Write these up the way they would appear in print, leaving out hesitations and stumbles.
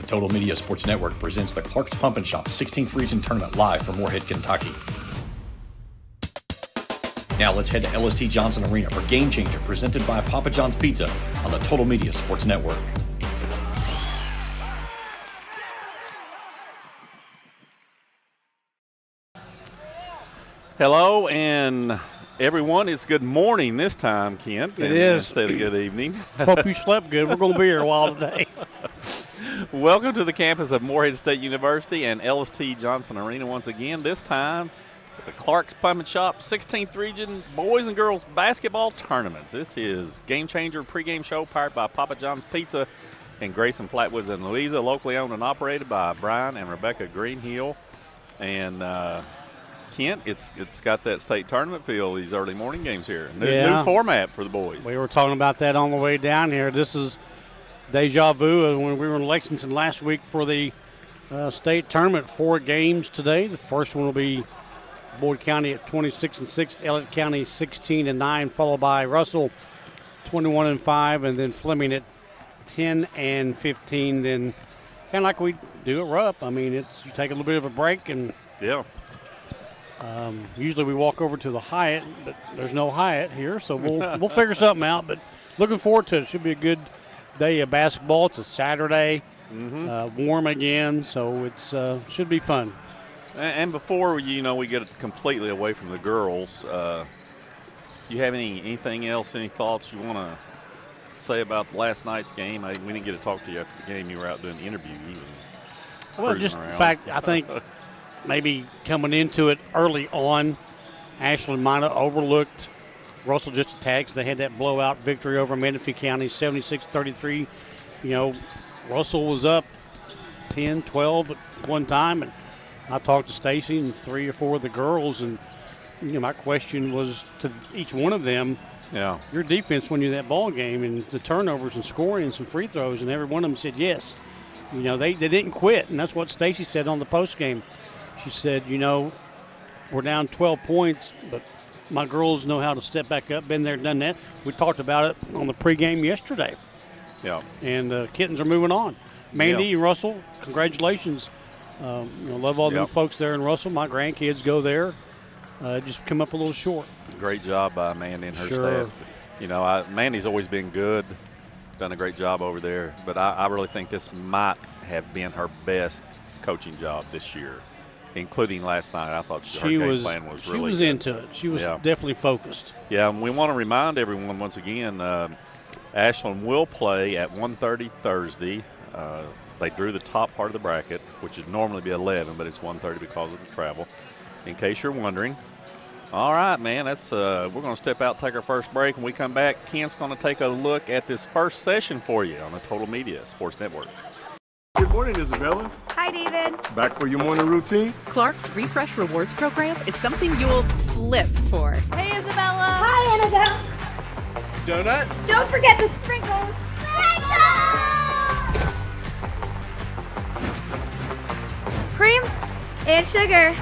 Total Media Sports Network presents the Clark's Pump and Shop 16th Region Tournament live from Morehead, Kentucky. Now let's head to LST Johnson Arena for Game Changer, presented by Papa John's Pizza on the Total Media Sports Network. Hello, and everyone, it's good morning this time, Kent. It is. Instead of good evening. Hope you slept good. We're going to be here a while today. Welcome to the campus of Morehead State University and LST Johnson Arena once again. This time, the Clark's Pump and Shop 16th Region Boys and Girls Basketball Tournaments. This is Game Changer pregame show powered by Papa John's Pizza in Grayson, Flatwoods, and Louisa, locally owned and operated by Brian and Rebecca Greenhill. And Kent, it's got that state tournament feel, these early morning games here. New format for the boys. We were talking about that on the way down here. This is deja vu when we were in Lexington last week for the state tournament. 4 games today. The first one will be Boyd County at 26-6, Elliott County 16-9, followed by Russell 21-5, and then Fleming at 10-15. Then kind of like we do at Rupp. I mean, it's you take a little bit of a break and usually we walk over to the Hyatt, but there's no Hyatt here, so we'll figure something out. But looking forward to it. It should be a good day of basketball. It's a Saturday, warm again, so it's should be fun. And before we get completely away from the girls, you have anything else, any thoughts you want to say about last night's game? We didn't get to talk to you after the game. You were out doing the interview. Well, just the fact, I think maybe coming into it early on, Ashland might have overlooked Russell just a tad because they had that blowout victory over Menifee County, 76-33. Russell was up 10-12 at one time, and I talked to Stacy and 3 or 4 of the girls, and my question was to each one of them, your defense when you're in that ball game and the turnovers and scoring and some free throws, and every one of them said yes. They didn't quit, and that's what Stacy said on the postgame. She said, we're down 12 points, but my girls know how to step back up, been there, done that. We talked about it on the pregame yesterday. Yeah. And kittens are moving on. Mandy and Russell, congratulations. Love all the folks there in Russell. My grandkids go there. Just come up a little short. Great job by Mandy and her staff. Mandy's always been good, done a great job over there. But I really think this might have been her best coaching job this year, including last night. I thought her game plan was really good. She was into it. She was definitely focused. Yeah, and we want to remind everyone once again, Ashland will play at 1:30 Thursday. They drew the top part of the bracket, which would normally be 11, but it's 1:30 because of the travel, in case you're wondering. All right, man, we're going to step out, take our first break. When we come back, Kent's going to take a look at this first session for you on the Total Media Sports Network. Good morning, Isabella. Hi, David. Back for your morning routine? Clark's Refresh Rewards program is something you'll flip for. Hey, Isabella. Hi, Annabelle. Donut? Don't forget the sprinkles. Cream and sugar.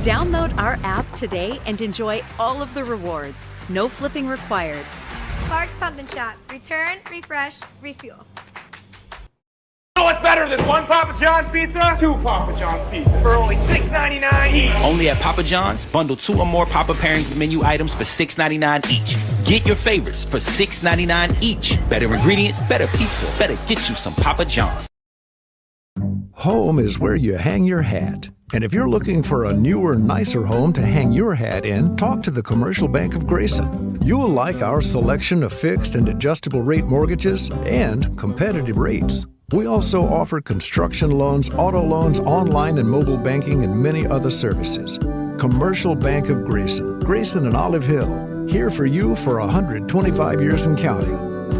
Download our app today and enjoy all of the rewards. No flipping required. Clark's Pump and Shop. Return, refresh, refuel. What's better than 1 Papa John's pizza? 2 Papa John's pizza for only $6.99 each. Only at Papa John's. Bundle 2 or more Papa Pairings menu items for $6.99 each. Get your favorites for $6.99 each. Better ingredients, better pizza. Better get you some Papa John's. Home is where you hang your hat. And if you're looking for a newer, nicer home to hang your hat in, talk to the Commercial Bank of Grayson. You'll like our selection of fixed and adjustable rate mortgages and competitive rates. We also offer construction loans, auto loans, online and mobile banking, and many other services. Commercial Bank of Grayson and Olive Hill. Here for you for 125 years and counting.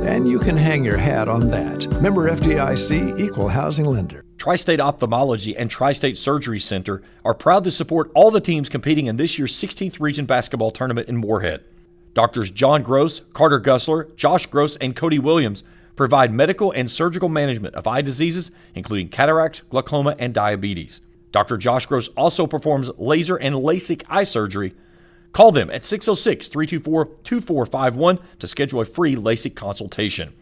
And you can hang your hat on that. Member FDIC, Equal Housing Lender. Tri-State Ophthalmology and Tri-State Surgery Center are proud to support all the teams competing in this year's 16th Region Basketball Tournament in Morehead. Doctors John Gross, Carter Gussler, Josh Gross, and Cody Williams provide medical and surgical management of eye diseases, including cataracts, glaucoma, and diabetes. Dr. Josh Gross also performs laser and LASIK eye surgery. Call them at 606-324-2451 to schedule a free LASIK consultation.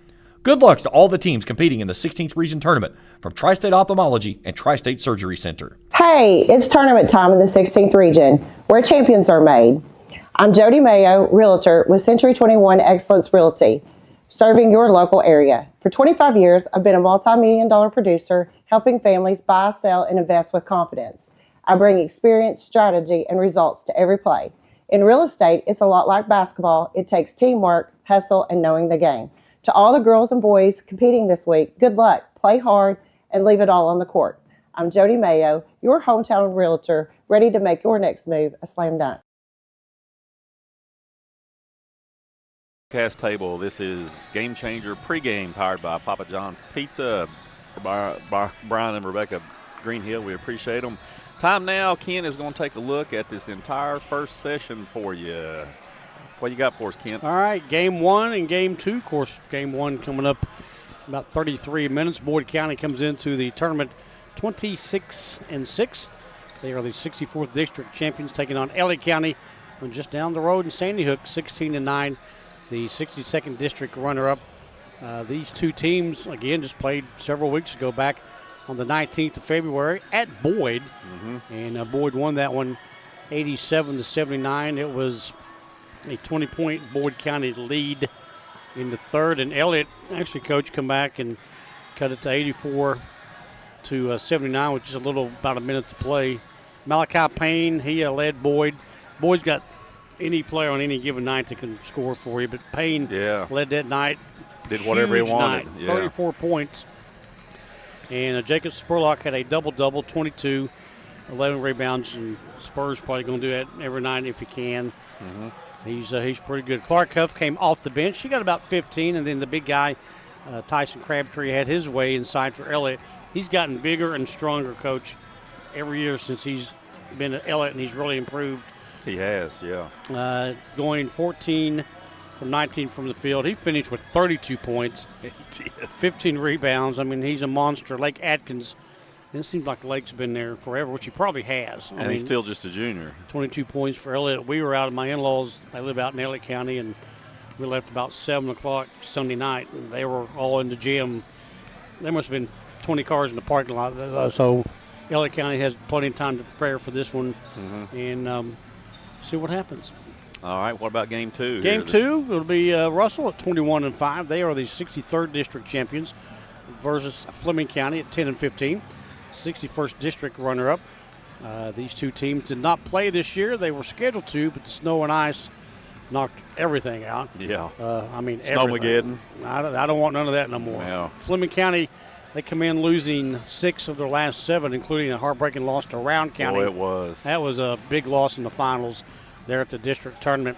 Good luck to all the teams competing in the 16th Region Tournament from Tri-State Ophthalmology and Tri-State Surgery Center. Hey, it's tournament time in the 16th Region, where champions are made. I'm Jody Mayo, Realtor with Century 21 Excellence Realty, serving your local area. For 25 years, I've been a multi-million-dollar producer, helping families buy, sell, and invest with confidence. I bring experience, strategy, and results to every play. In real estate, it's a lot like basketball. It takes teamwork, hustle, and knowing the game. To all the girls and boys competing this week, good luck, play hard, and leave it all on the court. I'm Jody Mayo, your hometown realtor, ready to make your next move a slam dunk. Cast table, this is Game Changer pregame powered by Papa John's Pizza. Brian and Rebecca Greenhill, we appreciate them. Time now, Ken is going to take a look at this entire first session for you. What you got for us, Kent? All right, game 1 and game 2. Of course, game 1 coming up in about 33 minutes. Boyd County comes into the tournament 26-6. They are the 64th district champions, taking on Elliott County just down the road in Sandy Hook, 16-9. The 62nd district runner-up. These two teams, again, just played several weeks ago back on the 19th of February at Boyd. And Boyd won that one 87-79. It was a 20-point Boyd County lead in the third. And Elliott, actually, coach, come back and cut it to 84-79, which is about a minute to play. Malachi Payne, he led Boyd. Boyd's got any player on any given night that can score for you, but Payne led that night. Did whatever he wanted. 34 points. And Jacob Spurlock had a double-double, 22, 11 rebounds, and Spurs probably going to do that every night if he can. He's pretty good. Clark Huff came off the bench. He got about 15, and then the big guy, Tyson Crabtree, had his way inside for Elliott. He's gotten bigger and stronger, Coach, every year since he's been at Elliott, and he's really improved. He has, yeah. Going 14 from 19 from the field. He finished with 32 points, 15 rebounds. I mean, he's a monster. Lake Atkins, it seems like Lake's been there forever, which he probably has. And he's still just a junior. 22 points for Elliott. We were out at my in-laws. I live out in Elliott County, and we left about 7 o'clock Sunday night, and they were all in the gym. There must have been 20 cars in the parking lot. So Elliott County has plenty of time to prepare for this one and see what happens. All right, what about game 2? Game 2 will be Russell at 21-5. They are the 63rd district champions versus Fleming County at 10-15. 61st district runner-up. These two teams did not play this year. They were scheduled to, but the snow and ice knocked everything out. Yeah. I mean, Snowmageddon. I don't want none of that no more. Yeah. Fleming County, they come in losing 6 of their last 7, including a heartbreaking loss to Round County. Oh, it was. That was a big loss in the finals there at the district tournament.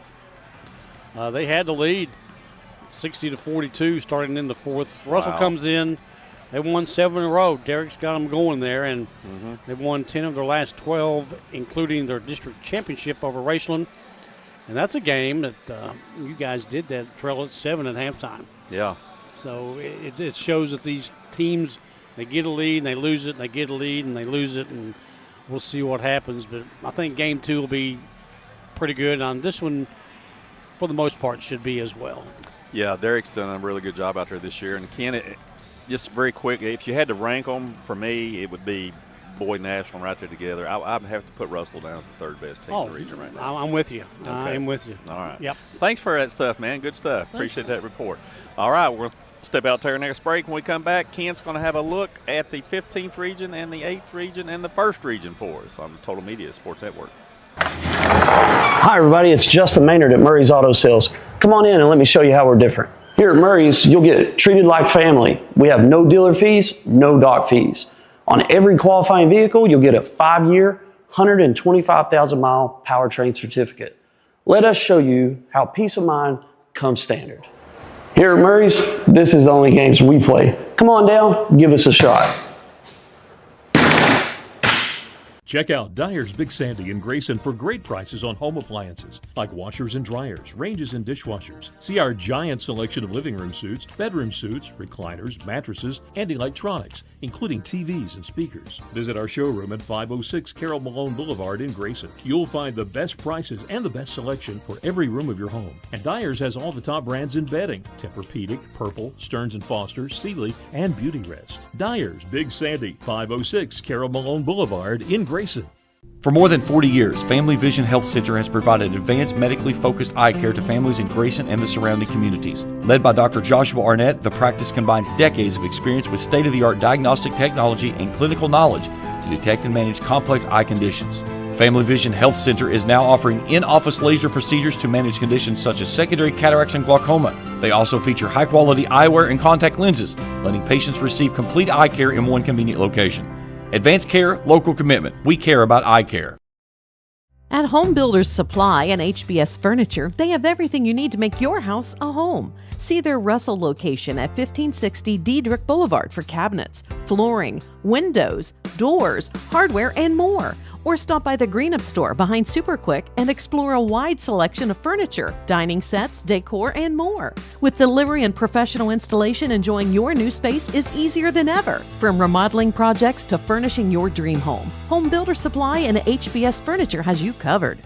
They had the lead 60-42 starting in the fourth. Russell comes in. They won 7 in a row. Derek's got them going there, and they've won 10 of their last 12, including their district championship over Raceland. And that's a game that you guys did that trail at 7 at halftime. Yeah. So it shows that these teams, they get a lead and they lose it, and they get a lead and they lose it, and we'll see what happens. But I think game 2 will be pretty good. On this one, for the most part, should be as well. Yeah, Derek's done a really good job out there this year. And Ken, just very quick, if you had to rank them, for me, it would be Boyd and Ashland right there together. I'd have to put Russell down as the third best team in the region right now. I'm with you. Okay. I'm with you. All right. Yep. Thanks for that stuff, man. Good stuff. Appreciate that report. All right, we're going to step out to our next break. When we come back, Kent's going to have a look at the 15th region and the 8th region and the 1st region for us on the Total Media Sports Network. Hi, everybody. It's Justin Maynard at Murray's Auto Sales. Come on in and let me show you how we're different. Here at Murray's, you'll get treated like family. We have no dealer fees, no dock fees. On every qualifying vehicle, you'll get a 5-year, 125,000-mile powertrain certificate. Let us show you how peace of mind comes standard. Here at Murray's, this is the only games we play. Come on down, give us a shot. Check out Dyer's Big Sandy in Grayson for great prices on home appliances like washers and dryers, ranges and dishwashers. See our giant selection of living room suites, bedroom suites, recliners, mattresses, and electronics, including TVs and speakers. Visit our showroom at 506 Carroll Malone Boulevard in Grayson. You'll find the best prices and the best selection for every room of your home. And Dyer's has all the top brands in bedding: Tempur-Pedic, Purple, Stearns & Foster, Sealy, and Beauty Rest. Dyer's Big Sandy, 506 Carroll Malone Boulevard in Grayson. For more than 40 years, Family Vision Health Center has provided advanced medically focused eye care to families in Grayson and the surrounding communities. Led by Dr. Joshua Arnett, the practice combines decades of experience with state-of-the-art diagnostic technology and clinical knowledge to detect and manage complex eye conditions. Family Vision Health Center is now offering in-office laser procedures to manage conditions such as secondary cataracts and glaucoma. They also feature high-quality eyewear and contact lenses, letting patients receive complete eye care in one convenient location. Advanced care, local commitment. We care about eye care. At Home Builders Supply and HBS Furniture, they have everything you need to make your house a home. See their Russell location at 1560 Diedrich Boulevard for cabinets, flooring, windows, doors, hardware, and more. Or stop by the Greenup store behind Super Quick and explore a wide selection of furniture, dining sets, decor, and more. With delivery and professional installation, enjoying your new space is easier than ever. From remodeling projects to furnishing your dream home, Home Builder Supply and HBS Furniture has you covered.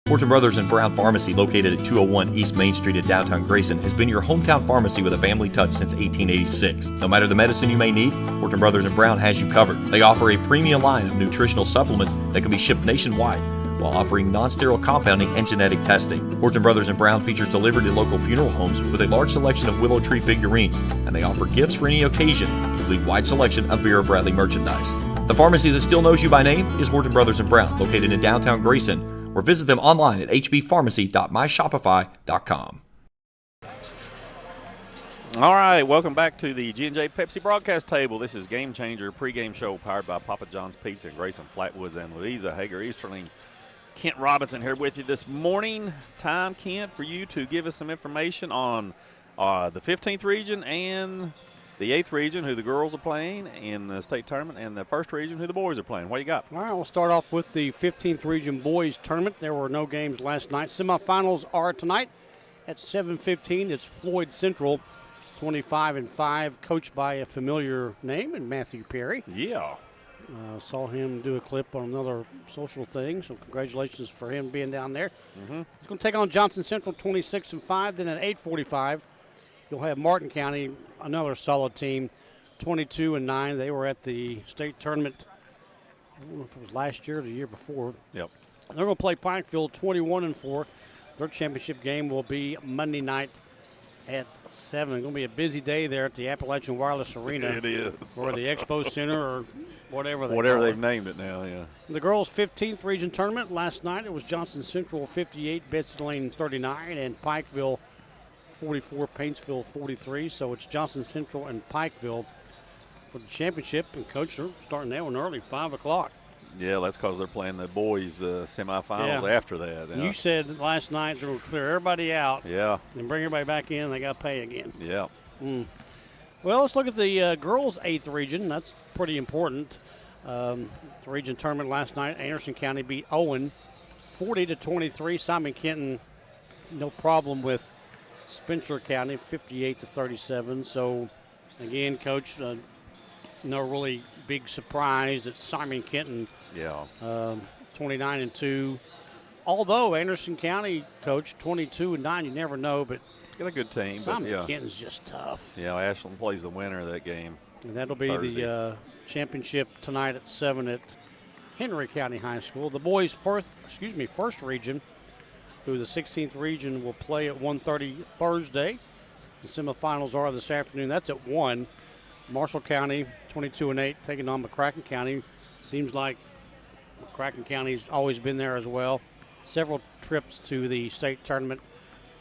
Horton Brothers and Brown Pharmacy, located at 201 East Main Street in downtown Grayson, has been your hometown pharmacy with a family touch since 1886. No matter the medicine you may need, Horton Brothers and Brown has you covered. They offer a premium line of nutritional supplements that can be shipped nationwide, while offering non-sterile compounding and genetic testing. Horton Brothers and Brown features delivered to local funeral homes with a large selection of willow tree figurines, and they offer gifts for any occasion, including a wide selection of Vera Bradley merchandise. The pharmacy that still knows you by name is Horton Brothers and Brown, located in downtown Grayson, or visit them online at hbpharmacy.myshopify.com. All right, welcome back to the G&J Pepsi broadcast table. This is Game Changer pregame show powered by Papa John's Pizza in Grayson, Flatwoods, and Louisa. Hager Easterling, Kent Robinson here with you this morning. Time, Kent, for you to give us some information on the 15th region and the 8th region, who the girls are playing in the state tournament, and the 1st region, who the boys are playing. What you got? All right, we'll start off with the 15th region boys tournament. There were no games last night. Semifinals are tonight at 7:15. It's Floyd Central, 25-5, coached by a familiar name in Matthew Perry. Yeah. Saw him do a clip on another social thing, so congratulations for him being down there. Mm-hmm. He's going to take on Johnson Central, 26-5. Then at 8:45, you'll have Martin County, another solid team, 22-9. They were at the state tournament, I don't know if it was last year or the year before. Yep. They're going to play Pikeville, 21-4. Their championship game will be Monday night at 7. It's going to be a busy day there at the Appalachian Wireless Arena. It is. Or the Expo Center or whatever they've named it now, yeah. The girls' 15th region tournament last night, it was Johnson Central 58, Betsy Lane 39, and Pikeville 44, Paintsville 43. So it's Johnson Central and Pikeville for the championship. And Coach, they're starting that one early, 5 o'clock. Yeah, that's because they're playing the boys' semifinals after that. Yeah. You said last night they will clear everybody out. Yeah. And bring everybody back in. They got to pay again. Yeah. Well, let's look at the girls' 8th region. That's pretty important. The region tournament last night, Anderson County beat Owen 40-23. Simon Kenton, no problem with Spencer County, 58-37. So, again, Coach, no really big surprise that Simon Kenton, 29-2. Although Anderson County, Coach, 22-9, you never know, but got a good team. Simon Kenton's just tough. Yeah, Ashland plays the winner of that game. And that'll be Thursday. The championship tonight at 7 at Henry County High School. The boys' first region, who the 16th region will play at 1:30 Thursday. The semifinals are this afternoon. That's at 1. Marshall County, 22-8, taking on McCracken County. Seems like McCracken County's always been there as well. Several trips to the state tournament.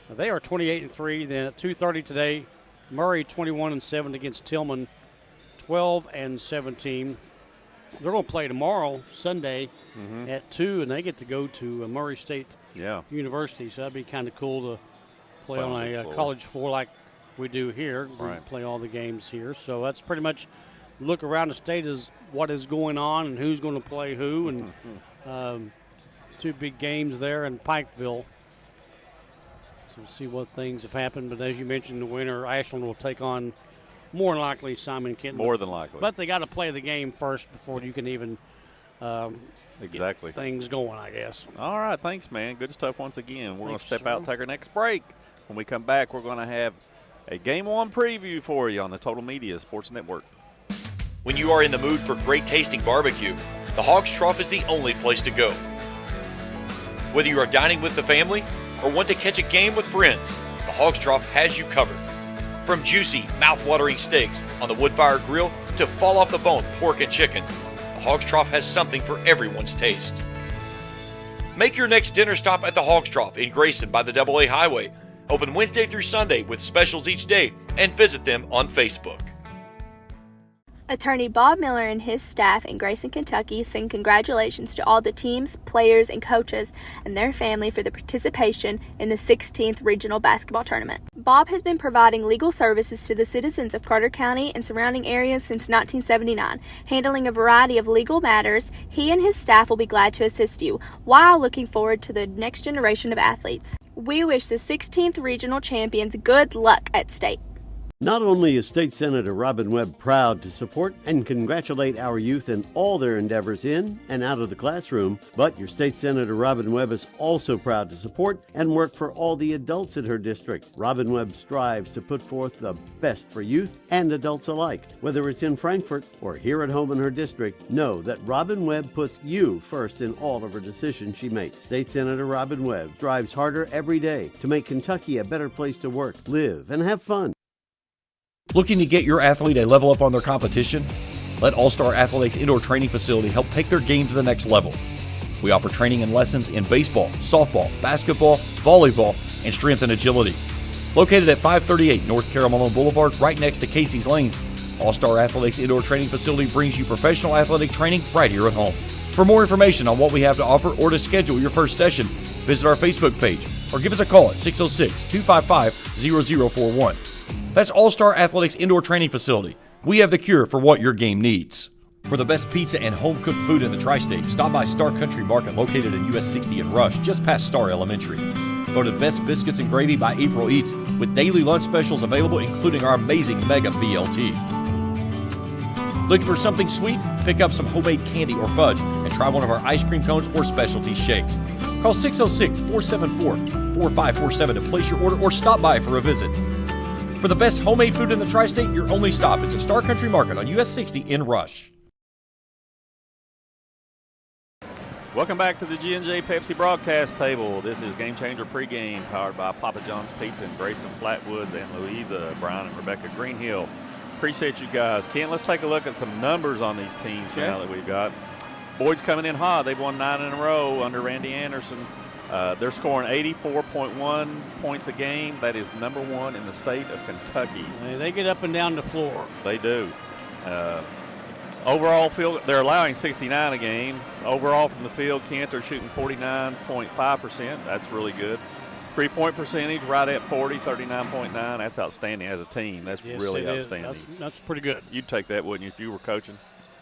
They are 28-3. Then at 2:30 today, Murray 21-7 against Tillman, 12-17. They're going to play tomorrow, Sunday, at 2, and they get to go to Murray State University. So that'd be kind of cool to play on a college floor like we do here. We play all the games here. So that's pretty much look around the state as what is going on and who's going to play who, and two big games there in Pikeville. So we'll see what things have happened. But as you mentioned, the winner, Ashland, will take on more than likely Simon Kenton. More than likely. But they got to play the game first before you can even exactly get things going, I guess. All right, thanks, man. Good stuff once again. We're going to step out and take our next break. When we come back, we're going to have a Game 1 preview for you on the Total Media Sports Network. When you are in the mood for great tasting barbecue, the Hog's Trough is the only place to go. Whether you are dining with the family or want to catch a game with friends, the Hog's Trough has you covered. From juicy, mouth-watering steaks on the wood-fire grill to fall-off-the-bone pork and chicken, the Hog's Trough has something for everyone's taste. Make your next dinner stop at the Hog's Trough in Grayson by the AA Highway. Open Wednesday through Sunday with specials each day, and visit them on Facebook. Attorney Bob Miller and his staff in Grayson, Kentucky send congratulations to all the teams, players, and coaches and their family for the participation in the 16th Regional Basketball Tournament. Bob has been providing legal services to the citizens of Carter County and surrounding areas since 1979. Handling a variety of legal matters, he and his staff will be glad to assist you while looking forward to the next generation of athletes. We wish the 16th Regional Champions good luck at state. Not only is State Senator Robin Webb proud to support and congratulate our youth in all their endeavors in and out of the classroom, but your State Senator Robin Webb is also proud to support and work for all the adults in her district. Robin Webb strives to put forth the best for youth and adults alike. Whether it's in Frankfort or here at home in her district, know that Robin Webb puts you first in all of her decisions she makes. State Senator Robin Webb strives harder every day to make Kentucky a better place to work, live, and have fun. Looking to get your athlete a level up on their competition? Let All-Star Athletics Indoor Training Facility help take their game to the next level. We offer training and lessons in baseball, softball, basketball, volleyball, and strength and agility. Located at 538 North Carolina Boulevard, right next to Casey's Lanes, All-Star Athletics Indoor Training Facility brings you professional athletic training right here at home. For more information on what we have to offer or to schedule your first session, visit our Facebook page or give us a call at 606-255-0041. That's All-Star Athletics Indoor Training Facility. We have the cure for what your game needs. For the best pizza and home-cooked food in the tri-state, stop by Star Country Market located in US 60 in Rush, just past Star Elementary. Voted Best Biscuits and Gravy by April Eats, with daily lunch specials available, including our amazing Mega BLT. Looking for something sweet? Pick up some homemade candy or fudge and try one of our ice cream cones or specialty shakes. Call 606-474-4547 to place your order or stop by for a visit. For the best homemade food in the tri-state, your only stop is at Star Country Market on US 60 in Rush. Welcome back to the G&J Pepsi broadcast table. This is Game Changer Pregame, powered by Papa John's Pizza in Grayson, Flatwoods, and Louisa. Brian and Rebecca Greenhill. Appreciate you guys. Kent, let's take a look at some numbers on these teams now that we've got. Boys coming in hot. They've won 9 in a row under Randy Anderson. They're scoring 84.1 points a game. That is number 1 in the state of Kentucky. They get up and down the floor. They do. Overall field, they're allowing 69 a game. Overall from the field, Kent are shooting 49.5%. That's really good. 3-point percentage right at 40, 39.9. That's outstanding as a team. That's really outstanding. That's pretty good. You'd take that, wouldn't you, if you were coaching?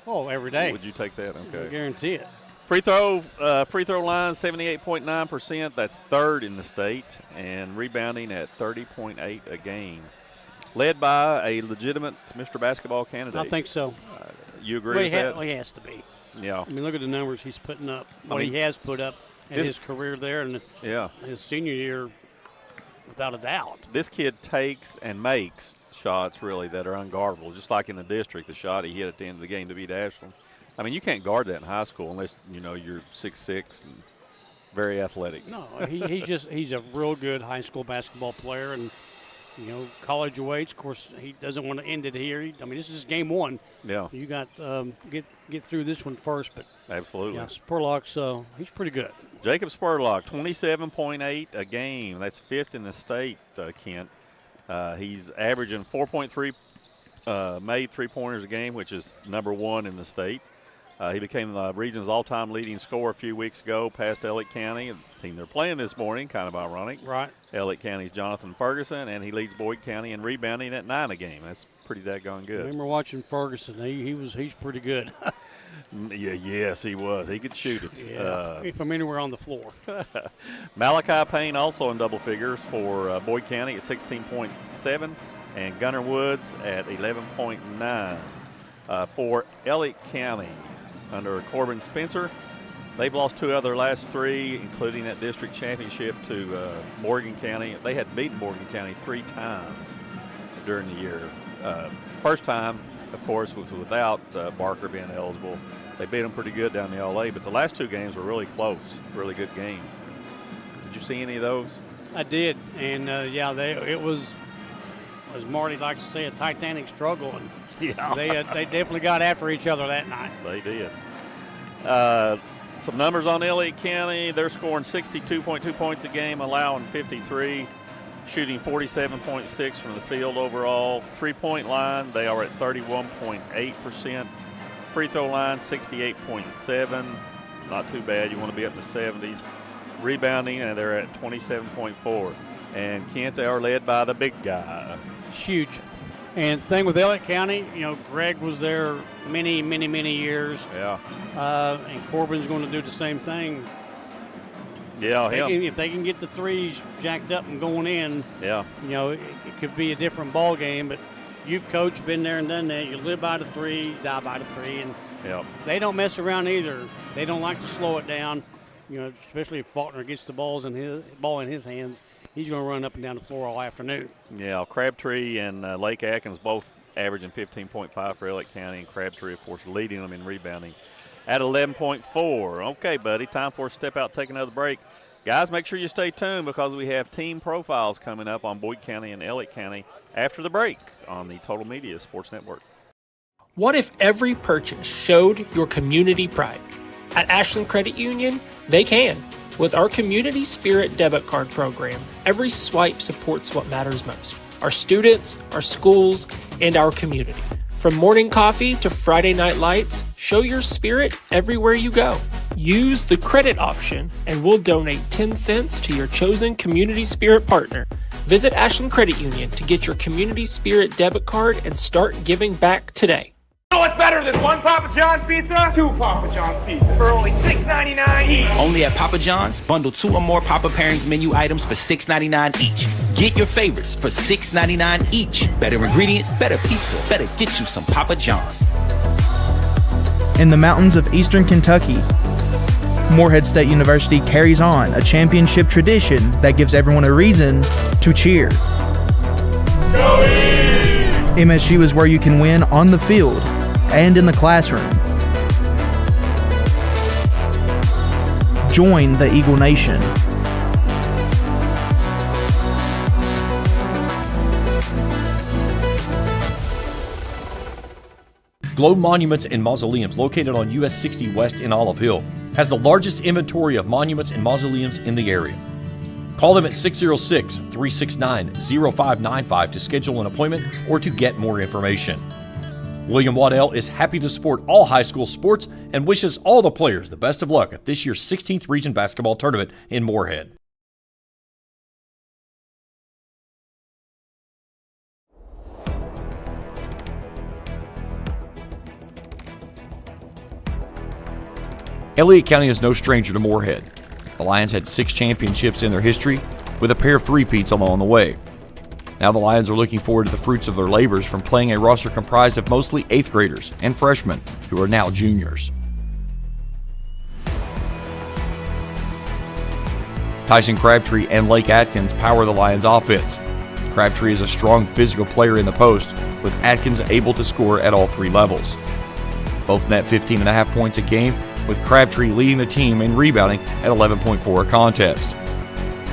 Oh, every day. Would you take that? Okay. I guarantee it. Free throw line, 78.9%. That's 3rd in the state, and rebounding at 30.8 a game. Led by a legitimate Mr. Basketball candidate. I think so. You agree with that? Well, he has to be. Yeah. I mean, look at the numbers he's putting up. He has put up in his career there, and his senior year, without a doubt. This kid takes and makes shots really that are unguardable, just like in the district, the shot he hit at the end of the game to beat Ashland. I mean, you can't guard that in high school unless, you're 6'6" and very athletic. No, he's a real good high school basketball player, and, college awaits. Of course, he doesn't want to end it here. This is game 1. Yeah. You got get through this one first, but absolutely. Yeah, Spurlock's he's pretty good. Jacob Spurlock, 27.8 a game. That's 5th in the state, Kent. He's averaging 4.3 made three-pointers a game, which is number 1 in the state. He became the region's all-time leading scorer a few weeks ago, past Elliott County. The team they're playing this morning, kind of ironic. Right. Elliott County's Jonathan Ferguson, and he leads Boyd County in rebounding at 9 a game. That's pretty daggone I good. remember watching Ferguson. He's pretty good. Yes, he was. He could shoot it. Yeah, from anywhere on the floor. Malachi Payne also in double figures for Boyd County at 16.7, and Gunnar Woods at 11.9. For Elliott County, under Corbin Spencer, they've lost 2 out of their last 3, including that district championship to Morgan County. They had beaten Morgan County 3 times during the year. First time, of course, was without Barker being eligible. They beat them pretty good down the LA, but the last 2 games were really close, really good games. Did you see any of those? I did, and it was, as Marty likes to say, a titanic struggle, and they definitely got after each other that night. They did. Some numbers on Elliott County: they're scoring 62.2 points a game, allowing 53, shooting 47.6 from the field overall. 3-point line, they are at 31.8%. Free throw line, 68.7. Not too bad. You want to be up in the 70s. Rebounding, and they're at 27.4. And Kent, they are led by the big guy. Huge. And the thing with Elliott County, Greg was there many, many, many years. Yeah. And Corbin's going to do the same thing. Yeah, if they can get the threes jacked up and going in, it could be a different ball game. But you've coached, been there and done that. You live by the 3, die by the 3, and they don't mess around either. They don't like to slow it down. Especially if Faulkner gets the ball in his hands, he's going to run up and down the floor all afternoon. Yeah, Crabtree and Lake Atkins both averaging 15.5 for Elliott County, and Crabtree, of course, leading them in rebounding at 11.4. Okay, buddy, time for us to step out, take another break. Guys, make sure you stay tuned because we have team profiles coming up on Boyd County and Elliott County after the break on the Total Media Sports Network. What if every purchase showed your community pride? At Ashland Credit Union, they can. With our Community Spirit debit card program, every swipe supports what matters most: our students, our schools, and our community. From morning coffee to Friday night lights, show your spirit everywhere you go. Use the credit option and we'll donate 10 cents to your chosen Community Spirit partner. Visit Ashland Credit Union to get your Community Spirit debit card and start giving back today. You know what's better than 1 Papa John's pizza? 2 Papa John's pizza for only $6.99 each. Only at Papa John's. Bundle 2 or more Papa Pairings menu items for $6.99 each. Get your favorites for $6.99 each. Better ingredients, better pizza, better get you some Papa John's. In the mountains of eastern Kentucky, Morehead State University carries on a championship tradition that gives everyone a reason to cheer. MSU is where you can win on the field and in the classroom. Join the Eagle Nation. Globe Monuments and Mausoleums, located on US 60 West in Olive Hill, has the largest inventory of monuments and mausoleums in the area. Call them at 606-369-0595 to schedule an appointment or to get more information. William Waddell is happy to support all high school sports and wishes all the players the best of luck at this year's 16th Region Basketball Tournament in Morehead. Elliott County is no stranger to Morehead. The Lions had 6 championships in their history, with a pair of three-peats along the way. Now the Lions are looking forward to the fruits of their labors from playing a roster comprised of mostly 8th graders and freshmen who are now juniors. Tyson Crabtree and Lake Atkins power the Lions' offense. Crabtree is a strong physical player in the post, with Atkins able to score at all 3 levels. Both net 15.5 points a game, with Crabtree leading the team in rebounding at 11.4 a contest.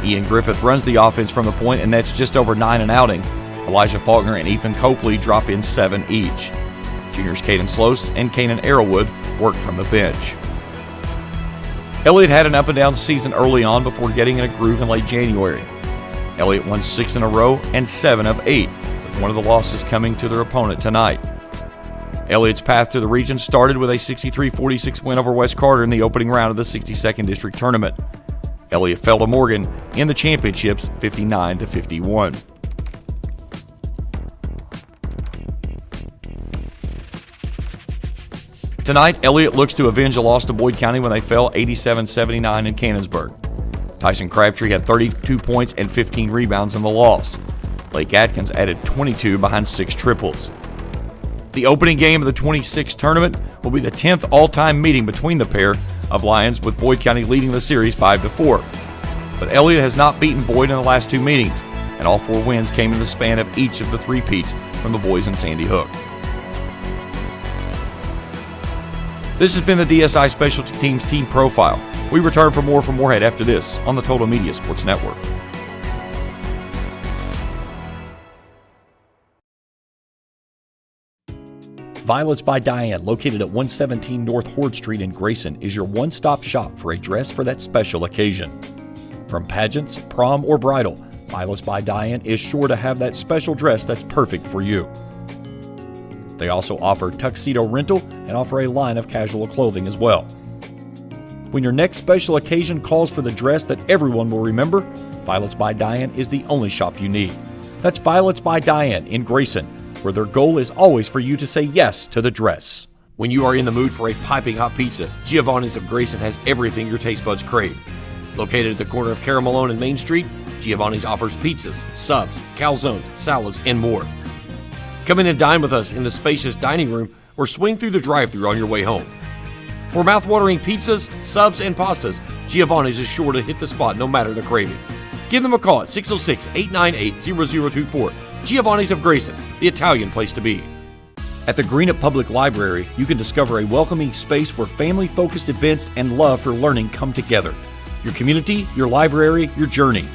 Ian Griffith runs the offense from the point and nets just over 9 an outing. Elijah Faulkner and Ethan Copley drop in 7 each. Juniors Caden Slose and Kanan Arrowwood work from the bench. Elliott had an up-and-down season early on before getting in a groove in late January. Elliott won 6 in a row and 7 of 8, with one of the losses coming to their opponent tonight. Elliott's path to the region started with a 63-46 win over West Carter in the opening round of the 62nd District Tournament. Elliott fell to Morgan in the championships 59-51. Tonight, Elliott looks to avenge a loss to Boyd County when they fell 87-79 in Cannonsburg. Tyson Crabtree had 32 points and 15 rebounds in the loss. Blake Atkins added 22 behind 6 triples. The opening game of the 26th tournament will be the 10th all-time meeting between the pair of Lions, with Boyd County leading the series 5-4. But Elliott has not beaten Boyd in the last 2 meetings, and all 4 wins came in the span of each of the 3 peats from the boys in Sandy Hook. This has been the DSI Specialty Teams Team Profile. We return for more from Morehead after this on the Total Media Sports Network. Violets by Diane, located at 117 North Horde Street in Grayson, is your one-stop shop for a dress for that special occasion. From pageants, prom, or bridal, Violets by Diane is sure to have that special dress that's perfect for you. They also offer tuxedo rental and offer a line of casual clothing as well. When your next special occasion calls for the dress that everyone will remember, Violets by Diane is the only shop you need. That's Violets by Diane in Grayson, where their goal is always for you to say yes to the dress. When you are in the mood for a piping hot pizza, Giovanni's of Grayson has everything your taste buds crave. Located at the corner of Carol Malone and Main Street, Giovanni's offers pizzas, subs, calzones, salads, and more. Come in and dine with us in the spacious dining room or swing through the drive-thru on your way home. For mouth-watering pizzas, subs, and pastas, Giovanni's is sure to hit the spot no matter the craving. Give them a call at 606-898-0024. Giovanni's of Grayson, the Italian place to be. At the Greenup Public Library, you can discover a welcoming space where family-focused events and love for learning come together. Your community, your library, your journey.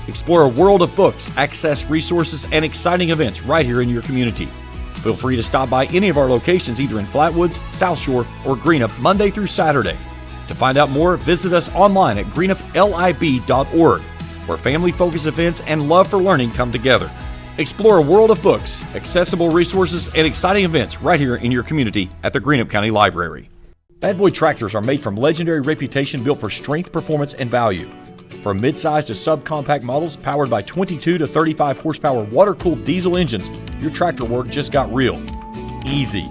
Explore a world of books, access resources, and exciting events right here in your community. Feel free to stop by any of our locations either in Flatwoods, South Shore, or Greenup Monday through Saturday. To find out more, visit us online at greenuplib.org, where family-focused events and love for learning come together. Explore a world of books, accessible resources, and exciting events right here in your community at the Greenup County Library. Bad Boy tractors are made from legendary reputation built for strength, performance, and value. From mid-size to subcompact models powered by 22 to 35 horsepower water-cooled diesel engines, your tractor work just got real easy.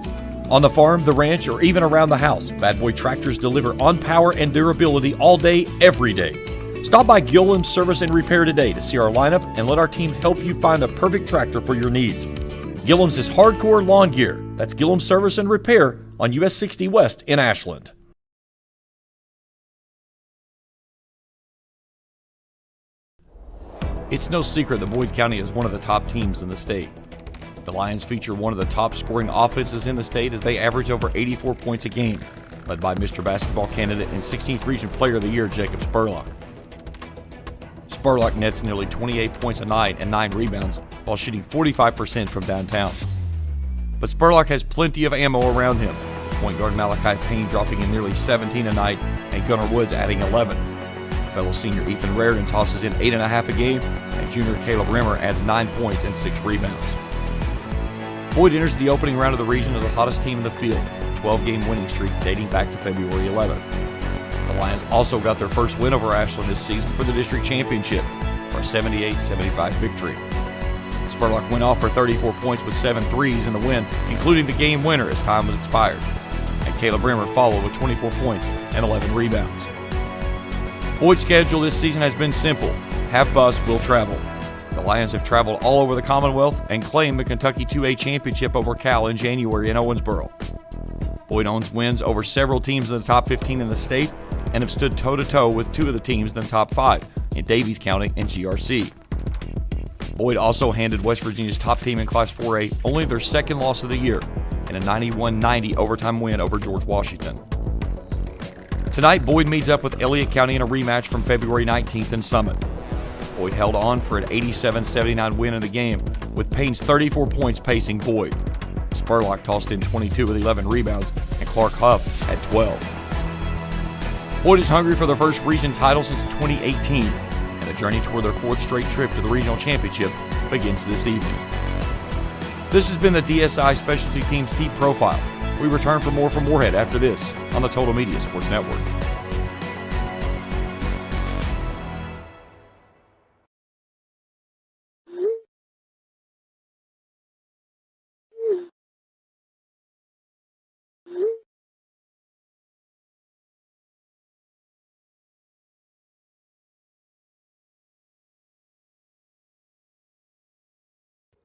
On the farm, the ranch, or even around the house, Bad Boy tractors deliver on power and durability all day, every day. Stop by Gilliam's Service and Repair today to see our lineup and let our team help you find the perfect tractor for your needs. Gilliam's is hardcore lawn gear. That's Gilliam's Service and Repair on US 60 West in Ashland. It's no secret that Boyd County is one of the top teams in the state. The Lions feature one of the top scoring offenses in the state as they average over 84 points a game, led by Mr. Basketball candidate and 16th Region Player of the Year, Jacob Spurlock. Spurlock nets nearly 28 points a night and 9 rebounds while shooting 45% from downtown. But Spurlock has plenty of ammo around him. Point guard Malachi Payne dropping in nearly 17 a night and Gunnar Woods adding 11. Fellow senior Ethan Raridan tosses in 8.5 a game, and junior Caleb Rimmer adds 9 points and 6 rebounds. Boyd enters the opening round of the region as the hottest team in the field, a 12-game winning streak dating back to February 11th. The Lions also got their first win over Ashland this season for the district championship for a 78-75 victory. Spurlock went off for 34 points with 7 threes in the win, including the game winner as time was expired. And Caleb Rimmer followed with 24 points and 11 rebounds. Boyd's schedule this season has been simple. Half bus will travel. The Lions have traveled all over the Commonwealth and claimed the Kentucky 2A championship over Cal in January in Owensboro. Boyd owns wins over several teams in the top 15 in the state and have stood toe-to-toe with 2 of the teams in the top 5 in Davies County and GRC. Boyd also handed West Virginia's top team in Class 4A only their second loss of the year in a 91-90 overtime win over George Washington. Tonight, Boyd meets up with Elliott County in a rematch from February 19th in Summit. Boyd held on for an 87-79 win in the game, with Payne's 34 points pacing Boyd. Spurlock tossed in 22 with 11 rebounds, and Clark Huff had 12. Boyd is hungry for their first region title since 2018, and the journey toward their 4th straight trip to the regional championship begins this evening. This has been the DSI Specialty Teams Team Profile. We return for more from Morehead after this on the Total Media Sports Network.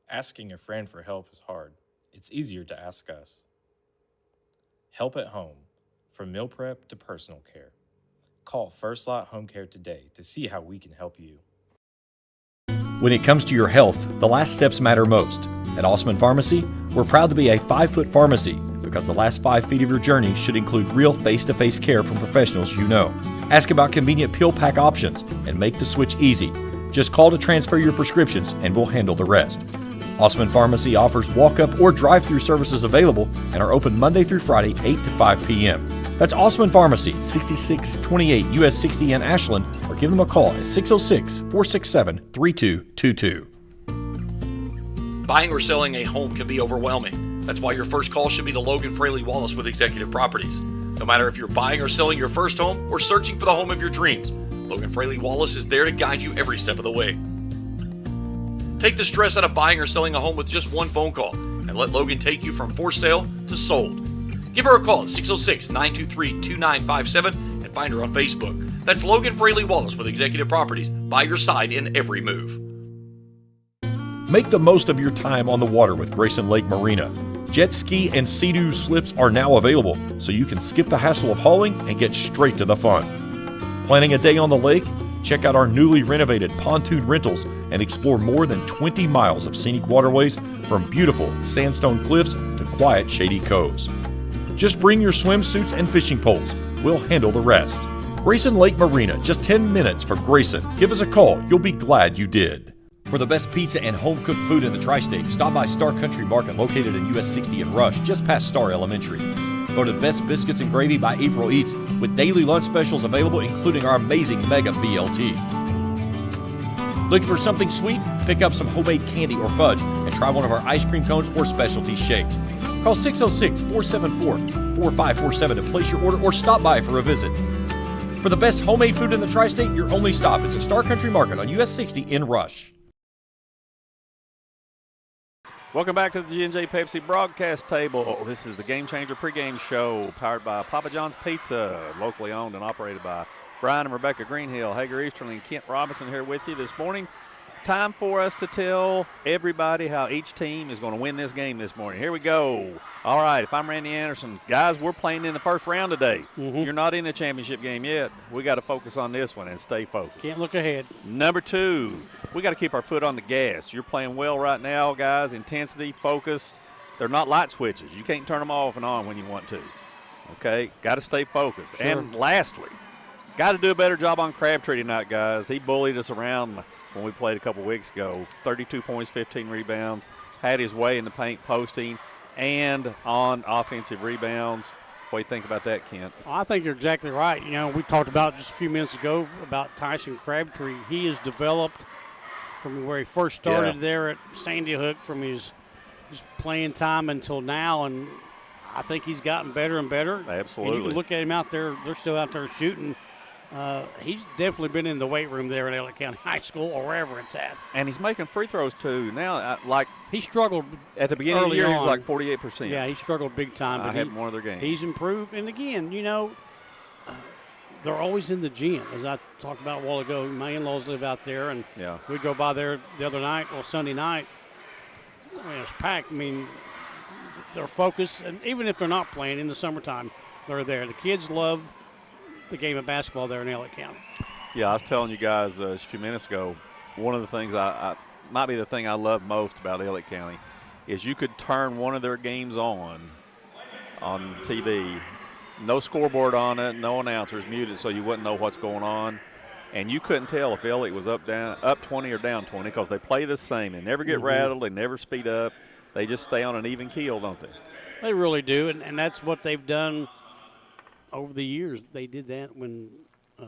Asking a friend for help is hard. It's easier to ask us. Help at home, from meal prep to personal care. Call First Lot Home Care today to see how we can help you. When it comes to your health, the last steps matter most. At Osman Pharmacy, we're proud to be a 5-foot pharmacy because the last 5 feet of your journey should include real face-to-face care from professionals you know. Ask about convenient pill pack options and make the switch easy. Just call to transfer your prescriptions and we'll handle the rest. Osman Pharmacy offers walk-up or drive-through services available and are open Monday through Friday, 8 to 5 p.m. That's Osman Pharmacy, 6628 US 60 in Ashland, or give them a call at 606-467-3222. Buying or selling a home can be overwhelming. That's why your first call should be to Logan Fraley Wallace with Executive Properties. No matter if you're buying or selling your first home or searching for the home of your dreams, Logan Fraley Wallace is there to guide you every step of the way. Take the stress out of buying or selling a home with just one phone call and let Logan take you from for sale to sold. Give her a call at 606-923-2957 and find her on Facebook. That's Logan Fraley Wallace with Executive Properties, by your side in every move. Make the most of your time on the water with Grayson Lake Marina. Jet ski and Sea-Doo slips are now available, so you can skip the hassle of hauling and get straight to the fun. Planning a day on the lake? Check out our newly renovated pontoon rentals and explore more than 20 miles of scenic waterways from beautiful sandstone cliffs to quiet, shady coves. Just bring your swimsuits and fishing poles. We'll handle the rest. Grayson Lake Marina, just 10 minutes from Grayson. Give us a call. You'll be glad you did. For the best pizza and home-cooked food in the tri-state, stop by Star Country Market located in US 60 in Rush, just past Star Elementary. Voted Best Biscuits and Gravy by April Eats, with daily lunch specials available, including our amazing Mega BLT. Looking for something sweet? Pick up some homemade candy or fudge and try one of our ice cream cones or specialty shakes. Call 606-474-4547 to place your order or stop by for a visit. For the best homemade food in the tri-state, your only stop is the Star Country Market on US 60 in Rush. Welcome back to the G&J Pepsi broadcast table. This is the Game Changer pregame show powered by Papa John's Pizza, locally owned and operated by Brian and Rebecca Greenhill. Hager Easterly and Kent Robinson here with you this morning. Time for us to tell everybody how each team is going to win this game this morning. Here we go. All right, if I'm Randy Anderson, guys, we're playing in the first round today. You're not in the championship game yet. We got to focus on this one and stay focused. Can't look ahead. Number 2, we got to keep our foot on the gas. You're playing well right now, guys. Intensity, focus. They're not light switches. You can't turn them off and on when you want to. Okay? Got to stay focused. Sure. And lastly, got to do a better job on Crabtree tonight, guys. He bullied us around when we played a couple weeks ago. 32 points, 15 rebounds. Had his way in the paint posting and on offensive rebounds. What do you think about that, Kent? Well, I think you're exactly right. You know, we talked about just a few minutes ago about Tyson Crabtree. He has developed from where he first started there at Sandy Hook, from his playing time until now, and I think he's gotten better and better. Absolutely. And you can look at him out there. They're still out there shooting. He's definitely been in the weight room there at Elliott County High School or wherever it's at. And he's making free throws, too. Now, he struggled at the beginning of the year, he was like 48%. Yeah, he struggled big time. I had one of their games. He's improved. And, again, you know, they're always in the gym. As I talked about a while ago, my in-laws live out there, and we drove by there the other night, Sunday night. I mean, it's packed. I mean, they're focused. And even if they're not playing in the summertime, they're there. The kids love the game of basketball there in Elliott County. Yeah, I was telling you guys a few minutes ago, one of the things I might be the thing I love most about Elliott County is you could turn one of their games on TV, no scoreboard on it, no announcers, muted, so you wouldn't know what's going on, and you couldn't tell if Elliott was up 20 or down 20 because they play the same. They never get rattled, they never speed up, they just stay on an even keel, don't they? They really do, and that's what they've done over the years. They did that when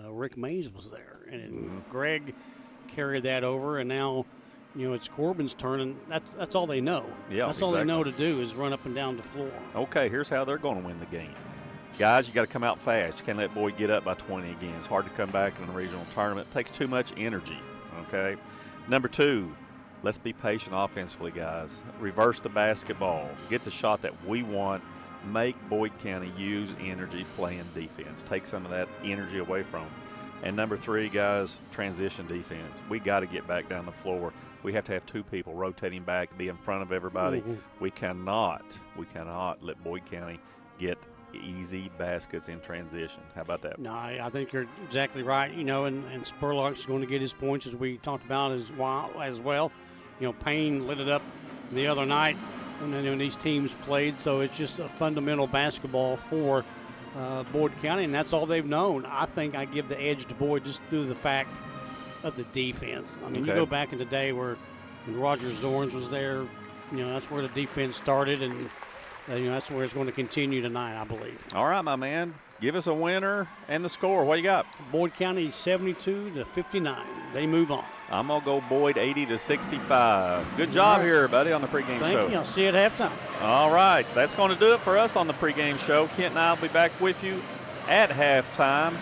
Rick Mays was there, and Greg carried that over, and now, you know, it's Corbin's turn, and that's all they know. Yeah, that's all they know to do is run up and down the floor. Okay, here's how they're going to win the game. Guys, you got to come out fast. You can't let Boyd get up by 20 again. It's hard to come back in a regional tournament. It takes too much energy, okay? Number 2, let's be patient offensively, guys. Reverse the basketball. Get the shot that we want. Make Boyd County use energy playing defense. Take some of that energy away from them. And number 3, guys, transition defense. We got to get back down the floor. we have to have two people rotating back, be in front of everybody. We cannot let Boyd County get easy baskets in transition. How about that? No, I think you're exactly right. And Spurlock's going to get his points, as we talked about as well. Payne lit it up the other night when these teams played, so it's just a fundamental basketball for Boyd County, and that's all they've known. I think I give the edge to Boyd just due to the fact of the defense. I mean, you go back in the day when Roger Zorns was there, that's where the defense started, and that's where it's going to continue tonight, I believe. All right, my man. Give us a winner and the score. What you got? Boyd County 72-59. They move on. I'm going to go Boyd 80-65. Good job here, buddy, on the pregame show. Thank you. I'll see you at halftime. All right. That's going to do it for us on the pregame show. Kent and I will be back with you at halftime.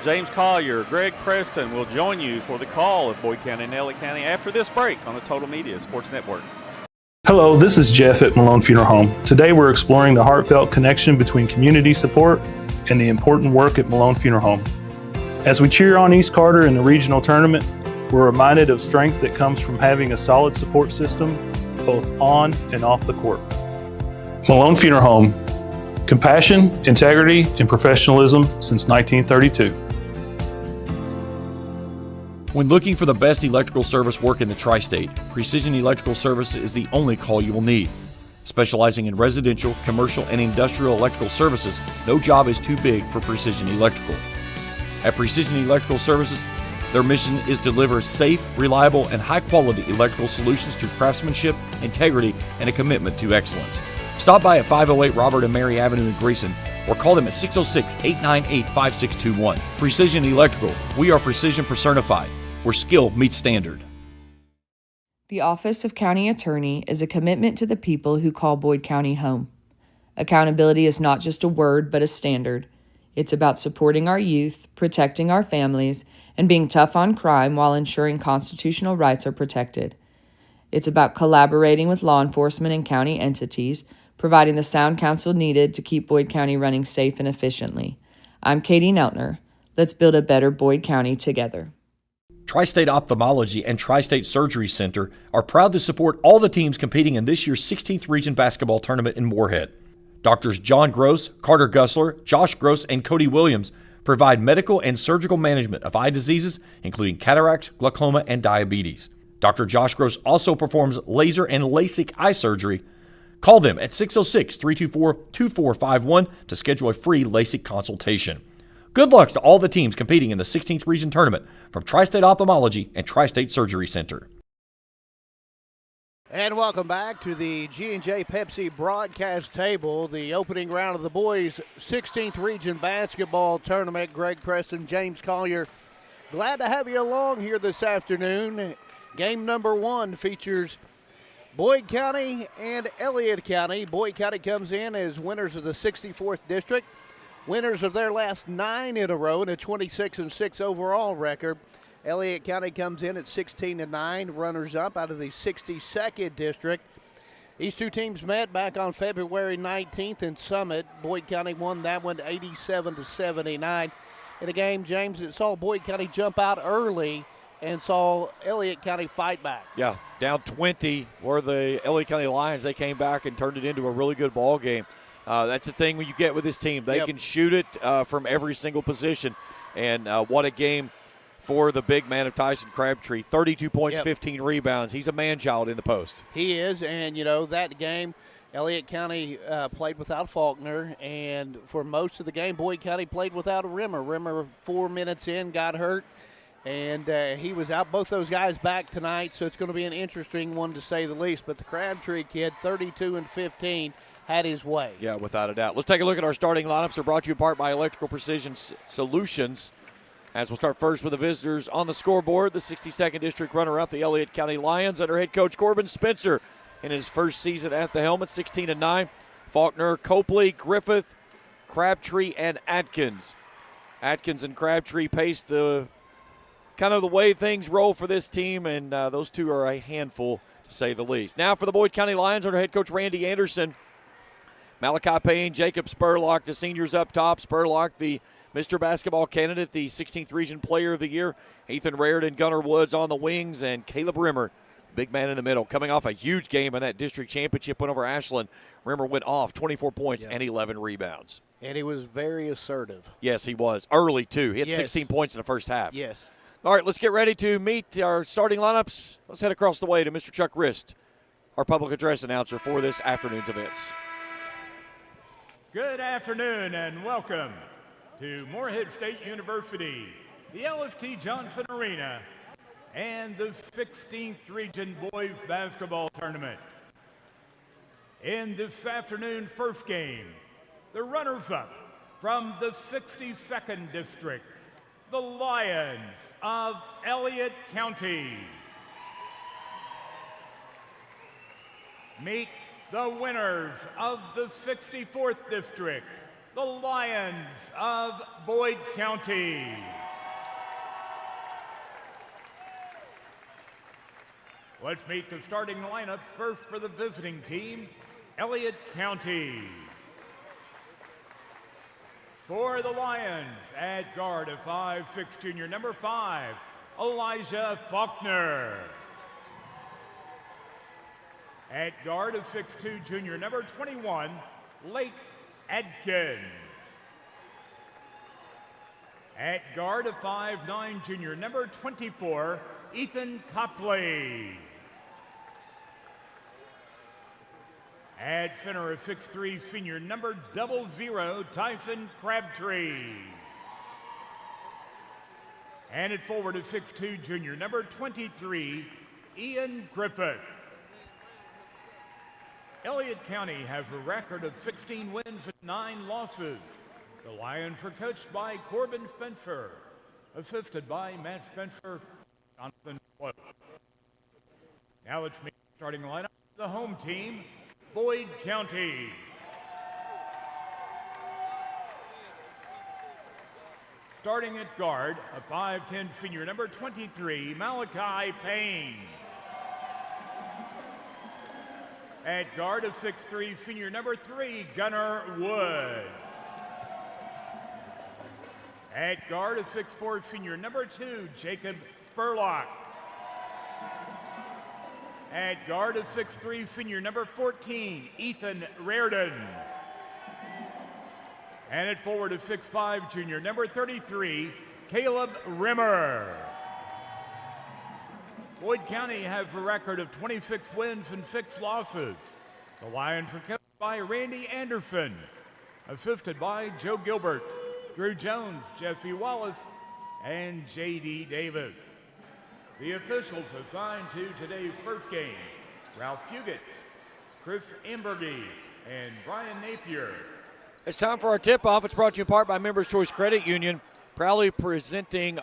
James Collier, Greg Preston will join you for the call of Boyd County and Elliott County after this break on the Total Media Sports Network. Hello, this is Jeff at Malone Funeral Home. Today we're exploring the heartfelt connection between community support and the important work at Malone Funeral Home. As we cheer on East Carter in the regional tournament, we're reminded of strength that comes from having a solid support system both on and off the court. Malone Funeral Home, compassion, integrity, and professionalism since 1932. When looking for the best electrical service work in the Tri-State, Precision Electrical Service is the only call you will need. Specializing in residential, commercial, and industrial electrical services, no job is too big for Precision Electrical. At Precision Electrical Services, their mission is to deliver safe, reliable, and high-quality electrical solutions through craftsmanship, integrity, and a commitment to excellence. Stop by at 508 Robert and Mary Avenue in Grayson, or call them at 606-898-5621. Precision Electrical. We are precision personified, where skill meets standard. The Office of County Attorney is a commitment to the people who call Boyd County home. Accountability is not just a word, but a standard. It's about supporting our youth, protecting our families, and being tough on crime while ensuring constitutional rights are protected. It's about collaborating with law enforcement and county entities, providing the sound counsel needed to keep Boyd County running safe and efficiently. I'm Katie Neltner. Let's build a better Boyd County together. Tri-State Ophthalmology and Tri-State Surgery Center are proud to support all the teams competing in this year's 16th Region Basketball Tournament in Morehead. Doctors John Gross, Carter Gussler, Josh Gross, and Cody Williams provide medical and surgical management of eye diseases, including cataracts, glaucoma, and diabetes. Dr. Josh Gross also performs laser and LASIK eye surgery. Call them at 606-324-2451 to schedule a free LASIK consultation. Good luck to all the teams competing in the 16th Region Tournament from Tri-State Ophthalmology and Tri-State Surgery Center. And welcome back to the G&J Pepsi broadcast table, the opening round of the boys' 16th Region Basketball Tournament. Greg Preston, James Collier, glad to have you along here this afternoon. Game number one features Boyd County and Elliott County. Boyd County comes in as winners of the 64th District. Winners of their last 9 in a row and a 26-6 overall record. Elliott County comes in at 16-9, runners-up out of the 62nd District. These two teams met back on February 19th in Summit. Boyd County won that one 87-79. In a game, James, that saw Boyd County jump out early and saw Elliott County fight back. Yeah, down 20 were the Elliott County Lions. They came back and turned it into a really good ball game. That's the thing when you get with this team. They can shoot it from every single position. And what a game for the big man of Tyson Crabtree. 32 points, 15 rebounds. He's a man-child in the post. He is, and, that game, Elliott County played without Faulkner, and for most of the game, Boyd County played without a Rimmer. Rimmer, 4 minutes in, got hurt, and he was out. Both those guys back tonight, so it's going to be an interesting one to say the least. But the Crabtree kid, 32 and 15, had his way. Yeah, without a doubt. Let's take a look at our starting lineups. They're brought to you in part by Electrical Precision Solutions. As we'll start first with the visitors on the scoreboard, the 62nd District runner-up, the Elliott County Lions, under head coach Corbin Spencer in his first season at the helmet, 16-9. Faulkner, Copley, Griffith, Crabtree, and Atkins. Atkins and Crabtree pace the kind of the way things roll for this team, and those two are a handful, to say the least. Now for the Boyd County Lions under head coach Randy Anderson. Malachi Payne, Jacob Spurlock, the seniors up top. Spurlock, the Mr. Basketball candidate, the 16th Region Player of the Year. Ethan Raridan, Gunnar Woods on the wings, and Caleb Rimmer, Big man in the middle, coming off a huge game in that district championship win over Ashland. Rimmer went off 24 points and 11 rebounds. And he was very assertive. Yes, he was. Early, too. He had Yes. 16 points in the first half. Yes. All right, let's get ready to meet our starting lineups. Let's head across the way to Mr. Chuck Rist, our public address announcer for this afternoon's events. Good afternoon and welcome to Morehead State University, the LST Johnson Arena, and the 16th Region Boys Basketball Tournament. In this afternoon's first game, the runners-up from the 62nd District, the Lions of Elliott County. Meet the winners of the 64th District, the Lions of Boyd County. Let's meet the starting lineups first for the visiting team, Elliott County. For the Lions, at guard, a 5'6" junior, number 5, Elijah Faulkner. At guard, a 6'2" junior, number 21, Lake Adkins. At guard, a 5'9" junior, number 24, Ethan Copley. At center, a 6'3" senior, number 00, Tyson Crabtree. And at forward, a 6'2" junior, number 23, Ian Griffith. Elliott County has a record of 16 wins and 9 losses. The Lions are coached by Corbin Spencer, assisted by Matt Spencer, Jonathan Close. Now let's meet the starting lineup. The home team, Boyd County. Starting at guard, a 5'10" senior, number 23, Malachi Payne. At guard, a 6'3" senior, number 3, Gunnar Woods. At guard, a 6'4" senior, number 2, Jacob Spurlock. At guard, a 6'3" senior, number 14, Ethan Reardon. And at forward, a 6'5" junior, number 33, Caleb Rimmer. Boyd County has a record of 26 wins and 6 losses. The Lions are coached by Randy Anderson, assisted by Joe Gilbert, Drew Jones, Jesse Wallace, and J.D. Davis. The officials assigned to today's first game, Ralph Fugit, Chris Embergy, and Brian Napier. It's time for our tip-off. It's brought to you in part by Members Choice Credit Union, proudly presenting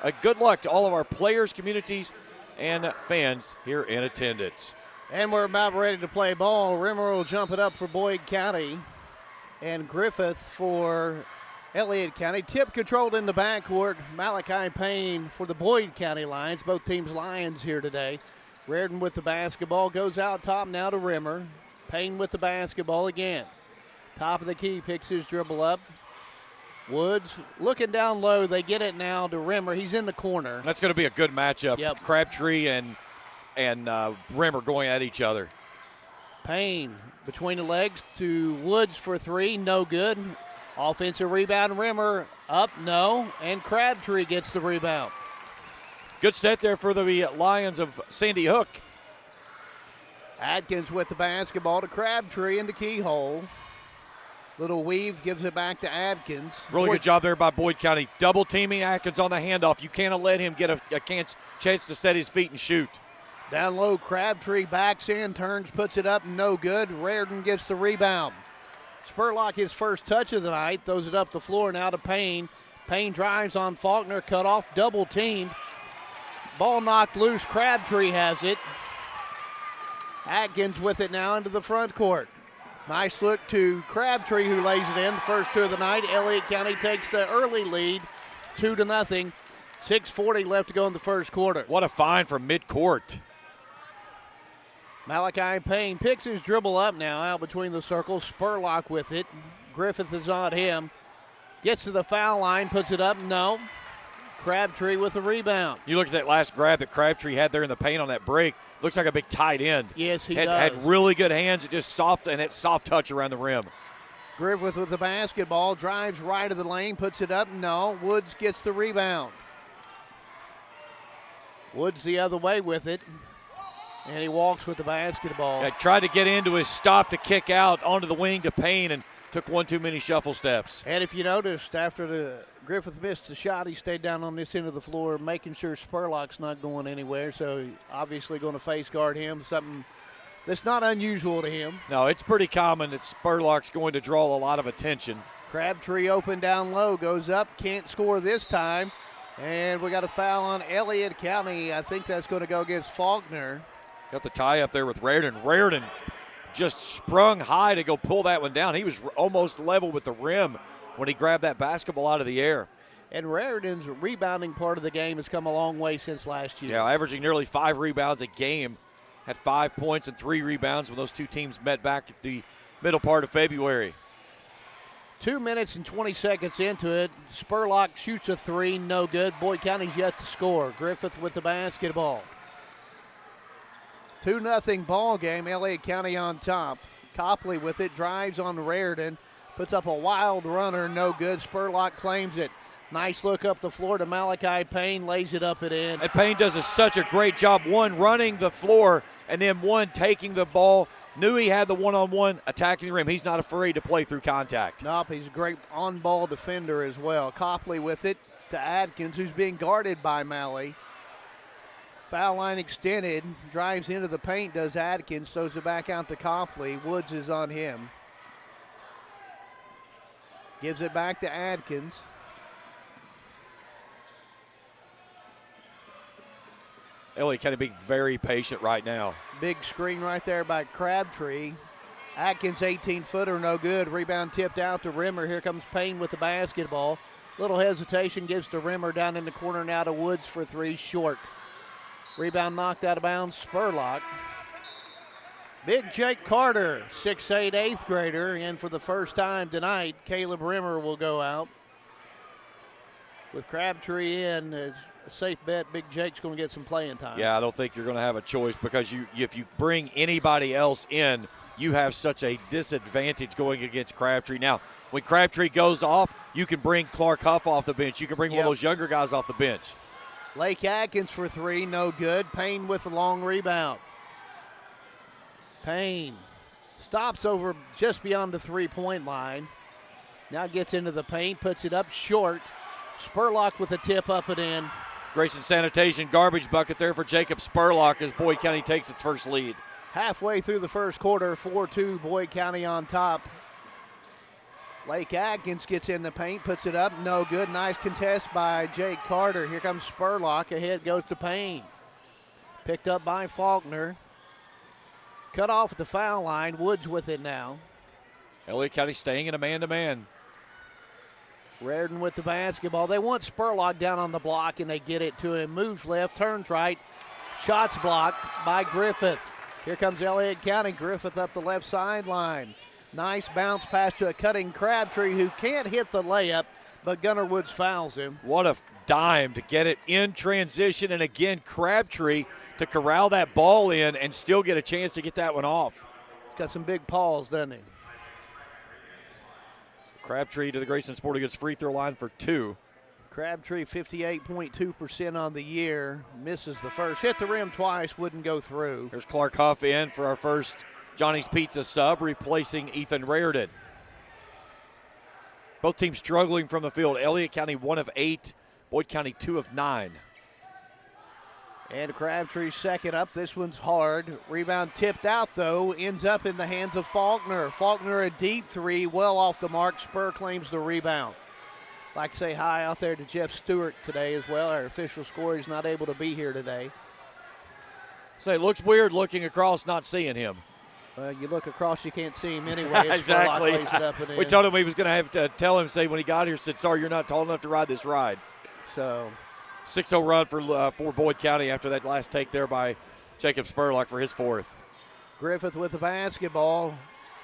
a good luck to all of our players, communities, and fans here in attendance. And we're about ready to play ball. Rimmer will jump it up for Boyd County, and Griffith for Elliott County. Tip controlled in the backcourt. Malachi Payne for the Boyd County Lions. Both teams Lions here today. Reardon with the basketball. Goes out top now to Rimmer. Payne with the basketball again. Top of the key, picks his dribble up. Woods looking down low. They get it now to Rimmer. He's in the corner. That's going to be a good matchup. Yep. Crabtree and Rimmer going at each other. Payne between the legs to Woods for 3. No good. Offensive rebound. Rimmer up. No. And Crabtree gets the rebound. Good set there for the Lions of Sandy Hook. Adkins with the basketball to Crabtree in the keyhole. Little weave gives it back to Adkins. Really good job there by Boyd County. Double teaming Adkins on the handoff. You cannot let him get a chance to set his feet and shoot. Down low, Crabtree backs in, turns, puts it up, no good. Reardon gets the rebound. Spurlock, his first touch of the night, throws it up the floor now to Payne. Payne drives on Faulkner, cut off, double teamed. Ball knocked loose, Crabtree has it. Adkins with it now into the front court. Nice look to Crabtree, who lays it in. The first 2 of the night. Elliott County takes the early lead, 2-0. 6:40 left to go in the first quarter. What a find from midcourt. Malachi Payne picks his dribble up now out between the circles. Spurlock with it. Griffith is on him. Gets to the foul line, puts it up, no. Crabtree with the rebound. You look at that last grab that Crabtree had there in the paint on that break. Looks like a big tight end. Yes, he does. Had really good hands. It just soft, and that soft touch around the rim. Griffith with the basketball, drives right of the lane, puts it up. No, Woods gets the rebound. Woods the other way with it, and he walks with the basketball. Yeah, tried to get into his stop to kick out onto the wing to Payne and took one too many shuffle steps. And if you noticed, after the Griffith missed the shot, he stayed down on this end of the floor, making sure Spurlock's not going anywhere, so he's obviously going to face guard him, something that's not unusual to him. No, it's pretty common that Spurlock's going to draw a lot of attention. Crabtree open down low, goes up, can't score this time. And we got a foul on Elliott County. I think that's going to go against Faulkner. Got the tie up there with Raridan. Raridan just sprung high to go pull that one down. He was almost level with the rim when he grabbed that basketball out of the air. And Raridan's rebounding part of the game has come a long way since last year. Yeah, averaging nearly 5 rebounds a game. Had 5 points and 3 rebounds when those two teams met back at the middle part of February. 2 minutes and 20 seconds into it. Spurlock shoots a three, no good. Boyd County's yet to score. Griffith with the basketball. 2-0 ball game. Elliott County on top. Copley with it, drives on Raridan, puts up a wild runner, no good. Spurlock claims it. Nice look up the floor to Malachi Payne, lays it up and in. And Payne does such a great job, one, running the floor, and then one, taking the ball. Knew he had the one-on-one, attacking the rim. He's not afraid to play through contact. Nope, he's a great on-ball defender as well. Copley with it to Adkins, who's being guarded by Malley. Foul line extended, drives into the paint, does Adkins, throws it back out to Copley. Woods is on him. Gives it back to Adkins. Elliott kind of being very patient right now. Big screen right there by Crabtree. Atkins, 18-footer, no good. Rebound tipped out to Rimmer. Here comes Payne with the basketball. Little hesitation, gives to Rimmer down in the corner now to Woods for three, short. Rebound knocked out of bounds, Spurlock. Big Jake Carter, 6'8", 8th grader, and for the first time tonight, Caleb Rimmer will go out. With Crabtree in, it's a safe bet Big Jake's going to get some playing time. Yeah, I don't think you're going to have a choice because if you bring anybody else in, you have such a disadvantage going against Crabtree. Now, when Crabtree goes off, you can bring Clark Huff off the bench. You can bring one of those younger guys off the bench. Lake Atkins for three, no good. Payne with a long rebound. Payne stops over just beyond the three-point line. Now gets into the paint, puts it up short. Spurlock with a tip up and in. Grayson Sanitation garbage bucket there for Jacob Spurlock as Boyd County takes its first lead. Halfway through the first quarter, 4-2, Boyd County on top. Lake Atkins gets in the paint, puts it up, no good. Nice contest by Jake Carter. Here comes Spurlock, ahead goes to Payne. Picked up by Faulkner. Cut off at the foul line, Woods with it now. Elliott County staying in a man-to-man. Raridan with the basketball. They want Spurlock down on the block, and they get it to him. Moves left, turns right. Shots blocked by Griffith. Here comes Elliott County. Griffith up the left sideline. Nice bounce pass to a cutting Crabtree who can't hit the layup, but Gunnar Woods fouls him. What a dime to get it in transition, and again, Crabtree to corral that ball in and still get a chance to get that one off. He's got some big paws, doesn't he? Crabtree to the Grayson Sporting Goods free throw line for two. Crabtree 58.2% on the year. Misses the first. Hit the rim twice, wouldn't go through. Here's Clark Huff in for our first Johnny's Pizza sub, replacing Ethan Raridan. Both teams struggling from the field. Elliott County 1 of 8, Boyd County 2 of 9. And Crabtree second up. This one's hard. Rebound tipped out, though. Ends up in the hands of Faulkner. Faulkner a deep three, well off the mark. Spur claims the rebound. Like to say hi out there to Jeff Stewart today as well. Our official scorer is not able to be here today. So it looks weird looking across, not seeing him. You look across, you can't see him anyway. Exactly. Lays it up and in. We told him he was going to have to tell him, say when he got here, said, sorry, you're not tall enough to ride this ride. So 6-0 run for Boyd County after that last take there by Jacob Spurlock for his fourth. Griffith with the basketball.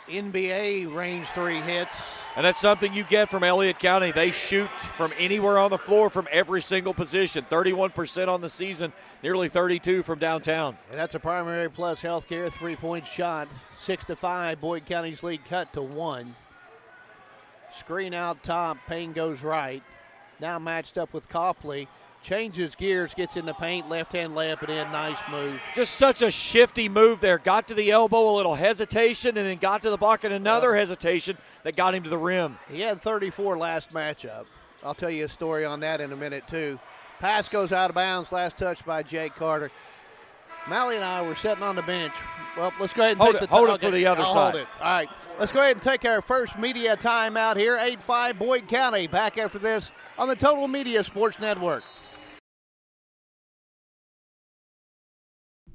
NBA range three hits. And that's something you get from Elliott County. They shoot from anywhere on the floor from every single position. 31% on the season, nearly 32 from downtown. And that's a Primary Plus Healthcare three-point shot. 6-5, Boyd County's lead cut to 1. Screen out top, Payne goes right. Now matched up with Copley. Changes gears, gets in the paint, left-hand layup and in. Nice move. Just such a shifty move there. Got to the elbow, a little hesitation, and then got to the block and another hesitation that got him to the rim. He had 34 last matchup. I'll tell you a story on that in a minute, too. Pass goes out of bounds, last touch by Jake Carter. Mally and I were sitting on the bench. Well, let's go ahead and take hold it for the other side. Hold it. All right, let's go ahead and take our first media timeout here. 8-5 Boyd County. Back after this on the Total Media Sports Network.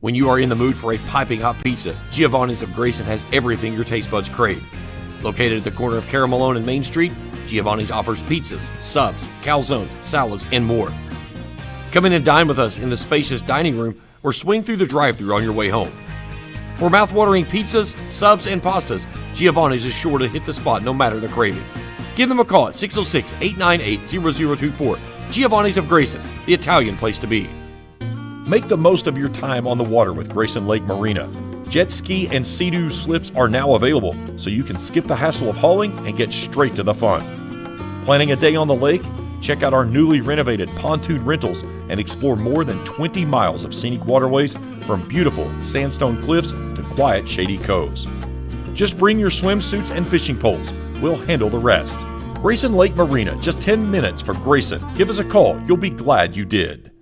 When you are in the mood for a piping hot pizza, Giovanni's of Grayson has everything your taste buds crave. Located at the corner of Carol Malone and Main Street, Giovanni's offers pizzas, subs, calzones, salads, and more. Come in and dine with us in the spacious dining room or swing through the drive-thru on your way home. For mouth-watering pizzas, subs, and pastas, Giovanni's is sure to hit the spot no matter the craving. Give them a call at 606-898-0024. Giovanni's of Grayson, the Italian place to be. Make the most of your time on the water with Grayson Lake Marina. Jet ski and Sea-Doo slips are now available, so you can skip the hassle of hauling and get straight to the fun. Planning a day on the lake? Check out our newly renovated pontoon rentals and explore more than 20 miles of scenic waterways from beautiful sandstone cliffs to quiet, shady coves. Just bring your swimsuits and fishing poles. We'll handle the rest. Grayson Lake Marina, just 10 minutes for Grayson. Give us a call. You'll be glad you did.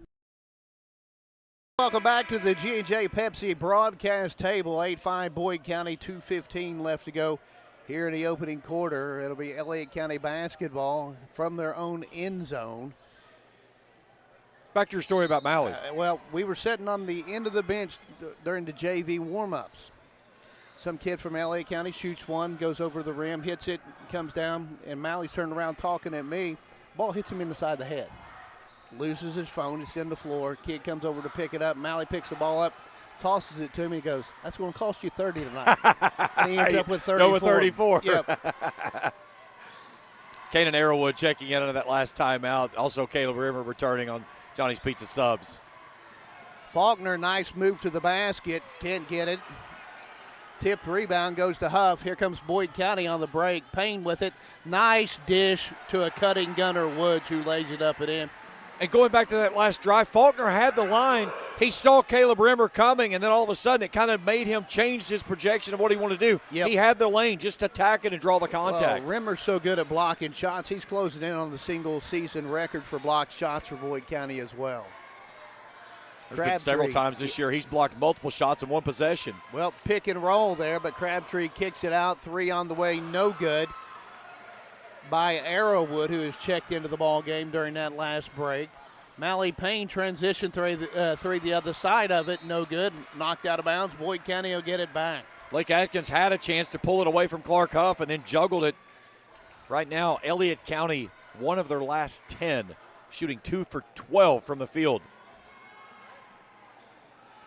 Welcome back to the G&J Pepsi broadcast table. 8-5 Boyd County, 2:15 left to go here in the opening quarter. It'll be Elliott County basketball from their own end zone. Back to your story about Mally. Well, we were sitting on the end of the bench during the JV warm-ups. Some kid from Elliott County shoots one, goes over the rim, hits it, comes down, and Mally's turned around talking at me. Ball hits him in the side of the head. Loses his phone, it's in the floor. Kid comes over to pick it up. Mally picks the ball up, tosses it to me. He goes, "That's going to cost you 30 tonight." And he ends up with 34. Go with 34. Yep. Kanan Arrowwood checking in on that last timeout. Also Caleb Rimmer returning on Johnny's Pizza subs. Faulkner, nice move to the basket. Can't get it. Tipped rebound goes to Huff. Here comes Boyd County on the break. Payne with it. Nice dish to a cutting Gunnar Woods, who lays it up and in. And going back to that last drive, Faulkner had the line. He saw Caleb Rimmer coming, and then all of a sudden it kind of made him change his projection of what he wanted to do. Yep. He had the lane, just attack it and draw the contact. Well, Rimmer's so good at blocking shots. He's closing in on the single-season record for blocked shots for Boyd County as well. There's been several times this year he's blocked multiple shots in one possession. Well, pick and roll there, but Crabtree kicks it out. 3 on the way, no good by Arrowwood, who has checked into the ball game during that last break. Mally Payne transition three the other side of it, no good. Knocked out of bounds. Boyd County will get it back. Lake Atkins had a chance to pull it away from Clark Huff and then juggled it. Right now, Elliott County, one of their last 10, shooting 2 for 12 from the field.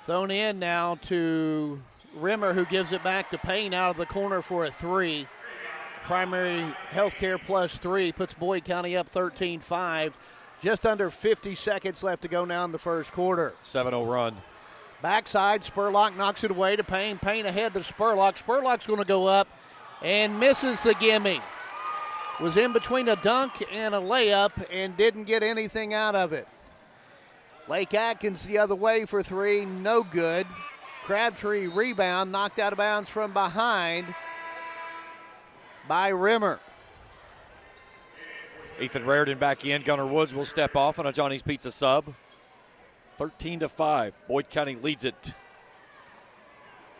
Thrown in now to Rimmer, who gives it back to Payne out of the corner for a 3. Primary Healthcare plus 3 puts Boyd County up 13-5. Just under 50 seconds left to go now in the first quarter. 7-0 run. Backside, Spurlock knocks it away to Payne. Payne ahead to Spurlock. Spurlock's going to go up and misses the gimme. Was in between a dunk and a layup and didn't get anything out of it. Lake Atkins the other way for 3, no good. Crabtree rebound, knocked out of bounds from behind by Rimmer. Ethan Raridan back in. Gunnar Woods will step off on a Johnny's Pizza sub. 13-5. Boyd County leads it.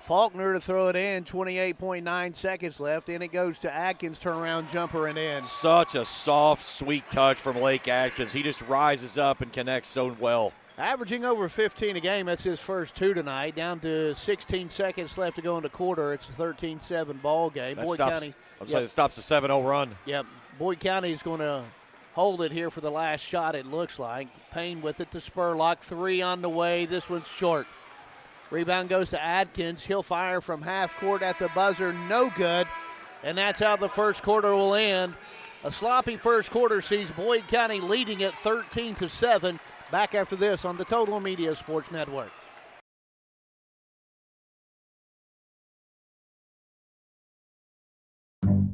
Faulkner to throw it in. 28.9 seconds left. In it goes to Atkins. Turnaround jumper and in. Such a soft, sweet touch from Lake Atkins. He just rises up and connects so well. Averaging over 15 a game. That's his first 2 tonight. Down to 16 seconds left to go in the quarter. It's a 13-7 ball game. That Boyd stops, County. it stops a 7-0 run. Yep. Boyd County is going to hold it here for the last shot, it looks like. Payne with it to Spurlock. 3 on the way. This one's short. Rebound goes to Atkins. He'll fire from half court at the buzzer. No good. And that's how the first quarter will end. A sloppy first quarter sees Boyd County leading at 13-7. Back after this on the Total Media Sports Network.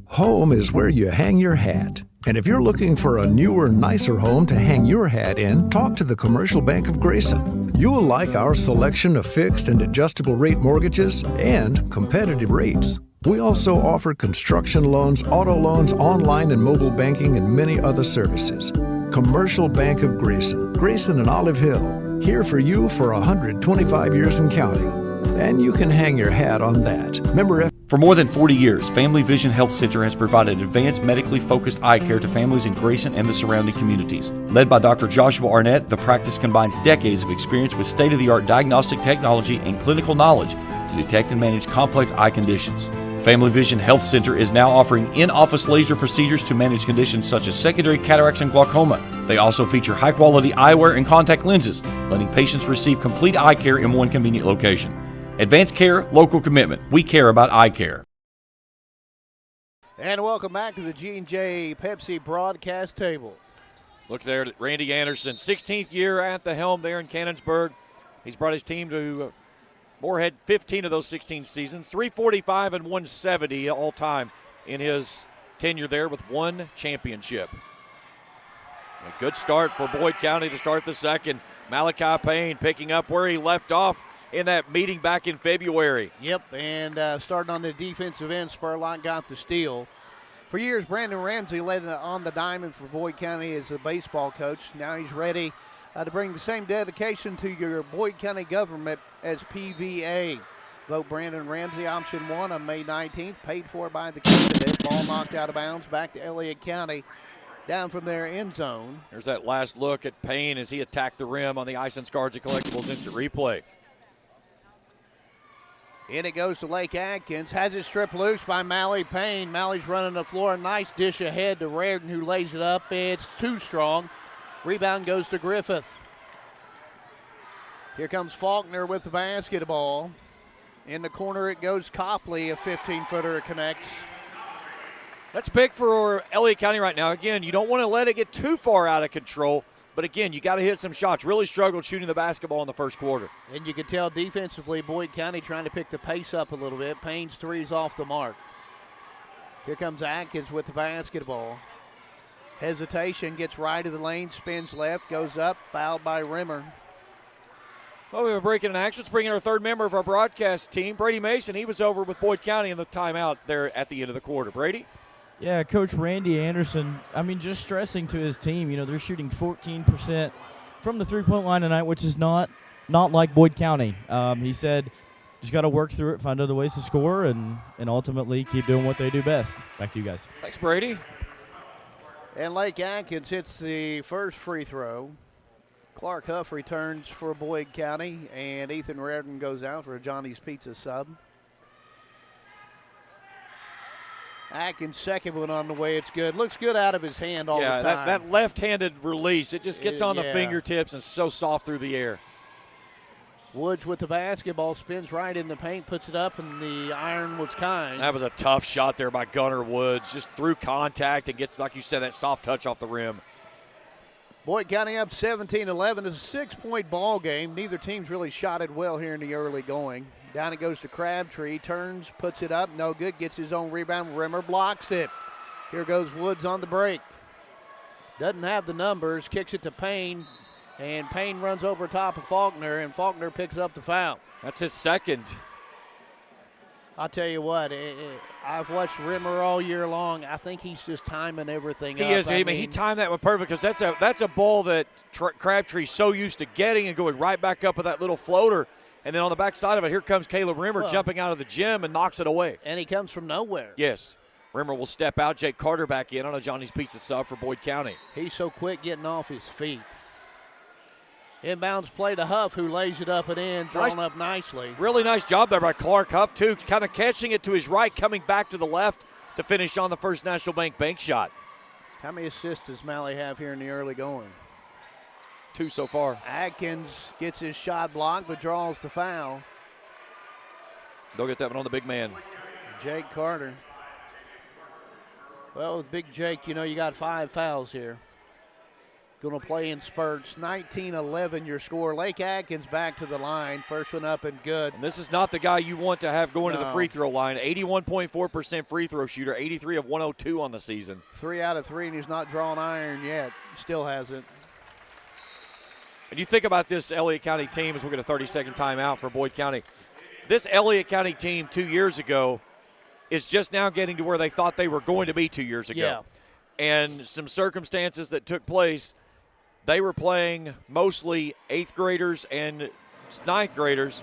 Home is where you hang your hat. And if you're looking for a newer, nicer home to hang your hat in, talk to the Commercial Bank of Grayson. You'll like our selection of fixed and adjustable rate mortgages and competitive rates. We also offer construction loans, auto loans, online and mobile banking, and many other services. Commercial Bank of Grayson. Grayson and Olive Hill. Here for you for 125 years and counting. And you can hang your hat on that. Member For more than 40 years, Family Vision Health Center has provided advanced medically focused eye care to families in Grayson and the surrounding communities. Led by Dr. Joshua Arnett, the practice combines decades of experience with state-of-the-art diagnostic technology and clinical knowledge to detect and manage complex eye conditions. Family Vision Health Center is now offering in-office laser procedures to manage conditions such as secondary cataracts and glaucoma. They also feature high-quality eyewear and contact lenses, letting patients receive complete eye care in one convenient location. Advanced care, local commitment. We care about eye care. And welcome back to the G&J Pepsi broadcast table. Look there at Randy Anderson, 16th year at the helm there in Cannonsburg. He's brought his team to Morehead 15 of those 16 seasons, 345 and 170 all time in his tenure there with one championship. A good start for Boyd County to start the second. Malachi Payne picking up where he left off in that meeting back in February. Yep, and starting on the defensive end, Spurlock got the steal. For years, Brandon Ramsey led on the diamond for Boyd County as a baseball coach. Now he's ready to bring the same dedication to your Boyd County government as PVA. Vote Brandon Ramsey, option 1 on May 19th, paid for by the candidate. Ball knocked out of bounds back to Elliott County, down from their end zone. There's that last look at Payne as he attacked the rim on the Ice and Cards and Collectibles instant replay. In it goes to Lake Atkins. Has it stripped loose by Mally Payne. Mally's running the floor. Nice dish ahead to Reardon, who lays it up. It's too strong. Rebound goes to Griffith. Here comes Faulkner with the basketball. In the corner it goes Copley. A 15-footer connects. That's big for Elliott County right now. Again, you don't want to let it get too far out of control. But again, you got to hit some shots. Really struggled shooting the basketball in the first quarter. And you can tell defensively, Boyd County trying to pick the pace up a little bit. Payne's three's off the mark. Here comes Atkins with the basketball. Hesitation, gets right of the lane, spins left, goes up, fouled by Rimmer. Well, we have a break in action. Let's bring in our third member of our broadcast team, Brady Mason. He was over with Boyd County in the timeout there at the end of the quarter. Brady? Yeah, Coach Randy Anderson, just stressing to his team, they're shooting 14% from the three-point line tonight, which is not like Boyd County. He said just got to work through it, find other ways to score, and ultimately keep doing what they do best. Back to you guys. Thanks, Brady. And Lake Atkins hits the first free throw. Clark Huff returns for Boyd County, and Ethan Reardon goes out for a Johnny's Pizza sub. Atkins' second one on the way. It's good. Looks good out of his hand all the time. Yeah, that left-handed release, it just gets on the fingertips and so soft through the air. Woods with the basketball, spins right in the paint, puts it up, and the iron was kind. That was a tough shot there by Gunnar Woods. Just through contact and gets, like you said, that soft touch off the rim. Boyd County up 17-11. It's a 6-point ball game. Neither team's really shot it well here in the early going. Down it goes to Crabtree. Turns, puts it up. No good. Gets his own rebound. Rimmer blocks it. Here goes Woods on the break. Doesn't have the numbers. Kicks it to Payne. And Payne runs over top of Faulkner. And Faulkner picks up the foul. That's his second. I'll tell you what. I've watched Rimmer all year long. I think he's just timing everything up. He is. He timed that one perfect because that's a ball that Crabtree's so used to getting and going right back up with that little floater. And then on the back side of it, here comes Caleb Rimmer jumping out of the gym and knocks it away. And he comes from nowhere. Yes. Rimmer will step out. Jake Carter back in on a Johnny's Pizza sub for Boyd County. He's so quick getting off his feet. Inbounds play to Huff, who lays it up and in, drawn up nicely. Really nice job there by Clark Huff, too. Kind of catching it to his right, coming back to the left to finish on the First National bank shot. How many assists does Malley have here in the early going? 2 so far. Atkins gets his shot blocked, but draws the foul. They'll get that one on the big man. Jake Carter. Well, with Big Jake, you got 5 fouls here. Going to play in spurts. 19-11 your score. Lake Atkins back to the line. First one up and good. And this is not the guy you want to have going to the free throw line. 81.4% free throw shooter, 83 of 102 on the season. 3 out of 3, and he's not drawing iron yet. Still hasn't. And you think about this Elliott County team as we get a 30-second timeout for Boyd County. This Elliott County team 2 years ago is just now getting to where they thought they were going to be 2 years ago. Yeah. And some circumstances that took place, they were playing mostly 8th graders and 9th graders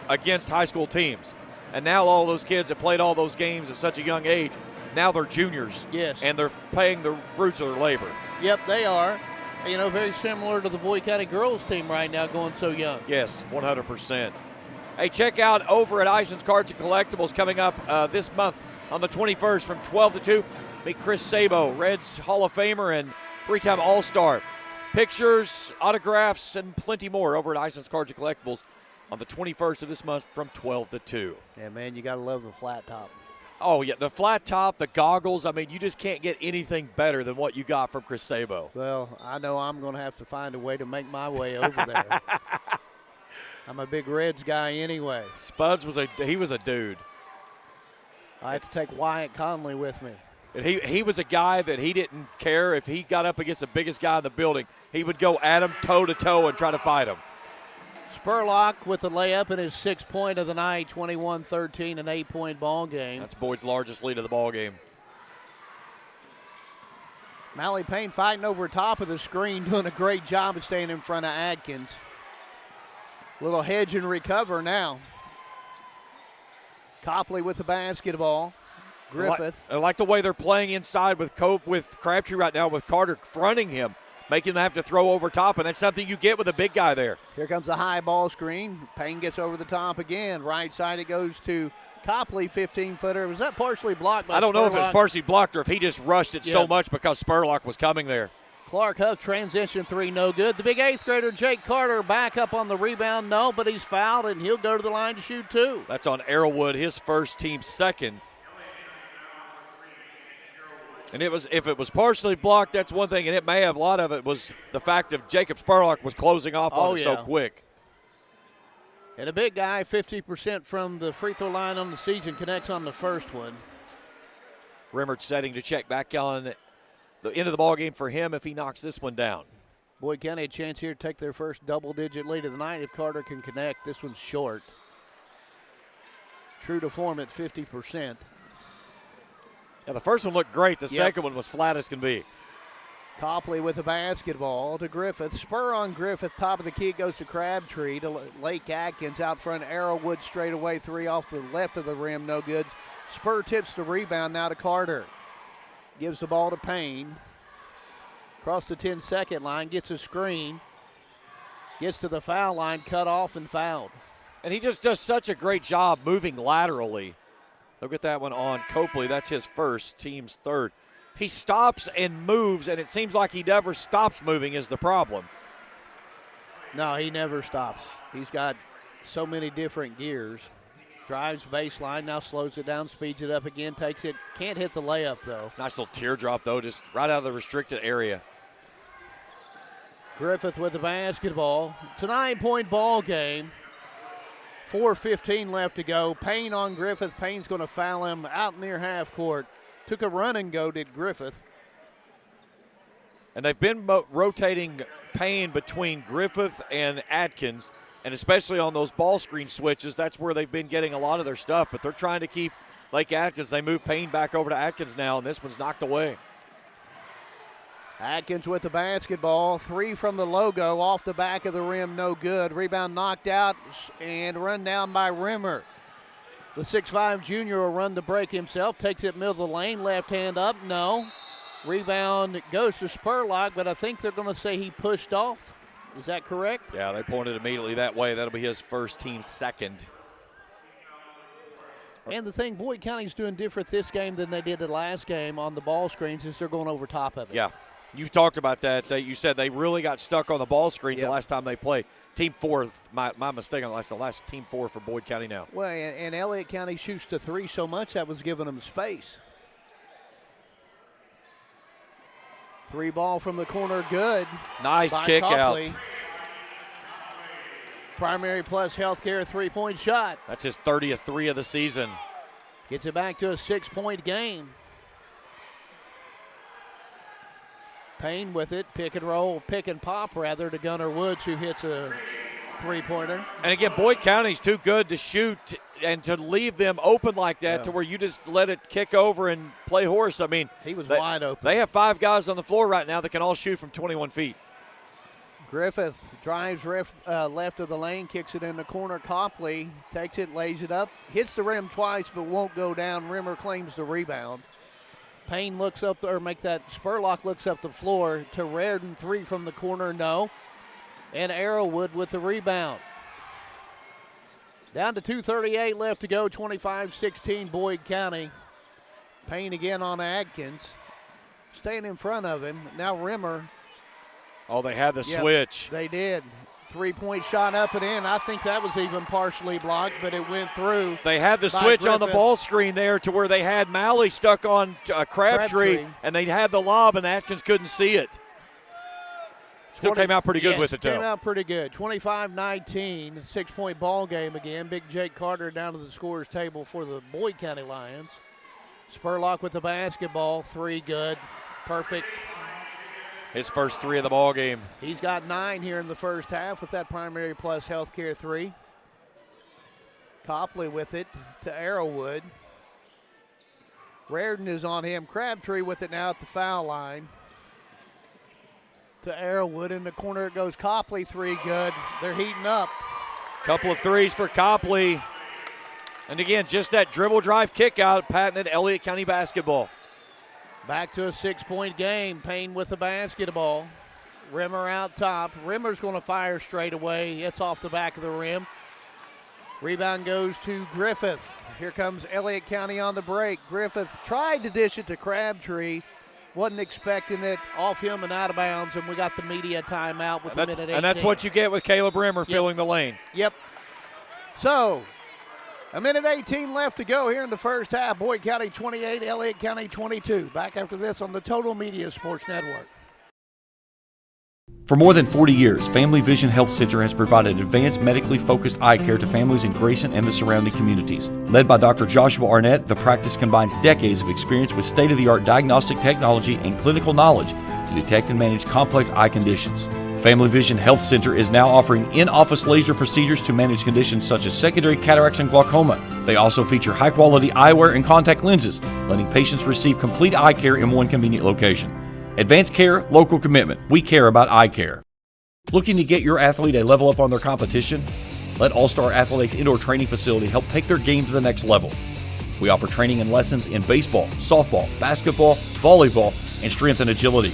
against high school teams. And now all those kids that played all those games at such a young age, now they're juniors. Yes. And they're paying the fruits of their labor. Yep, they are. Very similar to the Boyd County girls team right now going so young. Yes, 100%. Hey, check out over at Ison's Cards and Collectibles coming up this month on the 21st from 12 to 2. Meet Chris Sabo, Reds Hall of Famer and 3-time All-Star. Pictures, autographs, and plenty more over at Ison's Cards and Collectibles on the 21st of this month from 12 to 2. Yeah, man, you got to love the flat top. Oh, yeah, the flat top, the goggles. I mean, you just can't get anything better than what you got from Chris Sabo. Well, I know I'm going to have to find a way to make my way over there. I'm a big Reds guy anyway. Spuds was a dude. I had to take Wyatt Conley with me. And he was a guy that he didn't care if he got up against the biggest guy in the building. He would go at him toe-to-toe and try to fight him. Spurlock with the layup in his 6th point of the night, 21-13, an 8-point ball game. That's Boyd's largest lead of the ball game. Mally Payne fighting over top of the screen, doing a great job of staying in front of Adkins. Little hedge and recover now. Copley with the basketball. Griffith. I like the way they're playing inside with Crabtree right now, with Carter fronting him, making them have to throw over top, and that's something you get with a big guy there. Here comes a high ball screen. Payne gets over the top again. Right side it goes to Copley, 15-footer. Was that partially blocked by I don't know if Spurlock? it's partially blocked or if he just rushed it so much because Spurlock was coming there. Clark Huff, transition 3, no good. The big 8th grader, Jake Carter, back up on the rebound. No, but he's fouled, and he'll go to the line to shoot 2. That's on Arrowwood, his first, team second. And if it was partially blocked, that's one thing, and it may have. A lot of it was the fact of Jacob Spurlock was closing off on it so quick. And a big guy, 50% from the free throw line on the season, connects on the first one. Rimmert setting to check back on the end of the ball game for him if he knocks this one down. Boyd County a chance here to take their first double-digit lead of the night if Carter can connect. This one's short. True to form at 50%. Yeah, the first one looked great. The second one was flat as can be. Copley with the basketball to Griffith. Spur on Griffith. Top of the key goes to Crabtree. To Lake Atkins out front. Arrowwood straight away. 3 off the left of the rim. No good. Spur tips the rebound now to Carter. Gives the ball to Payne. Across the 10-second line. Gets a screen. Gets to the foul line. Cut off and fouled. And he just does such a great job moving laterally. Look at that one on Copley. That's his first, team's third. He stops and moves, and it seems like he never stops moving is the problem. No, he never stops. He's got so many different gears. Drives baseline, now slows it down, speeds it up again, takes it. Can't hit the layup, though. Nice little teardrop, though, just right out of the restricted area. Griffith with the basketball. It's a 9-point ball game. 4:15 left to go. Payne on Griffith. Payne's going to foul him out near half court. Took a run and go, did Griffith. And they've been rotating Payne between Griffith and Atkins, and especially on those ball screen switches, that's where they've been getting a lot of their stuff. But they're trying to keep Lake Atkins. They move Payne back over to Atkins now, and this one's knocked away. Atkins with the basketball. 3 from the logo, off the back of the rim, no good. Rebound knocked out and run down by Rimmer. The 6'5 junior will run the break himself. Takes it middle of the lane, left hand up, no. Rebound goes to Spurlock, but I think they're going to say he pushed off. Is that correct? Yeah, they pointed immediately that way. That'll be his first, team second. And the thing Boyd County's doing different this game than they did the last game on the ball screens is they're going over top of it. Yeah. You talked about that. You said they really got stuck on the ball screens the last time they played. Team 4, my mistake on the last team 4 for Boyd County now. Well, and Elliott County shoots to 3 so much that was giving them space. Three ball from the corner, good. Nice kick Copley. out. Primary Plus Healthcare three-point shot. That's his 30th three of the season. Gets it back to a 6-point game. Payne with it, pick and pop rather to Gunnar Woods, who hits a three-pointer. And again, Boyd County's too good to shoot and to leave them open like that to where you just let it kick over and play horse. I mean, he was wide open. They have 5 guys on the floor right now that can all shoot from 21 feet. Griffith drives left of the lane, kicks it in the corner. Copley takes it, lays it up, hits the rim twice but won't go down. Rimmer claims the rebound. Payne looks up, Spurlock looks up the floor to Reardon, three from the corner, no. And Arrowwood with the rebound. Down to 2:38 left to go, 25-16 Boyd County. Payne again on Adkins. Staying in front of him. Now Rimmer. Oh, they had the switch. They did. Three-point shot up and in. I think that was even partially blocked, but it went through. They had the switch on the ball screen there to where they had Malley stuck on Crabtree, and they had the lob, and Atkins couldn't see it. Still came out pretty good with it, though. Came out pretty good. 25-19, 6-point ball game again. Big Jake Carter down to the scorer's table for the Boyd County Lions. Spurlock with the basketball. Three good. Perfect. His first three of the ball game. He's got 9 here in the first half with that Primary Plus Healthcare three. Copley with it to Arrowwood. Reardon is on him. Crabtree with it now at the foul line. To Arrowwood in the corner it goes. Copley, three good. They're heating up. Couple of threes for Copley. And again, just that dribble drive kick out, patented Elliott County basketball. Back to a 6-point game. Payne with the basketball. Rimmer out top. Rimmer's going to fire straight away. It's off the back of the rim. Rebound goes to Griffith. Here comes Elliott County on the break. Griffith tried to dish it to Crabtree. Wasn't expecting it. Off him and out of bounds, and we got the media timeout with a minute 18. And that's what you get with Caleb Rimmer filling the lane. Yep. So, a minute 18 left to go here in the first half. Boyd County 28, Elliott County 22. Back after this on the Total Media Sports Network. For more than 40 years, Family Vision Health Center has provided advanced medically focused eye care to families in Grayson and the surrounding communities. Led by Dr. Joshua Arnett, the practice combines decades of experience with state-of-the-art diagnostic technology and clinical knowledge to detect and manage complex eye conditions. Family Vision Health Center is now offering in-office laser procedures to manage conditions such as secondary cataracts and glaucoma. They also feature high-quality eyewear and contact lenses, letting patients receive complete eye care in one convenient location. Advanced care, local commitment. We care about eye care. Looking to get your athlete a level up on their competition? Let All-Star Athletics Indoor Training Facility help take their game to the next level. We offer training and lessons in baseball, softball, basketball, volleyball, and strength and agility.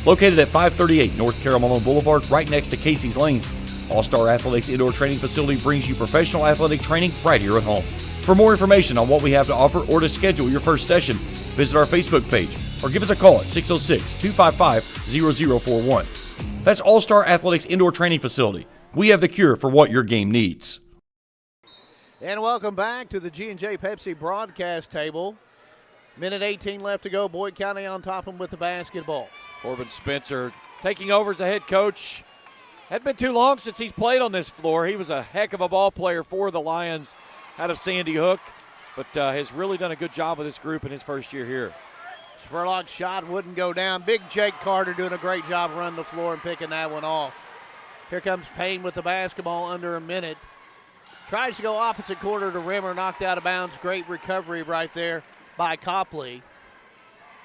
Located at 538 North Carroll Malone Boulevard, right next to Casey's Lanes, All-Star Athletics Indoor Training Facility brings you professional athletic training right here at home. For more information on what we have to offer or to schedule your first session, visit our Facebook page or give us a call at 606-255-0041. That's All-Star Athletics Indoor Training Facility. We have the cure for what your game needs. And welcome back to the G&J Pepsi broadcast table. Minute 18 left to go. Boyd County on top of them with the basketball. Corbin Spencer taking over as a head coach. Hadn't been too long since he's played on this floor. He was a heck of a ball player for the Lions out of Sandy Hook, but has really done a good job with this group in his first year here. Spurlock's shot wouldn't go down. Big Jake Carter doing a great job running the floor and picking that one off. Here comes Payne with the basketball under a minute. Tries to go opposite quarter to Rimmer, knocked out of bounds. Great recovery right there by Copley.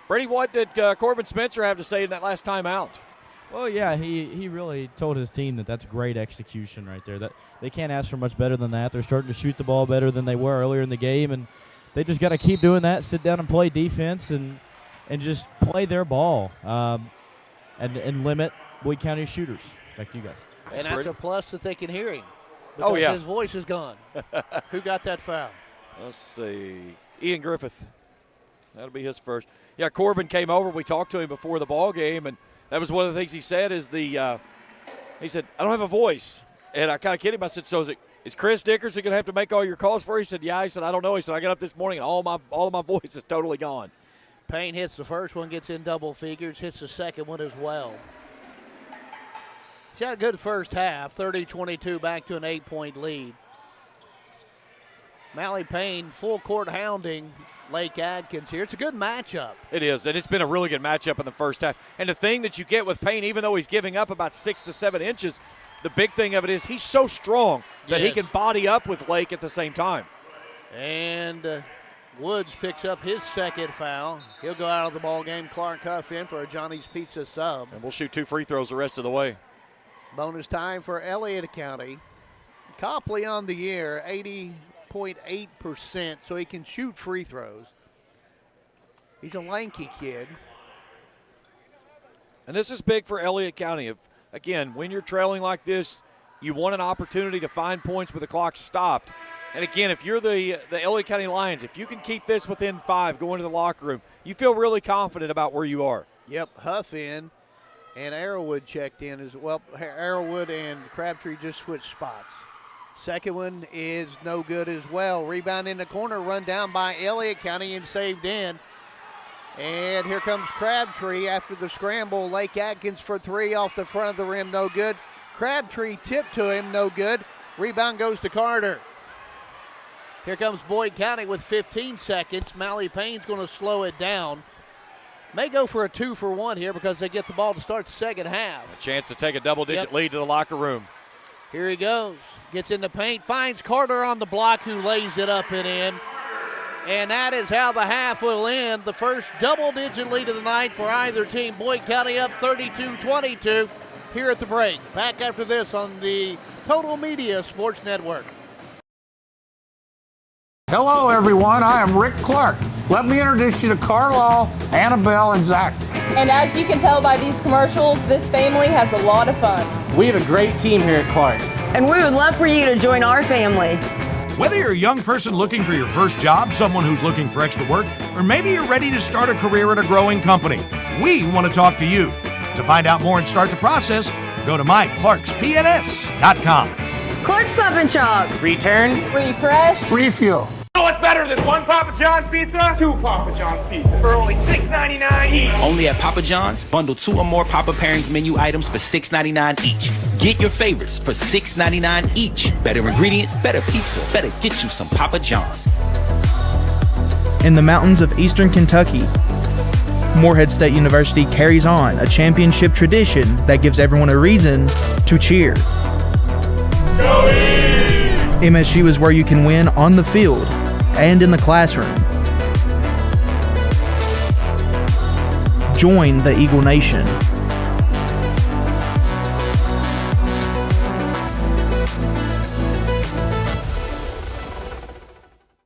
Brady, what did Corbin Spencer have to say in that last time out? Well, yeah, he really told his team that that's great execution right there. That they can't ask for much better than that. They're starting to shoot the ball better than they were earlier in the game, and they just got to keep doing that, sit down and play defense and just play their ball and limit Boyd County shooters. Back to you guys. And that's a plus that they can hear him. Oh, yeah. His voice is gone. Who got that foul? Let's see. Ian Griffith. That'll be his first. Yeah, Corbin came over. We talked to him before the ball game, and that was one of the things he said is he said, I don't have a voice. And I kind of kidded him. I said, so is Chris Dickerson going to have to make all your calls for you? He said, yeah. He said, I don't know. He said, I got up this morning and all of my voice is totally gone. Payne hits the first one, gets in double figures, hits the second one as well. He's had a good first half, 30-22, back to an 8-point lead. Mally Payne full court hounding Lake Adkins here. It's a good matchup. It is, and it's been a really good matchup in the first half. And the thing that you get with Payne, even though he's giving up about 6 to 7 inches, the big thing of it is he's so strong that he can body up with Lake at the same time. And Woods picks up his second foul. He'll go out of the ball game. Clark Huff in for a Johnny's Pizza sub. And we'll shoot 2 free throws the rest of the way. Bonus time for Elliott County. Copley on the year, 80.8%, so he can shoot free throws. He's a lanky kid. And this is big for Elliott County. Again, when you're trailing like this, you want an opportunity to find points where the clock stopped. And again, if you're the Elliott County Lions, if you can keep this within 5 going to the locker room, you feel really confident about where you are. Yep, Huff in, and Arrowwood checked in as well. Arrowwood and Crabtree just switched spots. Second one is no good as well. Rebound in the corner, run down by Elliott County and saved in. And here comes Crabtree after the scramble. Lake Adkins for 3 off the front of the rim, no good. Crabtree tipped to him, no good. Rebound goes to Carter. Here comes Boyd County with 15 seconds. Mally Payne's going to slow it down. May go for a 2-for-1 here because they get the ball to start the second half. A chance to take a double-digit lead to the locker room. Here he goes. Gets in the paint, finds Carter on the block who lays it up and in. And that is how the half will end. The first double-digit lead of the night for either team. Boyd County up 32-22 here at the break. Back after this on the Total Media Sports Network. Hello, everyone. I am Rick Clark. Let me introduce you to Carlisle, Annabelle, and Zach. And as you can tell by these commercials, this family has a lot of fun. We have a great team here at Clark's. And we would love for you to join our family. Whether you're a young person looking for your first job, someone who's looking for extra work, or maybe you're ready to start a career at a growing company, we want to talk to you. To find out more and start the process, go to myclarkspns.com. Clark's Pop and Shop. Return. Refresh. Refuel. You know what's better than 1 Papa John's pizza? 2 Papa John's pizza for only $6.99 each. Only at Papa John's. Bundle 2 or more Papa Pairings menu items for $6.99 each. Get your favorites for $6.99 each. Better ingredients, better pizza, better get you some Papa John's. In the mountains of eastern Kentucky, Morehead State University carries on a championship tradition that gives everyone a reason to cheer. MSU is where you can win on the field and in the classroom. Join the Eagle Nation.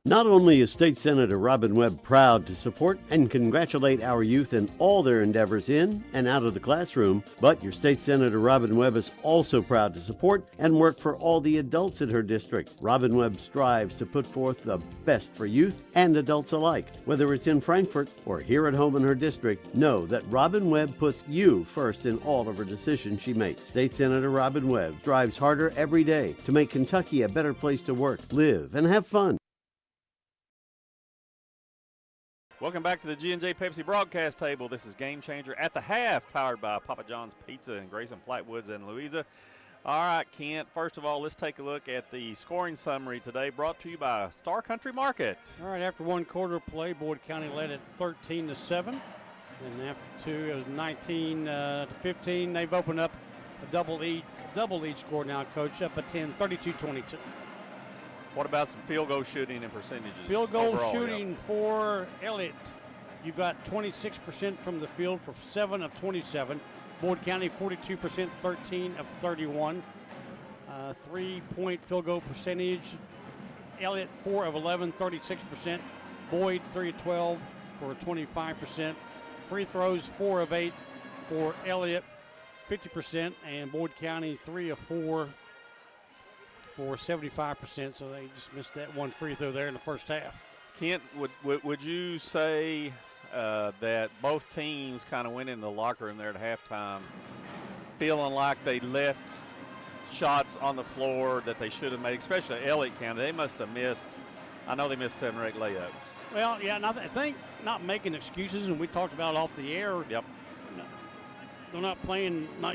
Not only is State Senator Robin Webb proud to support and congratulate our youth in all their endeavors in and out of the classroom, but your State Senator Robin Webb is also proud to support and work for all the adults in her district. Robin Webb strives to put forth the best for youth and adults alike. Whether it's in Frankfort or here at home in her district, know that Robin Webb puts you first in all of her decisions she makes. State Senator Robin Webb strives harder every day to make Kentucky a better place to work, live, and have fun. Welcome back to the G&J Pepsi broadcast table. This is Game Changer at the half, powered by Papa John's Pizza in Grayson, Flatwoods, and Louisa. All right, Kent, first of all, let's take a look at the scoring summary today, brought to you by Star Country Market. All right, after one quarter play, Boyd County led at 13-7. And after two, it was 19-15. They've opened up a double lead score now, Coach, up at 10, 32-22. What about some field goal shooting and percentages? Field goal overall, shooting for Elliott. You've got 26% from the field for 7 of 27. Boyd County 42%, 13 of 31. 3-point field goal percentage. Elliott 4 of 11, 36%. Boyd 3 of 12 for 25%. Free throws 4 of 8 for Elliott, 50%, and Boyd County 3 of 4 for 75%, so they just missed that one free throw there in the first half. Kent, would you say that both teams kind of went in the locker room there at halftime feeling like they left shots on the floor that they should have made, especially Elliott County? They must have missed, I know they missed 7 or 8 layups. Well, yeah, and I think not making excuses, and we talked about it off the air. Yep. They're not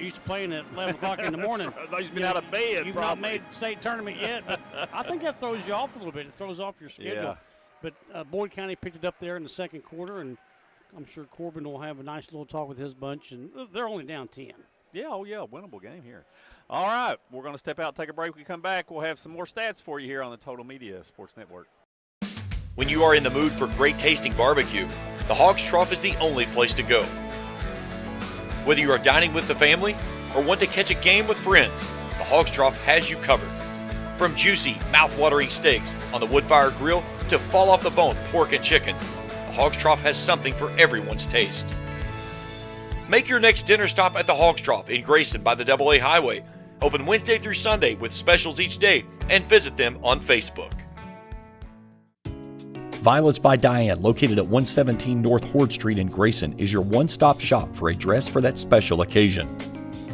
used to playing at 11 o'clock in the morning. They've been out of bed. You've probably. not made state tournament yet, but I think that throws you off a little bit. It throws off your schedule. Yeah. But Boyd County picked it up there in the second quarter, and I'm sure Corbin will have a nice little talk with his bunch, and they're only down 10. Yeah, winnable game here. All right, we're going to step out, take a break. When we come back, we'll have some more stats for you here on the Total Media Sports Network. When you are in the mood for great tasting barbecue, the Hog's Trough is the only place to go. Whether you are dining with the family or want to catch a game with friends, the Hog's Trough has you covered. From juicy, mouth-watering steaks on the wood-fire grill to fall-off-the-bone pork and chicken, the Hog's Trough has something for everyone's taste. Make your next dinner stop at the Hog's Trough in Grayson by the AA Highway. Open Wednesday through Sunday with specials each day, and visit them on Facebook. Violets by Diane, located at 117 North Horde Street in Grayson, is your one-stop shop for a dress for that special occasion.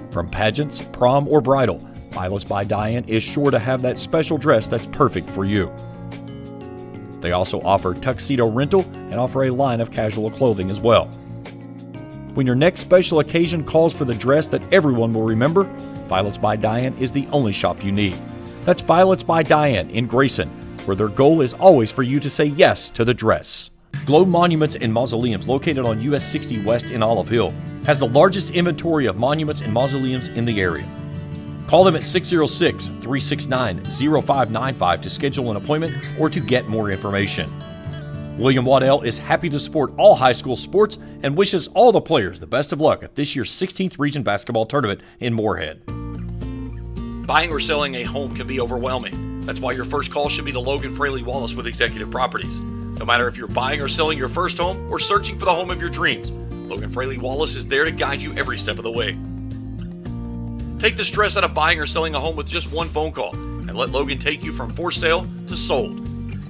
From pageants, prom, or bridal, Violets by Diane is sure to have that special dress that's perfect for you. They also offer tuxedo rental and offer a line of casual clothing as well. When your next special occasion calls for the dress that everyone will remember, Violets by Diane is the only shop you need. That's Violets by Diane in Grayson, where their goal is always for you to say yes to the dress. Glow Monuments and Mausoleums, located on US 60 West in Olive Hill, has the largest inventory of monuments and mausoleums in the area. Call them at 606-369-0595 to schedule an appointment or to get more information. William Waddell is happy to support all high school sports and wishes all the players the best of luck at this year's 16th Region Basketball Tournament in Morehead. Buying or selling a home can be overwhelming. That's why your first call should be to Logan Fraley Wallace with Executive Properties. No matter if you're buying or selling your first home or searching for the home of your dreams, Logan Fraley Wallace is there to guide you every step of the way. Take the stress out of buying or selling a home with just one phone call and let Logan take you from for sale to sold.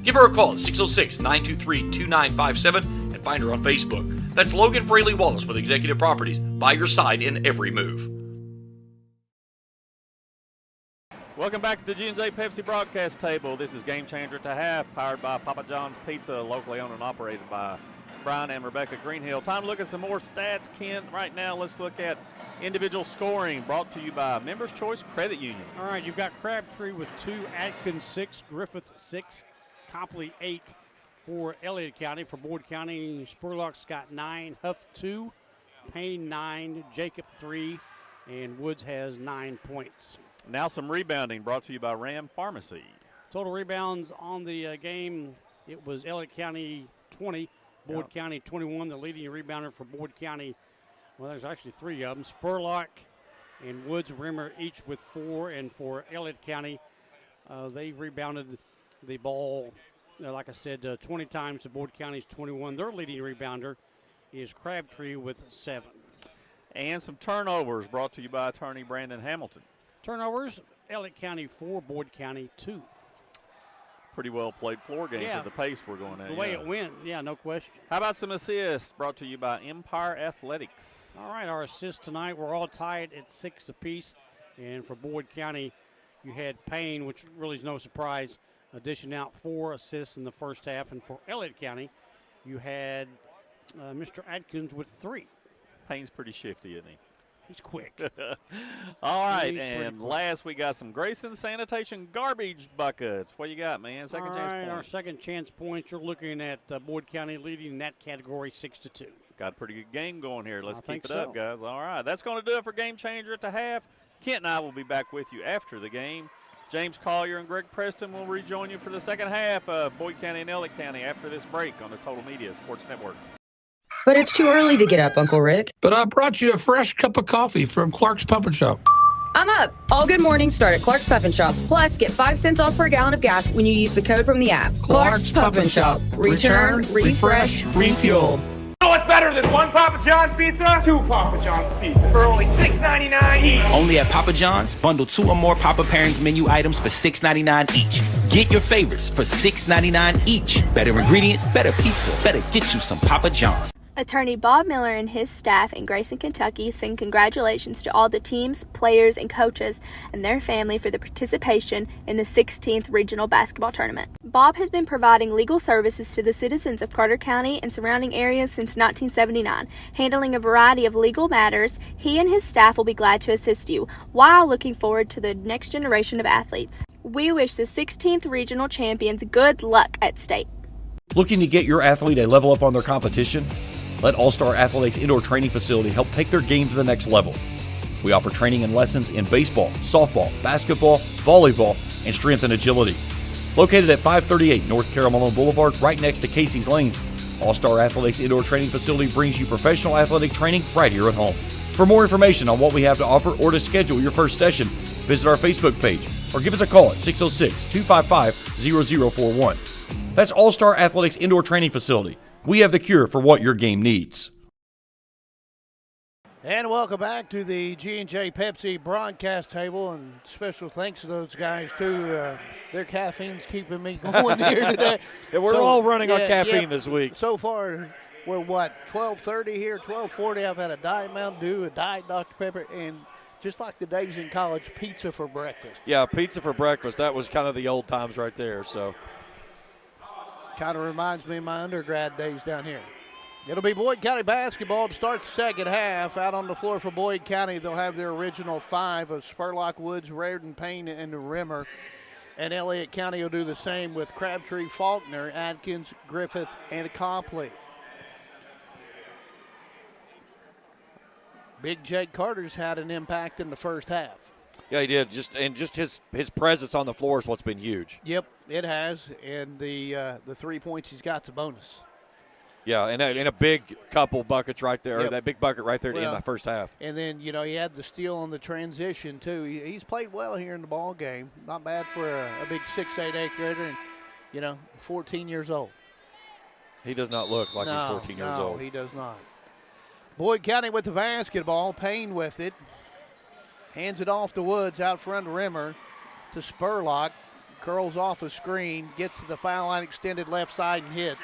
Give her a call at 606-923-2957 and find her on Facebook. That's Logan Fraley Wallace with Executive Properties, by your side in every move. Welcome back to the G&J Pepsi broadcast table. This is Game Changer to Half, powered by Papa John's Pizza, locally owned and operated by Brian and Rebecca Greenhill. Time to look at some more stats, Kent. Right now, let's look at individual scoring, brought to you by Members Choice Credit Union. All right, you've got Crabtree with 2, Atkins 6, Griffith 6, Copley 8 for Elliott County. For Boyd County, Spurlock's got 9, Huff 2, Payne 9, Jacob 3, and Woods has 9 points. Now some rebounding, brought to you by Ram Pharmacy. Total rebounds on the game, it was Elliott County 20, Boyd County 21. The leading rebounder for Boyd County, well, there's actually 3 of them. Spurlock and Woods Rimmer each with 4. And for Elliott County, they rebounded the ball, like I said, 20 times to Boyd County's 21. Their leading rebounder is Crabtree with 7. And some turnovers, brought to you by attorney Brandon Hamilton. Turnovers, Elliott County 4, Boyd County 2. Pretty well played floor game at the pace we're going at. The way it went, no question. How about some assists, brought to you by Empire Athletics? All right, our assists tonight, we're all tied at 6 apiece. And for Boyd County, you had Payne, which really is no surprise, dishing out 4 assists in the first half. And for Elliott County, you had Mr. Atkins with 3. Payne's pretty shifty, isn't he? He's quick. All right, and last we got some Grayson Sanitation garbage buckets. What you got, man? Second chance points. Our second chance points, you're looking at Boyd County leading in that category 6-2. Got a pretty good game going here. Let's keep it so. up, guys. All right, that's going to do it for Game Changer at the half. Kent and I will be back with you after the game. James Collier and Greg Preston will rejoin you for the second half of Boyd County and Elliott County after this break on the Total Media Sports Network. But it's too early to get up, Uncle Rick. But I brought you a fresh cup of coffee from Clark's Puppet Shop. I'm up. All good mornings start at Clark's Puppet Shop. Plus, get 5 cents off per gallon of gas when you use the code from the app. Clark's Puppet Shop. Return, refresh, refuel. You know what's better than 1 Papa John's pizza? 2 Papa John's pizza for only $6.99 each. Only at Papa John's, bundle 2 or more Papa Pairings menu items for $6.99 each. Get your favorites for $6.99 each. Better ingredients, better pizza. Better get you some Papa John's. Attorney Bob Miller and his staff in Grayson, Kentucky send congratulations to all the teams, players, and coaches and their family for the participation in the 16th Regional Basketball Tournament. Bob has been providing legal services to the citizens of Carter County and surrounding areas since 1979. Handling a variety of legal matters, he and his staff will be glad to assist you while looking forward to the next generation of athletes. We wish the 16th regional champions good luck at state. Looking to get your athlete a level up on their competition? Let All-Star Athletics Indoor Training Facility help take their game to the next level. We offer training and lessons in baseball, softball, basketball, volleyball, and strength and agility. Located at 538 North Carroll Malone Boulevard, right next to Casey's Lanes, All-Star Athletics Indoor Training Facility brings you professional athletic training right here at home. For more information on what we have to offer or to schedule your first session, visit our Facebook page or give us a call at 606-255-0041. That's All-Star Athletics Indoor Training Facility. We have the cure for what your game needs. And welcome back to the G&J Pepsi broadcast table, and special thanks to those guys too. Their caffeine's keeping me going here today. Yeah, we're all running on caffeine this week. So far, we're 12:30 here, 12:40. I've had a Diet Mountain Dew, a Diet Dr. Pepper, and just like the days in college, pizza for breakfast. Yeah, pizza for breakfast. That was kind of the old times right there. So, kind of reminds me of my undergrad days down here. It'll be Boyd County basketball to start the second half. Out on the floor for Boyd County, they'll have their original five of Spurlock, Woods, Raritan, Payne, and Rimmer. And Elliott County will do the same with Crabtree, Faulkner, Adkins, Griffith, and Copley. Big Jake Carter's had an impact in the first half. yeah, he did. Just his presence on the floor is what's been huge. Yep, it has. And the 3 points he's got's a bonus. Yeah, and a big couple buckets right there, Yep. or that big bucket right there in the first half. And then, he had the steal on the transition, too. He's played well here in the ball game. Not bad for a big 6'8", 8th grader and, 14 years old. He does not look like he's 14 years old. No, he does not. Boyd County with the basketball. Payne with it. Hands it off to Woods out front of Rimmer to Spurlock. Curls off a screen, gets to the foul line, extended left side and hits.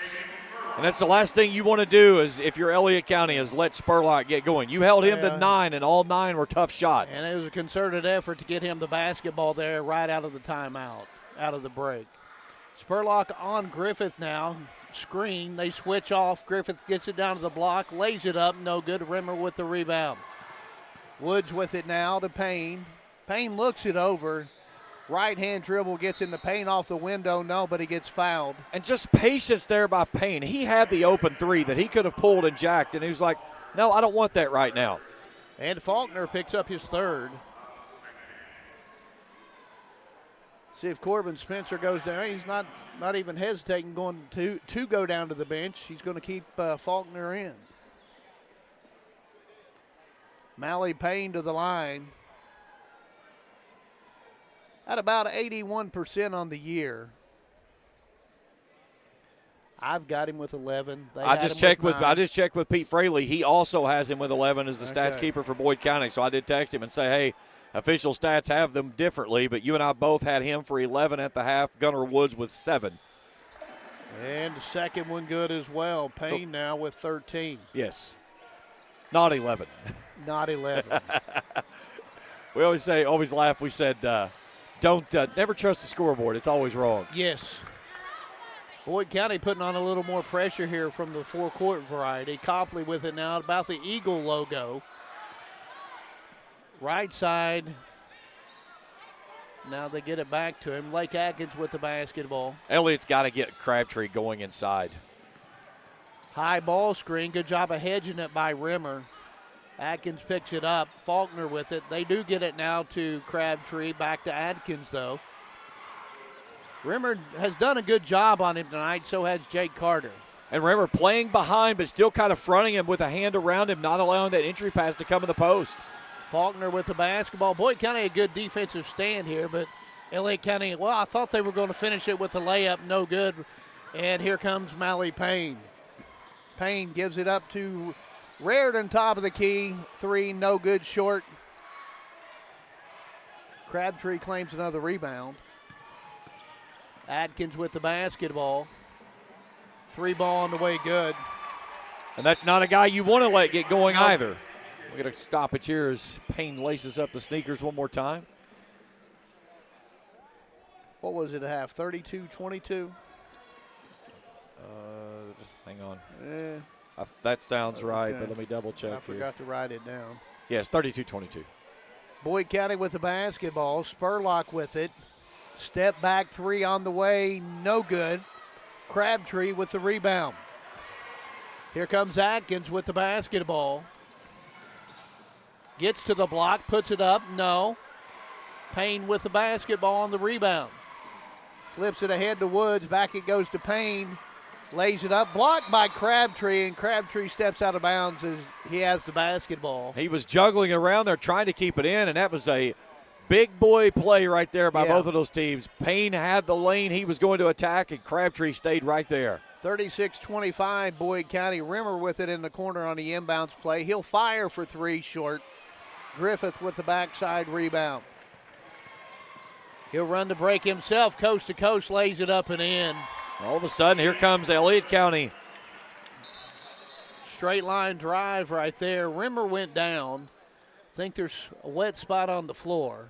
And that's the last thing you want to do is, if you're Elliott County, is let Spurlock get going. You held him to 9, and all 9 were tough shots. And it was a concerted effort to get him the basketball there right out of the timeout, out of the break. Spurlock on Griffith now. Screen, they switch off. Griffith gets it down to the block, lays it up, no good. Rimmer with the rebound. Woods with it now to Payne. Payne looks it over. Right-hand dribble gets in the paint off the window. No, but he gets fouled. And just patience there by Payne. He had the open three that he could have pulled and jacked, and he was like, no, I don't want that right now. And Faulkner picks up his third. See if Corbin Spencer goes down. He's not even hesitating going to go down to the bench. He's going to keep Faulkner in. Mally Payne to the line. At about 81% on the year. I've got him with 11. I just checked with Pete Fraley. He also has him with 11 as the stats keeper for Boyd County. So I did text him and say, hey, official stats have them differently, but you and I both had him for 11 at the half. Gunnar Woods with 7. And the second one good as well. Payne now with 13. Yes. Not 11. Not 11. We always laugh. We said, never trust the scoreboard. It's always wrong. Yes. Boyd County putting on a little more pressure here from the four-court variety. Copley with it now, about the Eagle logo. Right side. Now they get it back to him. Lake Atkins with the basketball. Elliott's got to get Crabtree going inside. High ball screen. Good job of hedging it by Rimmer. Atkins picks it up. Faulkner with it. They do get it now to Crabtree. Back to Atkins, though. Rimmer has done a good job on him tonight. So has Jake Carter. And Rimmer playing behind, but still kind of fronting him with a hand around him, not allowing that entry pass to come in the post. Faulkner with the basketball. Boyd County a good defensive stand here, but Elliott County, well, I thought they were going to finish it with a layup. No good. And here comes Mally Payne. Payne gives it up to Raritan, top of the key. 3, no good, short. Crabtree claims another rebound. Atkins with the basketball. 3 ball on the way, good. And that's not a guy you want to let get going either. We're going to stop it here as Payne laces up the sneakers one more time. What was it at half? 32-22? Just hang on. Yeah. That sounds right, Okay. but let me double check I forgot to write it down. Yes, 32-22. Boyd County with the basketball. Spurlock with it. Step back three on the way. No good. Crabtree with the rebound. Here comes Atkins with the basketball. Gets to the block, puts it up. No. Payne with the basketball on the rebound. Flips it ahead to Woods. Back it goes to Payne. Lays it up. Blocked by Crabtree, and Crabtree steps out of bounds as he has the basketball. He was juggling around there trying to keep it in, and that was a big boy play right there by both of those teams. Payne had the lane he was going to attack, and Crabtree stayed right there. 36-25, Boyd County. Rimmer with it in the corner on the inbounds play. He'll fire for three short. Griffith with the backside rebound. He'll run the break himself, coast to coast, lays it up and in. All of a sudden, here comes Elliott County. Straight line drive right there. Rimmer went down. I think there's a wet spot on the floor.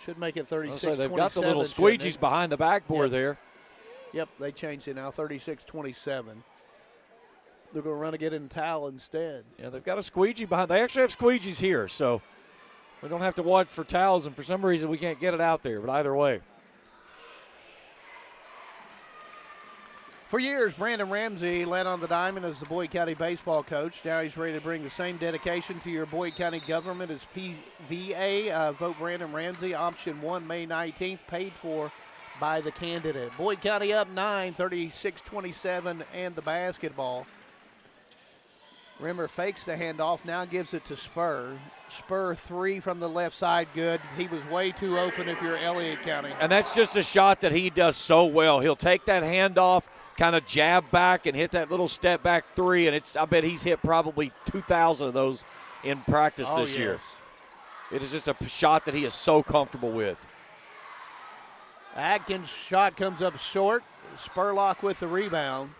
Should make it 36-27. They've got the little squeegees behind the backboard there. Yep, they changed it now, 36-27. They're going to run to get in towel instead. Yeah, they've got a squeegee behind. They actually have squeegees here, so we don't have to watch for towels, and for some reason we can't get it out there, but either way. For years, Brandon Ramsey led on the diamond as the Boyd County baseball coach. Now he's ready to bring the same dedication to your Boyd County government as PVA. Vote Brandon Ramsey, option 1, May 19th, paid for by the candidate. Boyd County up 9, 36-27, and the basketball. Rimmer fakes the handoff, now gives it to Spur. Spur three from the left side, good. He was way too open if you're Elliott County. And that's just a shot that he does so well. He'll take that handoff, kind of jab back and hit that little step back three, and I bet he's hit probably 2,000 of those in practice this year. It is just a shot that he is so comfortable with. Atkins' shot comes up short. Spurlock with the rebound.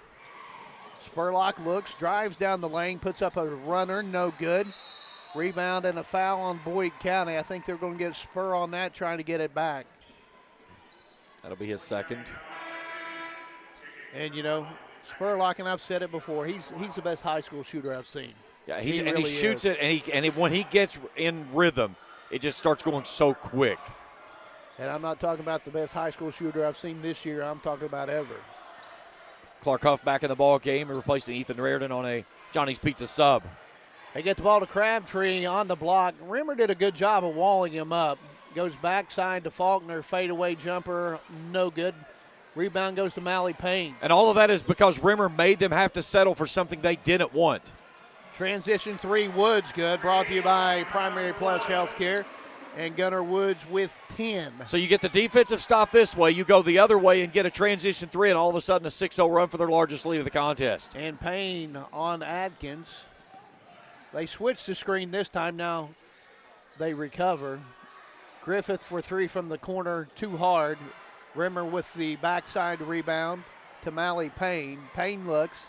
Spurlock looks, drives down the lane, puts up a runner, no good. Rebound and a foul on Boyd County. I think they're going to get Spur on that, trying to get it back. That'll be his second. And, you know, Spurlock, and I've said it before, he's the best high school shooter I've seen. Yeah, he really shoots is. it, and when he gets in rhythm, it just starts going so quick. And I'm not talking about the best high school shooter I've seen this year. I'm talking about ever. Clark Huff back in the ball game, replacing Ethan Reardon on a Johnny's Pizza sub. They get the ball to Crabtree on the block. Rimmer did a good job of walling him up. Goes backside to Faulkner, fadeaway jumper, no good. Rebound goes to Mally Payne. And all of that is because Rimmer made them have to settle for something they didn't want. Transition three, Woods good. Brought to you by Primary Plus Healthcare. And Gunnar Woods with 10. So you get the defensive stop this way, you go the other way and get a transition three, and all of a sudden a 6-0 run for their largest lead of the contest. And Payne on Atkins. They switched the screen this time. Now they recover. Griffith for three from the corner, too hard. Rimmer with the backside rebound to Mally Payne. Payne looks,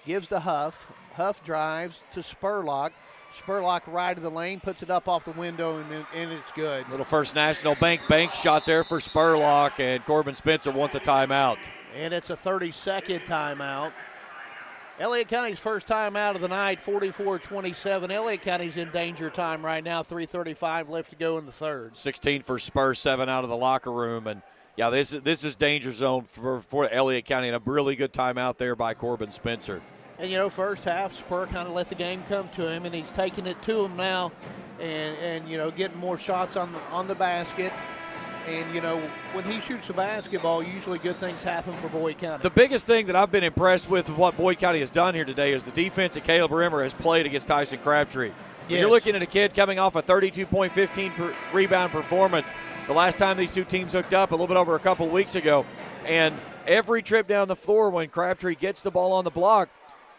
gives to Huff. Huff drives to Spurlock. Spurlock right of the lane, puts it up off the window, and it's good. Little First National Bank shot there for Spurlock, and Corbin Spencer wants a timeout. And it's a 30-second timeout. Elliott County's first timeout of the night, 44-27. Elliott County's in danger time right now, 3:35 left to go in the third. 16 for Spur, 7 out of the locker room, and yeah, this is danger zone for Elliott County, and a really good timeout there by Corbin Spencer. And, you know, first half, Spur kind of let the game come to him, and he's taking it to him now and you know, getting more shots on the basket. And, you know, when he shoots the basketball, usually good things happen for Boyd County. The biggest thing that I've been impressed with what Boyd County has done here today is the defense that Caleb Rimmer has played against Tyson Crabtree. When you're looking at a kid coming off a 32-point, 15-rebound performance, the last time these two teams hooked up a little bit over a couple of weeks ago, and every trip down the floor when Crabtree gets the ball on the block,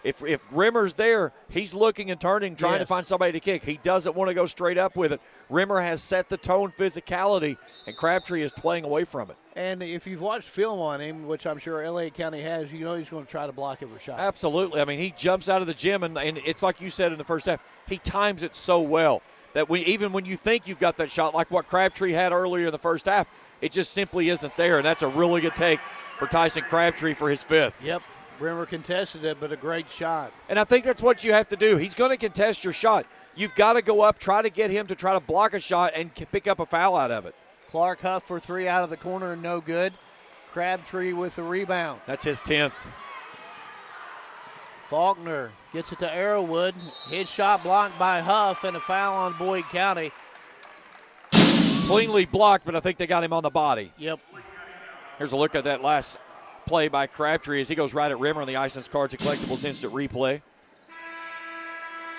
if Rimmer's there, he's looking and turning, trying to find somebody to kick. He doesn't want to go straight up with it. Rimmer has set the tone physicality, and Crabtree is playing away from it. And if you've watched film on him, which I'm sure LA County has, you know he's going to try to block every shot. Absolutely. I mean, he jumps out of the gym, and it's like you said in the first half, he times it so well. that even when you think you've got that shot, like what Crabtree had earlier in the first half, it just simply isn't there. And that's a really good take for Tyson Crabtree for his 5th. Yep. Bremer contested it, but a great shot. And I think that's what you have to do. He's going to contest your shot. You've got to go up, try to get him to try to block a shot and pick up a foul out of it. Clark Huff for 3 out of the corner and no good. Crabtree with the rebound. That's his 10th. Faulkner gets it to Arrowwood. His shot blocked by Huff and a foul on Boyd County. Cleanly blocked, but I think they got him on the body. Yep. Here's a look at that last play by Crabtree as he goes right at Rimmer on the Ice Cards and Collectibles instant replay.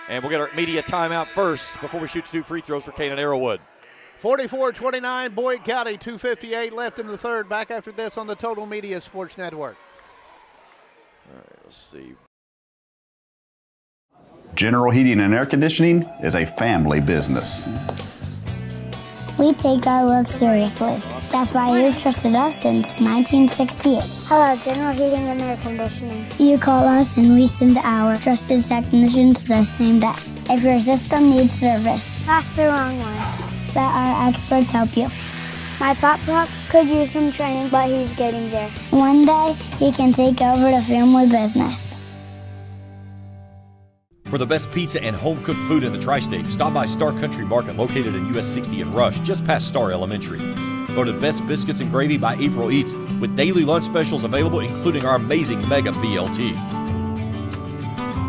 And we'll get our media timeout first before we shoot 2 free throws for Canaan Arrowwood. 44-29, Boyd County, 2:58 left in the third. Back after this on the Total Media Sports Network. All right, let's see. General Heating and Air Conditioning is a family business. We take our work seriously. That's why you've trusted us since 1968. Hello, General Heating and Air Conditioning. You call us and we send our trusted technicians the same day. If your system needs service, that's the wrong one. Let our experts help you. My pop could use some training, but he's getting there. One day, he can take over the family business. For the best pizza and home-cooked food in the tri-state, stop by Star Country Market located in US 60 in Rush, just past Star Elementary. Voted Best Biscuits and Gravy by April Eats, with daily lunch specials available, including our amazing Mega BLT.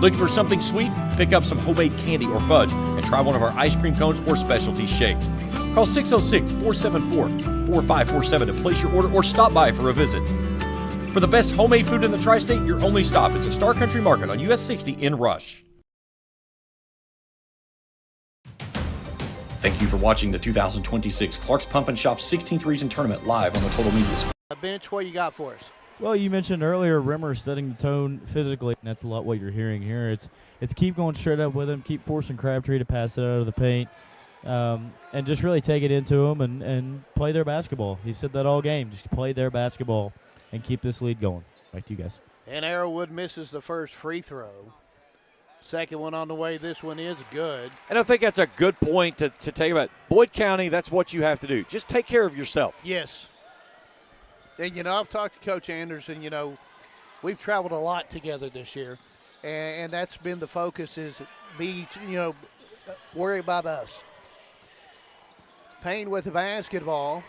Looking for something sweet? Pick up some homemade candy or fudge and try one of our ice cream cones or specialty shakes. Call 606-474-4547 to place your order or stop by for a visit. For the best homemade food in the tri-state, your only stop is the Star Country Market on US 60 in Rush. Thank you for watching the 2026 Clark's Pump and Shop 16th Region Tournament live on the Total Media. A bench, what you got for us? Well, you mentioned earlier Rimmer setting the tone physically, and that's a lot what you're hearing here. It's keep going straight up with him, keep forcing Crabtree to pass it out of the paint, and just really take it into him and play their basketball. He said that all game, just play their basketball and keep this lead going. Back to you guys. And Arrowwood misses the first free throw. Second one on the way. This one is good. And I think that's a good point to take about. Boyd County, that's what you have to do. Just take care of yourself. Yes. And, I've talked to Coach Anderson. We've traveled a lot together this year, and that's been the focus is worry about us. Payne with the basketball.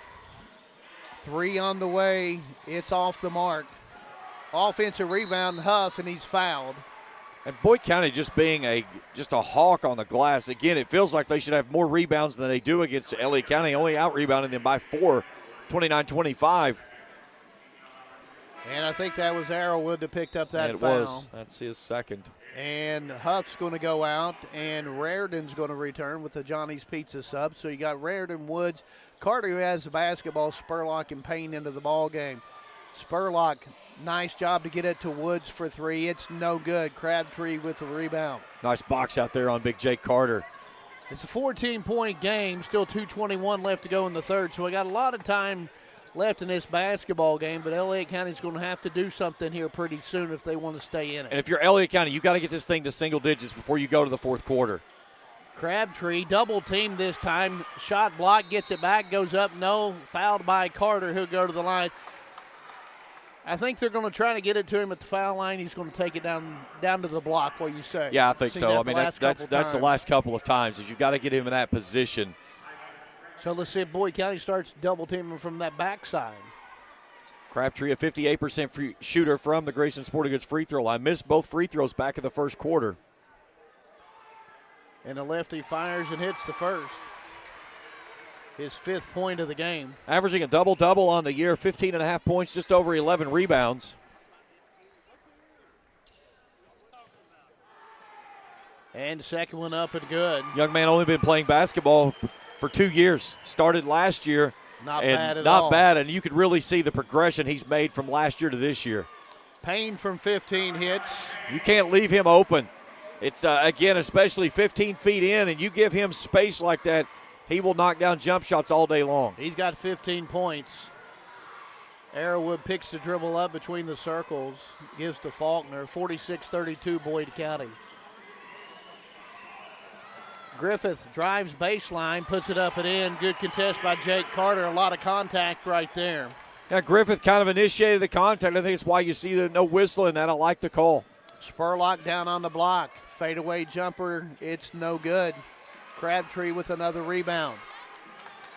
3 on the way. It's off the mark. Offensive rebound, Huff, and he's fouled. And Boyd County just being just a hawk on the glass. Again, it feels like they should have more rebounds than they do against Elliott County, only out-rebounding them by 4, 29-25. And I think that was Arrowwood that picked up that foul. It was. That's his second. And Huff's going to go out, and Raridan's going to return with the Johnny's Pizza sub. So you got Raridan, Woods, Carter who has the basketball, Spurlock and Payne into the ball game. Spurlock, nice job to get it to Woods for 3. It's no good. Crabtree with the rebound. Nice box out there on Big Jake Carter. It's a 14-point game, still 2:21 left to go in the third. So we got a lot of time left in this basketball game, but Elliott County's going to have to do something here pretty soon if they want to stay in it. And if you're Elliott County, you got to get this thing to single digits before you go to the fourth quarter. Crabtree double teamed this time. Shot blocked, gets it back, goes up, no. Fouled by Carter, who'll go to the line. I think they're going to try to get it to him at the foul line. He's going to take it down to the block, what you say. Yeah, I think so. I mean, that's the last couple of times is you've got to get him in that position. So let's see if Boyd County starts double teaming from that backside. Crabtree, a 58% shooter from the Grayson Sporting Goods free throw line. Missed both free throws back in the first quarter. And the lefty fires and hits the first. His 5th point of the game. Averaging a double-double on the year, 15.5 points, just over 11 rebounds. And second one up and good. Young man only been playing basketball for 2 years. Started last year. Not bad at all. all. Not bad, and you could really see the progression he's made from last year to this year. Payne from 15 hits. You can't leave him open. It's, again, especially 15 feet in, and you give him space like that, he will knock down jump shots all day long. He's got 15 points. Arrowwood picks the dribble up between the circles, gives to Faulkner. 46-32 Boyd County. Griffith drives baseline, puts it up and in. Good contest by Jake Carter. A lot of contact right there. Yeah, Griffith kind of initiated the contact. I think it's why you see no whistle in that. I like the call. Spurlock down on the block. Fadeaway jumper. It's no good. Crabtree with another rebound.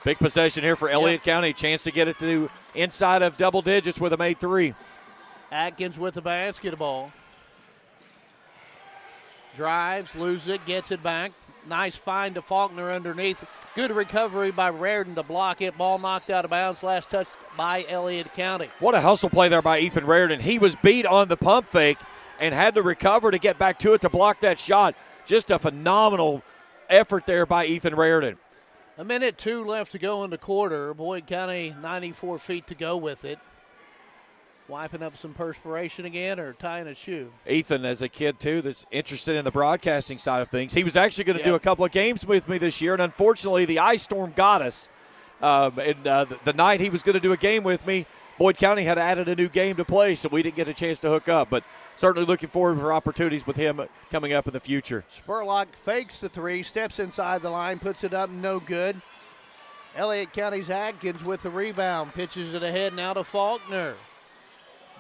Big possession here for Elliott County. Chance to get it to inside of double digits with a made three. Atkins with the basketball. Drives, loses it, gets it back. Nice find to Faulkner underneath. Good recovery by Reardon to block it. Ball knocked out of bounds. Last touch by Elliott County. What a hustle play there by Ethan Reardon. He was beat on the pump fake and had to recover to get back to it to block that shot. Just a phenomenal effort there by Ethan Reardon. 1:02 left to go in the quarter. Boyd County 94 feet to go with it. Wiping up some perspiration again or tying a shoe? Ethan, as a kid, too, that's interested in the broadcasting side of things. He was actually going to do a couple of games with me this year, and unfortunately the ice storm got us. The night he was going to do a game with me, Boyd County had added a new game to play, so we didn't get a chance to hook up. But certainly looking forward for opportunities with him coming up in the future. Spurlock fakes the three, steps inside the line, puts it up, no good. Elliott County's Atkins with the rebound, pitches it ahead now to Faulkner.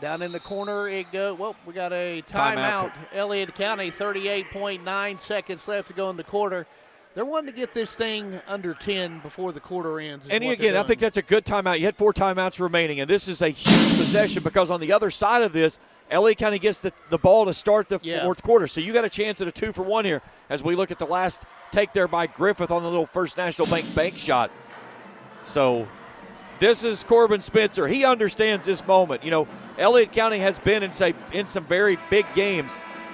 Down in the corner it goes. Well, we got a timeout. Elliott County, 38.9 seconds left to go in the quarter. They're wanting to get this thing under 10 before the quarter ends. And again, I think that's a good timeout. You had 4 timeouts remaining, and this is a huge possession because on the other side of this, Elliott County gets the ball to start the fourth quarter. So you got a chance at a 2-for-1 here as we look at the last take there by Griffith on the little First National bank shot. So this is Corbin Spencer. He understands this moment. You know, Elliott County has been in some very big games.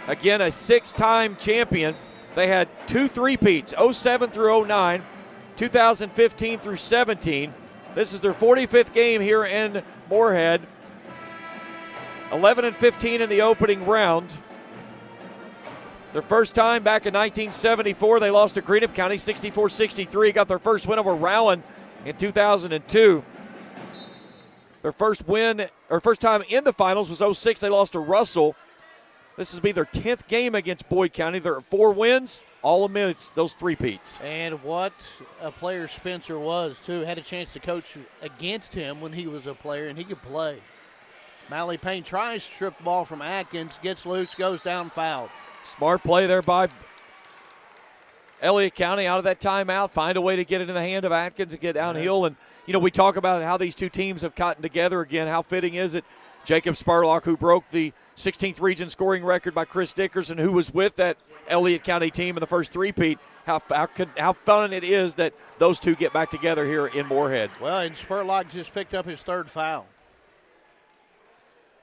Again, a 6-time champion. They had 2 three-peats, 07 through 09, 2015 through 17. This is their 45th game here in Morehead. 11-15 in the opening round. Their first time back in 1974, they lost to Greenup County 64-63. Got their first win over Rowan in 2002. Their first time in the finals was 06. They lost to Russell. This will be their 10th game against Boyd County. They're at 4 wins, all amidst those three-peats. And what a player Spencer was, too. Had a chance to coach against him when he was a player, and he could play. Mally Payne tries to strip the ball from Atkins, gets loose, goes down, fouled. Smart play there by Elliott County out of that timeout. Find a way to get it in the hand of Atkins and get downhill. And, you know, we talk about how these two teams have gotten together again. How fitting is it? Jacob Spurlock, who broke the 16th region scoring record by Chris Dickerson, who was with that Elliott County team in the first three-peat. How fun it is that those two get back together here in Morehead. Well, and Spurlock just picked up his 3rd foul.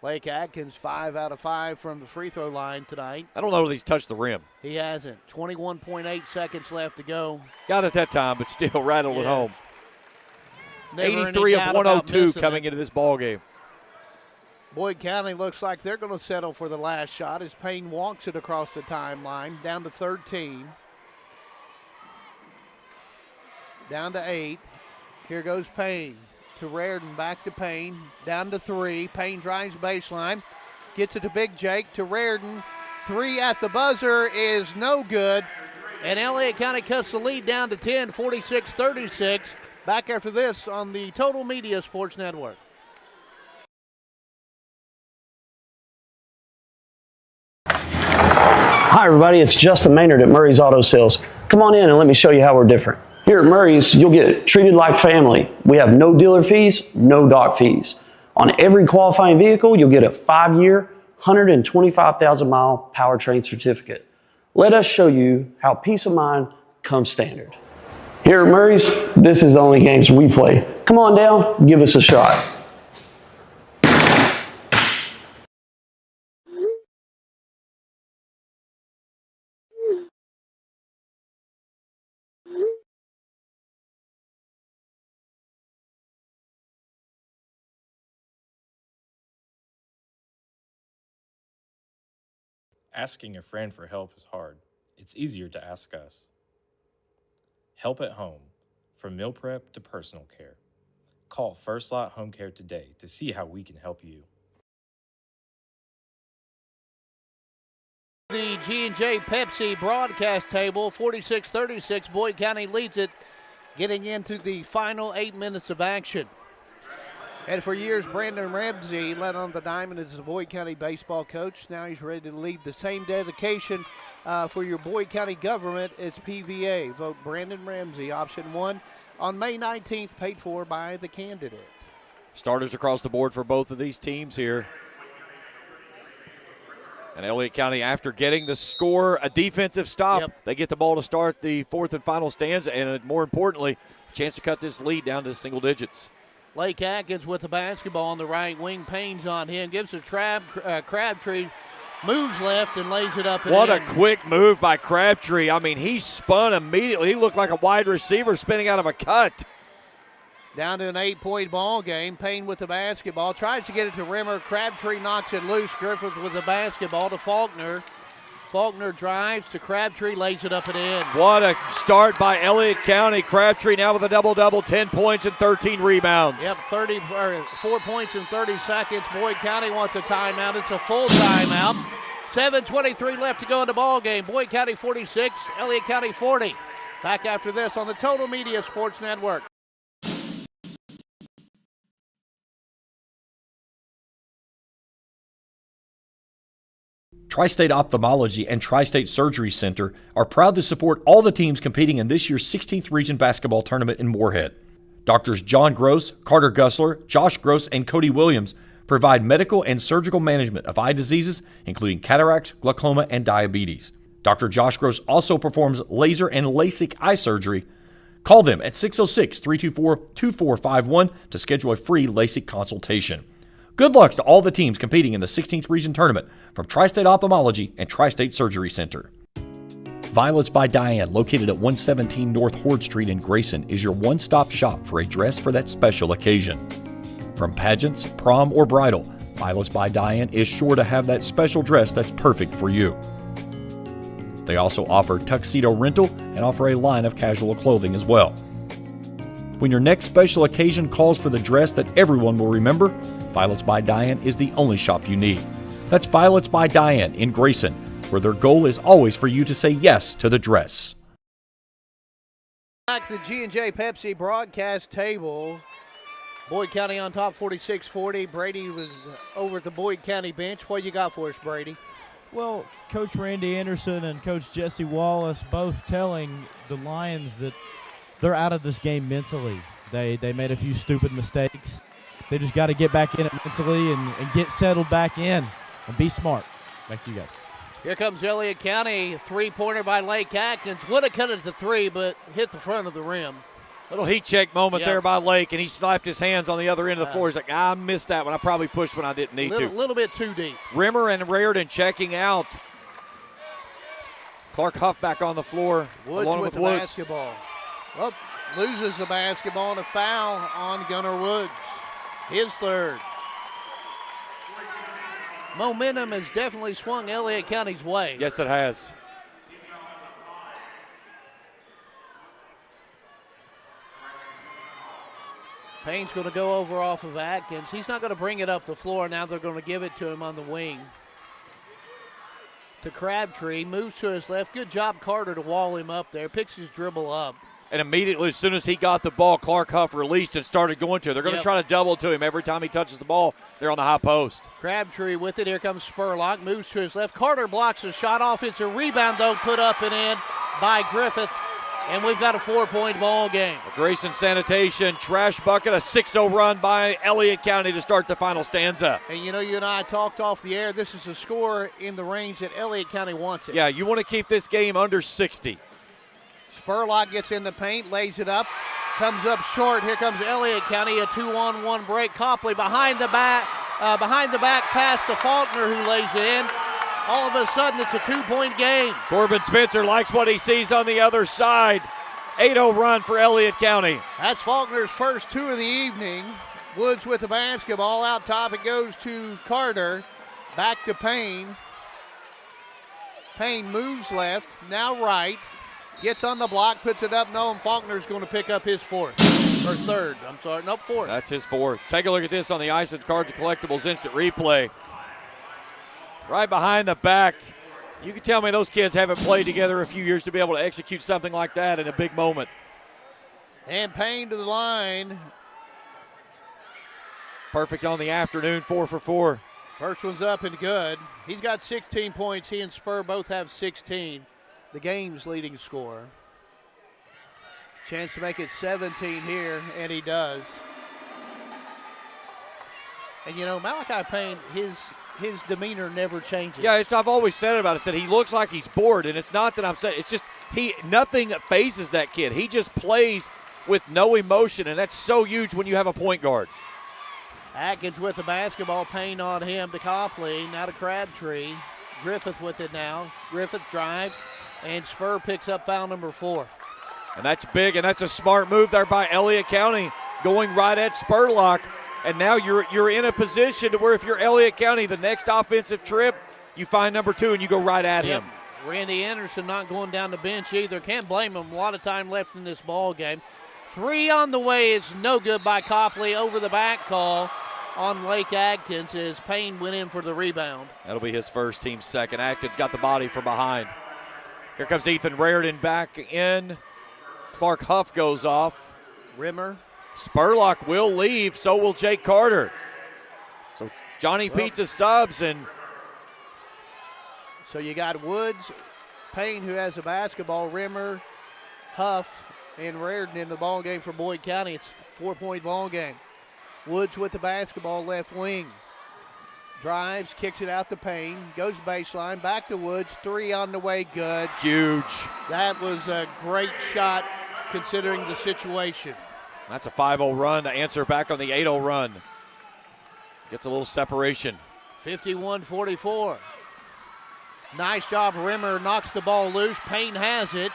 Blake Atkins, 5 out of 5 from the free throw line tonight. I don't know if he's touched the rim. He hasn't. 21.8 seconds left to go. Got it that time, but still rattled it home. Never 83 of 102 coming into this ball game. Boyd County looks like they're going to settle for the last shot as Payne walks it across the timeline. Down to 13. Down to 8. Here goes Payne. To Reardon, back to Payne. Down to 3. Payne drives baseline. Gets it to Big Jake. To Reardon. 3 at the buzzer is no good. And Elliott County cuts the lead down to 10, 46-36. Back after this on the Total Media Sports Network. Hi everybody, it's Justin Maynard at Murray's Auto Sales. Come on in and let me show you how we're different. Here at Murray's, you'll get treated like family. We have no dealer fees, no dock fees. On every qualifying vehicle, you'll get a 5-year, 125,000-mile powertrain certificate. Let us show you how peace of mind comes standard. Here at Murray's, this is the only games we play. Come on down, give us a shot. Asking a friend for help is hard. It's easier to ask us. Help at home, from meal prep to personal care. Call First Lot Home Care today to see how we can help you. The G&J Pepsi broadcast table, 46-36. Boyd County leads it, getting into the final 8 minutes of action. And for years, Brandon Ramsey led on the diamond as the Boyd County baseball coach. Now he's ready to lead the same dedication for your Boyd County government as PVA. Vote Brandon Ramsey, option 1, on May 19th, paid for by the candidate. Starters across the board for both of these teams here. And Elliott County, after getting the score, a defensive stop, they get the ball to start the fourth and final stanza, and more importantly, a chance to cut this lead down to single digits. Lake Atkins with the basketball on the right wing. Payne's on him. Gives it to Crabtree. Moves left and lays it up and What in. a quick move by Crabtree. I mean, he spun immediately. He looked like a wide receiver spinning out of a cut. Down to an 8-point ball game. Payne with the basketball. Tries to get it to Rimmer. Crabtree knocks it loose. Griffith with the basketball to Faulkner. Faulkner drives to Crabtree, lays it up and in. What a start by Elliott County. Crabtree now with a double-double, 10 points and 13 rebounds. Yep, 4 points in 30 seconds. Boyd County wants a timeout. It's a full timeout. 7:23 left to go in the ball game. Boyd County 46, Elliott County 40. Back after this on the Total Media Sports Network. Tri-State Ophthalmology and Tri-State Surgery Center are proud to support all the teams competing in this year's 16th Region Basketball Tournament in Morehead. Doctors John Gross, Carter Gussler, Josh Gross, and Cody Williams provide medical and surgical management of eye diseases, including cataracts, glaucoma, and diabetes. Dr. Josh Gross also performs laser and LASIK eye surgery. Call them at 606-324-2451 to schedule a free LASIK consultation. Good luck to all the teams competing in the 16th Region Tournament from Tri-State Ophthalmology and Tri-State Surgery Center. Violets by Diane, located at 117 North Horde Street in Grayson, is your one-stop shop for a dress for that special occasion. From pageants, prom, or bridal, Violets by Diane is sure to have that special dress that's perfect for you. They also offer tuxedo rental and offer a line of casual clothing as well. When your next special occasion calls for the dress that everyone will remember, Violets by Diane is the only shop you need. That's Violets by Diane in Grayson, where their goal is always for you to say yes to the dress. Back to the G&J Pepsi broadcast table. Boyd County on top, 46-40. Brady was over at the Boyd County bench. What you got for us, Brady? Well, Coach Randy Anderson and Coach Jesse Wallace both telling the Lions that they're out of this game mentally. They made a few stupid mistakes. They just got to get back in it mentally and get settled back in and be smart. Back to you guys. Here comes Elliott County. Three-pointer by Lake Atkins. Would have cut it to three, but hit the front of the rim. Little heat check moment there by Lake, and he slapped his hands on the other end of the floor. He's like, I missed that one. I probably pushed when I didn't need to. A little bit too deep. Rimmer and Raridan checking out. Clark Huff back on the floor. Woods along with the Woods. basketball. Well, loses the basketball and a foul on Gunnar Woods. His third. Momentum has definitely swung Elliott County's way. Yes, it has. Payne's going to go over off of Atkins. He's not going to bring it up the floor. Now they're going to give it to him on the wing. To Crabtree. Moves to his left. Good job, Carter, to wall him up there. Picks his dribble up. And immediately, as soon as he got the ball, Clark Huff released and started going to it. They're going to try to double to him. Every time he touches the ball, they're on the high post. Crabtree with it. Here comes Spurlock. Moves to his left. Carter blocks a shot off. It's a rebound, though, put up and in by Griffith. And we've got a 4-point ball game. A Grayson Sanitation trash bucket, a 6-0 run by Elliott County to start the final stanza. And you know, you and I talked off the air. This is a score in the range that Elliott County wants it. Yeah, you want to keep this game under 60. Spurlock gets in the paint, lays it up, comes up short. Here comes Elliott County, a 2-on-1 break. Copley behind the back pass to Faulkner, who lays it in. All of a sudden, it's a 2-point game. Corbin Spencer likes what he sees on the other side. 8-0 run for Elliott County. That's Faulkner's first 2 of the evening. Woods with the basketball. Out top, it goes to Carter. Back to Payne. Payne moves left, now right. Gets on the block, puts it up. No, and Faulkner's going to pick up his fourth. Or third, I'm sorry. Nope, fourth. That's his fourth. Take a look at this on the Ice and Cards and Collectibles instant replay. Right behind the back. You can tell me those kids haven't played together a few years to be able to execute something like that in a big moment. And Payne to the line. Perfect on the afternoon, 4 for 4. First one's up and good. He's got 16 points. He and Spur both have 16. The game's leading scorer. Chance to make it 17 here, and he does. And you know, Malachi Payne, his demeanor never changes. Yeah, I've always said about it. I said he looks like he's bored, and it's not that I'm saying. It's just nothing phases that kid. He just plays with no emotion, and that's so huge when you have a point guard. Atkins with the basketball, Payne on him to Copley, now to Crabtree. Griffith with it now. Griffith drives, and Spur picks up foul number 4. And that's big, and that's a smart move there by Elliott County, going right at Spurlock. And now you're in a position to where if you're Elliott County, the next offensive trip, you find number 2 and you go right at him. Randy Anderson not going down the bench either. Can't blame him. A lot of time left in this ball game. 3 on the way is no good by Copley. Over the back call on Lake Atkins as Payne went in for the rebound. That'll be his first, team second. Atkins got the body from behind. Here comes Ethan Raridan back in. Clark Huff goes off. Rimmer. Spurlock will leave, so will Jake Carter. So Johnny Pizza subs, and so you got Woods, Payne who has the basketball, Rimmer, Huff, and Raridan in the ball game for Boyd County. It's a 4-point ball game. Woods with the basketball, left wing. Drives, kicks it out to Payne, goes baseline, back to Woods, 3 on the way, good. Huge. That was a great shot considering the situation. That's a 5-0 run to answer back on the 8-0 run. Gets a little separation. 51-44. Nice job, Rimmer knocks the ball loose. Payne has it.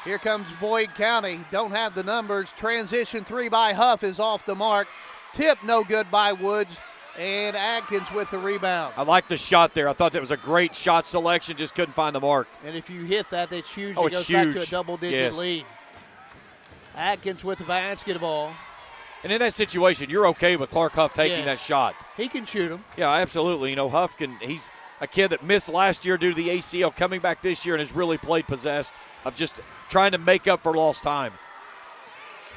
Here comes Boyd County. Don't have the numbers. Transition 3 by Huff is off the mark. Tip no good by Woods. And Atkins with the rebound. I like the shot there. I thought that was a great shot selection. Just couldn't find the mark. And if you hit that, that's huge. Oh, it goes huge. back to a double-digit lead. Atkins with the basketball. And in that situation, you're okay with Clark Huff taking that shot. He can shoot him. Yeah, absolutely. You know, Huff he's a kid that missed last year due to the ACL, coming back this year and has really played possessed of just trying to make up for lost time.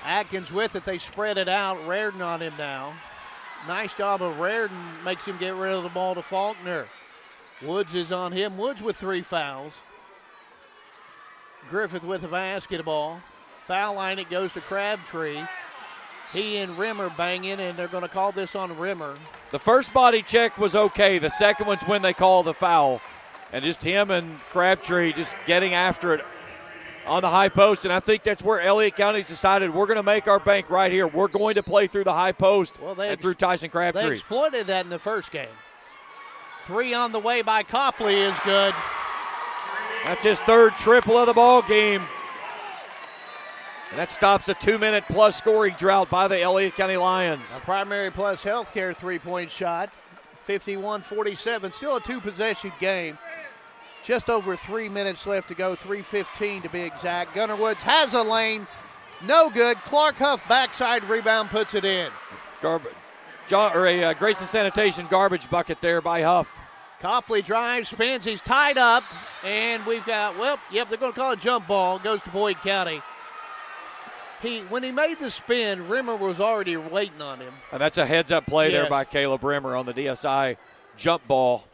Atkins with it. They spread it out. Raridan on him now. Nice job of Raridan. Makes him get rid of the ball to Faulkner. Woods is on him. Woods with 3 fouls. Griffith with the basketball. Foul line, it goes to Crabtree. He and Rimmer banging, and they're going to call this on Rimmer. The first body check was okay. The second one's when they call the foul. And just him and Crabtree just getting after it on the high post. And I think that's where Elliott County's decided we're going to make our bank right here. We're going to play through the high post and through Tyson Crabtree. They exploited that in the first game. 3 on the way by Copley is good. That's his 3rd triple of the ball game. And that stops a 2-minute plus scoring drought by the Elliott County Lions. A Primary Plus Healthcare 3-point shot. 51-47, still a 2-possession game. Just over 3 minutes left to go, 3:15 to be exact. Gunnar Woods has a lane, no good. Clark Huff backside rebound puts it in. Grayson Sanitation garbage bucket there by Huff. Copley drives, spins, he's tied up, and we've got, they're going to call a jump ball. Goes to Boyd County. When he made the spin, Rimmer was already waiting on him. And that's a heads-up play there by Caleb Rimmer on the DSI jump ball.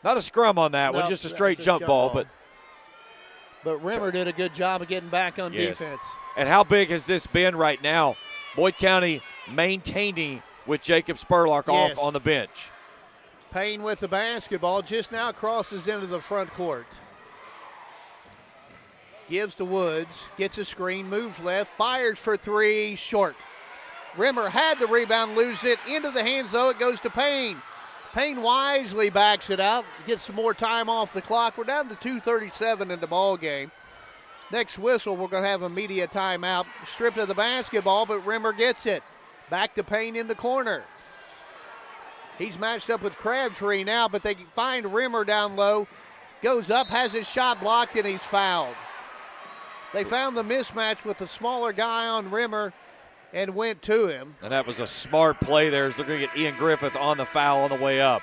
Not a scrum on that one, just a straight jump ball. But Rimmer did a good job of getting back on defense. And how big has this been right now? Boyd County maintaining with Jacob Spurlock off on the bench. Payne with the basketball, just now crosses into the front court. Gives to Woods, gets a screen, moves left, fires for 3, short. Rimmer had the rebound, loses it, into the hands though, it goes to Payne. Payne wisely backs it out, gets some more time off the clock. We're down to 2:37 in the ball game. Next whistle, we're going to have a media timeout. Stripped of the basketball, but Rimmer gets it. Back to Payne in the corner. He's matched up with Crabtree now, but they find Rimmer down low. Goes up, has his shot blocked, and he's fouled. They found the mismatch with the smaller guy on Rimmer and went to him. And that was a smart play there as they're going to get Ian Griffith on the foul on the way up.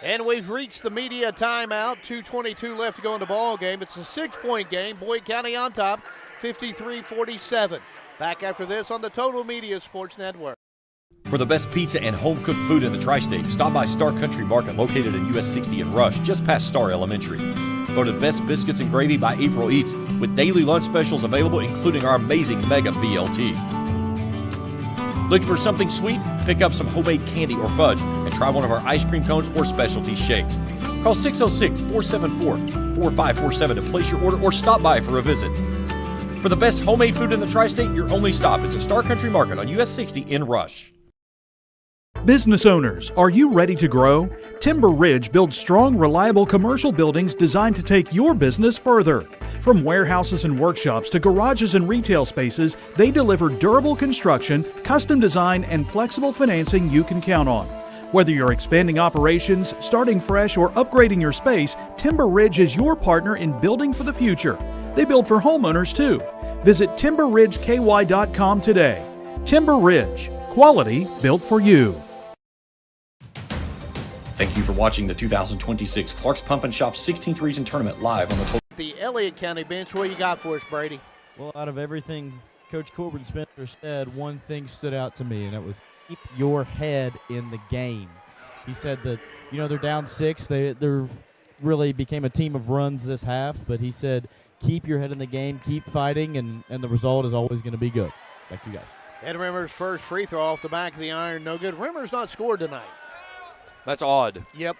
And we've reached the media timeout. 2:22 left to go in the ball game. It's a 6-point game. Boyd County on top, 53-47. Back after this on the Total Media Sports Network. For the best pizza and home-cooked food in the tri-state, stop by Star Country Market located in US 60 in Rush, just past Star Elementary. Voted Best Biscuits and Gravy by April Eats, with daily lunch specials available, including our amazing Mega BLT. Looking for something sweet? Pick up some homemade candy or fudge and try one of our ice cream cones or specialty shakes. Call 606-474-4547 to place your order or stop by for a visit. For the best homemade food in the tri-state, your only stop is at Star Country Market on US 60 in Rush. Business owners, are you ready to grow? Timber Ridge builds strong, reliable commercial buildings designed to take your business further. From warehouses and workshops to garages and retail spaces, they deliver durable construction, custom design, and flexible financing you can count on. Whether you're expanding operations, starting fresh, or upgrading your space, Timber Ridge is your partner in building for the future. They build for homeowners too. Visit timberridgeky.com today. Timber Ridge, quality built for you. Thank you for watching the 2026 Clark's Pump and Shop 16th Region Tournament live on the Total. The Elliott County bench, what you got for us, Brady? Well, out of everything Coach Corbin Spencer said, one thing stood out to me, and that was keep your head in the game. He said that, they're down 6. They're really became a team of runs this half, but he said keep your head in the game, keep fighting, and the result is always going to be good. Thank you, guys. Ed Rimmer's first free throw off the back of the iron, no good. Rimmer's not scored tonight. That's odd. Yep.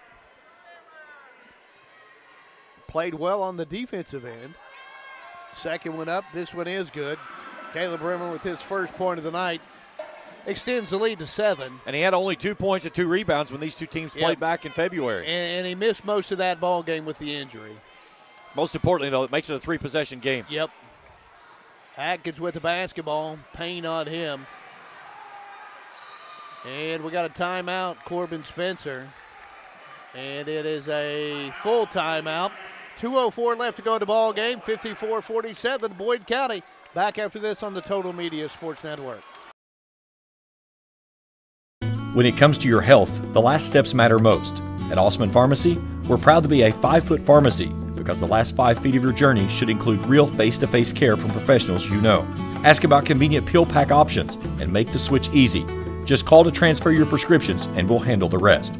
Played well on the defensive end. Second one up. This one is good. Caleb Rimmer with his first point of the night extends the lead to 7. And he had only 2 points and 2 rebounds when these two teams played back in February. And he missed most of that ball game with the injury. Most importantly, though, it makes it a 3-possession game. Yep. Atkins with the basketball. Payne on him. And we got a timeout, Corbin Spencer. And it is a full timeout. 2:04 left to go in the ball game. 54-47, Boyd County. Back after this on the Total Media Sports Network. When it comes to your health, the last steps matter most. At Osman Pharmacy, we're proud to be a 5-foot pharmacy because the last 5 feet of your journey should include real face-to-face care from professionals you know. Ask about convenient pill pack options and make the switch easy. Just call to transfer your prescriptions and we'll handle the rest.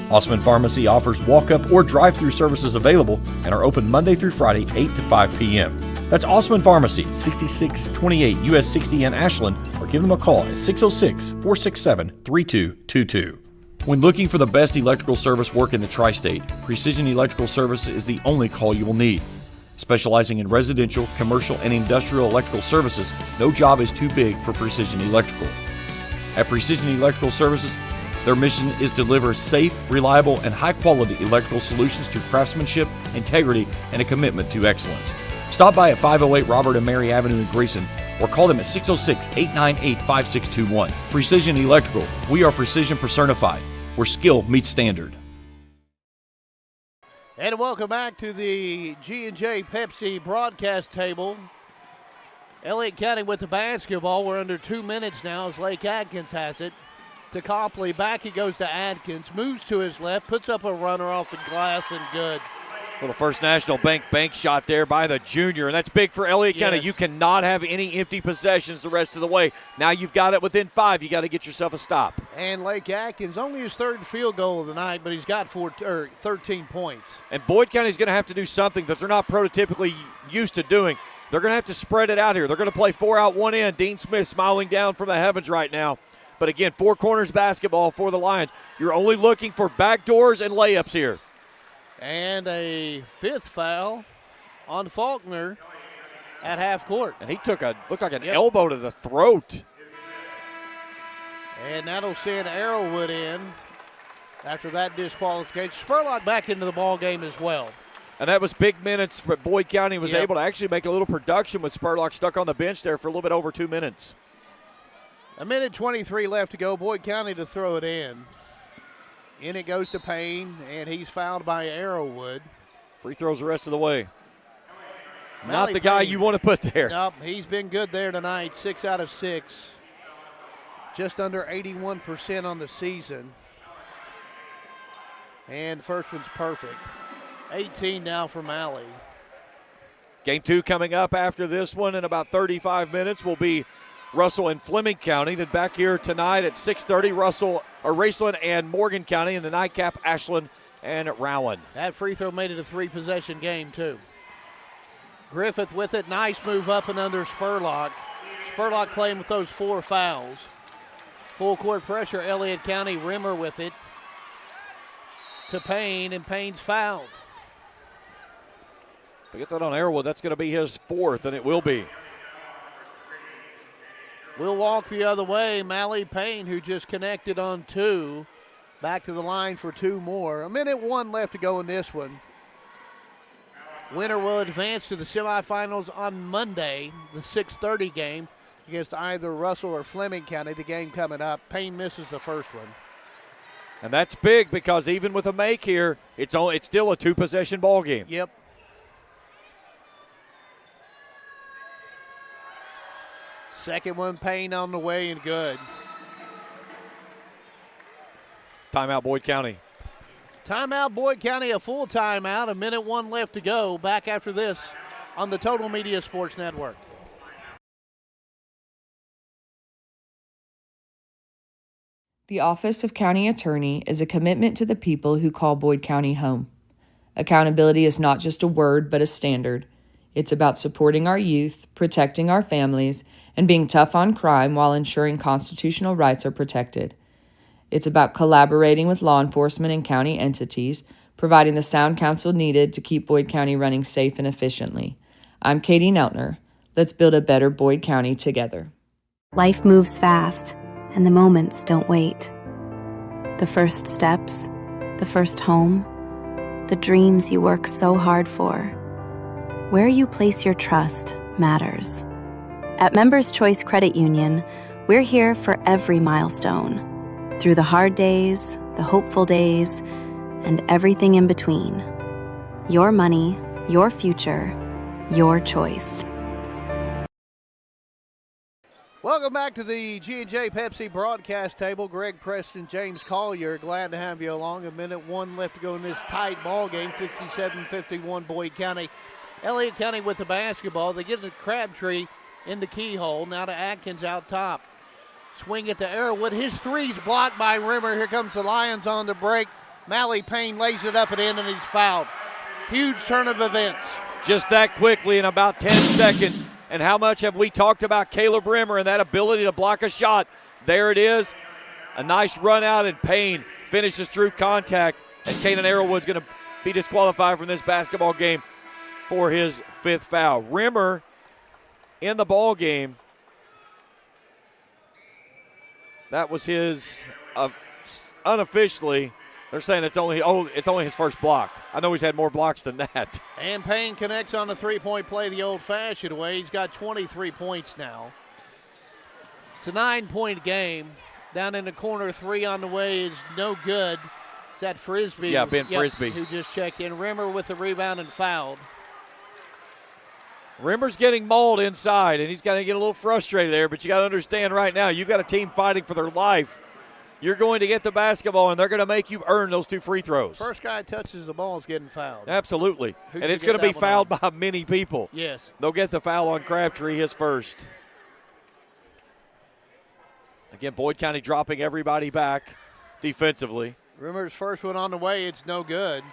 Osman Pharmacy offers walk-up or drive-through services available and are open Monday through Friday, 8 to 5 p.m. That's Osman Pharmacy, 6628 US 60 in Ashland, or give them a call at 606-467-3222. When looking for the best electrical service work in the tri-state, Precision Electrical Service is the only call you will need. Specializing in residential, commercial, and industrial electrical services, no job is too big for Precision Electrical. At Precision Electrical Services, their mission is to deliver safe, reliable, and high-quality electrical solutions through craftsmanship, integrity, and a commitment to excellence. Stop by at 508 Robert and Mary Avenue in Grayson or call them at 606-898-5621. Precision Electrical. We are precision personified, where skill meets standard. And welcome back to the G&J Pepsi broadcast table. Elliott County with the basketball. We're under 2 minutes now as Lake Atkins has it. To Copley, back he goes to Atkins, moves to his left, puts up a runner off the glass and good. Little First National Bank shot there by the junior, and that's big for Elliott County. Yes. You cannot have any empty possessions the rest of the way. Now you've got it within 5. You got to get yourself a stop. And Lake Atkins, only his 3rd field goal of the night, but he's got 13 points. And Boyd County's going to have to do something that they're not prototypically used to doing. They're going to have to spread it out here. They're going to play 4 out, 1 in. Dean Smith smiling down from the heavens right now. But again, 4 corners basketball for the Lions. You're only looking for backdoors and layups here. And a 5th foul on Faulkner at half court. And he looked like an elbow to the throat. And that'll send Arrowwood in after that disqualification. Spurlock back into the ball game as well. And that was big minutes, but Boyd County was able to actually make a little production with Spurlock stuck on the bench there for a little bit over 2 minutes. 1:23 left to go. Boyd County to throw it in. In it goes to Payne, and he's fouled by Arrowwood. Free throws the rest of the way. Mally Not the guy Payne. you want to put there. Nope, he's been good there tonight, 6 out of 6. Just under 81% on the season. And the first one's perfect. 18 now for Malley. Game 2 coming up after this one in about 35 minutes will be Russell and Fleming County. Then back here tonight at 6:30, Raceland and Morgan County. In the nightcap, Ashland and Rowan. That free throw made it a 3-possession game, too. Griffith with it. Nice move up and under Spurlock. Spurlock playing with those 4 fouls. Full court pressure, Elliott County. Rimmer with it to Payne, and Payne's fouled. If he gets that on Airwood, that's going to be his 4th, and it will be. We'll walk the other way. Malley Payne, who just connected on 2, back to the line for 2 more. 1:01 left to go in this one. Winner will advance to the semifinals on Monday, the 6:30 game against either Russell or Fleming County. The game coming up. Payne misses the first one. And that's big because even with a make here, it's still a 2-possession ball game. Yep. Second one, Payne on the way and good. Timeout, Boyd County. Timeout, Boyd County, a full timeout. 1:01 left to go. Back after this on the Total Media Sports Network. The Office of County Attorney is a commitment to the people who call Boyd County home. Accountability is not just a word, but a standard. It's about supporting our youth, protecting our families, and being tough on crime while ensuring constitutional rights are protected. It's about collaborating with law enforcement and county entities, providing the sound counsel needed to keep Boyd County running safe and efficiently. I'm Katie Neltner. Let's build a better Boyd County together. Life moves fast, and the moments don't wait. The first steps, the first home, the dreams you work so hard for. Where you place your trust matters. At Members Choice Credit Union, we're here for every milestone. Through the hard days, the hopeful days, and everything in between. Your money, your future, your choice. Welcome back to the G&J Pepsi broadcast table. Greg Preston, James Collier, glad to have you along. 1:01 left to go in this tight ball game, 57-51 Boyd County. Elliott County with the basketball. They get to Crabtree in the keyhole. Now to Atkins out top. Swing it to Arrowwood. His three's blocked by Rimmer. Here comes the Lions on the break. Malley Payne lays it up and in, and he's fouled. Huge turn of events. Just that quickly in about 10 seconds. And how much have we talked about Caleb Rimmer and that ability to block a shot? There it is. A nice run out, and Payne finishes through contact as Caden Arrowwood's going to be disqualified from this basketball game for his 5th foul. Rimmer in the ball game. That was his unofficially. They're saying it's only his first block. I know he's had more blocks than that. And Payne connects on the three-point play the old-fashioned way. He's got 23 points now. It's a 9-point game. Down in the corner, 3 on the way is no good. Is that Frisbee? Yeah, Ben Frisbee. Who just checked in. Rimmer with the rebound and fouled. Rimmer's getting mauled inside, and he's going to get a little frustrated there, but you got to understand right now, you've got a team fighting for their life. You're going to get the basketball, and they're going to make you earn those 2 free throws. First guy touches the ball is getting fouled. Absolutely. And it's going to be fouled by many people. Yes. They'll get the foul on Crabtree, his first. Again, Boyd County dropping everybody back defensively. Rimmer's first one on the way. It's no good.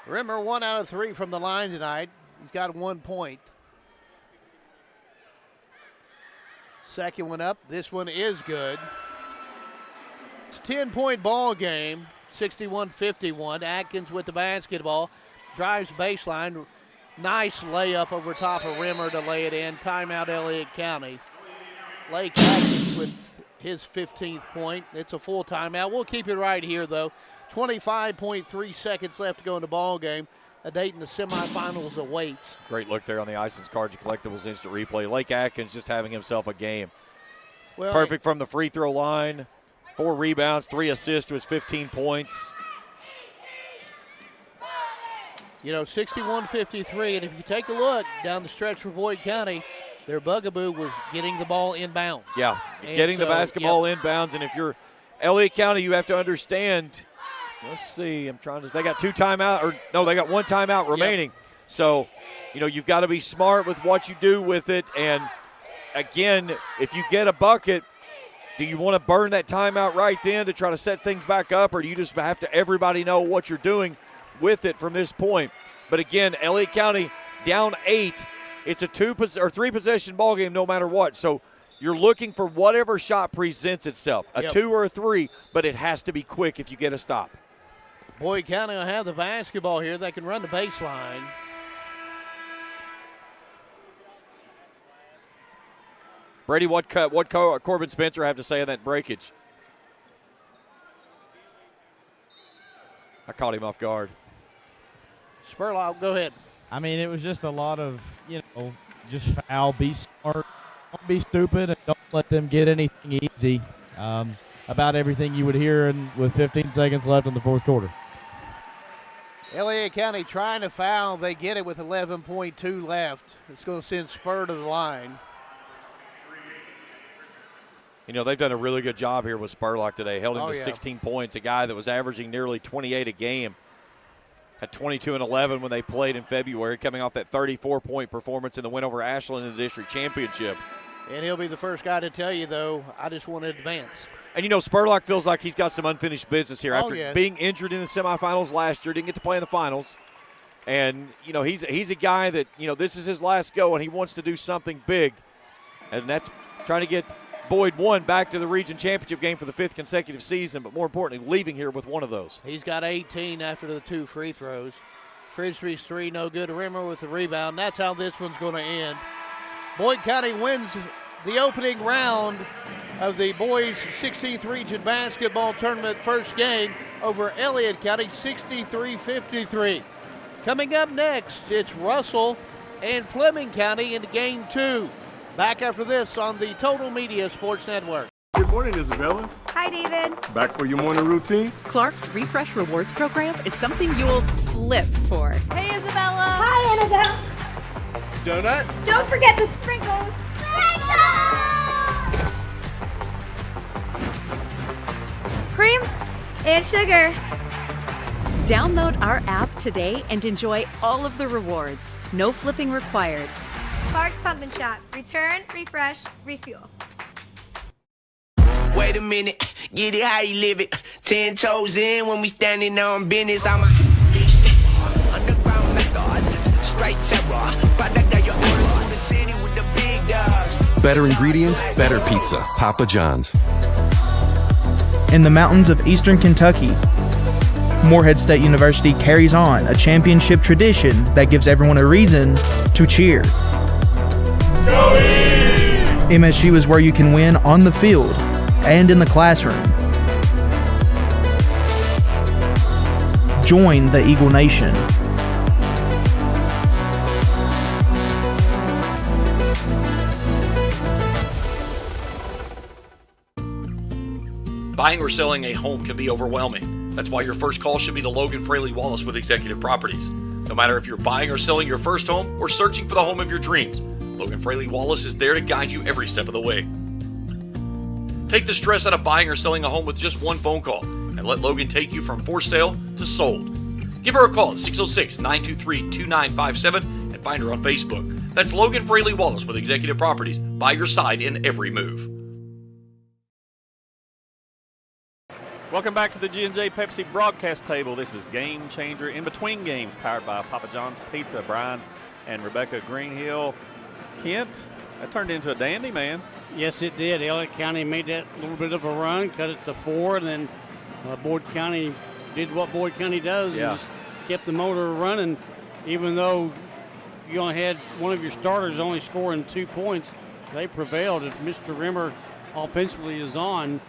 Rimmer 1 out of 3 from the line tonight. He's got 1 point. Second one up. This one is good. It's a 10-point ball game, 61-51. Atkins with the basketball. Drives baseline. Nice layup over top of Rimmer to lay it in. Timeout, Elliott County. Lake Atkins with his 15th point. It's a full timeout. We'll keep it right here, though. 25.3 seconds left to go in the ball game. A date in the semifinals awaits. Great look there on the Isons Cards and Collectibles instant replay. Lake Atkins just having himself a game. Well, perfect from the free throw line. 4 rebounds, 3 assists to his 15 points. You know, 61-53, and if you take a look down the stretch for Boyd County, their bugaboo was getting the ball inbounds. Yeah, and getting the basketball inbounds, and if you're Elliott County, you have to understand Let's see. They got 2 timeout, or no, they got 1 timeout remaining. Yep. So, you've got to be smart with what you do with it. And again, if you get a bucket, do you want to burn that timeout right then to try to set things back up, or do you just have to everybody know what you're doing with it from this point? But again, Elliott County down 8. It's a 2 or 3 possession ball game no matter what. So you're looking for whatever shot presents itself, a 2 or a 3, but it has to be quick if you get a stop. Boyd County will have the basketball here. They can run the baseline. Brady, what Corbin Spencer have to say on that breakage? I caught him off guard. Spurlock, go ahead. I mean, it was just a lot of, just foul, be smart, don't be stupid, and don't let them get anything easy. About everything you would hear with 15 seconds left in the fourth quarter. Elliott County trying to foul. They get it with 11.2 left. It's going to send Spur to the line. They've done a really good job here with Spurlock today. Held him to 16 points, a guy that was averaging nearly 28 a game. Had 22 and 11 when they played in February, coming off that 34-point performance in the win over Ashland in the district championship. And he'll be the first guy to tell you, though, I just want to advance. And, Spurlock feels like he's got some unfinished business here. After being injured in the semifinals last year, didn't get to play in the finals. And, he's a guy that, this is his last go, and he wants to do something big. And that's trying to get Boyd won back to the region championship game for the 5th consecutive season, but more importantly, leaving here with one of those. He's got 18 after the 2 free throws. Frisbee's 3 no good. Rimmer with the rebound. That's how this one's going to end. Boyd County wins the opening round of the boys 16th region basketball tournament first game over Elliott County 63-53. Coming up next, it's Russell and Fleming County in game 2. Back after this on the Total Media Sports Network. Good morning, Isabella. Hi, David. Back for your morning routine? Clark's Refresh Rewards program is something you'll flip for. Hey, Isabella. Hi, Annabelle. Donut? Don't forget the sprinkles. Cream and sugar. Download our app today and enjoy all of the rewards. No flipping required. Clark's Pump and Shop. Return, refresh, refuel. Wait a minute, get it how you live it. 10 toes in when we standing on business. I'm a underground methods, straight terror. Product of your own the city with the big dogs. Better ingredients, better pizza. Papa John's. In the mountains of eastern Kentucky, Morehead State University carries on a championship tradition that gives everyone a reason to cheer. MSU is where you can win on the field and in the classroom. Join the Eagle Nation. Buying or selling a home can be overwhelming. That's why your first call should be to Logan Fraley Wallace with Executive Properties. No matter if you're buying or selling your first home or searching for the home of your dreams, Logan Fraley Wallace is there to guide you every step of the way. Take the stress out of buying or selling a home with just one phone call and let Logan take you from for sale to sold. Give her a call at 606-923-2957 and find her on Facebook. That's Logan Fraley Wallace with Executive Properties, by your side in every move. Welcome back to the G&J Pepsi broadcast table. This is Game Changer in between games, powered by Papa John's Pizza. Brian and Rebecca Greenhill. Kent, that turned into a dandy, man. Yes, it did. Elliott County made that little bit of a run, cut it to 4, and then Boyd County did what Boyd County does and just kept the motor running. Even though you only had one of your starters only scoring 2 points, they prevailed. If Mr. Rimmer offensively is on,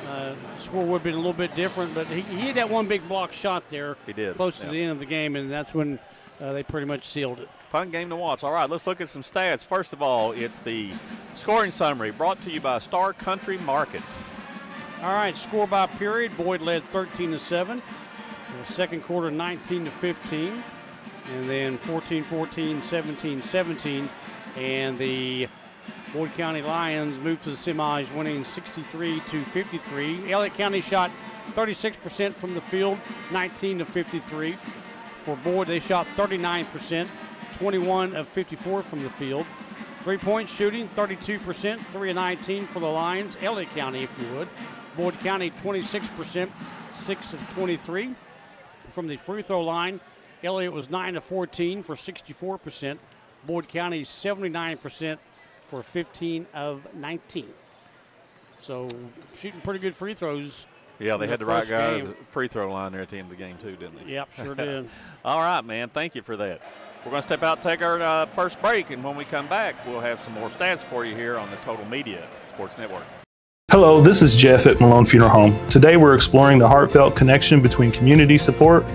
the score would have been a little bit different, but he had that one big block shot there. He did. Close to the end of the game, and that's when they pretty much sealed it. Fun game to watch. All right, let's look at some stats. First of all, it's the scoring summary brought to you by Star Country Market. All right, score by period. Boyd led 13-7. The second quarter, 19-15. And then 14-14, 17-17. And the Boyd County Lions moved to the semis, winning 63-53. Elliott County shot 36% from the field, 19 of 53. For Boyd, they shot 39%, 21 of 54 from the field. 3-point shooting, 32%, 3 of 19 for the Lions. Elliott County, if you would. Boyd County, 26%, 6 of 23. From the free throw line, Elliott was 9 of 14 for 64%. Boyd County, 79% for 15 of 19. So shooting pretty good free throws. Yeah, they had the right guys game. at the free throw line there at the end of the game, too, didn't they? Yep, sure did. All right, man. Thank you for that. We're going to step out and take our first break, and when we come back, we'll have some more stats for you here on the Total Media Sports Network. Hello, this is Jeff at Malone Funeral Home. Today we're exploring the heartfelt connection between community support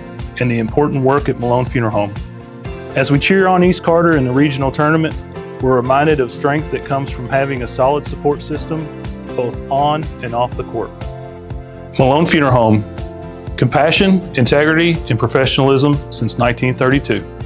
and the important work at Malone Funeral Home. As we cheer on East Carter in the regional tournament, we're reminded of strength that comes from having a solid support system both on and off the court. Malone Funeral Home, compassion, integrity, and professionalism since 1932.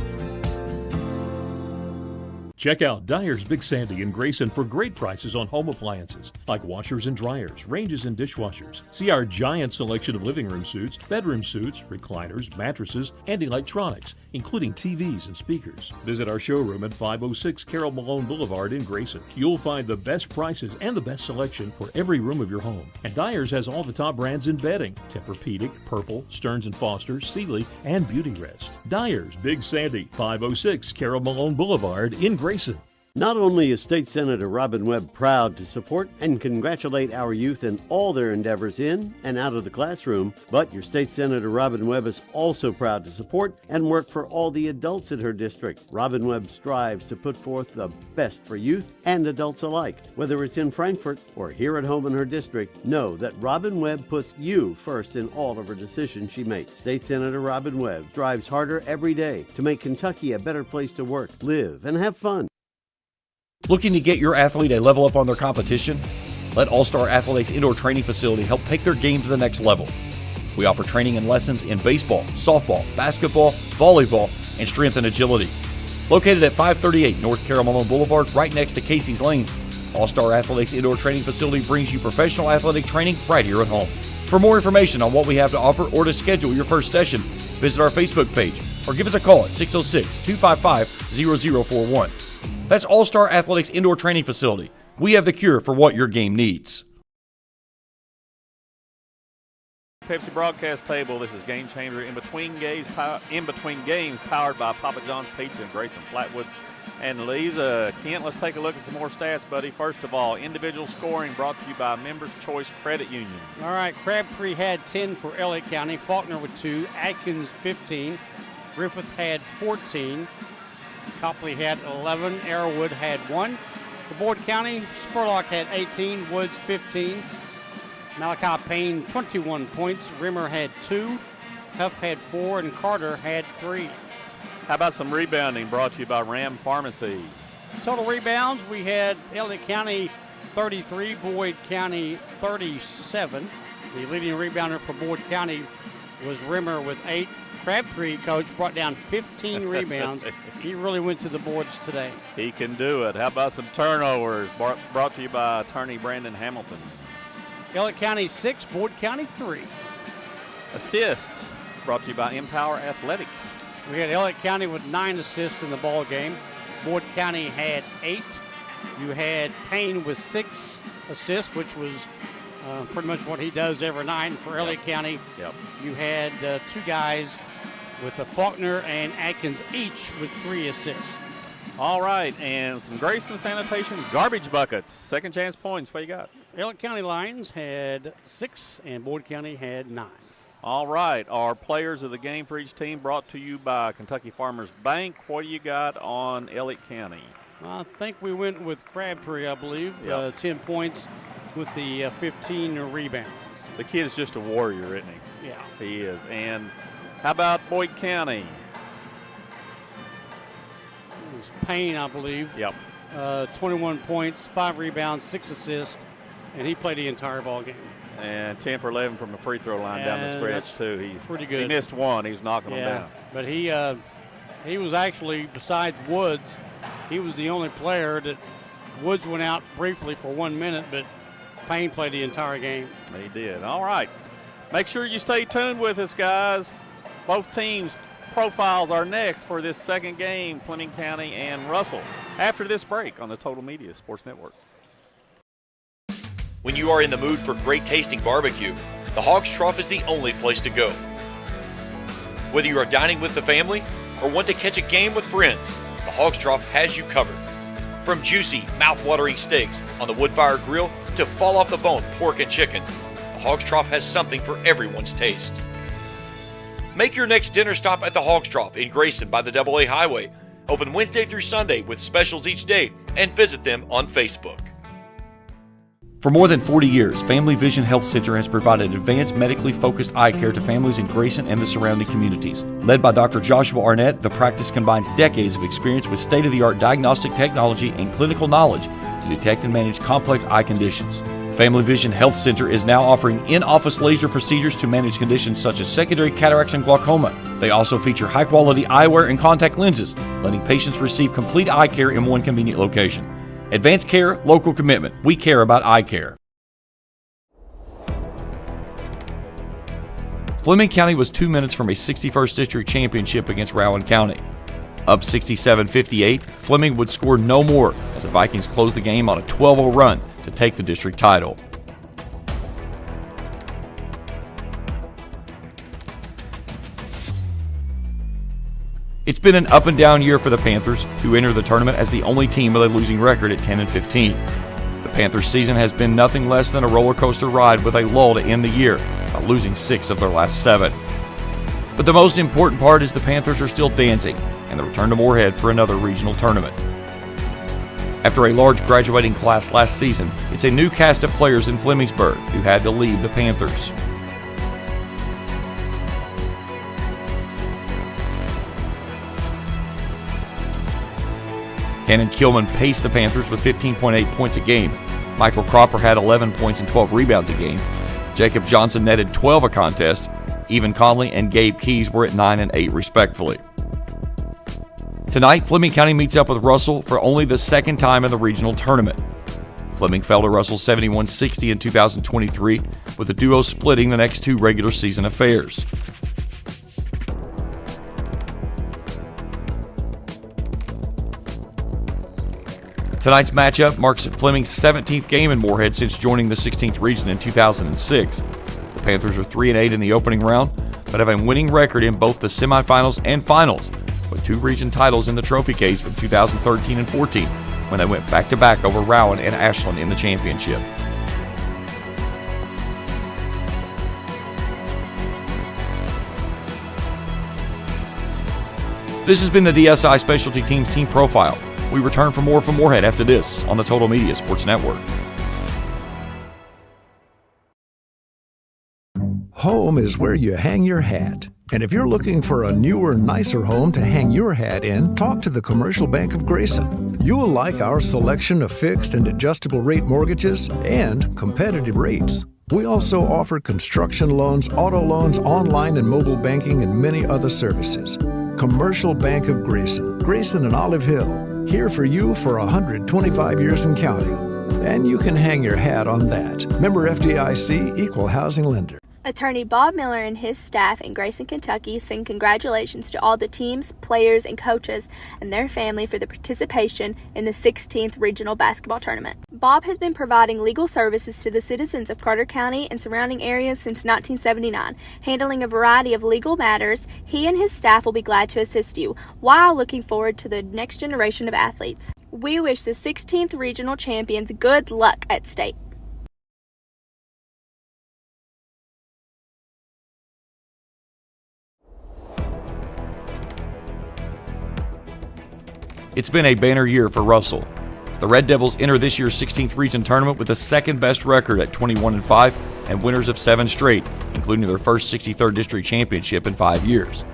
Check out Dyer's Big Sandy in Grayson for great prices on home appliances like washers and dryers, ranges and dishwashers. See our giant selection of living room suites, bedroom suites, recliners, mattresses, and electronics, including TVs and speakers. Visit our showroom at 506 Carroll Malone Boulevard in Grayson. You'll find the best prices and the best selection for every room of your home. And Dyer's has all the top brands in bedding: Tempur-Pedic, Purple, Stearns & Foster, Sealy, and Beauty Rest. Dyer's Big Sandy, 506 Carroll Malone Boulevard in Grayson. Not only is State Senator Robin Webb proud to support and congratulate our youth in all their endeavors in and out of the classroom, but your State Senator Robin Webb is also proud to support and work for all the adults in her district. Robin Webb strives to put forth the best for youth and adults alike. Whether it's in Frankfort or here at home in her district, know that Robin Webb puts you first in all of her decisions she makes. State Senator Robin Webb strives harder every day to make Kentucky a better place to work, live, and have fun. Looking to get your athlete a level up on their competition? Let All-Star Athletics Indoor Training Facility help take their game to the next level. We offer training and lessons in baseball, softball, basketball, volleyball, and strength and agility. Located at 538 North Carroll Malone Boulevard, right next to Casey's Lanes, All-Star Athletics Indoor Training Facility brings you professional athletic training right here at home. For more information on what we have to offer or to schedule your first session, visit our Facebook page or give us a call at 606-255-0041. That's All-Star Athletics Indoor Training Facility. We have the cure for what your game needs. Pepsi broadcast table. This is Game Changer in between games powered by Papa John's Pizza in Grayson, Flatwoods, and Lisa. Kent, let's take a look at some more stats, buddy. First of all, individual scoring brought to you by Members Choice Credit Union. All right, Crabtree had 10 for Elliott County, Faulkner with 2, Atkins 15, Griffith had 14, Copley had 11, Arrowwood had 1. For Boyd County, Spurlock had 18, Woods 15, Malachi Payne 21 points, Rimmer had 2, Huff had 4, and Carter had 3. How about some rebounding brought to you by Ram Pharmacy? Total rebounds, we had Elliott County 33, Boyd County 37. The leading rebounder for Boyd County was Rimmer with 8. Crabtree, coach, brought down 15 rebounds. He really went to the boards today. He can do it. How about some turnovers brought to you by attorney Brandon Hamilton? Elliott County 6, Boyd County 3. Assists brought to you by Empower Athletics. We had Elliott County with 9 assists in the ball game. Boyd County had 8. You had Payne with 6 assists, which was pretty much what he does every night. And for Elliott County, you had 2 guys with Faulkner and Atkins each with 3 assists. All right, and some Grayson Sanitation garbage buckets. Second chance points. What you got? Elliott County Lions had 6 and Boyd County had 9. All right, our players of the game for each team brought to you by Kentucky Farmers Bank. What do you got on Elliott County? I think we went with Crabtree, I believe. 10 points with the 15 rebounds. The kid is just a warrior, isn't he? Yeah. He is. And how about Boyd County? It was Payne, I believe. Yep. 21 points, 5 rebounds, 6 assists, and he played the entire ball game. And 10 for 11 from the free throw line down the stretch, too. He pretty good. He missed one. He was knocking them down. But he was actually, besides Woods, he was the only player that Woods went out briefly for 1 minute, but Payne played the entire game. He did. All right. Make sure you stay tuned with us, guys. Both teams' profiles are next for this second game, Fleming County and Russell, after this break on the Total Media Sports Network. When you are in the mood for great tasting barbecue, the Hog's Trough is the only place to go. Whether you are dining with the family or want to catch a game with friends, the Hog's Trough has you covered. From juicy, mouth-watering steaks on the wood-fire grill to fall-off-the-bone pork and chicken, the Hog's Trough has something for everyone's taste. Make your next dinner stop at the Hog's Trough in Grayson by the AA Highway. Open Wednesday through Sunday with specials each day, and visit them on Facebook. For more than 40 years, Family Vision Health Center has provided advanced medically focused eye care to families in Grayson and the surrounding communities. Led by Dr. Joshua Arnett, the practice combines decades of experience with state-of-the-art diagnostic technology and clinical knowledge to detect and manage complex eye conditions. Family Vision Health Center is now offering in-office laser procedures to manage conditions such as secondary cataracts and glaucoma. They also feature high-quality eyewear and contact lenses, letting patients receive complete eye care in one convenient location. Advanced care, local commitment. We care about eye care. Fleming County was 2 minutes from a 61st District championship against Rowan County. Up 67-58, Fleming would score no more as the Vikings closed the game on a 12-0 run to take the district title. It's been an up-and-down year for the Panthers, who enter the tournament as the only team with a losing record at 10-15. The Panthers' season has been nothing less than a roller coaster ride with a lull to end the year by losing 6 of their last 7. But the most important part is the Panthers are still dancing and the return to Morehead for another regional tournament. After a large graduating class last season, it's a new cast of players in Flemingsburg who had to leave the Panthers. Cannon Kilman paced the Panthers with 15.8 points a game. Michael Cropper had 11 points and 12 rebounds a game. Jacob Johnson netted 12 a contest. Evan Conley and Gabe Keys were at 9 and 8 respectively. Tonight, Fleming County meets up with Russell for only the second time in the regional tournament. Fleming fell to Russell 71-60 in 2023, with the duo splitting the next 2 regular season affairs. Tonight's matchup marks Fleming's 17th game in Morehead since joining the 16th region in 2006. The Panthers are 3-8 in the opening round, but have a winning record in both the semifinals and finals, with 2 region titles in the trophy case from 2013 and 14, when they went back-to-back over Rowan and Ashland in the championship. This has been the DSI Specialty Teams Team Profile. We return for more from Morehead after this on the Total Media Sports Network. Home is where you hang your hat. And if you're looking for a newer, nicer home to hang your hat in, talk to the Commercial Bank of Grayson. You'll like our selection of fixed and adjustable rate mortgages and competitive rates. We also offer construction loans, auto loans, online and mobile banking, and many other services. Commercial Bank of Grayson, Grayson and Olive Hill. Here for you for 125 years and counting. And you can hang your hat on that. Member FDIC, Equal Housing Lender. Attorney Bob Miller and his staff in Grayson, Kentucky send congratulations to all the teams, players, and coaches and their family for the participation in the 16th Regional Basketball Tournament. Bob has been providing legal services to the citizens of Carter County and surrounding areas since 1979. Handling a variety of legal matters, he and his staff will be glad to assist you while looking forward to the next generation of athletes. We wish the 16th Regional Champions good luck at state. It's been a banner year for Russell. The Red Devils enter this year's 16th Region Tournament with the second best record at 21-5 and winners of 7 straight, including their first 63rd District Championship in 5 years.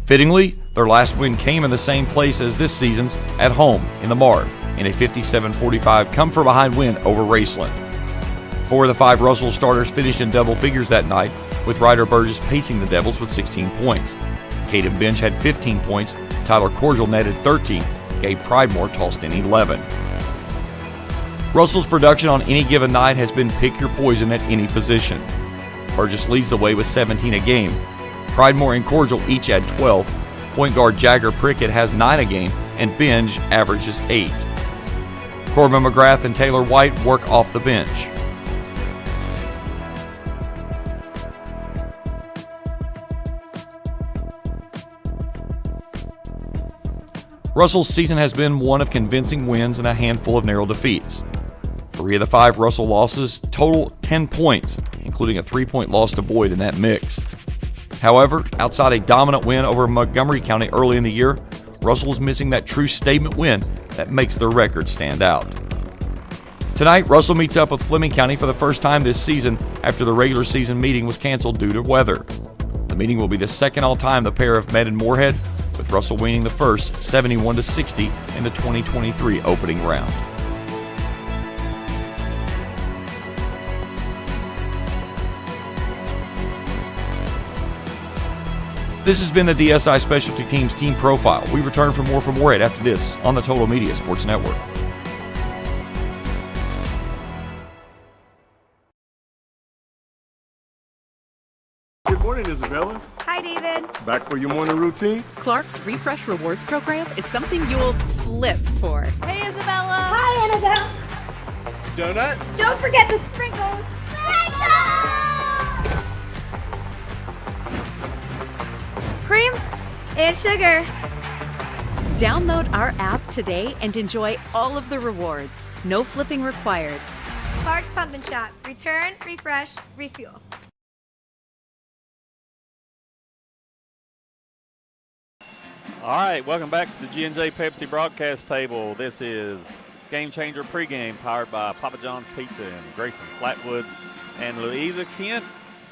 Fittingly, their last win came in the same place as this season's, at home in the Marv, in a 57-45 come-from-behind win over Raceland. 4 of the 5 Russell starters finished in double figures that night, with Ryder Burgess pacing the Devils with 16 points. Caden Bench had 15 points, Tyler Cordial netted 13, Gabe Pridemore tossed in 11. Russell's production on any given night has been pick your poison at any position. Burgess leads the way with 17 a game. Pridemore and Cordial each add 12. Point guard Jagger Prickett has 9 a game, and Binge averages 8. Corbin McGrath and Taylor White work off the bench. Russell's season has been one of convincing wins and a handful of narrow defeats. 3 of the 5 Russell losses total 10 points, including a 3-point loss to Boyd in that mix. However, outside a dominant win over Montgomery County early in the year, Russell is missing that true statement win that makes their record stand out. Tonight, Russell meets up with Fleming County for the first time this season after the regular season meeting was canceled due to weather. The meeting will be the second all-time the pair have met in Morehead, with Russell winning the first 71-60 in the 2023 opening round. This has been the DSI Specialty Teams Team Profile. We return for more from Morehead after this on the Total Media Sports Network. Good morning, Isabella. Hi, David. Back for your morning routine? Clark's Refresh Rewards program is something you'll flip for. Hey, Isabella. Hi, Annabelle. Donut? Don't forget the sprinkles. Cream and sugar. Download our app today and enjoy all of the rewards. No flipping required. Clark's Pump and Shop. Return, refresh, refuel. All right, welcome back to the G&J Pepsi broadcast table. This is Game Changer pregame powered by Papa John's Pizza in Grayson, Flatwoods, and Louisa. Kent,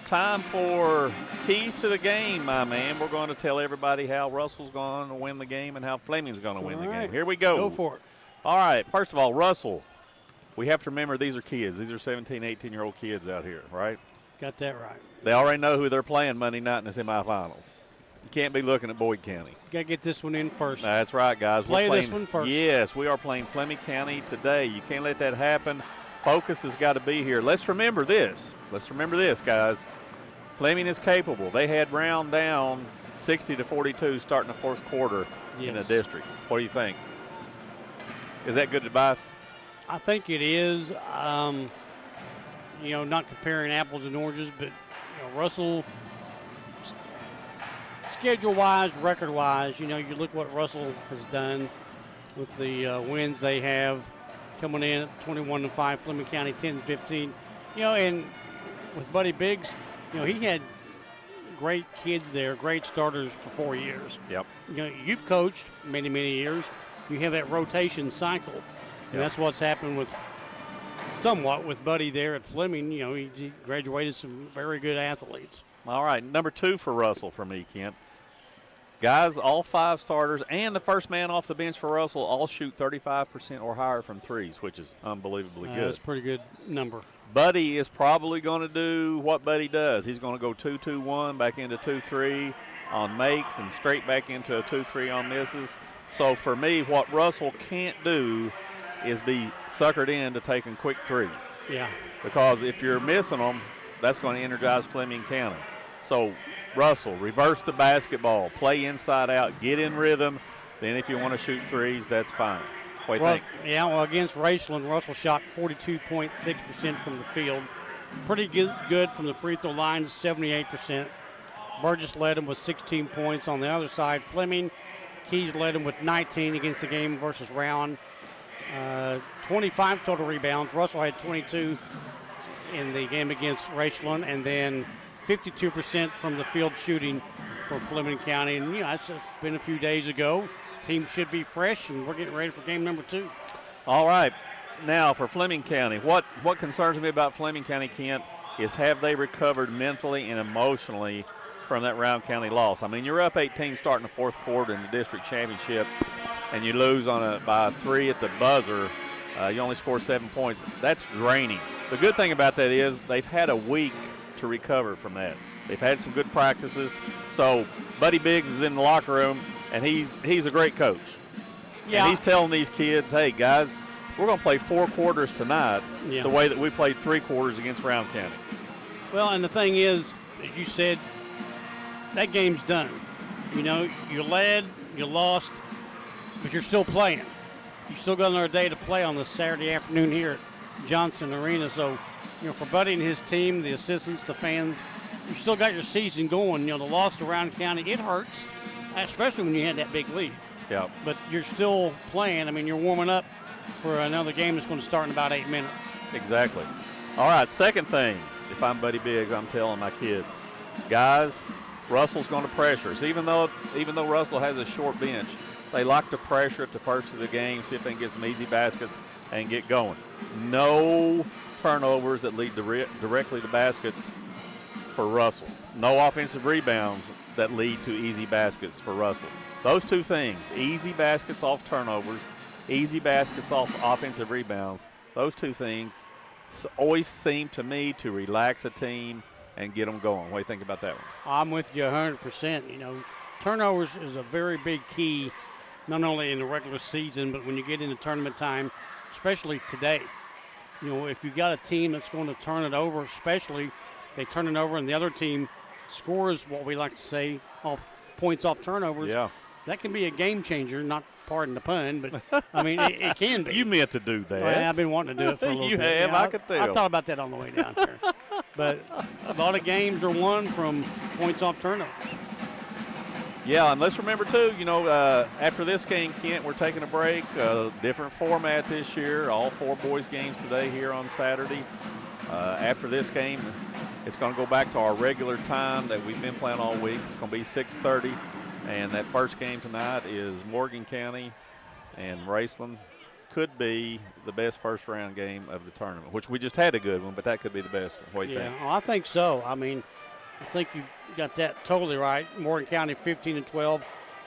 time for keys to the game, my man. We're going to tell everybody how Russell's going to win the game and how Fleming's going to win the game. Here we go. Go for it. All right, first of all, Russell, we have to remember these are kids. These are 17, 18-year-old kids out here, right? Got that right. They already know who they're playing Monday night in the semifinals. You can't be looking at Boyd County. Got to get this one in first. That's right, guys. Play this one first. Yes, we are playing Fleming County today. You can't let that happen. Focus has got to be here. Let's remember this. Let's remember this, guys. Fleming is capable. They had round down 60-42 starting the fourth quarter in the district. What do you think? Is that good advice? I think it is. Not comparing apples and oranges, but Russell, schedule-wise, record-wise, you look what Russell has done with the wins they have coming in at 21-5, Fleming County 10-15. And with Buddy Biggs, he had great kids there, great starters for 4 years. Yep. You've coached many, many years. You have that rotation cycle, and that's what's happened with Buddy there at Fleming. He graduated some very good athletes. All right, number 2 for Russell for me, Kent. Guys, all 5 starters and the first man off the bench for Russell all shoot 35% or higher from threes, which is unbelievably good. That's a pretty good number. Buddy is probably going to do what Buddy does. He's going to go 2-2-1, back into 2-3 on makes and straight back into a 2-3 on misses. So for me, what Russell can't do is be suckered into taking quick threes. Yeah. Because if you're missing them, that's going to energize Fleming County. So Russell, reverse the basketball, play inside out, get in rhythm. Then if you want to shoot threes, that's fine. What do you think? Yeah, well, against Raceland, Russell shot 42.6% from the field. Pretty good from the free throw line, 78%. Burgess led him with 16 points. On the other side, Fleming, Keys led him with 19 against the game versus Round. 25 total rebounds. Russell had 22 in the game against Raceland, and then 52% from the field shooting for Fleming County. And, it's been a few days ago. Team should be fresh, and we're getting ready for game number 2. All right. Now for Fleming County, what concerns me about Fleming County, Kent, is have they recovered mentally and emotionally from that Round County loss? I mean, you're up 18 starting the fourth quarter in the district championship, and you lose by 3 at the buzzer. You only score 7 points. That's draining. The good thing about that is they've had a week to recover from that. They've had some good practices. So Buddy Biggs is in the locker room, and he's a great coach. Yeah. And he's telling these kids, hey, guys, we're going to play 4 quarters tonight Yeah. the way that we played 3 quarters against Round County. Well, and the thing is, as you said, that game's done. You know, you led, you lost, but you're still playing. You still got another day to play on this Saturday afternoon here at Johnson Arena. So, you know, for Buddy and his team, the assistants, the fans, you still got your season going. You know, the loss to Round County, it hurts, especially when you had that big lead. Yeah. But you're still playing. I mean, you're warming up for another game that's going to start in about 8 minutes. Exactly. All right, second thing, if I'm Buddy Biggs, I'm telling my kids, guys, Russell's going to pressure us. Even though Russell has a short bench, they like to pressure at the first of the game, see if they can get some easy baskets and get going. No turnovers that lead directly to baskets for Russell. No offensive rebounds that lead to easy baskets for Russell. Those 2 things, easy baskets off turnovers, easy baskets off offensive rebounds, those 2 things always seem to me to relax a team and get them going. What do you think about that one? I'm with you 100%. You know, turnovers is a very big key, not only in the regular season, but when you get into tournament time, especially today. You know, if you got a team that's going to turn it over, especially they turn it over and the other team scores what we like to say points off turnovers, yeah, that can be a game changer. Not pardon the pun, but I mean it can be. You meant to do that. Well, I've been wanting to do it for a little you bit. have, You know, I could tell. I thought about that on the way down here. But a lot of games are won from points off turnovers. Yeah, and let's remember, too, you know, after this game, Kent, we're taking a break. Different format this year. All 4 boys games today here on Saturday. After this game, it's going to go back to our regular time that we've been playing all week. It's going to be 6:30. And that first game tonight is Morgan County and Raceland. Could be the best first-round game of the tournament, which we just had a good one, but that could be the best one. What do you think? Yeah, I think so. I mean, I think you've got that totally right. Morgan County 15-12,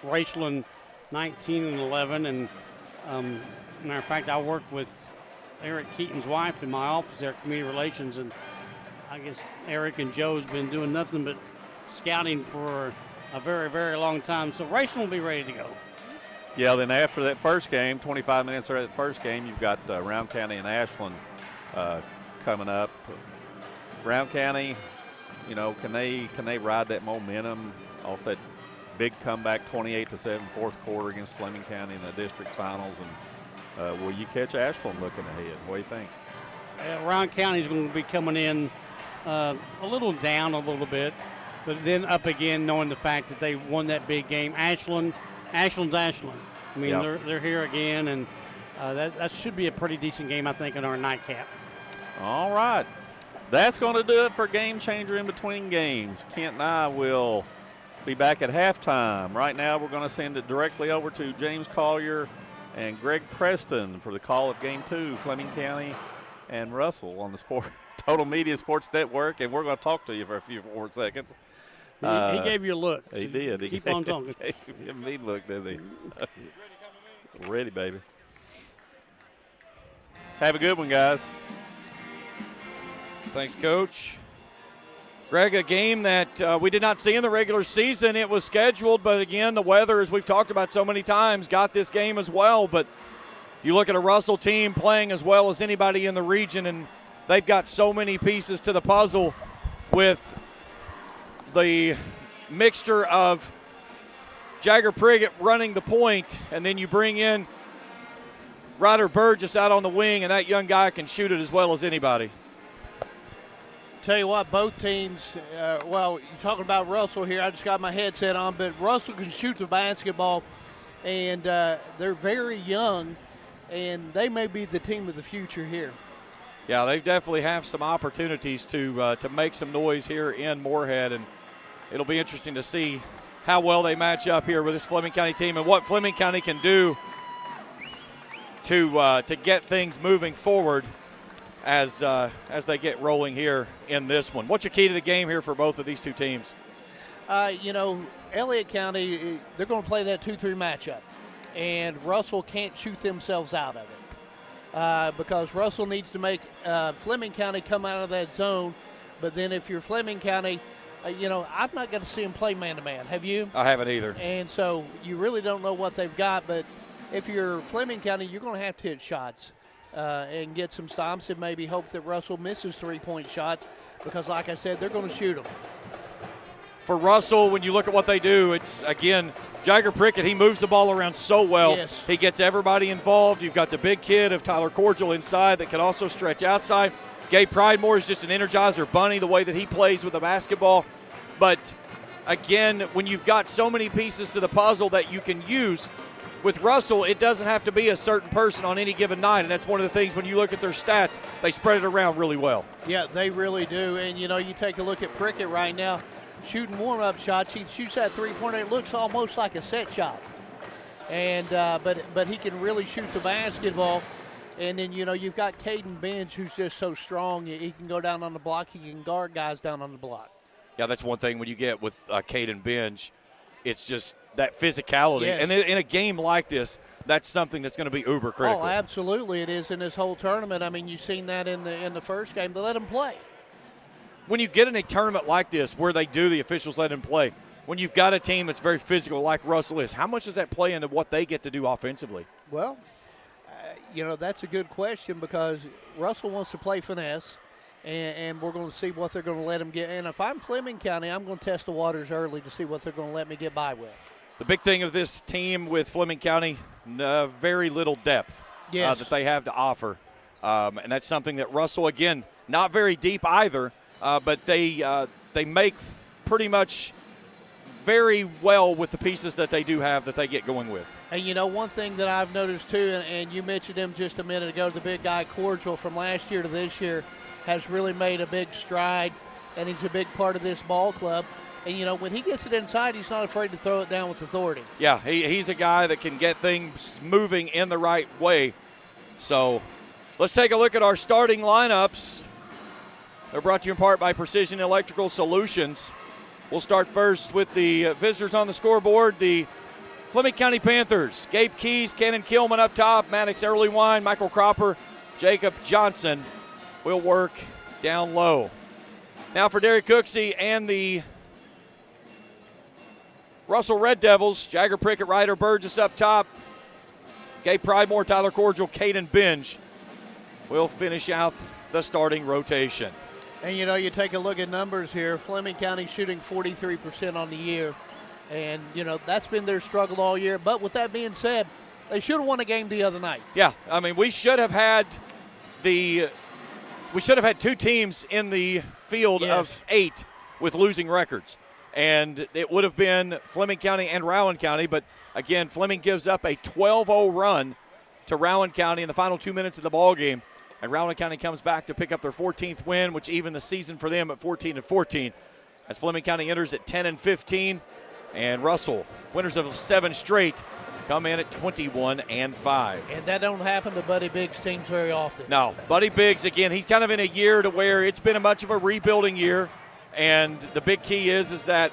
Raceland 19-11, and matter of fact, I work with Eric Keaton's wife in my office there, community relations, and I guess Eric and Joe's been doing nothing but scouting for a very, very long time. So Raceland will be ready to go. Yeah, then after that first game, 25 minutes after that first game, you've got Round County and Ashland coming up. Round County, you know, can they ride that momentum off that big comeback 28-7 fourth quarter against Fleming County in the district finals? And will you catch Ashland looking ahead? What do you think? Round County is going to be coming in a little down a little bit, but then up again, knowing the fact that they won that big game. Ashland's Ashland. I mean, yep. they're here again, and that should be a pretty decent game, I think, in our nightcap. All right. That's going to do it for Game Changer in between games. Kent and I will be back at halftime. Right now, we're going to send it directly over to James Collier and Greg Preston for the call of Game 2, Fleming County and Russell on the Total Media Sports Network, and we're going to talk to you for a few more seconds. He gave you a look. He did. He keep on talking. Gave me a look, didn't he? Ready, baby. Have a good one, guys. Thanks, Coach. Greg, a game that we did not see in the regular season. It was scheduled, but again, the weather, as we've talked about so many times, got this game as well. But you look at a Russell team playing as well as anybody in the region, and they've got so many pieces to the puzzle with the mixture of Jagger Priggett running the point, and then you bring in Ryder Burgess out on the wing, and that young guy can shoot it as well as anybody. Tell you what, both teams, well, you're talking about Russell here. I just got my headset on, but Russell can shoot the basketball, and they're very young, and they may be the team of the future here. Yeah, they definitely have some opportunities to make some noise here in Morehead, and it'll be interesting to see how well they match up here with this Fleming County team and what Fleming County can do to get things moving forward as they get rolling here in this one. What's your key to the game here for both of these two teams? You know, Elliott County, they're going to play that 2-3 matchup, and Russell can't shoot themselves out of it because Russell needs to make Fleming County come out of that zone. But then if you're Fleming County, you know, I'm not going to see them play man-to-man. Have you? I haven't either. And so you really don't know what they've got. But if you're Fleming County, you're going to have to hit shots. and get some stops and maybe hope that Russell misses three-point shots because, like I said, they're going to shoot them. For Russell, when you look at what they do, it's, again, Jagger Prickett, he moves the ball around so well. Yes. He gets everybody involved. You've got the big kid of Tyler Cordial inside that can also stretch outside. Gabe Pridemore is just an energizer bunny, the way that he plays with the basketball. But, again, when you've got so many pieces to the puzzle that you can use, with Russell, it doesn't have to be a certain person on any given night, and that's one of the things when you look at their stats, they spread it around really well. Yeah, they really do. And, you know, you take a look at Prickett right now, shooting warm-up shots. He shoots that three-pointer. It looks almost like a set shot. And but he can really shoot the basketball. And then, you know, you've got Caden Benj, who's just so strong. He can go down on the block. He can guard guys down on the block. Yeah, that's one thing when you get with Caden Benj. It's just that physicality. Yes. And in a game like this, that's something that's going to be uber critical. Oh, absolutely it is in this whole tournament. I mean, you've seen that in the first game. They let him play. When you get in a tournament like this where they do, the officials let him play, when you've got a team that's very physical like Russell is, how much does that play into what they get to do offensively? Well, you know, that's a good question because Russell wants to play finesse, and we're going to see what they're going to let him get. And if I'm Fleming County, I'm going to test the waters early to see what they're going to let me get by with. The big thing of this team with Fleming County, very little depth that they have to offer. And that's something that Russell, again, not very deep either, but they make pretty much very well with the pieces that they do have that they get going with. And, you know, one thing that I've noticed, too, and you mentioned him just a minute ago, the big guy Cordial from last year to this year has really made a big stride, and he's a big part of this ball club. And, you know, when he gets it inside, he's not afraid to throw it down with authority. Yeah, he's a guy that can get things moving in the right way. So let's take a look at our starting lineups. They're brought to you in part by Precision Electrical Solutions. We'll start first with the visitors on the scoreboard, the Fleming County Panthers. Gabe Keys, Cannon Kilman up top, Maddox Earlywine, Michael Cropper, Jacob Johnson will work down low. Now for Derek Cooksey and the Russell Red Devils, Jagger Prickett, Ryder Burgess up top, Gabe Pridemore, Tyler Cordial, Caden Benj will finish out the starting rotation. And, you know, you take a look at numbers here. Fleming County shooting 43% on the year. And, you know, that's been their struggle all year. But with that being said, they should have won a game the other night. Yeah, I mean, we should have had two teams in the field of 8 with losing records. And it would have been Fleming County and Rowan County. But, again, Fleming gives up a 12-0 run to Rowan County in the final 2 minutes of the ballgame. And Rowan County comes back to pick up their 14th win, which even the season for them at 14-14. As Fleming County enters at 10-15. And Russell, winners of 7 straight, come in at 21-5. And that don't happen to Buddy Biggs' teams very often. No, Buddy Biggs, again, he's kind of in a year to where it's been a much of a rebuilding year. And the big key is that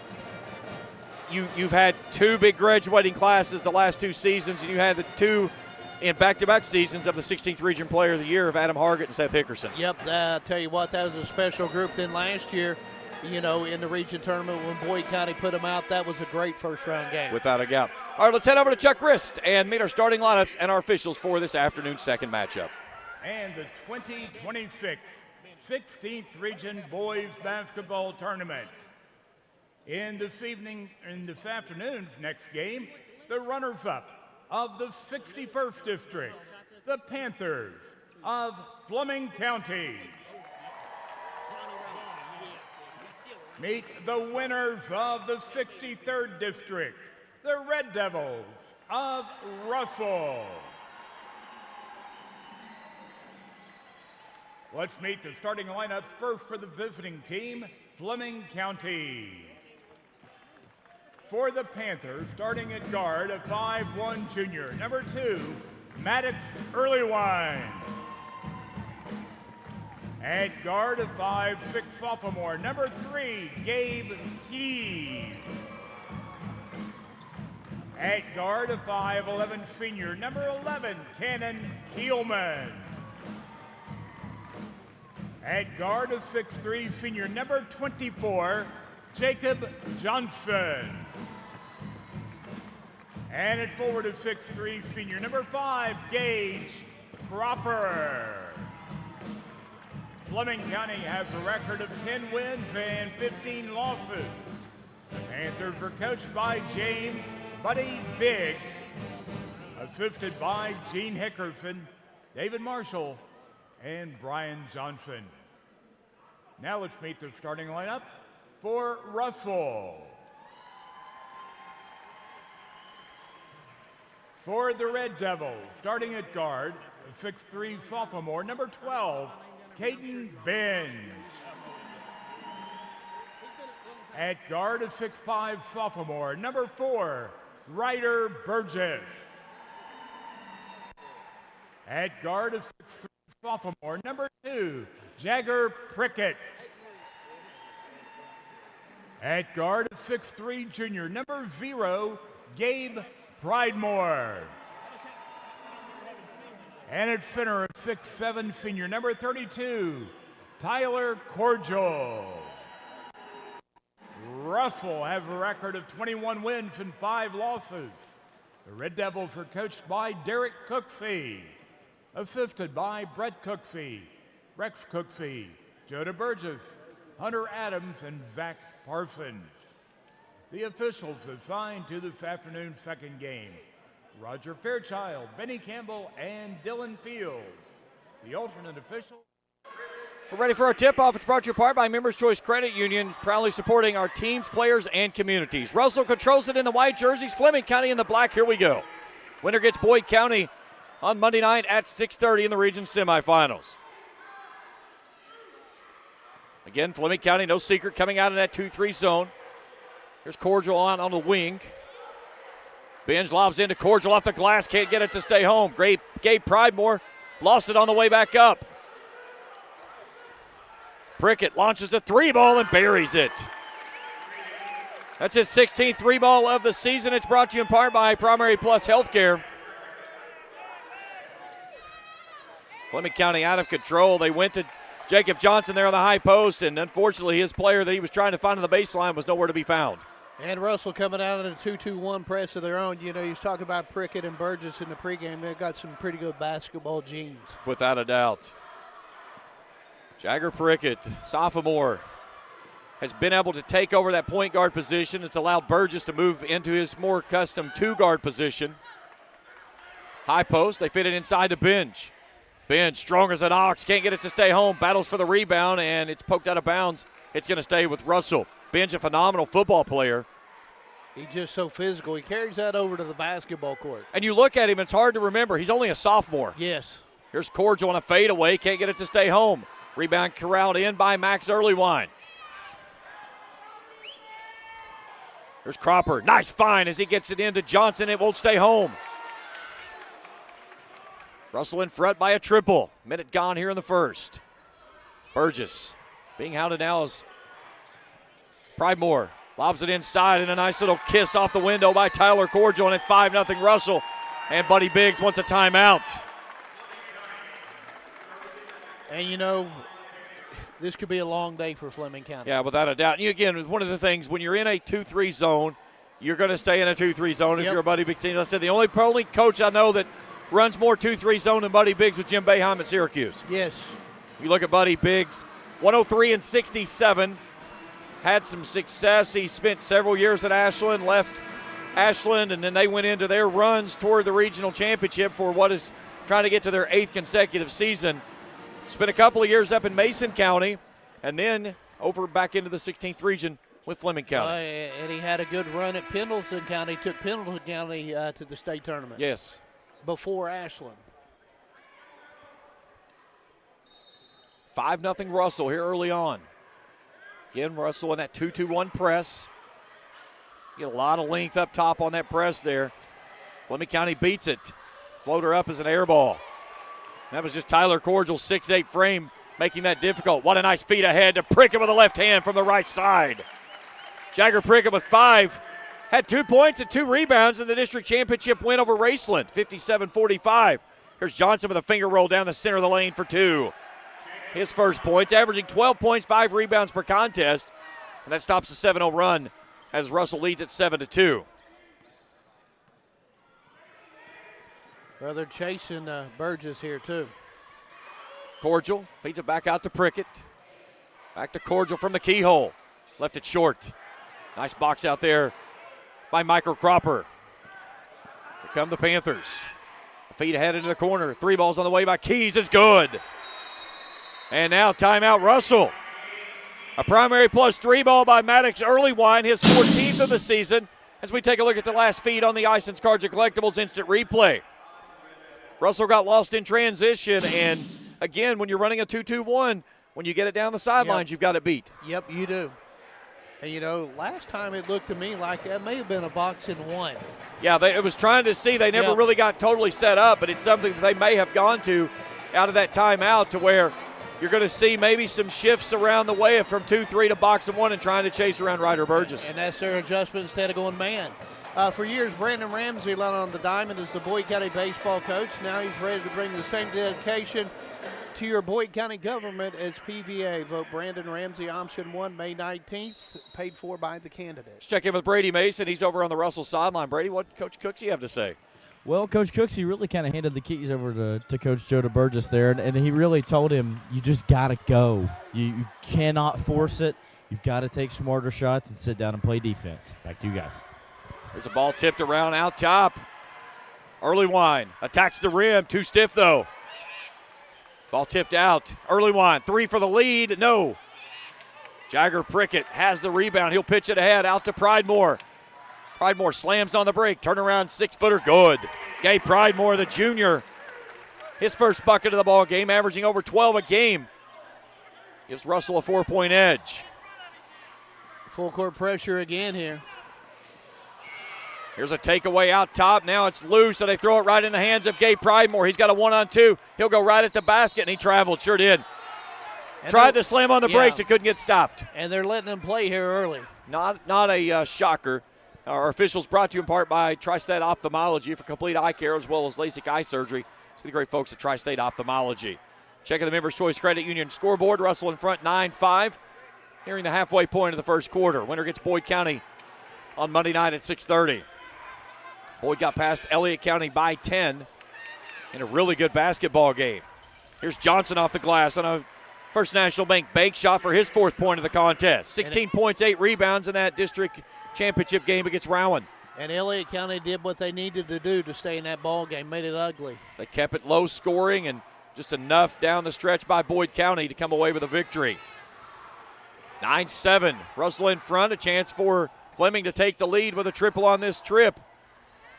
you've had 2 big graduating classes the last 2 seasons, and you had the 2 in back-to-back seasons of the 16th Region Player of the Year of Adam Hargett and Seth Hickerson. Yep, I'll tell you what, that was a special group. Then last year, you know, in the region tournament when Boyd County put them out, that was a great first-round game. Without a doubt. All right, let's head over to Chuck Rist and meet our starting lineups and our officials for this afternoon's second matchup. And the 2026 16th Region Boys Basketball Tournament. In this afternoon's next game, the runners-up of the 61st District, the Panthers of Fleming County. Meet the winners of the 63rd District, the Red Devils of Russell. Let's meet the starting lineups first for the visiting team, Fleming County. For the Panthers, starting at guard, a 5'1" junior. Number 2, Maddox Earlywine. At guard, a 5'6" sophomore. Number 3, Gabe Keys. At guard, a 5'11" senior. Number 11, Cannon Kielman. At guard, a 6'3" senior. Number 24, Jacob Johnson. And at forward, a 6'3" senior. Number 5, Gage Cropper. Fleming County has a record of 10 wins and 15 losses. The Panthers are coached by James Buddy Biggs, assisted by Gene Hickerson, David Marshall, and Brian Johnson. Now let's meet the starting lineup for Russell. For the Red Devils, starting at guard, a 6'3" sophomore, number 12, Caden Binge. At guard, a 6'5" sophomore, number 4, Ryder Burgess. At guard, a 6'3" sophomore, number 2, Jagger Prickett. At guard, a 6'3" junior, number 0, Gabe Pridemore. And at center, a 6'7" senior, number 32, Tyler Cordial. Russell has a record of 21 wins and 5 losses. The Red Devils are coached by Derek Cooksey, assisted by Brett Cooksey, Rex Cooksey, Joda Burgess, Hunter Adams, and Zach Parsons. The officials assigned to this afternoon's second game: Roger Fairchild, Benny Campbell, and Dylan Fields. The alternate official. We're ready for our tip-off. It's brought to you in part by Members Choice Credit Union, proudly supporting our teams, players, and communities. Russell controls it in the white jerseys, Fleming County in the black. Here we go. Winner gets Boyd County on Monday night at 6:30 in the region semifinals. Again, Fleming County, no secret, coming out in that 2-3 zone. Here's Cordial on the wing. Binge lobs into Cordial off the glass, can't get it to stay home. Gabe Pridemore lost it on the way back up. Prickett launches a 3-ball and buries it. That's his 16th 3-ball of the season. It's brought to you in part by Primary Plus Healthcare. Fleming County out of control. They went to Jacob Johnson there on the high post, and unfortunately his player that he was trying to find on the baseline was nowhere to be found. And Russell coming out in a 2-2-1 press of their own. You know, he's talking about Prickett and Burgess in the pregame. They've got some pretty good basketball genes. Without a doubt. Jagger Prickett, sophomore, has been able to take over that point guard position. It's allowed Burgess to move into his more custom 2-guard position. High post, they fit it inside to Binge. Binge, strong as an ox, can't get it to stay home, battles for the rebound, and it's poked out of bounds. It's going to stay with Russell. Binge, a phenomenal football player. He's just so physical. He carries that over to the basketball court. And you look at him, it's hard to remember. He's only a sophomore. Yes. Here's Cordial on a fadeaway, can't get it to stay home. Rebound corralled in by Max Earlywine. Here's Cropper. Nice find as he gets it into Johnson. It won't stay home. Russell in front by a triple. Minute gone here in the first. Burgess being hounded now as Pridemore lobs it inside, and a nice little kiss off the window by Tyler Cordial, and it's 5-0 Russell. And Buddy Biggs wants a timeout. And, you know, this could be a long day for Fleming County. Yeah, without a doubt. And again, one of the things, when you're in a 2-3 zone, you're going to stay in a 2-3 zone if you're a Buddy Biggs team. I said the only coach I know that runs more 2-3 zone than Buddy Biggs was Jim Boeheim at Syracuse. Yes. You look at Buddy Biggs, 103-67, had some success. He spent several years at Ashland, left Ashland, and then they went into their runs toward the regional championship for what is trying to get to their 8th consecutive season. Spent a couple of years up in Mason County, and then over back into the 16th region with Fleming County. And he had a good run at Pendleton County, took Pendleton County to the state tournament. Yes. Before Ashland. 5-0 Russell here early on. Again, Russell in that 2-2-1 press. Get a lot of length up top on that press there. Fleming County beats it. Floater up as an air ball. That was just Tyler Cordial's 6'8" frame making that difficult. What a nice feed ahead to Prickett with a left hand from the right side. Jagger Prickett with 5. Had 2 points and 2 rebounds in the district championship win over Raceland, 57-45. Here's Johnson with a finger roll down the center of the lane for 2. His first points, averaging 12 points, 5 rebounds per contest. And that stops the 7-0 run as Russell leads at 7-2. Well, they're chasing Burgess here, too. Cordial feeds it back out to Prickett. Back to Cordial from the keyhole. Left it short. Nice box out there by Michael Cropper. Here come the Panthers. Feed ahead into the corner. 3 balls on the way by Keys is good. And now timeout Russell. A primary plus 3 ball by Maddox Earlywine, his 14th of the season. As we take a look at the last feed on the Ison's Cards and Collectibles instant replay. Russell got lost in transition, and again, when you're running a 2-2-1, when you get it down the sidelines, you've got it beat. Yep, you do. And, last time it looked to me like that may have been a box in one. Yeah, it was trying to see. They never really got totally set up, but it's something that they may have gone to out of that timeout to where you're going to see maybe some shifts around the way from 2-3 to box and 1 and trying to chase around Ryder Burgess. And that's their adjustment instead of going man. For years, Brandon Ramsey led on the diamond as the Boyd County baseball coach. Now he's ready to bring the same dedication to your Boyd County government as PVA. Vote Brandon Ramsey, option 1, May 19th, paid for by the candidates. Let's check in with Brady Mason. He's over on the Russell sideline. Brady, what Coach Cooksey have to say? Well, Coach Cooksey really kind of handed the keys over to Coach Joe DeBurgess there, and he really told him, you just got to go. You cannot force it. You've got to take smarter shots and sit down and play defense. Back to you guys. There's a ball tipped around out top. Earlywine attacks the rim. Too stiff, though. Ball tipped out. Earlywine, 3 for the lead. No. Jagger Prickett has the rebound. He'll pitch it ahead out to Pridemore. Pridemore slams on the break. Turnaround 6-footer. Good. Gabe Pridemore, the junior. His first bucket of the ball game, averaging over 12 a game. Gives Russell a 4-point edge. Full court pressure again here. Here's a takeaway out top. Now it's loose, so they throw it right in the hands of Gabe Pridemore. He's got a 1-on-2. He'll go right at the basket, and he traveled. Sure did. And tried to slam on the brakes. It couldn't get stopped. And they're letting them play here early. Not a shocker. Our officials brought to you in part by Tri-State Ophthalmology for complete eye care as well as LASIK eye surgery. See the great folks at Tri-State Ophthalmology. Checking the Members' Choice Credit Union scoreboard. Russell in front 9-5. Nearing the halfway point of the first quarter. Winner gets Boyd County on Monday night at 6:30. Boyd got past Elliott County by 10 in a really good basketball game. Here's Johnson off the glass on a First National Bank bank shot for his 4th point of the contest. 16 points, 8 rebounds in that district championship game against Rowan. And Elliott County did what they needed to do to stay in that ball game, made it ugly. They kept it low scoring and just enough down the stretch by Boyd County to come away with a victory. 9-7, Russell in front, a chance for Fleming to take the lead with a triple on this trip.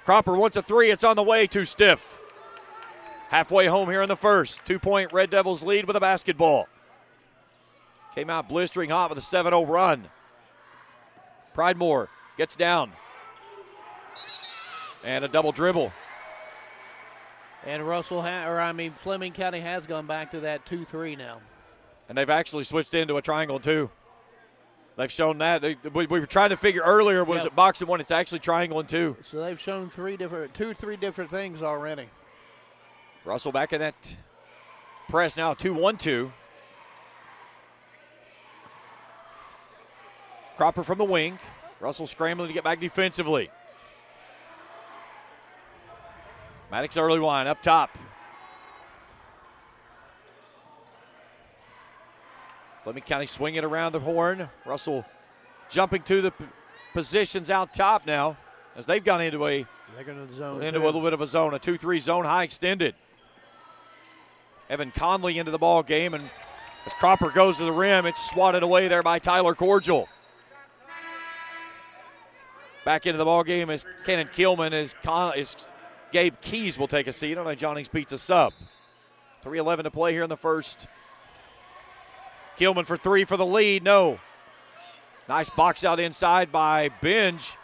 Cropper wants a 3, it's on the way, too stiff. Halfway home here in the first, 2-point Red Devils lead with a basketball. Came out blistering hot with a 7-0 run. Pridemore gets down. And a double dribble. And Fleming County has gone back to that 2-3 now. And they've actually switched into a triangle too. They've shown that. We were trying to figure earlier, was it box and 1? It's actually triangle and 2. So they've shown 3 different things already. Russell back in that press now, 2-1-2. Cropper from the wing. Russell scrambling to get back defensively. Maddox Earlywine up top. Fleming County swinging around the horn. Russell jumping to the positions out top now as they've gone into a little bit of a zone, a 2-3 zone high extended. Evan Conley into the ball game, and as Cropper goes to the rim, it's swatted away there by Tyler Cordial. Back into the ball game is Kenan Keelman as Gabe Keys will take a seat on a Johnny's Pizza sub. 3:11 to play here in the first. Keelman for 3 for the lead. No. Nice box out inside by Binge.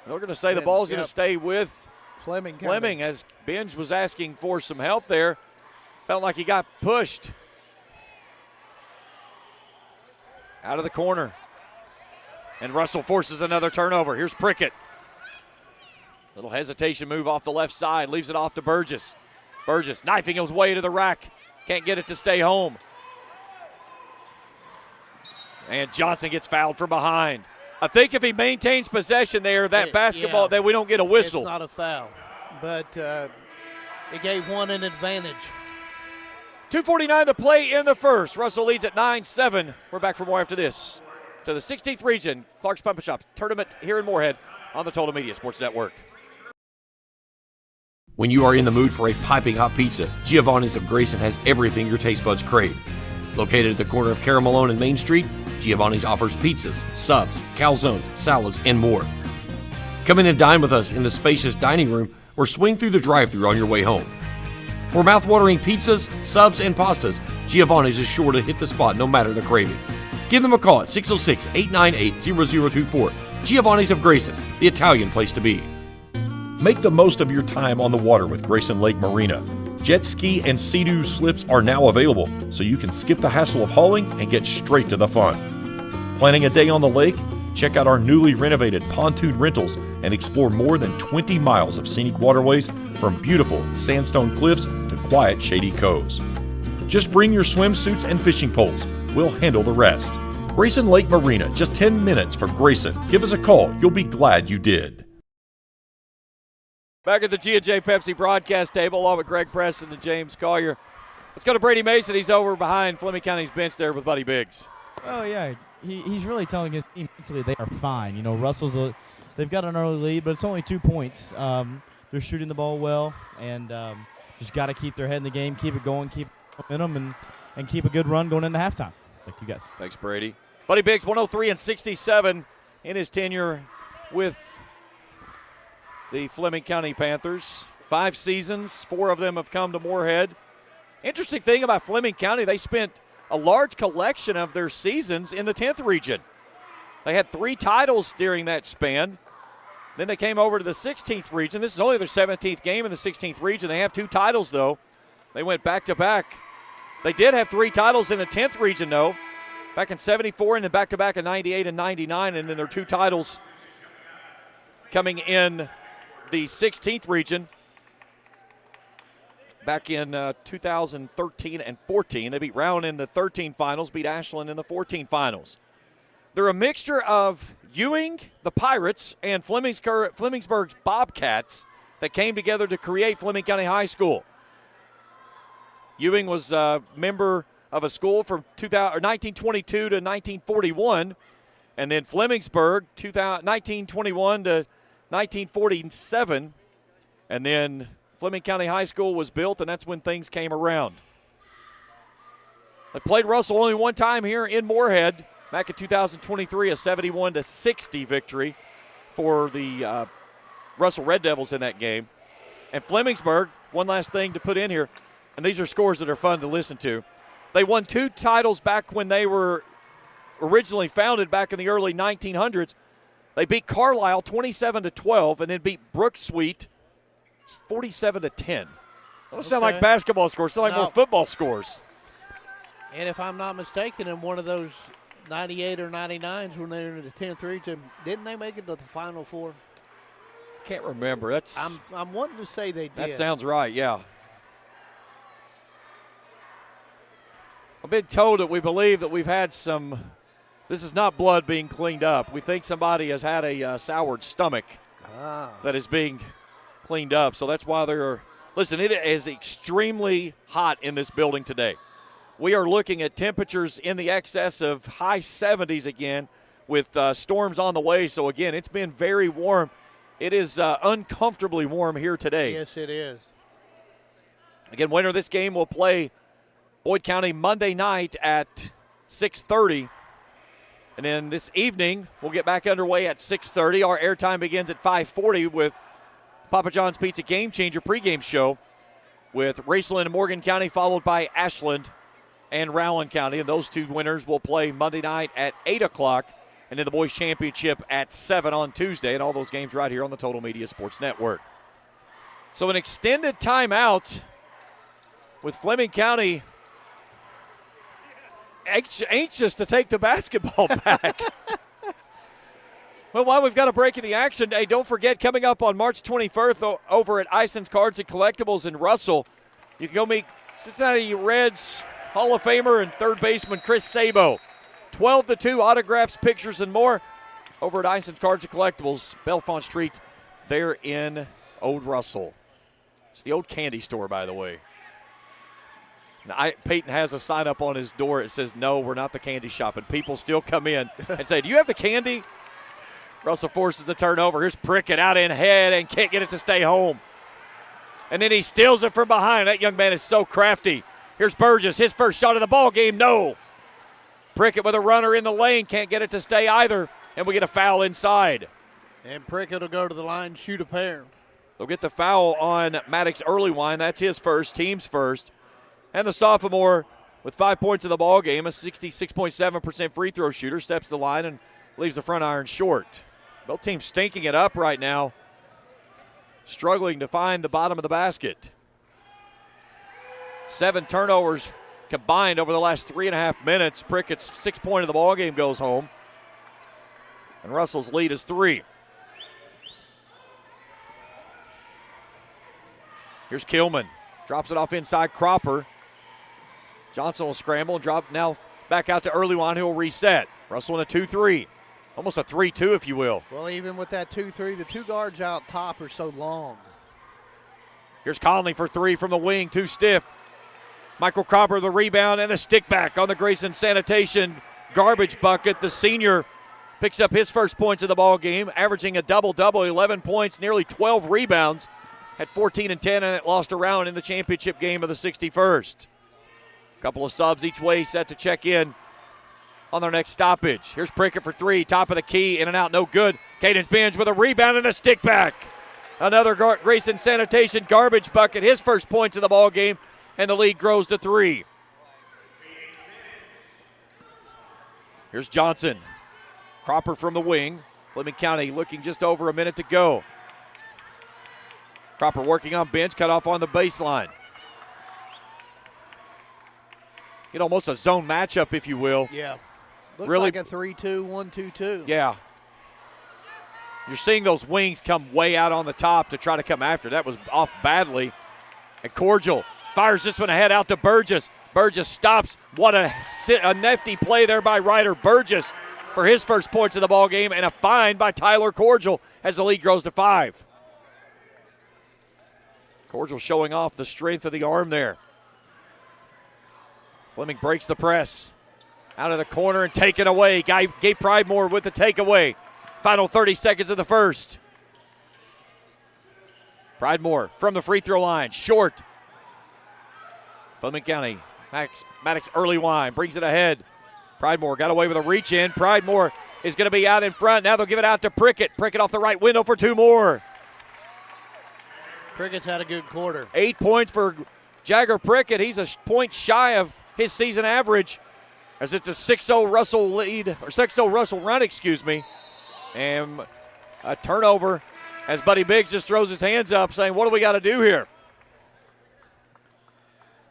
We're going to say the ball's going to stay with Fleming as Binge was asking for some help there. Felt like he got pushed. Out of the corner. And Russell forces another turnover. Here's Prickett. Little hesitation move off the left side. Leaves it off to Burgess. Burgess knifing his way to the rack. Can't get it to stay home. And Johnson gets fouled from behind. I think if he maintains possession there, that basketball, then we don't get a whistle. It's not a foul. but it gave one an advantage. 2:49 to play in the first. Russell leads at 9-7. We're back for more after this. To the 16th region, Clark's Pump and Shop tournament here in Morehead on the Total Media Sports Network. When you are in the mood for a piping hot pizza, Giovanni's of Grayson has everything your taste buds crave. Located at the corner of Carol Malone and Main Street, Giovanni's offers pizzas, subs, calzones, salads, and more. Come in and dine with us in the spacious dining room or swing through the drive-thru on your way home. For mouth-watering pizzas, subs, and pastas, Giovanni's is sure to hit the spot no matter the craving. Give them a call at 606-898-0024. Giovanni's of Grayson, the Italian place to be. Make the most of your time on the water with Grayson Lake Marina. Jet ski and Sea-Doo slips are now available, so you can skip the hassle of hauling and get straight to the fun. Planning a day on the lake? Check out our newly renovated pontoon rentals and explore more than 20 miles of scenic waterways from beautiful sandstone cliffs to quiet, shady coves. Just bring your swimsuits and fishing poles. We'll handle the rest. Grayson Lake Marina, just 10 minutes from Grayson. Give us a call. You'll be glad you did. Back at the G&J Pepsi broadcast table, along with Greg Preston and James Collier. Let's go to Brady Mason. He's over behind Fleming County's bench there with Buddy Biggs. Oh, yeah. He's really telling his team mentally they are fine. You know, they've got an early lead, but it's only 2 points. They're shooting the ball well, and just got to keep their head in the game, keep it going, keep momentum, and keep a good run going into halftime. Thank you, guys. Thanks, Brady. Buddy Biggs, 103-67 in his tenure with the Fleming County Panthers. 5 seasons, 4 of them have come to Morehead. Interesting thing about Fleming County, they spent a large collection of their seasons in the 10th region. They had 3 titles during that span. Then they came over to the 16th region. This is only their 17th game in the 16th region. They have 2 titles, though. They went back-to-back. They did have 3 titles in the 10th region, though, back in 74 and then back-to-back in 98 and 99, and then their 2 titles coming in the 16th region back in 2013 and 14. They beat Rowan in the 13 finals, beat Ashland in the 14 finals. They're a mixture of Ewing, the Pirates, and Flemingsburg's Bobcats that came together to create Fleming County High School. Ewing was a member of a school from 1922 to 1941, and then Flemingsburg 1921 to 1947, and then Fleming County High School was built, and that's when things came around. They played Russell only one time here in Morehead back in 2023, a 71-60 victory for the Russell Red Devils in that game. And Flemingsburg, one last thing to put in here, and these are scores that are fun to listen to. They won 2 titles back when they were originally founded back in the early 1900s. They beat Carlisle 27-12 and then beat Brook Sweet 47-10. Those sound like basketball scores, sound like more football scores. And if I'm not mistaken, in one of those 98 or 99s when they were in the 10th region, didn't they make it to the Final Four? Can't remember. That's I'm wanting to say they did. That sounds right, yeah. I've been told that we believe that we've had some, this is not blood being cleaned up. We think somebody has had a soured stomach that is being cleaned up. So that's why they're, listen, it is extremely hot in this building today. We are looking at temperatures in the excess of high 70s again with storms on the way. So, again, it's been very warm. It is uncomfortably warm here today. Yes, it is. Again, winner of this game will play Boyd County Monday night at 6:30. And then this evening, we'll get back underway at 6:30. Our airtime begins at 5:40 with Papa John's Pizza Game Changer pregame show with Raceland and Morgan County, followed by Ashland and Rowan County. And those 2 winners will play Monday night at 8 o'clock. And then the boys' championship at 7 on Tuesday. And all those games right here on the Total Media Sports Network. So an extended timeout with Fleming County anxious to take the basketball back. Well, while we've got a break in the action, hey, don't forget, coming up on March 21st over at Ison's Cards and Collectibles in Russell, you can go meet Cincinnati Reds Hall of Famer and third baseman Chris Sabo. 12-2 autographs, pictures, and more over at Ison's Cards and Collectibles, Bellefonte Street there in Old Russell. It's the old candy store, by the way. Now, Peyton has a sign up on his door. It says, "No, we're not the candy shop." And people still come in and say, "Do you have the candy?" Russell forces the turnover. Here's Prickett out in head and can't get it to stay home. And then he steals it from behind. That young man is so crafty. Here's Burgess, his first shot of the ball game. No. Prickett with a runner in the lane. Can't get it to stay either. And we get a foul inside. And Prickett will go to the line, shoot a pair. They'll get the foul on Maddox Earlywine. That's his first, team's first. And the sophomore with 5 points in the ball game, a 66.7% free throw shooter, steps to the line and leaves the front iron short. Both teams stinking it up right now, struggling to find the bottom of the basket. 7 turnovers combined over the last 3.5 minutes. Prickett's 6 point of the ball game goes home. And Russell's lead is 3. Here's Kilman. Drops it off inside Cropper. Johnson will scramble and drop now back out to Earlywine, who will reset. Russell in a 2-3. Almost a 3-2, if you will. Well, even with that 2-3, the two guards out top are so long. Here's Conley for 3 from the wing, too stiff. Michael Cropper the rebound and the stick back on the Grayson Sanitation garbage bucket. The senior picks up his first points of the ball game, averaging a double-double, 11 points, nearly 12 rebounds. Had 14 and 10, and it lost a round in the championship game of the 61st. A couple of subs each way set to check in on their next stoppage. Here's Prickett for 3, top of the key, in and out, no good. Caden Binge with a rebound and a stick back. Another Grayson Sanitation garbage bucket, his first points of the ball game, and the lead grows to 3. Here's Johnson. Cropper from the wing. Fleming County looking just over a minute to go. Cropper working on bench, cut off on the baseline. Get almost a zone matchup, if you will. Yeah. Looks really, like a 3-2, 1-2-2. Yeah. You're seeing those wings come way out on the top to try to come after. That was off badly. And Cordial fires this one ahead out to Burgess. Burgess stops. What a nifty play there by Ryder Burgess for his first points of the ball game, and a find by Tyler Cordial as the lead grows to 5. Cordial showing off the strength of the arm there. Fleming breaks the press. Out of the corner and taken away. Gabe Pridemore with the takeaway. Final 30 seconds of the first. Pridemore from the free throw line. Short. Fleming County. Maddox Earlywine brings it ahead. Pridemore got away with a reach in. Pridemore is going to be out in front. Now they'll give it out to Prickett. Prickett off the right window for 2 more. Prickett's had a good quarter. 8 points for Jagger Prickett. He's a point shy of his season average, as it's a 6-0 Russell lead, or 6-0 Russell run, excuse me. And a turnover as Buddy Biggs just throws his hands up saying, what do we got to do here?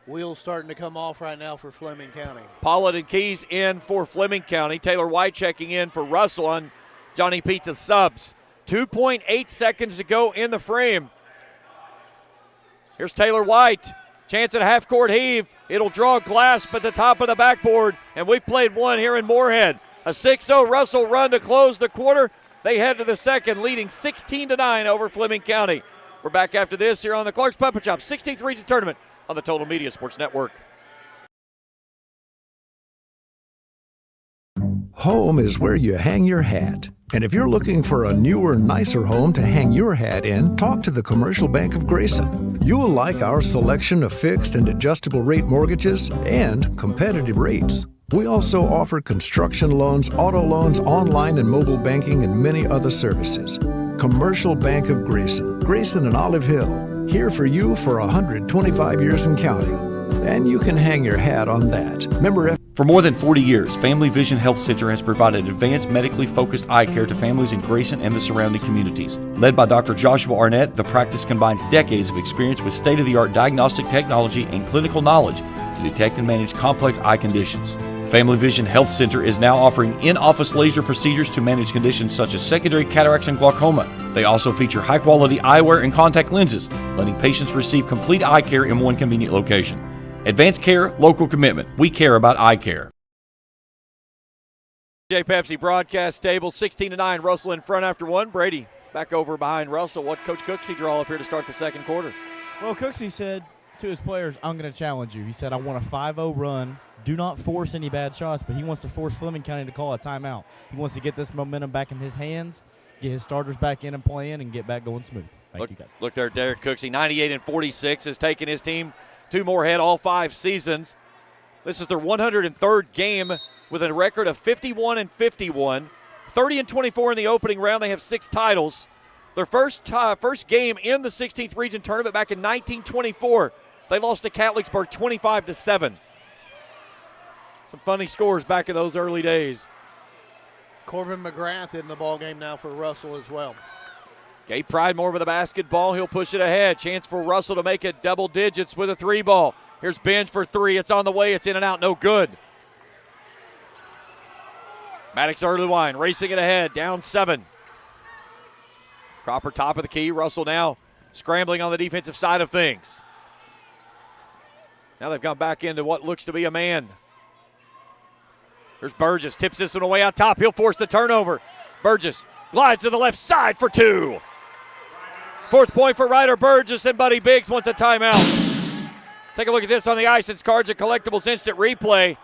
Wheels starting to come off right now for Fleming County. Pollard and Keys in for Fleming County. Taylor White checking in for Russell on Johnny Pizza subs. 2.8 seconds to go in the frame. Here's Taylor White. Chance at a half-court heave. It'll draw glass at the top of the backboard, and we've played one here in Morehead. A 6-0 Russell run to close the quarter. They head to the second, leading 16-9 over Fleming County. We're back after this here on the Clark's Puppet Shop 16th Region Tournament on the Total Media Sports Network. Home is where you hang your hat. And if you're looking for a newer, nicer home to hang your hat in, talk to the Commercial Bank of Grayson. You'll like our selection of fixed and adjustable rate mortgages and competitive rates. We also offer construction loans, auto loans, online and mobile banking, and many other services. Commercial Bank of Grayson. Grayson and Olive Hill. Here for you for 125 years and counting. And you can hang your hat on that. Member For more than 40 years, Family Vision Health Center has provided advanced medically focused eye care to families in Grayson and the surrounding communities. Led by Dr. Joshua Arnett, the practice combines decades of experience with state-of-the-art diagnostic technology and clinical knowledge to detect and manage complex eye conditions. Family Vision Health Center is now offering in-office laser procedures to manage conditions such as secondary cataracts and glaucoma. They also feature high-quality eyewear and contact lenses, letting patients receive complete eye care in one convenient location. Advanced care, local commitment. We care about eye care. Pepsi broadcast table, 16-9. Russell in front after one. Brady back over behind Russell. What Coach Cooksey draw up here to start the second quarter? Well, Cooksey said to his players, I'm going to challenge you. He said, I want a 5-0 run. Do not force any bad shots, but he wants to force Fleming County to call a timeout. He wants to get this momentum back in his hands, get his starters back in and playing, and get back going smooth. Thank you, guys. Look there, Derek Cooksey, 98-46, has taken his team to Morehead all 5 seasons. This is their 103rd game with a record of 51-51, 30-24 in the opening round. They have 6 titles. Their first game in the 16th region tournament back in 1924. They lost to Catlettsburg 25-7. Some funny scores back in those early days. Corbin McGrath in the ball game now for Russell as well. Gabe Pridemore with a basketball. He'll push it ahead. Chance for Russell to make it double digits with a 3-ball. Here's Benj for 3. It's on the way. It's in and out. No good. Maddox Earlywine racing it ahead. Down 7. Cropper top of the key. Russell now scrambling on the defensive side of things. Now they've gone back into what looks to be a man. There's Burgess. Tips this one away out top. He'll force the turnover. Burgess glides to the left side for 2. 4th point for Ryder Burgess, and Buddy Biggs wants a timeout. Take a look at this on the ice. It's Cards and Collectibles instant replay.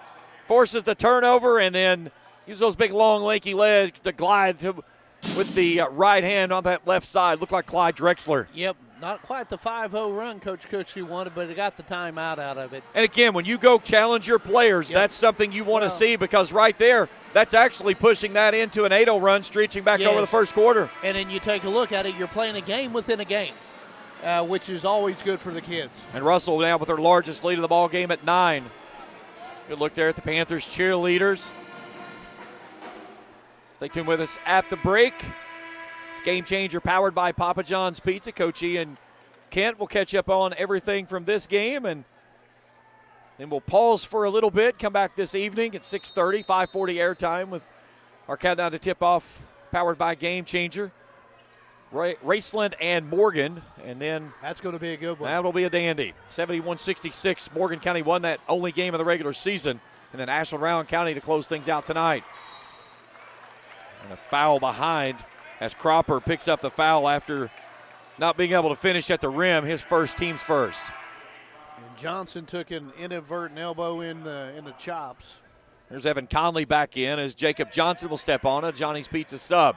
Forces the turnover and then uses those big, long, lanky legs to glide with the right hand on that left side. Looked like Clyde Drexler. Yep, not quite the 5-0 run Coach Cooksey wanted, but he got the timeout out of it. And again, when you go challenge your players, that's something you want to see, because right there, that's actually pushing that into an 8-0 run, stretching back over the first quarter. And then you take a look at it, you're playing a game within a game, which is always good for the kids. And Russell now with their largest lead of the ball game at 9. Good look there at the Panthers cheerleaders. Stay tuned with us at the break. It's Game Changer powered by Papa John's Pizza. Coach Ian Kent will catch up on everything from this game, and then we'll pause for a little bit, come back this evening at 6:30, 5:40 airtime with our countdown to tip-off powered by Game Changer. Raceland and Morgan, and then that's going to be a good one. That'll be a dandy. 71-66, Morgan County won that only game of the regular season, and then Ashland Rowan County to close things out tonight. And a foul behind as Cropper picks up the foul after not being able to finish at the rim, his team's first. And Johnson took an inadvertent elbow in the chops. There's Evan Conley back in as Jacob Johnson will step on a Johnny's Pizza sub.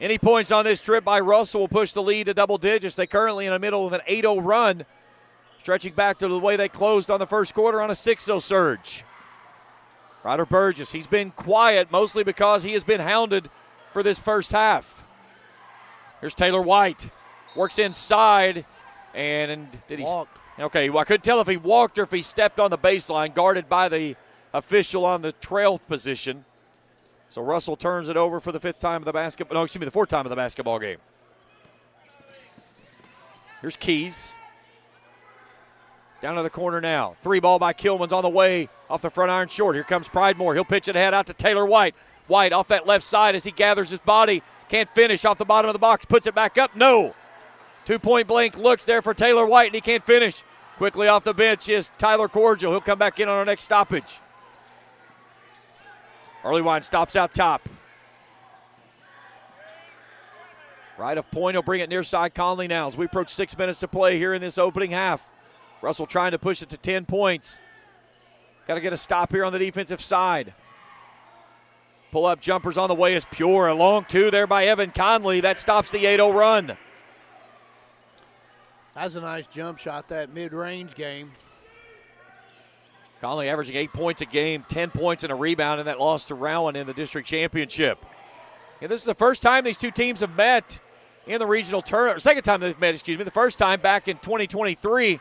Any points on this trip by Russell will push the lead to double digits. They currently in the middle of an 8-0 run, stretching back to the way they closed on the first quarter on a 6-0 surge. Ryder Burgess, he's been quiet mostly because he has been hounded for this first half. Here's Taylor White. Works inside, and did he walk? Okay, well, I couldn't tell if he walked or if he stepped on the baseline, guarded by the official on the trail position. So Russell turns it over for the 4th time of the basketball game. Here's Keys. Down to the corner now. 3-ball by Kilman's on the way off the front iron short. Here comes Pridemore. He'll pitch it ahead out to Taylor White. White off that left side as he gathers his body. Can't finish off the bottom of the box. Puts it back up. No. 2-point blank looks there for Taylor White, and he can't finish. Quickly off the bench is Tyler Cordial. He'll come back in on our next stoppage. Earlywine stops out top. Right of point, he'll bring it near side Conley now as we approach 6 minutes to play here in this opening half. Russell trying to push it to 10 points. Got to get a stop here on the defensive side. Pull-up jumpers on the way is Pure. A long 2 there by Evan Conley. That stops the 8-0 run. That's a nice jump shot, that mid-range game. Conley averaging 8 points a game, 10 points and a rebound in that loss to Rowan in the district championship. And this is the first time these two teams have met in the regional tournament. Second time they've met, the first time back in 2023.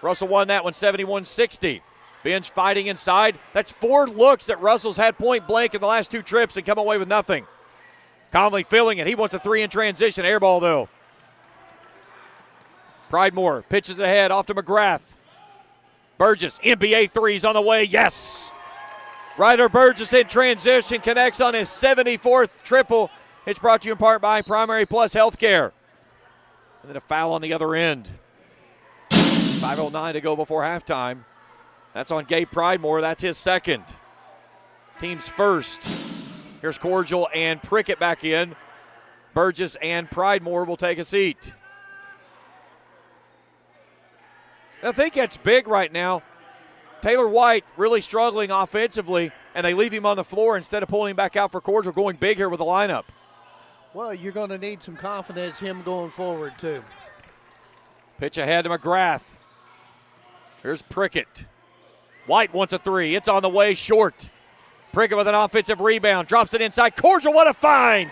Russell won that one 71-60. Benj fighting inside. That's 4 looks that Russell's had point blank in the last 2 trips and come away with nothing. Conley filling it. He wants a 3 in transition. Air ball, though. Pridemore pitches ahead off to McGrath. Burgess, NBA 3's on the way. Yes. Ryder Burgess in transition, connects on his 74th triple. It's brought to you in part by Primary Plus Healthcare. And then a foul on the other end. 5:09 to go before halftime. That's on Gabe Pridemore. That's his second. Team's first. Here's Cordial and Prickett back in. Burgess and Pridemore will take a seat. I think that's big right now. Taylor White really struggling offensively, and they leave him on the floor instead of pulling him back out for Cordial, going big here with the lineup. Well, you're going to need some confidence him going forward, too. Pitch ahead to McGrath. Here's Prickett. White wants a three. It's on the way, short. Prickett with an offensive rebound. Drops it inside. Cordial, what a find!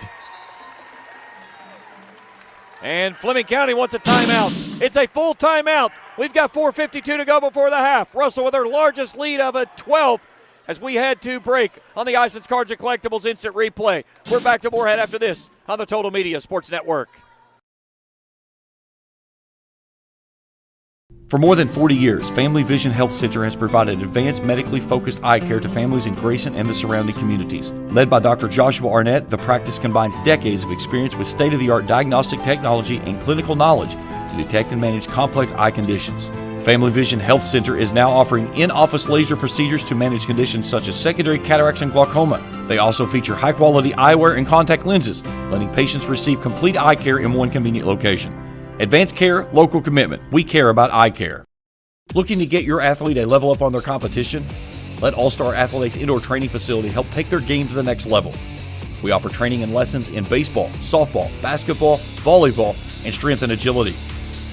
And Fleming County wants a timeout. It's a full timeout. We've got 4:52 to go before the half. Russell with their largest lead of a 12 as we head to break on the Ice and Cards and Collectibles Instant Replay. We're back to Morehead after this on the Total Media Sports Network. For more than 40 years, Family Vision Health Center has provided advanced medically focused eye care to families in Grayson and the surrounding communities. Led by Dr. Joshua Arnett, the practice combines decades of experience with state-of-the-art diagnostic technology and clinical knowledge to detect and manage complex eye conditions. Family Vision Health Center is now offering in-office laser procedures to manage conditions such as secondary cataracts and glaucoma. They also feature high-quality eyewear and contact lenses, letting patients receive complete eye care in one convenient location. Advanced care, local commitment. We care about eye care. Looking to get your athlete a level up on their competition? Let All-Star Athletics Indoor Training Facility help take their game to the next level. We offer training and lessons in baseball, softball, basketball, volleyball, and strength and agility.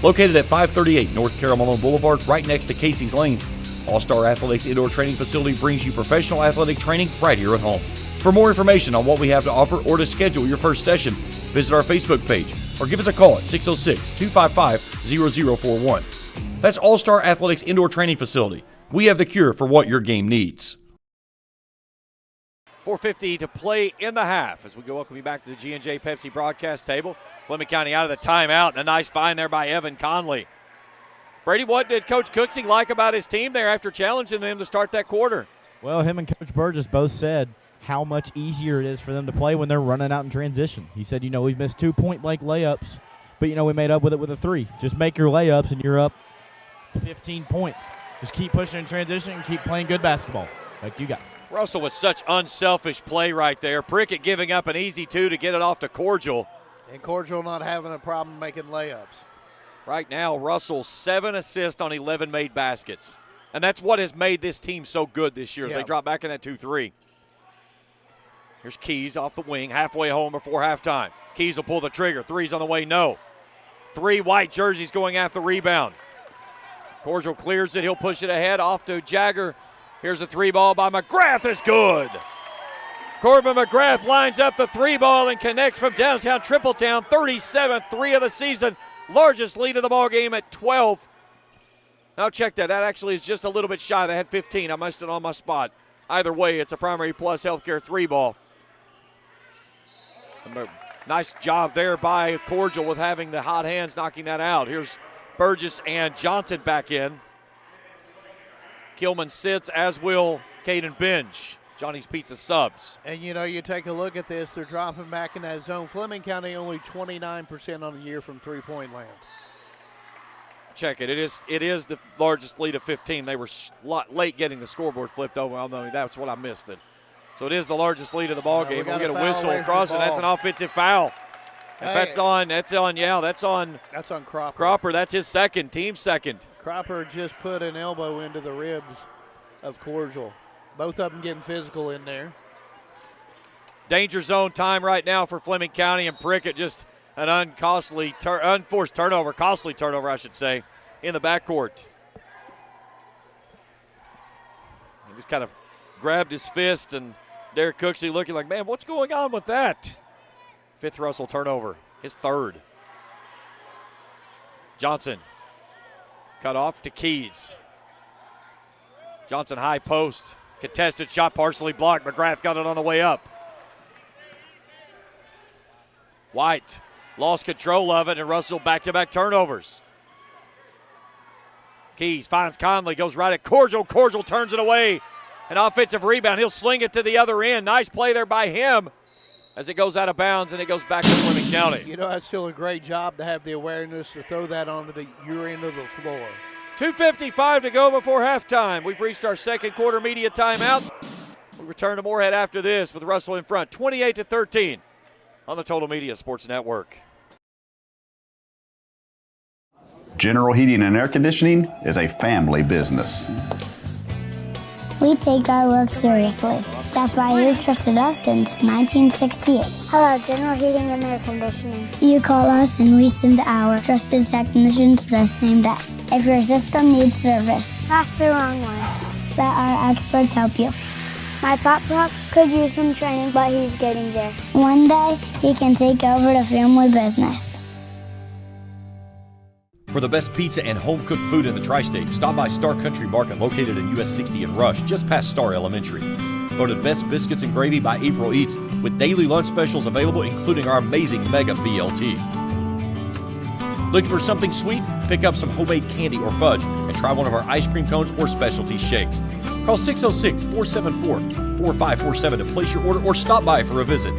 Located at 538 North Carroll Malone Boulevard, right next to Casey's Lanes, All-Star Athletics Indoor Training Facility brings you professional athletic training right here at home. For more information on what we have to offer or to schedule your first session, visit our Facebook page or give us a call at 606-255-0041. That's All-Star Athletics Indoor Training Facility. We have the cure for what your game needs. 4:50 to play in the half as we go welcome you back to the G&J Pepsi broadcast table. Fleming County out of the timeout, and a nice find there by Evan Conley. Brady, what did Coach Cooksey like about his team there after challenging them to start that quarter? Well, him and Coach Burgess both said how much easier it is for them to play when they're running out in transition. He said, we've missed 2 point-blank layups, but, we made up with it with a 3. Just make your layups, and you're up 15 points. Just keep pushing in transition and keep playing good basketball like you guys. Russell with such unselfish play right there. Prickett giving up an easy 2 to get it off to Cordial. And Cordial not having a problem making layups. Right now, Russell 7 assists on 11 made baskets. And that's what has made this team so good this year as they drop back in that 2-3. Here's Keys off the wing, halfway home before halftime. Keys will pull the trigger. 3's on the way, no. 3 white jerseys going after the rebound. Cordial clears it. He'll push it ahead off to Jagger. Here's a 3 ball by McGrath. It's good. Corbin McGrath lines up the 3 ball and connects from downtown Tripletown. 37th 3 of the season. Largest lead of the ball game at 12. Now check that. That actually is just a little bit shy. They had 15. I missed it on my spot. Either way, it's a Primary Plus Healthcare 3 ball. Nice job there by Cordial with having the hot hands knocking that out. Here's Burgess and Johnson back in. Kilman sits, as will Caden Binge. Johnny's Pizza subs. And, you take a look at this. They're dropping back in that zone. Fleming County only 29% on the year from three-point land. Check it. It is the largest lead of 15. They were late getting the scoreboard flipped over. Although that's what I missed. So it is the largest lead of the ball game. We'll get a whistle across it. That's an offensive foul. If that's on Cropper. Cropper, that's his second, team second. Cropper just put an elbow into the ribs of Cordial. Both of them getting physical in there. Danger zone time right now for Fleming County, and Prickett just an unforced turnover, costly turnover, I should say, in the backcourt. He just kind of grabbed his fist, and Derek Cooksey looking like, man, what's going on with that? 5th Russell turnover, his 3rd. Johnson cut off to Keys. Johnson high post. Contested shot partially blocked. McGrath got it on the way up. White lost control of it, and Russell back-to-back turnovers. Keys finds Conley, goes right at Cordial. Cordial turns it away. An offensive rebound. He'll sling it to the other end. Nice play there by him as it goes out of bounds, and it goes back to Fleming County. That's still a great job to have the awareness to throw that onto your end of the floor. 2:55 to go before halftime. We've reached our second quarter media timeout. We return to Morehead after this with Russell in front, 28-13 on the Total Media Sports Network. General Heating and Air Conditioning is a family business. We take our work seriously. That's why you've trusted us since 1968. Hello, General Heating and Air Conditioning. You call us and we send our trusted technicians the same day. If your system needs service, that's the wrong one. Let our experts help you. My pop could use some training, but he's getting there. One day, he can take over the family business. For the best pizza and home-cooked food in the tri-state, stop by Star Country Market located in US 60 in Rush, just past Star Elementary. Voted Best Biscuits and Gravy by April Eats, with daily lunch specials available, including our amazing Mega BLT. Looking for something sweet? Pick up some homemade candy or fudge and try one of our ice cream cones or specialty shakes. Call 606-474-4547 to place your order or stop by for a visit.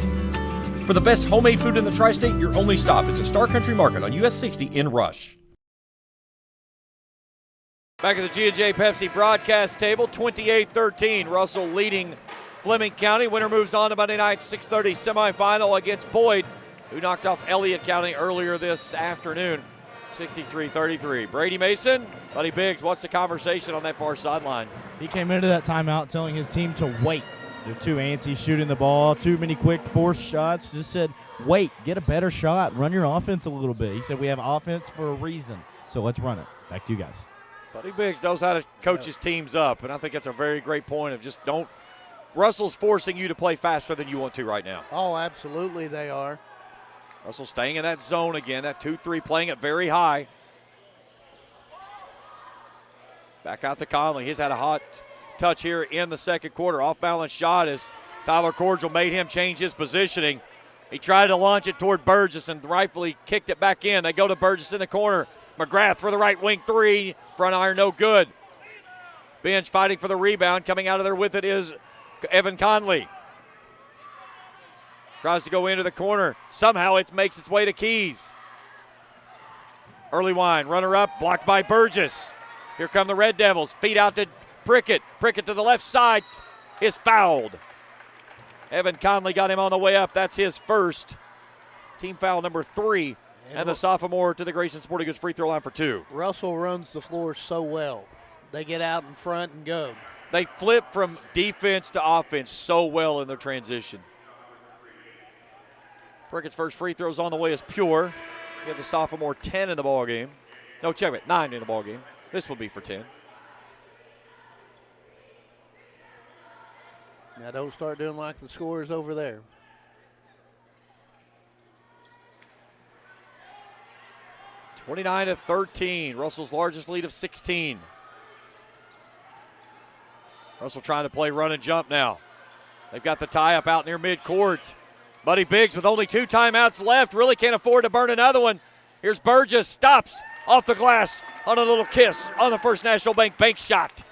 For the best homemade food in the tri-state, your only stop is the Star Country Market on US 60 in Rush. Back at the G&J Pepsi broadcast table, 28-13. Russell leading Fleming County. Winner moves on to Monday night 6:30 semifinal against Boyd, who knocked off Elliott County earlier this afternoon, 63-33. Brady Mason, Buddy Biggs, what's the conversation on that far sideline? He came into that timeout telling his team to wait. They're too antsy shooting the ball, too many quick forced shots. Just said, wait, get a better shot, run your offense a little bit. He said we have offense for a reason, so let's run it. Back to you guys. Buddy Biggs knows how to coach his teams up, and I think that's a very great point of just don't – Russell's forcing you to play faster than you want to right now. Oh, absolutely they are. Russell staying in that zone again, that 2-3, playing it very high. Back out to Conley. He's had a hot touch here in the second quarter. Off-balance shot as Tyler Cordial made him change his positioning. He tried to launch it toward Burgess and rightfully kicked it back in. They go to Burgess in the corner. McGrath for the right wing three. Front iron no good. Bench fighting for the rebound. Coming out of there with it is Evan Conley. Tries to go into the corner. Somehow it makes its way to Keys. Early wine, runner up, blocked by Burgess. Here come the Red Devils. Feed out to Prickett. Prickett to the left side is fouled. Evan Conley got him on the way up. That's his first. Team foul number 3. And the sophomore to the Grayson Sporting Goods free throw line for 2. Russell runs the floor so well. They get out in front and go. They flip from defense to offense so well in their transition. Prickett's first free throw's on the way is pure. We have the sophomore 10 in the ball game. No, check it, 9 in the ball game. This will be for 10. Now don't start doing like the scorers over there. (29-13). Russell's largest lead of 16. Russell trying to play run and jump now. They've got the tie up out near midcourt. Buddy Biggs with only 2 timeouts left. Really can't afford to burn another one. Here's Burgess. Stops off the glass on a little kiss on the First National Bank bank shot.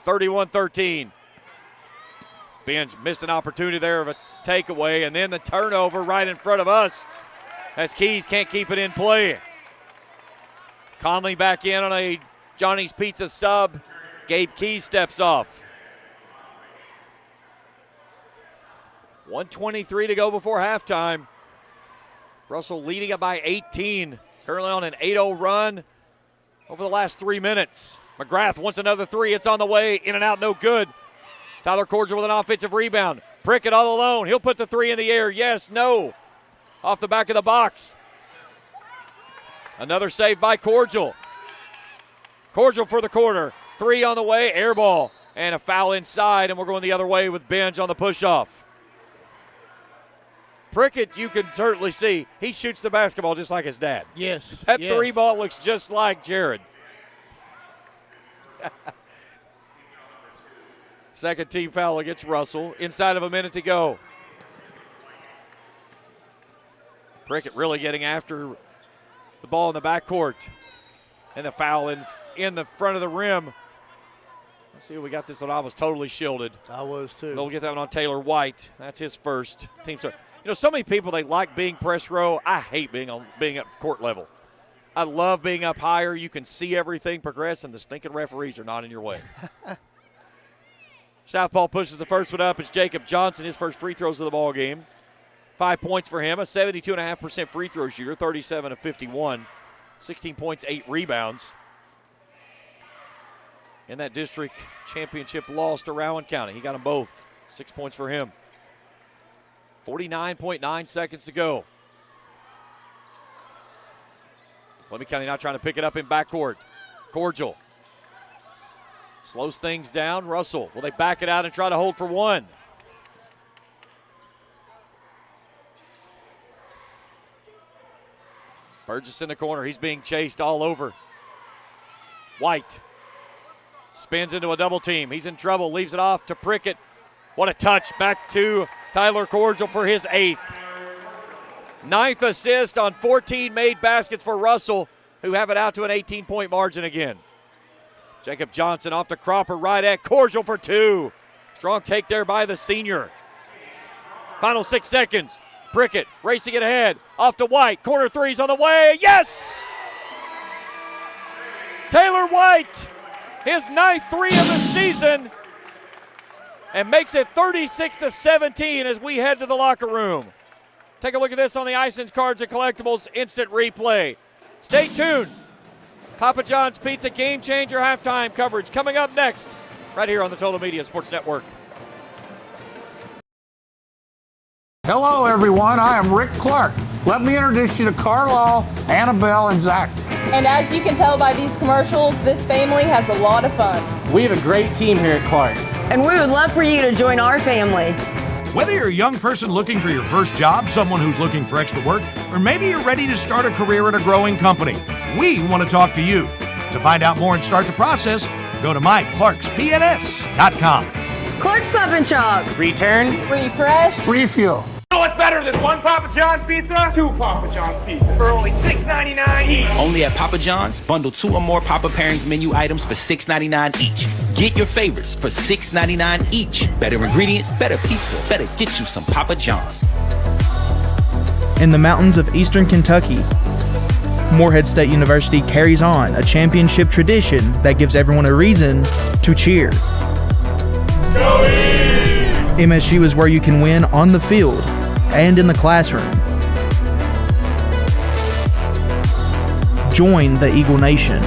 31-13. Bench missed an opportunity there of a takeaway, and then the turnover right in front of us as Keys can't keep it in play. Conley back in on a Johnny's Pizza sub. Gabe Keys steps off. 1:23 to go before halftime. Russell leading it by 18. Currently on an 8-0 run over the last 3 minutes. McGrath wants another 3. It's on the way. In and out, no good. Tyler Cordial with an offensive rebound. Prickett all alone. He'll put the 3 in the air. Yes, no. Off the back of the box. Another save by Cordial. Cordial for the corner. 3 on the way. Air ball. And a foul inside, and we're going the other way with Benj on the push-off. Prickett, you can certainly see, he shoots the basketball just like his dad. Yes. That 3 ball looks just like Jared. Second team foul against Russell. Inside of a minute to go. Prickett really getting after the ball in the backcourt. And the foul in the front of the rim. Let's see, we got this one. I was totally shielded. I was too. We'll get that one on Taylor White. That's his first. Team so. You know, so many people, they like being press row. I hate being at court level. I love being up higher. You can see everything progress, and the stinking referees are not in your way. Southpaw pushes the first one up. It's Jacob Johnson, his first free throws of the ball game. 5 points for him, a 72.5% free throw shooter, 37 of 51. 16 points, 8 rebounds. In that district championship loss to Rowan County. He got them both. 6 points for him. 49.9 seconds to go. Fleming County now trying to pick it up in backcourt. Cordial slows things down. Russell, will they back it out and try to hold for one? Burgess in the corner. He's being chased all over. White spins into a double team. He's in trouble. Leaves it off to Prickett. What a touch. Back to Tyler Cordial for his 8th. 9th assist on 14 made baskets for Russell, who have it out to an 18-point margin again. Jacob Johnson off to Cropper, right at Cordial for 2. Strong take there by the senior. Final 6 seconds. Prickett racing it ahead. Off to White. Corner three's on the way. Yes! Taylor White, his 9th 3 of the season, and makes it 36-17 as we head to the locker room. Take a look at this on the Isons Cards and Collectibles instant replay. Stay tuned. Papa John's Pizza Game Changer halftime coverage coming up next, right here on the Total Media Sports Network. Hello, everyone. I am Rick Clark. Let me introduce you to Carlisle, Annabelle, and Zach. And as you can tell by these commercials, this family has a lot of fun. We have a great team here at Clark's. And we would love for you to join our family. Whether you're a young person looking for your first job, someone who's looking for extra work, or maybe you're ready to start a career at a growing company, we want to talk to you. To find out more and start the process, go to myclarkspns.com. Clark's Pop and Shop. Return. Refresh. Refuel. What's better than 1 Papa John's pizza? 2 Papa John's pizza for only $6.99 each. Only at Papa John's. Bundle 2 or more Papa Pairings menu items for $6.99 each. Get your favorites for $6.99 each. Better ingredients, better pizza. Better get you some Papa John's. In the mountains of eastern Kentucky, Morehead State University carries on a championship tradition that gives everyone a reason to cheer. MSU is where you can win on the field and in the classroom. Join the Eagle Nation.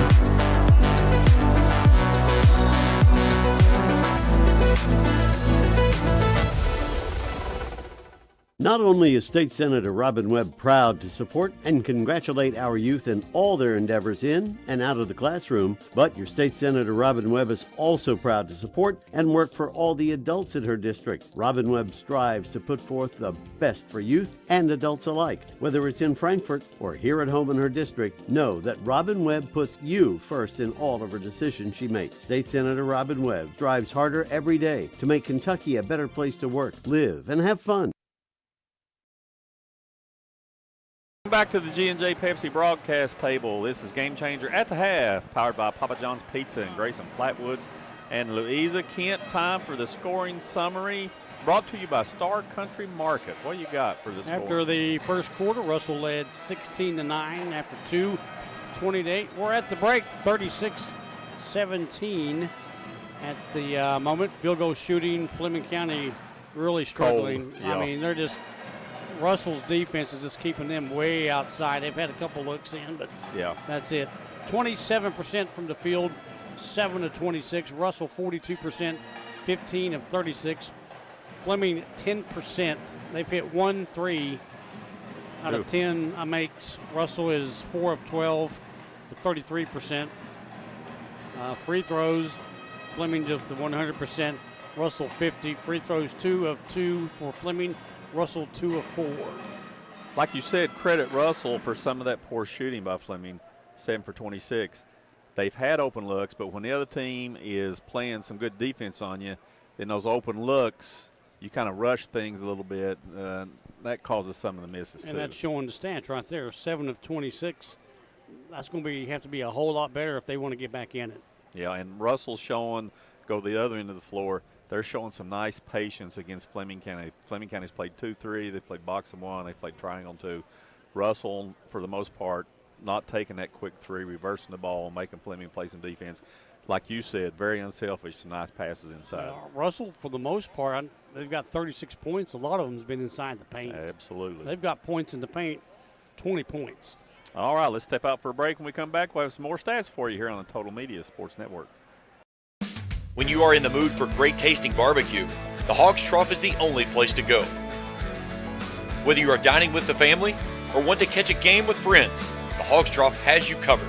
Not only is State Senator Robin Webb proud to support and congratulate our youth in all their endeavors in and out of the classroom, but your State Senator Robin Webb is also proud to support and work for all the adults in her district. Robin Webb strives to put forth the best for youth and adults alike. Whether it's in Frankfort or here at home in her district, know that Robin Webb puts you first in all of her decisions she makes. State Senator Robin Webb strives harder every day to make Kentucky a better place to work, live, and have fun. Back to the G&J Pepsi broadcast table. This is Game Changer at the half, powered by Papa John's Pizza in Grayson, Flatwoods, and Louisa. Kent, time for the scoring summary, brought to you by Star Country Market. What you got for the score? After the first quarter, Russell led 16-9 after 2, 20-8. We're at the break, 36-17 at the moment. Field goal shooting, Fleming County really struggling. Cold. Yeah. I mean, they're just – Russell's defense is just keeping them way outside. They've had a couple looks in, but yeah, that's it. 27% from the field, 7 of 26. Russell 42%, 15 of 36. Fleming 10%. They've hit 1 3 out of 10 makes. Russell is 4 of 12 for 33%. Free throws, Fleming just the 100%. Russell 50. Free throws 2 of 2 for Fleming. Russell 2 of 4. Like you said, credit Russell for some of that poor shooting by Fleming, 7 for 26. They've had open looks, but when the other team is playing some good defense on you, then those open looks, you kind of rush things a little bit. That causes some of the misses, too. And that's showing the stats right there, 7 of 26. That's going to have to be a whole lot better if they want to get back in it. Yeah, and Russell's showing, go the other end of the floor, they're showing some nice patience against Fleming County. Fleming County's played 2-3. They played box and 1. They played triangle 2. Russell, for the most part, not taking that quick 3, reversing the ball, making Fleming play some defense. Like you said, very unselfish, nice passes inside. Russell, for the most part, they've got 36 points. A lot of them has been inside the paint. Absolutely. They've got points in the paint, 20 points. All right, let's step out for a break. When we come back, we'll have some more stats for you here on the Total Media Sports Network. When you are in the mood for great tasting barbecue, the Hog's Trough is the only place to go. Whether you are dining with the family or want to catch a game with friends, the Hog's Trough has you covered.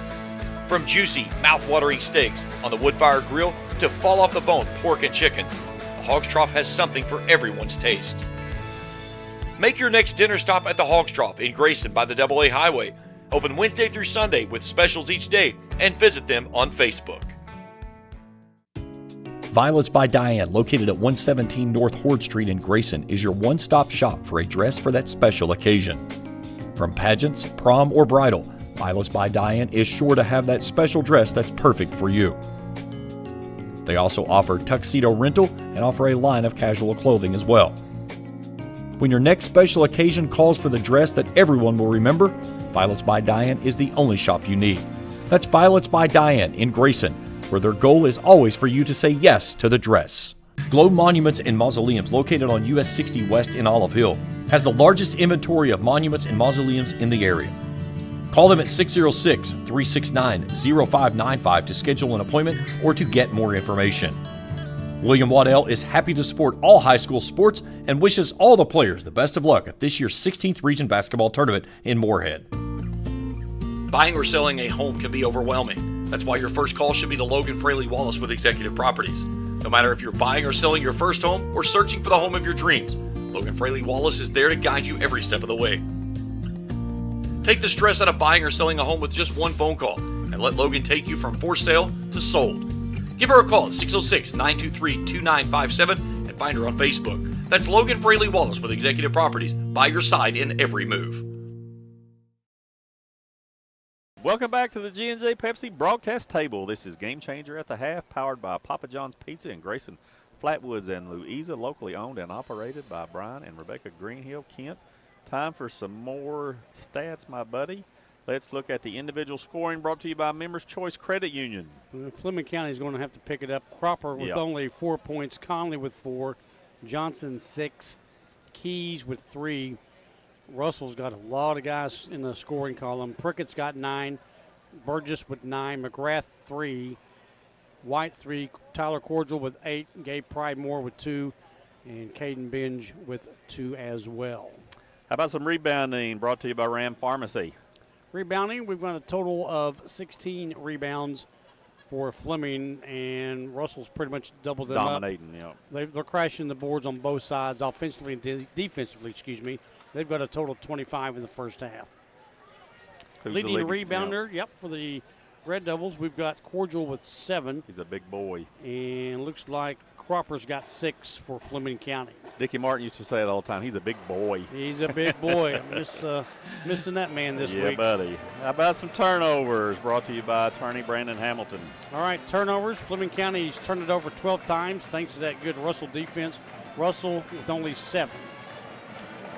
From juicy, mouth-watering steaks on the wood-fire grill to fall-off-the-bone pork and chicken, the Hog's Trough has something for everyone's taste. Make your next dinner stop at the Hog's Trough in Grayson by the AA Highway. Open Wednesday through Sunday with specials each day, and visit them on Facebook. Violets by Diane, located at 117 North Horde Street in Grayson, is your one-stop shop for a dress for that special occasion. From pageants, prom, or bridal, Violets by Diane is sure to have that special dress that's perfect for you. They also offer tuxedo rental and offer a line of casual clothing as well. When your next special occasion calls for the dress that everyone will remember, Violets by Diane is the only shop you need. That's Violets by Diane in Grayson, where their goal is always for you to say yes to the dress. Globe Monuments and Mausoleums, located on US 60 West in Olive Hill, has the largest inventory of monuments and mausoleums in the area. Call them at 606-369-0595 to schedule an appointment or to get more information. William Waddell is happy to support all high school sports and wishes all the players the best of luck at this year's 16th Region Basketball Tournament in Morehead. Buying or selling a home can be overwhelming. That's why your first call should be to Logan Fraley Wallace with Executive Properties. No matter if you're buying or selling your first home or searching for the home of your dreams, Logan Fraley Wallace is there to guide you every step of the way. Take the stress out of buying or selling a home with just one phone call and let Logan take you from for sale to sold. Give her a call at 606-923-2957 and find her on Facebook. That's Logan Fraley Wallace with Executive Properties, by your side in every move. Welcome back to the G&J Pepsi broadcast table. This is Game Changer at the Half, powered by Papa John's Pizza in Grayson, Flatwoods, and Louisa, locally owned and operated by Brian and Rebecca Greenhill, Kent. Time for some more stats, my buddy. Let's look at the individual scoring, brought to you by Members Choice Credit Union. Fleming County is going to have to pick it up. Cropper with only 4 points, Conley with 4, Johnson 6, Keys with 3. Russell's got a lot of guys in the scoring column. Prickett's got 9, Burgess with 9, McGrath 3, White 3, Tyler Cordial with 8, Gabe Pridemore with 2, and Caden Binge with 2 as well. How about some rebounding, brought to you by Ram Pharmacy? Rebounding, we've got a total of 16 rebounds for Fleming, and Russell's pretty much doubled them Dominating, up. They're crashing the boards on both sides, offensively and defensively, They've got a total of 25 in the first half. Leading rebounder, for the Red Devils, we've got Cordial with 7. He's a big boy. And looks like Cropper's got 6 for Fleming County. Dickie Martin used to say it all the time. He's a big boy. He's a big boy. I'm just missing that man this week. Yeah, buddy. How about some turnovers, brought to you by attorney Brandon Hamilton? All right, turnovers. Fleming County's turned it over 12 times thanks to that good Russell defense. Russell with only 7.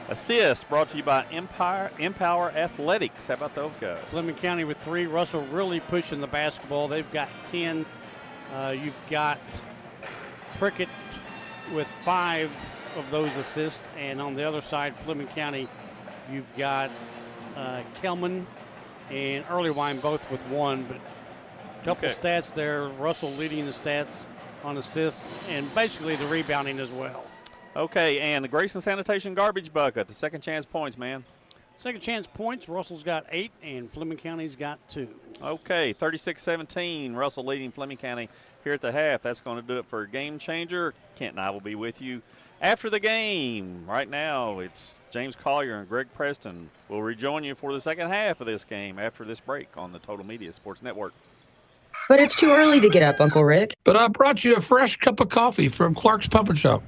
Assist, brought to you by Empower Athletics. How about those guys? Fleming County with 3. Russell really pushing the basketball. They've got 10. You've got Prickett with 5 of those assists. And on the other side, Fleming County, you've got Kelman and Earlywine both with 1. But a couple stats there. Russell leading the stats on assists and basically the rebounding as well. Okay, and the Grayson Sanitation Garbage Bucket, the second chance points, man. Second chance points, Russell's got 8 and Fleming County's got 2. Okay, 36-17, Russell leading Fleming County here at the half. That's going to do it for Game Changer. Kent and I will be with you after the game. Right now, it's James Collier and Greg Preston will rejoin you for the second half of this game after this break on the Total Media Sports Network. But it's too early to get up, Uncle Rick. But I brought you a fresh cup of coffee from Clark's Puppet Shop.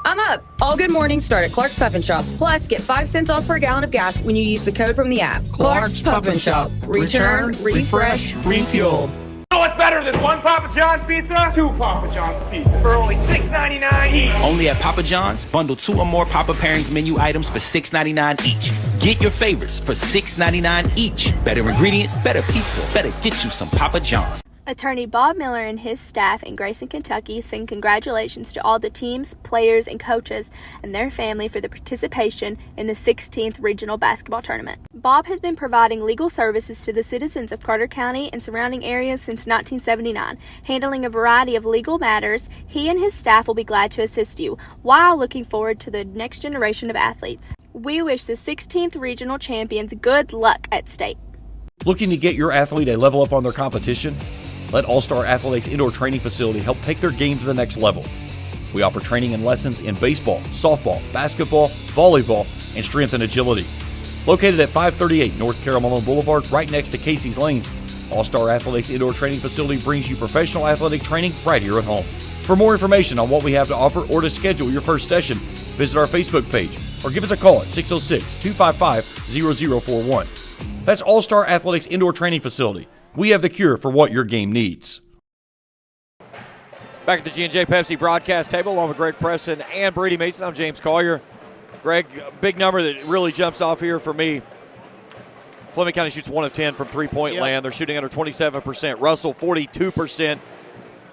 I'm up. All good mornings start at Clark's Puffin Shop. Plus, get 5 cents off per gallon of gas when you use the code from the app. Clark's Puffin Shop. Return, refresh, refuel. You know what's better than 1 Papa John's pizza? 2 Papa John's pizza for only $6.99 each. Only at Papa John's. Bundle 2 or more Papa Pairings menu items for $6.99 each. Get your favorites for $6.99 each. Better ingredients, better pizza. Better get you some Papa John's. Attorney Bob Miller and his staff in Grayson, Kentucky send congratulations to all the teams, players, and coaches and their family for the participation in the 16th Regional Basketball Tournament. Bob has been providing legal services to the citizens of Carter County and surrounding areas since 1979. Handling a variety of legal matters, he and his staff will be glad to assist you while looking forward to the next generation of athletes. We wish the 16th Regional champions good luck at state. Looking to get your athlete a level up on their competition? Let All-Star Athletics Indoor Training Facility help take their game to the next level. We offer training and lessons in baseball, softball, basketball, volleyball, and strength and agility. Located at 538 North Carroll Malone Boulevard, right next to Casey's Lanes, All-Star Athletics Indoor Training Facility brings you professional athletic training right here at home. For more information on what we have to offer or to schedule your first session, visit our Facebook page or give us a call at 606-255-0041. That's All-Star Athletics Indoor Training Facility. We have the cure for what your game needs. Back at the G&J Pepsi broadcast table along with Greg Preston and Brady Mason. I'm James Collier. Greg, a big number that really jumps off here for me. Fleming County shoots 1 of 10 from three-point land. They're shooting under 27%. Russell, 42%.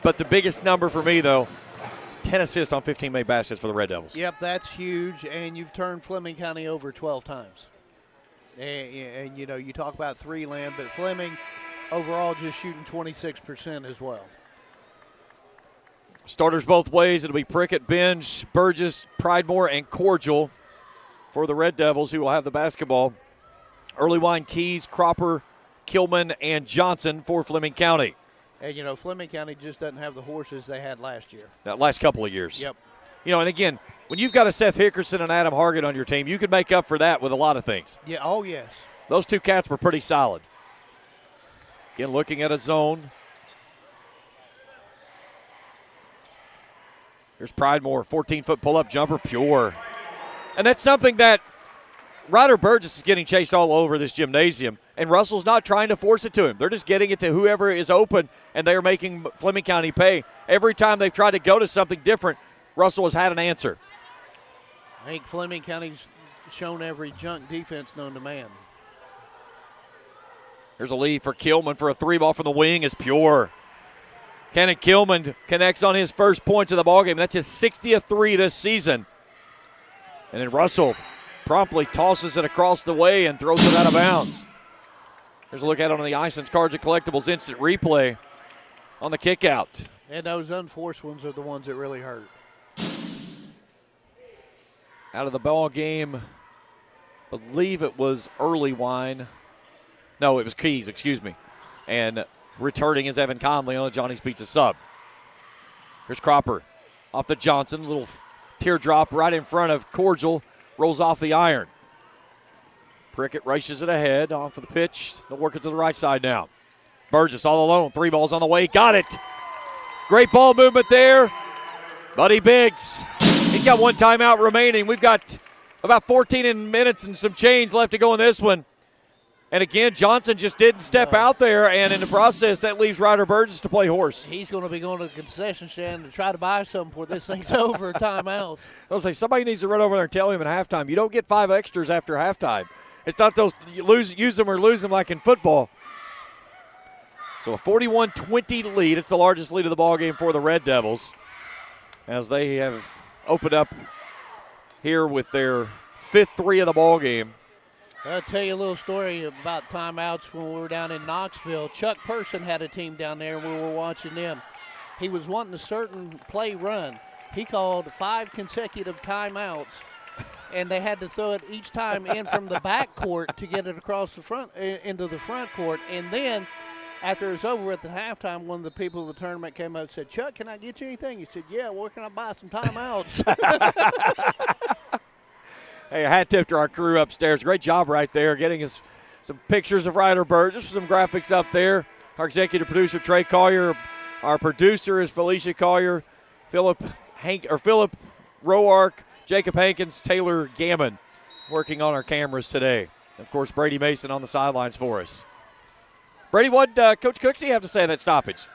But the biggest number for me, though, 10 assists on 15 made baskets for the Red Devils. Yep, that's huge, and you've turned Fleming County over 12 times. And you know, you talk about three land, but Fleming overall just shooting 26% as well. Starters both ways. It'll be Prickett, Binge, Burgess, Pridemore, and Cordial for the Red Devils, who will have the basketball. Early wine, Keys, Cropper, Kilman, and Johnson for Fleming County. And, you know, Fleming County just doesn't have the horses they had last year. That last couple of years. Yep. You know, and again, when you've got a Seth Hickerson and Adam Hargan on your team, you can make up for that with a lot of things. Yeah, oh, yes. Those two cats were pretty solid. Again, looking at a zone. Here's Pridemore, 14-foot pull-up jumper, pure. And that's something that Ryder Burgess is getting chased all over this gymnasium, and Russell's not trying to force it to him. They're just getting it to whoever is open, and they're making Fleming County pay. Every time they've tried to go to something different, Russell has had an answer. I think Fleming County's shown every junk defense known to man. Here's a lead for Kilman for a three ball from the wing is pure. Kenneth Kilman connects on his first points of the ballgame. That's his 60th three this season. And then Russell promptly tosses it across the way and throws it out of bounds. Here's a look at it on the Isons Cards and Collectibles instant replay on the kick out. And those unforced ones are the ones that really hurt. Out of the ball game, believe it was early wine. No, it was Keys, excuse me. And returning is Evan Conley on a Johnny's Pizza sub. Here's Cropper off the Johnson. Little teardrop right in front of Cordial. Rolls off the iron. Prickett races it ahead off of the pitch. They'll work it to the right side now. Burgess all alone. Three balls on the way. Got it. Great ball movement there. Buddy Biggs. He's got one timeout remaining. We've got about 14 minutes and some change left to go in this one. And again, Johnson just didn't step out there, and in the process, that leaves Ryder Burgess to play horse. He's going to be going to the concession stand to try to buy something before this thing's over. Timeout. I was like, somebody needs to run over there and tell him at halftime. You don't get 5 extras after halftime. It's not those you use them or lose them like in football. So a 41-20 lead. It's the largest lead of the ballgame for the Red Devils, as they have opened up here with their 5th three of the ballgame. I'll tell you a little story about timeouts when we were down in Knoxville. Chuck Person had a team down there, and we were watching them. He was wanting a certain play run. He called 5 consecutive timeouts, and they had to throw it each time in from the back court to get it across the front into the front court. And then after it was over at the halftime, one of the people of the tournament came up and said, "Chuck, can I get you anything?" He said, "Yeah, where can I buy some timeouts?" Hey, a hat tip to our crew upstairs. Great job right there getting us some pictures of Ryder Burgess, some graphics up there. Our executive producer, Trey Collier. Our producer is Felicia Collier, Philip Roark, Jacob Hankins, Taylor Gammon working on our cameras today. Of course, Brady Mason on the sidelines for us. Brady, what Coach Cooksey have to say on that stoppage?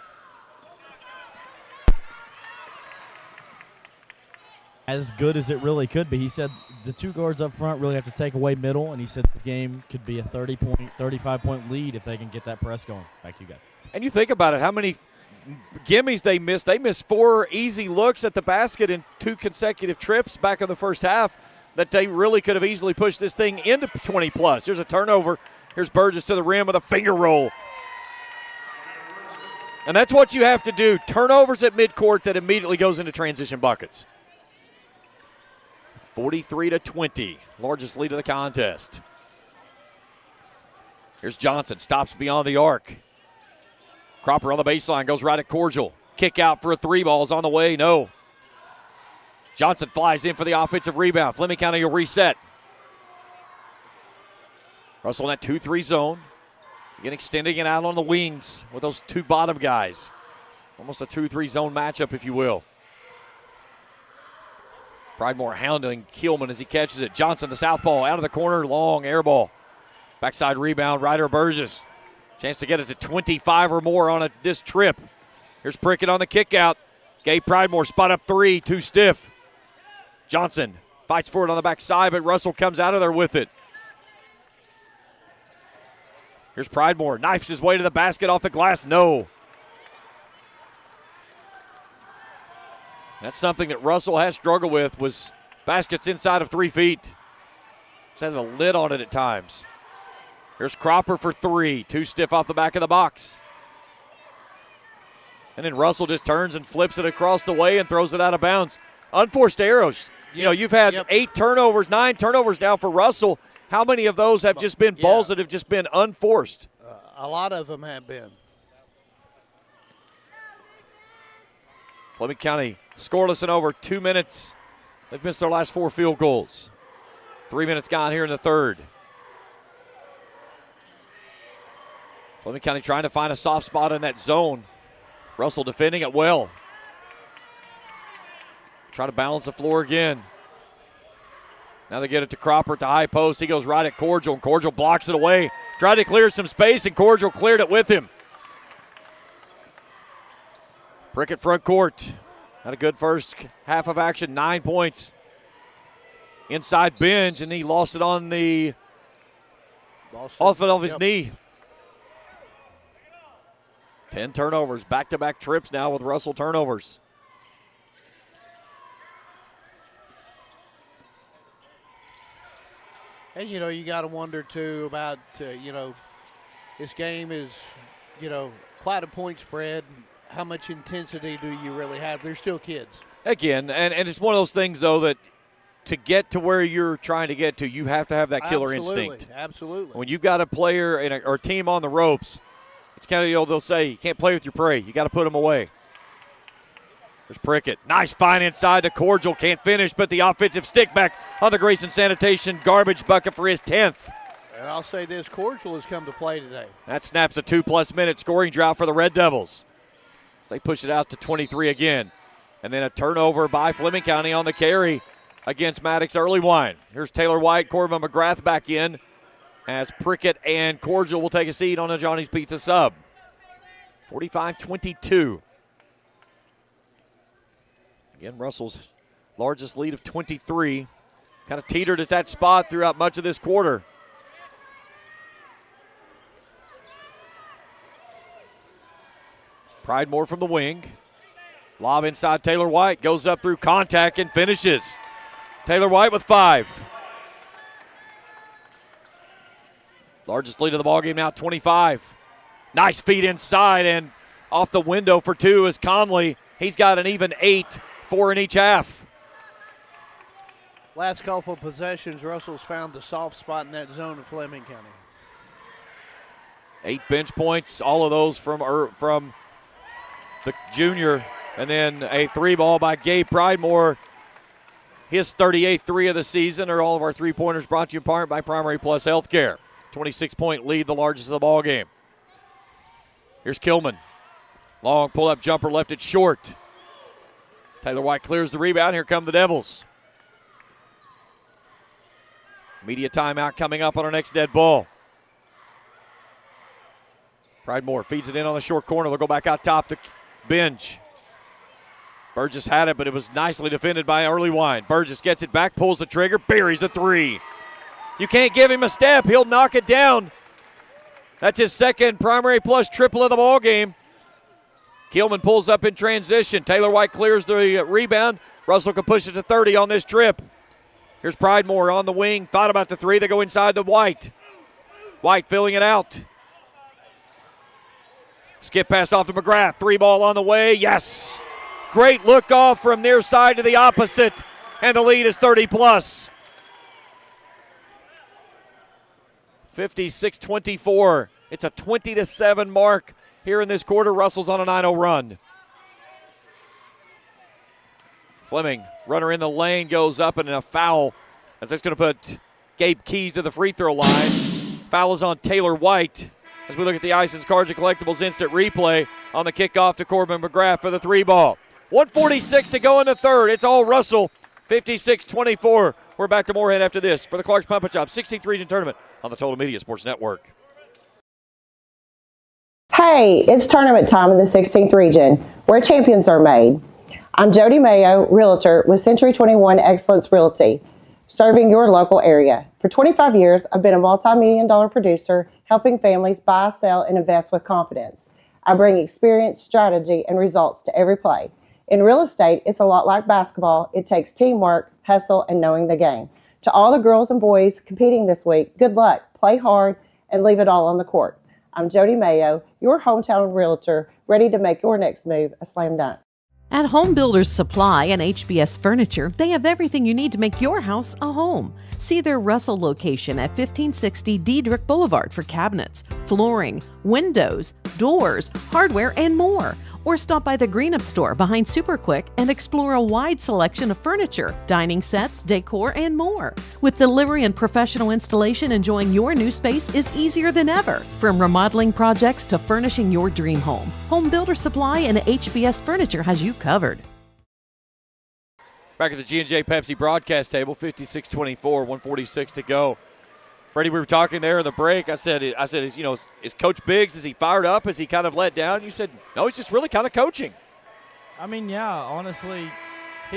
As good as it really could be. He said the 2 guards up front really have to take away middle, and he said the game could be a 35-point lead if they can get that press going. Back to you guys. And you think about it, how many gimmies they missed. They missed 4 easy looks at the basket in 2 consecutive trips back in the first half that they really could have easily pushed this thing into 20-plus. Here's a turnover. Here's Burgess to the rim with a finger roll. And that's what you have to do. Turnovers at midcourt that immediately goes into transition buckets. 43-20, largest lead of the contest. Here's Johnson, stops beyond the arc. Cropper on the baseline, goes right at Cordial. Kick out for a 3 ball is on the way, no. Johnson flies in for the offensive rebound. Fleming County will reset. Russell in that 2-3 zone. Again, extending it out on the wings with those 2 bottom guys. Almost a 2-3 zone matchup, if you will. Pridemore hounding Keelman as he catches it. Johnson, the southpaw, out of the corner, long air ball. Backside rebound, Ryder Burgess. Chance to get it to 25 or more on this trip. Here's Prickett on the kick out. Gabe Pridemore, spot up 3, too stiff. Johnson fights for it on the backside, but Russell comes out of there with it. Here's Pridemore, knifes his way to the basket off the glass, no. That's something that Russell has struggled with, was baskets inside of 3 feet. Just has a lid on it at times. Here's Cropper for 3, too stiff off the back of the box. And then Russell just turns and flips it across the way and throws it out of bounds. Unforced errors. You know, you've had 8 turnovers, 9 turnovers now for Russell. How many of those have just been balls that have just been unforced? A lot of them have been. Fleming County scoreless in over 2 minutes. They've missed their last 4 field goals. 3 minutes gone here in the third. Fleming County trying to find a soft spot in that zone. Russell defending it well. Try to balance the floor again. Now they get it to Cropper at the high post. He goes right at Cordial, and Cordial blocks it away. Tried to clear some space, and Cordial cleared it with him. Prickett front court. Had a good first half of action, 9 points. Inside binge, and he lost it on the off his knee. 10 turnovers, back-to-back trips now with Russell turnovers. And, you know, you got to wonder, too, about, this game is, quite a point spread. How much intensity do you really have? They're still kids. Again, and it's one of those things, though, that to get to where you're trying to get to, you have to have that killer instinct. Absolutely. When you've got a player or a team on the ropes, it's kind of, they'll say, you can't play with your prey. You got to put them away. There's Prickett. Nice find inside to Cordial. Can't finish, but the offensive stick back on the Grayson Sanitation garbage bucket for his 10th. And I'll say this, Cordial has come to play today. That snaps a 2+ minute scoring drought for the Red Devils. So they push it out to 23 again. And then a turnover by Fleming County on the carry against Maddox Early Wine. Here's Taylor White, Corbin McGrath back in as Prickett and Cordial will take a seat on a Johnny's Pizza sub. 45-22. Again, Russell's largest lead of 23. Kind of teetered at that spot throughout much of this quarter. Pridemore from the wing. Lob inside Taylor White. Goes up through contact and finishes. Taylor White with 5. Largest lead of the ballgame now, 25. Nice feed inside and off the window for 2 is Conley. He's got an even 8, 4 in each half. Last couple of possessions, Russell's found the soft spot in that zone of Fleming County. 8 bench points, all of those from the junior. And then a 3 ball by Gabe Pridemore. His 38th 3 of the season. Are all of our 3-pointers brought to you in part by Primary Plus Healthcare. 26-point lead, the largest of the ball game. Here's Kilman. Long pull-up jumper left it short. Taylor White clears the rebound. Here come the Devils. Media timeout coming up on our next dead ball. Pridemore feeds it in on the short corner. They'll go back out top to Binge. Burgess had it, but it was nicely defended by Early Wine. Burgess gets it back, pulls the trigger, buries a 3. You can't give him a step. He'll knock it down. That's his second primary plus triple of the ball game. Keelman pulls up in transition. Taylor White clears the rebound. Russell can push it to 30 on this trip. Here's Pridemore on the wing. Thought about the three. They go inside to White. White filling it out. Skip pass off to McGrath. 3-ball on the way. Yes. Great look off from near side to the opposite. And the lead is 30-plus. 56-24. It's a 20-7 mark here in this quarter. Russell's on a 9-0 run. Fleming, runner in the lane, goes up and a foul. As that's going to put Gabe Keys to the free throw line. Foul is on Taylor White. As we look at the Isons Cards and Collectibles instant replay on the kickoff to Corbin McGrath for the 3-ball. 1:46 to go in the third. It's all Russell. 56-24. We're back to Morehead after this for the Clark's Pump and Chop 16th Region Tournament on the Total Media Sports Network. Hey, it's tournament time in the 16th Region, where champions are made. I'm Jody Mayo, Realtor with Century 21 Excellence Realty, serving your local area. For 25 years, I've been a multi-million-dollar producer, helping families buy, sell, and invest with confidence. I bring experience, strategy, and results to every play. In real estate, it's a lot like basketball. It takes teamwork, hustle, and knowing the game. To all the girls and boys competing this week, good luck, play hard, and leave it all on the court. I'm Jody Mayo, your hometown realtor, ready to make your next move a slam dunk. At Home Builders Supply and HBS Furniture, they have everything you need to make your house a home. See their Russell location at 1560 Diedrich Boulevard for cabinets, flooring, windows, doors, hardware, and more. Or stop by the Greenup store behind Super Quick and explore a wide selection of furniture, dining sets, decor, and more. With delivery and professional installation, enjoying your new space is easier than ever. From remodeling projects to furnishing your dream home, Home Builder Supply and HBS Furniture has you covered. Back at the G&J Pepsi broadcast table, 56-24, 1:46 to go. Brady, we were talking there in the break. I said, is Coach Biggs, is he fired up? Is he kind of let down? You said, no, he's just really kind of coaching. I mean, yeah, honestly,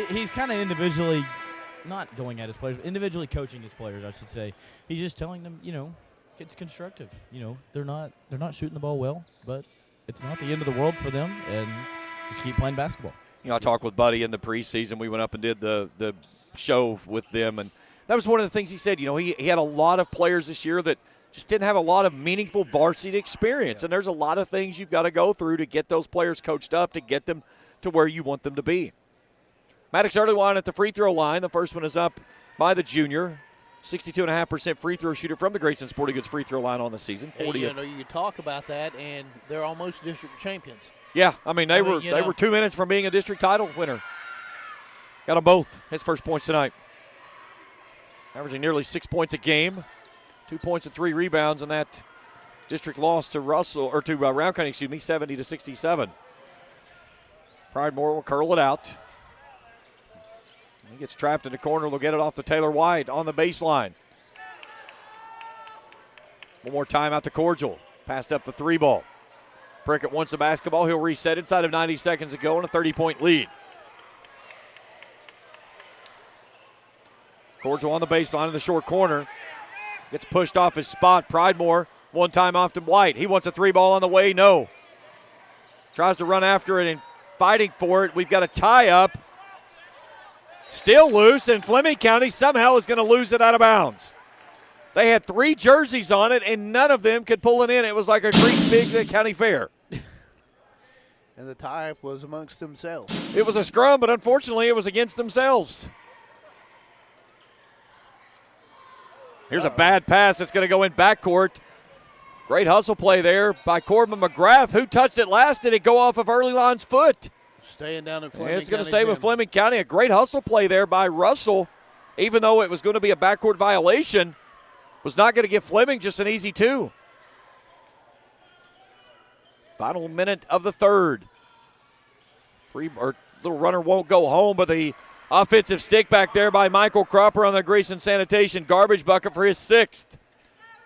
he's kind of individually not going at his players, individually coaching his players, I should say. He's just telling them, it's constructive. They're not shooting the ball well, but it's not the end of the world for them, and just keep playing basketball. I talked with Buddy in the preseason. We went up and did the show with them, and that was one of the things he said. He had a lot of players this year that just didn't have a lot of meaningful varsity experience, and there's a lot of things you've got to go through to get those players coached up to get them to where you want them to be. Maddox Earlywine at the free throw line. The first one is up by the junior. 62.5% free throw shooter from the Grayson Sporting Goods free throw line on the season. 40. You talk about that, and they're almost district champions. Yeah, they were 2 minutes from being a district title winner. Got them both. His first points tonight. Averaging nearly 6 points a game. 2 points and 3 rebounds in that district loss to Round County, 70-67. Pridemore will curl it out. He gets trapped in the corner. They'll get it off to Taylor White on the baseline. One more time out to Cordial. Passed up the 3-ball. Prickett wants the basketball. He'll reset inside of 90 seconds to go and a 30-point lead. Cordial on the baseline in the short corner. Gets pushed off his spot. Pridemore, one time off to White. He wants a 3-ball on the way. No. Tries to run after it and fighting for it. We've got a tie-up. Still loose, and Fleming County somehow is going to lose it out of bounds. They had 3 jerseys on it, and none of them could pull it in. It was like a great big county fair. And the tie-up was amongst themselves. It was a scrum, but unfortunately it was against themselves. Here's a bad pass that's going to go in backcourt. Great hustle play there by Corbin McGrath. Who touched it last? Did it go off of Earlyline's foot? Staying down in Fleming It's going to stay with Fleming County. A great hustle play there by Russell. Even though it was going to be a backcourt violation, was not going to give Fleming just an easy 2. Final minute of the third. Little runner won't go home, but the offensive stick back there by Michael Cropper on the Grayson Sanitation. Garbage bucket for his 6th.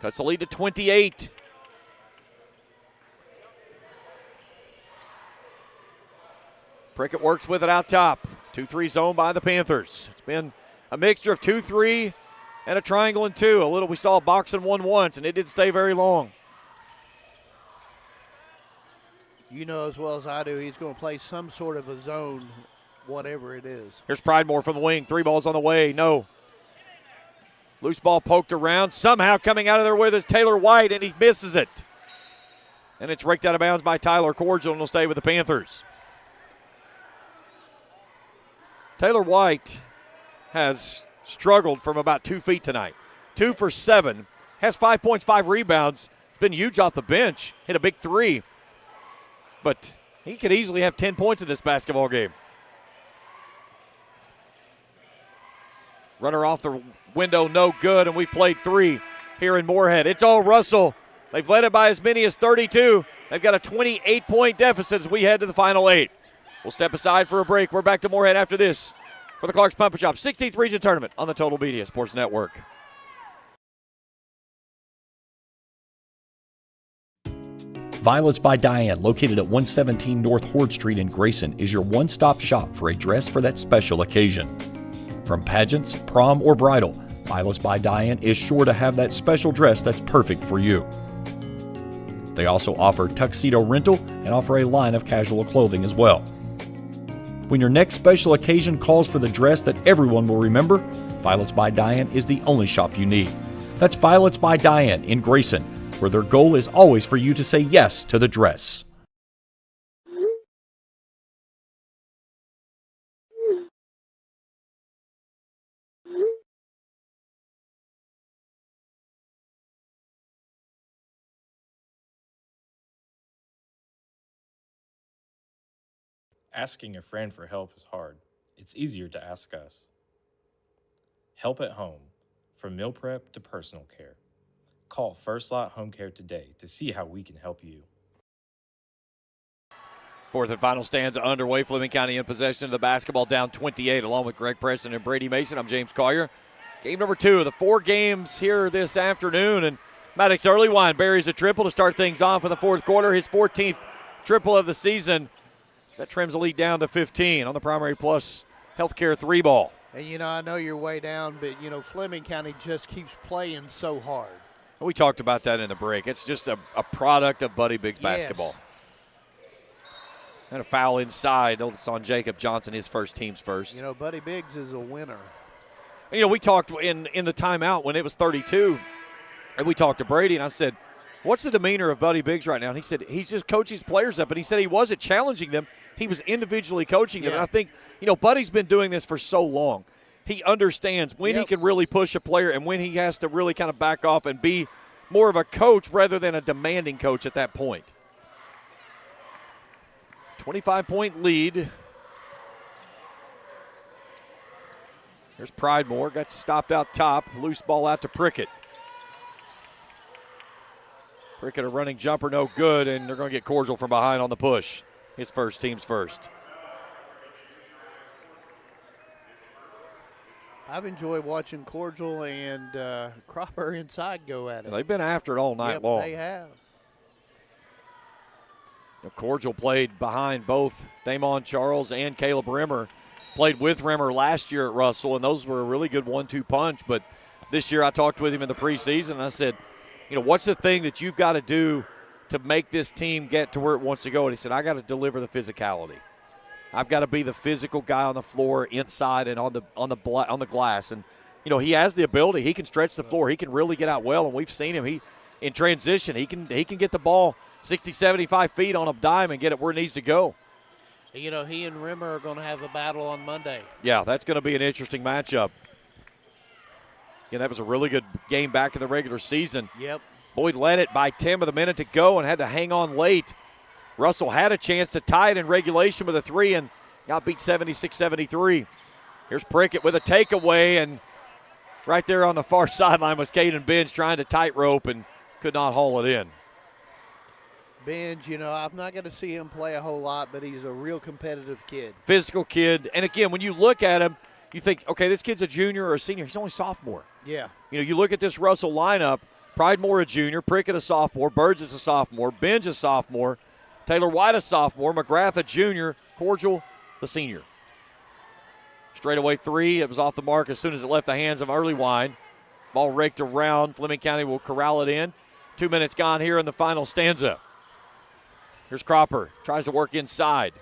Cuts the lead to 28. Prickett works with it out top. 2-3 zone by the Panthers. It's been a mixture of 2-3 and a triangle and 2. We saw a box and 1 once, and it didn't stay very long. You know as well as I do, he's going to play some sort of a zone, whatever it is. Here's Pridemore from the wing. 3 balls on the way. No. Loose ball poked around. Somehow coming out of there with is Taylor White, and he misses it. And it's raked out of bounds by Tyler Cordial, and will stay with the Panthers. Taylor White has struggled from about 2 feet tonight. 2 for 7. Has 5 points, 5 rebounds. It's been huge off the bench. Hit a big 3. But he could easily have 10 points in this basketball game. Runner off the window, no good, and we've played 3 here in Morehead. It's all Russell. They've led it by as many as 32. They've got a 28-point deficit as we head to the final 8. We'll step aside for a break. We're back to Morehead after this for the Clark's Pump and Shop 16th Region Tournament on the Total Media Sports Network. Violets by Diane, located at 117 North Horde Street in Grayson, is your one-stop shop for a dress for that special occasion. From pageants, prom, or bridal, Violets by Diane is sure to have that special dress that's perfect for you. They also offer tuxedo rental and offer a line of casual clothing as well. When your next special occasion calls for the dress that everyone will remember, Violets by Diane is the only shop you need. That's Violets by Diane in Grayson, where their goal is always for you to say yes to the dress. Asking a friend for help is hard. It's easier to ask us. Help at home, from meal prep to personal care. Call First Lot Home Care today to see how we can help you. Fourth and final stanza underway. Fleming County in possession of the basketball, down 28, along with Greg Preston and Brady Mason. I'm James Collier. Game number 2 of the 4 games here this afternoon. And Maddox Earlywine buries a triple to start things off in the fourth quarter. His 14th triple of the season. That trims the lead down to 15 on the Primary Plus Healthcare 3-ball. And, I know you're way down, but, Fleming County just keeps playing so hard. We talked about that in the break. It's just a product of Buddy Biggs basketball. And a foul inside. It's on Jacob Johnson, his first, team's first. Buddy Biggs is a winner. We talked in the timeout when it was 32, and we talked to Brady, and I said, what's the demeanor of Buddy Biggs right now? And he said he's just coaching his players up, and he said he wasn't challenging them. He was individually coaching them. And I think, Buddy's been doing this for so long. He understands when he can really push a player and when he has to really kind of back off and be more of a coach rather than a demanding coach at that point. 25-point lead. Here's Pridemore. Got stopped out top. Loose ball out to Prickett. Prickett a running jumper, no good, and they're going to get Cordial from behind on the push. His first, team's first. I've enjoyed watching Cordial and Cropper inside go at it. They've been after it all night long. They have. Cordial played behind both Damon Charles and Caleb Rimmer. Played with Rimmer last year at Russell, and those were a really good 1-2 punch. But this year I talked with him in the preseason, and I said, what's the thing that you've got to do to make this team get to where it wants to go? And he said, I got to deliver the physicality. I've got to be the physical guy on the floor, inside and on the glass. And he has the ability. He can stretch the floor. He can really get out well, and we've seen him. He in transition. He can get the ball 60, 75 feet on a dime and get it where it needs to go. He and Rimmer are going to have a battle on Monday. Yeah, that's going to be an interesting matchup. Again, that was a really good game back in the regular season. Yep. Boyd led it by 10 with a minute to go and had to hang on late. Russell had a chance to tie it in regulation with a 3 and got beat 76-73. Here's Prickett with a takeaway, and right there on the far sideline was Caden Benj trying to tightrope and could not haul it in. Benj, I'm not going to see him play a whole lot, but he's a real competitive kid. Physical kid. And, again, when you look at him, you think, okay, this kid's a junior or a senior. He's only sophomore. Yeah. You look at this Russell lineup, Pridemore a junior, Prickett a sophomore, Birds is a sophomore, Benj a sophomore, Taylor White a sophomore, McGrath a junior, Cordial the senior. Straightaway 3, it was off the mark as soon as it left the hands of Earlywine. Ball raked around. Fleming County will corral it in. 2 minutes gone here in the final stanza. Here's Cropper. Tries to work inside.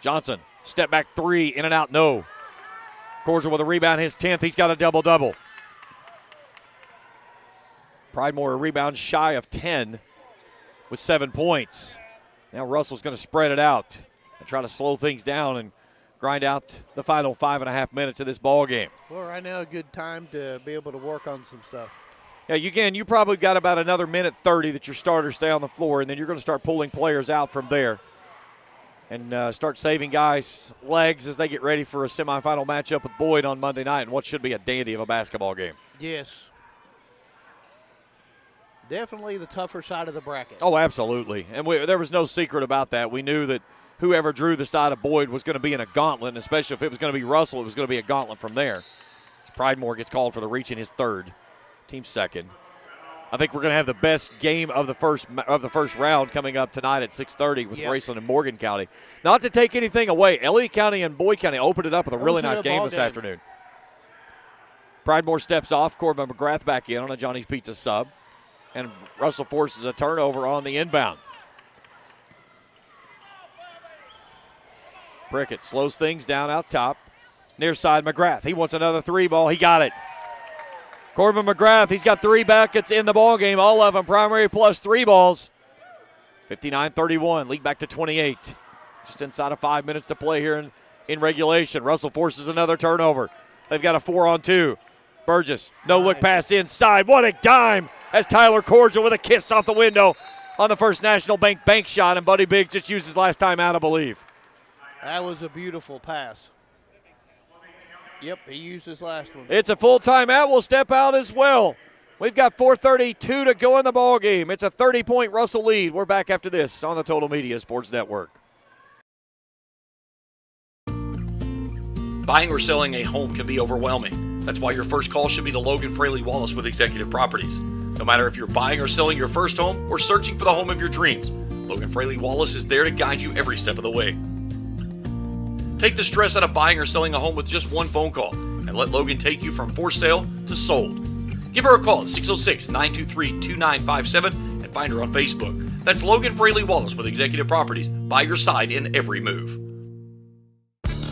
Johnson, step back three, in and out, no. Cordial with a rebound, his 10th. He's got a double-double. Pridemore a rebound shy of 10 with 7 points. Now Russell's going to spread it out and try to slow things down and grind out the final 5.5 minutes of this ball game. Well, right now a good time to be able to work on some stuff. Yeah, you probably got about another minute 30 that your starters stay on the floor, and then you're going to start pulling players out from there and start saving guys' legs as they get ready for a semifinal matchup with Boyd on Monday night and what should be a dandy of a basketball game. Yes. Definitely the tougher side of the bracket. Oh, absolutely. And there was no secret about that. We knew that whoever drew the side of Boyd was going to be in a gauntlet, and especially if it was going to be Russell, it was going to be a gauntlet from there. As Pridemore gets called for the reach in his third, team second. I think we're going to have the best game of the first round coming up tonight at 6:30 with Graceland and Morgan County. Not to take anything away, Elliott County and Boyd County opened it up with a really nice game this afternoon. Pridemore steps off, Corbin McGrath back in on a Johnny's Pizza sub. And Russell forces a turnover on the inbound. Prickett slows things down out top. Near side, McGrath. He wants another three ball. He got it. Corbin McGrath, he's got 3 buckets in the ball game, all of them primary plus 3 balls. 59-31, lead back to 28. Just inside of 5 minutes to play here in regulation. Russell forces another turnover. They've got a 4-on-2. Burgess, no-look pass inside. What a dime as Tyler Cordial with a kiss off the window on the First National Bank bank shot, and Buddy Biggs just used his last time out, I believe. That was a beautiful pass. Yep, he used his last one. It's a full timeout. We'll step out as well. We've got 4:32 to go in the ball game. It's a 30-point Russell lead. We're back after this on the Total Media Sports Network. Buying or selling a home can be overwhelming. That's why your first call should be to Logan Fraley Wallace with Executive Properties. No matter if you're buying or selling your first home or searching for the home of your dreams, Logan Fraley Wallace is there to guide you every step of the way. Take the stress out of buying or selling a home with just one phone call and let Logan take you from for sale to sold. Give her a call at 606-923-2957 and find her on Facebook. That's Logan Fraley Wallace with Executive Properties, by your side in every move.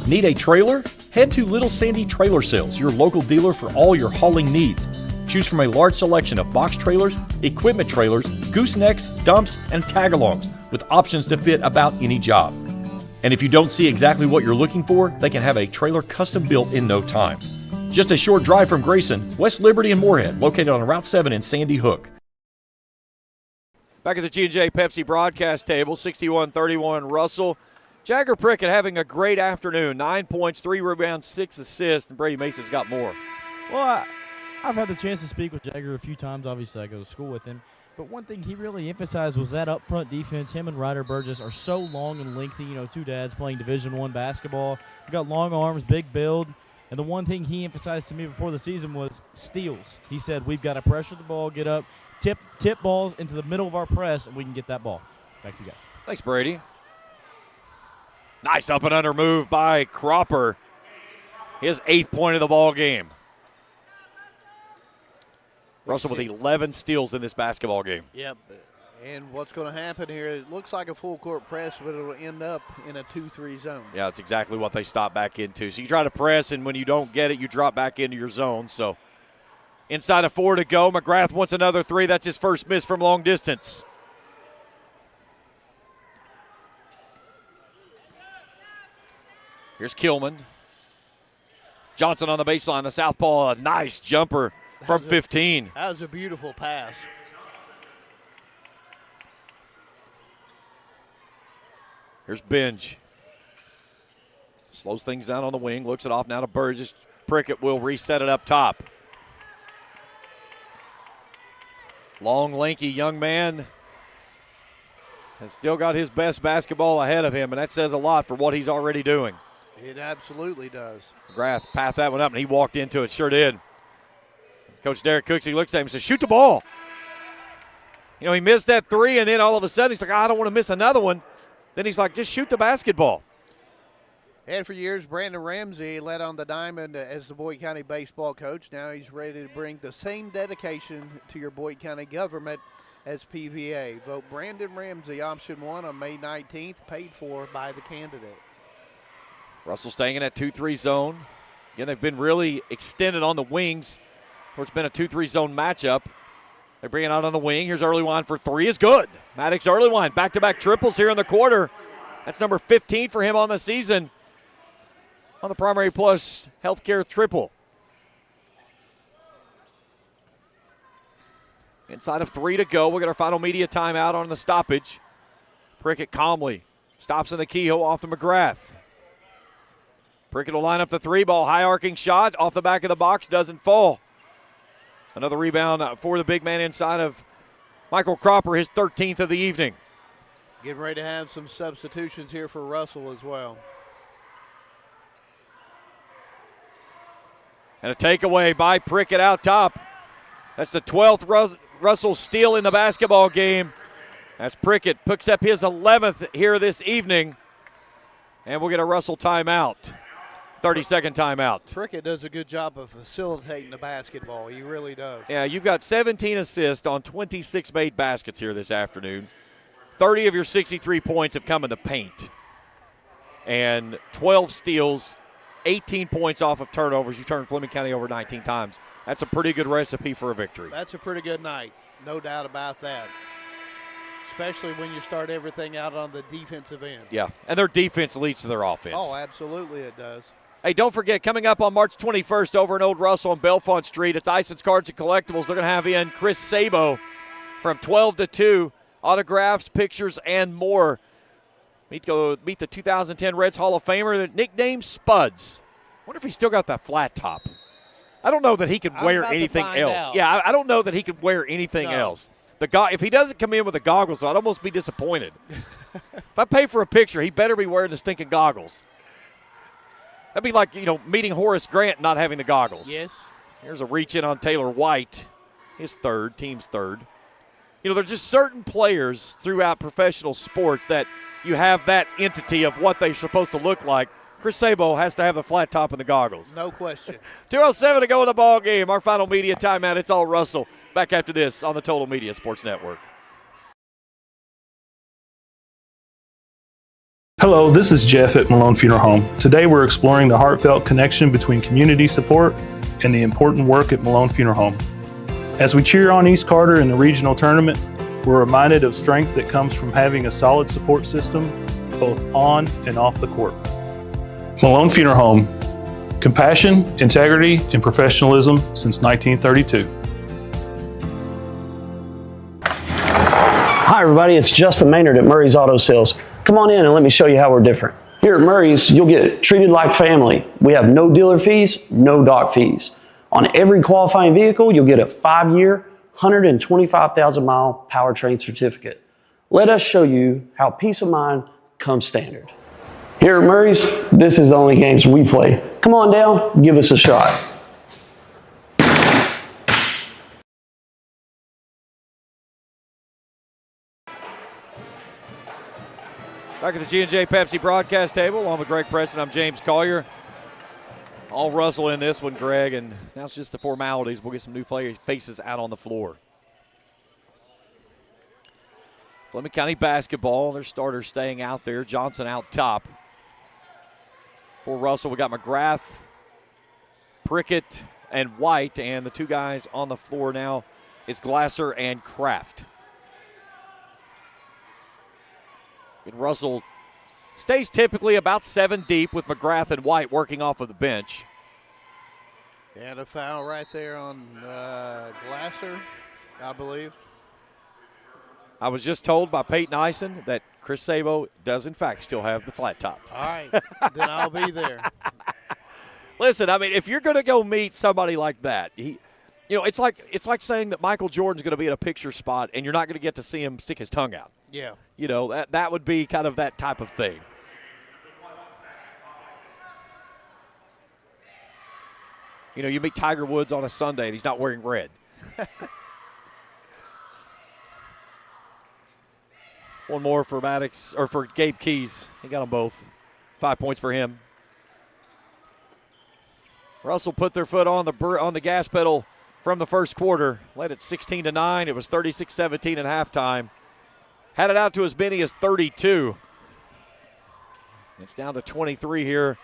Need a trailer? Head to Little Sandy Trailer Sales, your local dealer for all your hauling needs. Choose from a large selection of box trailers, equipment trailers, goosenecks, dumps, and tag-alongs with options to fit about any job. And if you don't see exactly what you're looking for, they can have a trailer custom built in no time. Just a short drive from Grayson, West Liberty and Morehead, located on Route 7 in Sandy Hook. Back at the G&J Pepsi broadcast table, 61-31 Russell. Jagger Prickett having a great afternoon. 9 points, 3 rebounds, 6 assists, and Brady Mason's got more. Well, I've had the chance to speak with Jagger a few times. Obviously, I go to school with him. But one thing he really emphasized was that up-front defense. Him and Ryder Burgess are so long and lengthy. You know, two dads playing Division I basketball. They've got long arms, big build. And the one thing he emphasized to me before the season was steals. He said, we've got to pressure the ball, get up, tip balls into the middle of our press, and we can get that ball. Back to you guys. Thanks, Brady. Nice up and under move by Cropper. His 8th point of the ball game. Russell with 11 steals in this basketball game. Yep. And what's going to happen here, it looks like a full court press, but it'll end up in a 2-3 zone. Yeah, that's exactly what they stop back into. So you try to press, and when you don't get it, you drop back into your zone. So inside of 4 to go. McGrath wants another 3. That's his first miss from long distance. Here's Kilman. Johnson on the baseline, the southpaw, a nice jumper from 15. That was a beautiful pass. Here's Binge. Slows things down on the wing, looks it off now to Burgess. Prickett will reset it up top. Long, lanky young man has still got his best basketball ahead of him, and that says a lot for what he's already doing. It absolutely does. McGrath pathed that one up, and he walked into it. Sure did. Coach Derek Cooks, he looks at him and says, shoot the ball. You know, he missed that 3, and then all of a sudden he's like, I don't want to miss another one. Then he's like, just shoot the basketball. And for years, Brandon Ramsey led on the diamond as the Boyd County baseball coach. Now he's ready to bring the same dedication to your Boyd County government as PVA. Vote Brandon Ramsey, option 1 on May 19th, paid for by the candidate. Russell staying in that 2-3 zone. Again, they've been really extended on the wings, where it's been a 2-3 zone matchup. They're bringing out on the wing. Here's Earlywine for three is good. Maddox Earlywine, back-to-back triples here in the quarter. That's number 15 for him on the season on the Primary Plus Healthcare triple. Inside of 3 to go. We'll get our final media timeout on the stoppage. Prickett calmly stops in the keyhole off to McGrath. Prickett will line up the 3-ball. High arcing shot off the back of the box. Doesn't fall. Another rebound for the big man inside of Michael Cropper, his 13th of the evening. Getting ready to have some substitutions here for Russell as well. And a takeaway by Prickett out top. That's the 12th Russell steal in the basketball game. As Prickett picks up his 11th here this evening. And we'll get a Russell timeout. 30-second timeout. Prickett does a good job of facilitating the basketball. He really does. Yeah, you've got 17 assists on 26 made baskets here this afternoon. 30 of your 63 points have come in the paint. And 12 steals, 18 points off of turnovers. You turned Fleming County over 19 times. That's a pretty good recipe for a victory. That's a pretty good night. No doubt about that. Especially when you start everything out on the defensive end. Yeah, and their defense leads to their offense. Oh, absolutely it does. Hey, don't forget, coming up on March 21st over in Old Russell on Belfont Street, it's Ison's Cards and Collectibles. They're going to have in Chris Sabo from 12 to 2. Autographs, pictures, and more. Meet the 2010 Reds Hall of Famer, nicknamed Spuds. Wonder if he's still got that flat top. I don't know that he could wear anything else. Out. Yeah, I don't know that he could wear anything else. If he doesn't come in with the goggles, I'd almost be disappointed. If I pay for a picture, he better be wearing the stinking goggles. That'd be like, meeting Horace Grant not having the goggles. Yes. Here's a reach in on Taylor White, his team's third. There's just certain players throughout professional sports that you have that entity of what they're supposed to look like. Chris Sabo has to have the flat top and the goggles. No question. 2:07 to go in the ball game. Our final media timeout. It's all Russell. Back after this on the Total Media Sports Network. Hello, this is Jeff at Malone Funeral Home. Today we're exploring the heartfelt connection between community support and the important work at Malone Funeral Home. As we cheer on East Carter in the regional tournament, we're reminded of strength that comes from having a solid support system both on and off the court. Malone Funeral Home, compassion, integrity, and professionalism since 1932. Hi everybody, it's Justin Maynard at Murray's Auto Sales. Come on in and let me show you how we're different. Here at Murray's, you'll get treated like family. We have no dealer fees, no dock fees. On every qualifying vehicle, you'll get a 5-year, 125,000-mile powertrain certificate. Let us show you how peace of mind comes standard. Here at Murray's, this is the only games we play. Come on down, give us a shot. Back at the G&J Pepsi broadcast table, along with Greg Preston, I'm James Collier. All Russell in this one, Greg, and now it's just the formalities. We'll get some new faces out on the floor. Fleming County basketball, their starters staying out there. Johnson out top. For Russell, we got McGrath, Prickett, and White, and the two guys on the floor now is Glasser and Kraft. And Russell stays typically about 7 deep with McGrath and White working off of the bench. And a foul right there on Glasser, I believe. I was just told by Peyton Eisen that Chris Sabo does, in fact, still have the flat top. All right, then I'll be there. Listen, I mean, if you're going to go meet somebody like that, it's like saying that Michael Jordan's going to be at a picture spot and you're not going to get to see him stick his tongue out. Yeah. That would be kind of that type of thing. You meet Tiger Woods on a Sunday and he's not wearing red. One more for Maddox, or for Gabe Keys. He got them both. 5 points for him. Russell put their foot on the gas pedal from the first quarter. Led it 16-9. It was 36-17 at halftime. Had it out to as many as 32. It's down to 23 here.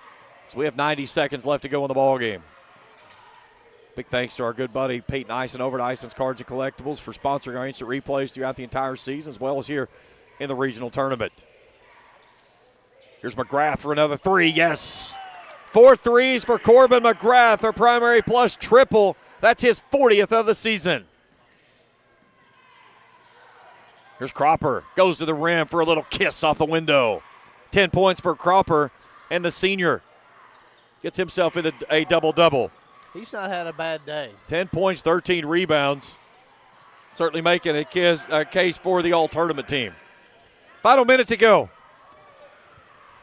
So we have 90 seconds left to go in the ball game. Big thanks to our good buddy Peyton Eisen over at Eisen's Cards and Collectibles for sponsoring our instant replays throughout the entire season, as well as here in the regional tournament. Here's McGrath for another three. Yes. 4 threes for Corbin McGrath, their primary plus triple. That's his 40th of the season. Here's Cropper. Goes to the rim for a little kiss off the window. 10 points for Cropper, and the senior gets himself into a double-double. He's not had a bad day. 10 points, 13 rebounds. Certainly making a case for the all-tournament team. Final minute to go.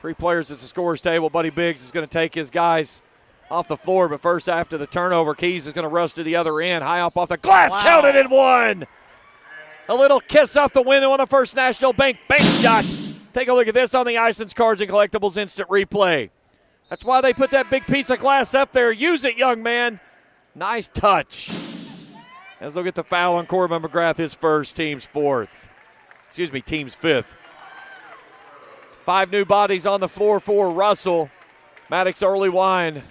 3 players at the scorer's table. Buddy Biggs is going to take his guys off the floor, but first after the turnover, Keys is going to rush to the other end. High up off the glass, counted and one. A little kiss off the window on the First National Bank bank shot. Take a look at this on the Eisen's Cards and Collectibles instant replay. That's why they put that big piece of glass up there. Use it, young man. Nice touch. As they'll get the foul on Corbin McGrath, his first, team's fourth. Excuse me, team's fifth. 5 new bodies on the floor for Russell. Maddox Early Wine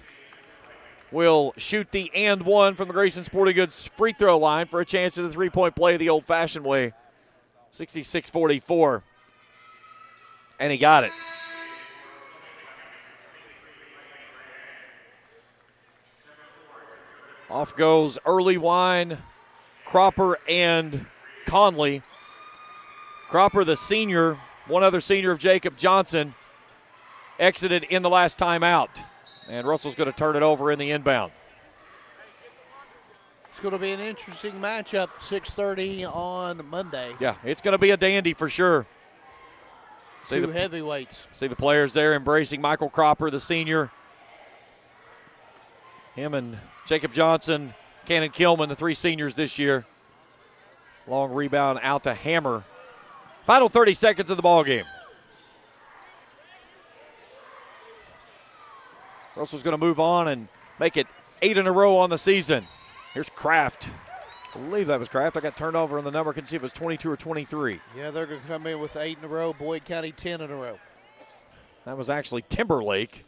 will shoot the and one from the Grayson Sporting Goods free throw line for a chance at a three-point play the old-fashioned way. 66-44. And he got it. Off goes Early Wine, Cropper, and Conley. Cropper, the senior, one other senior of Jacob Johnson, exited in the last timeout. And Russell's going to turn it over in the inbound. It's going to be an interesting matchup, 6:30 on Monday. Yeah, it's going to be a dandy for sure. Two heavyweights. See the players there embracing Michael Cropper, the senior. Him and Jacob Johnson, Cannon Kilman, the 3 seniors this year. Long rebound out to Hammer. Final 30 seconds of the ball game. Russell's going to move on and make it 8 in a row on the season. Here's Kraft. I believe that was Kraft. I got turned over on the number. I can see if it was 22 or 23. Yeah, they're going to come in with 8 in a row. Boyd County 10 in a row. That was actually Timberlake.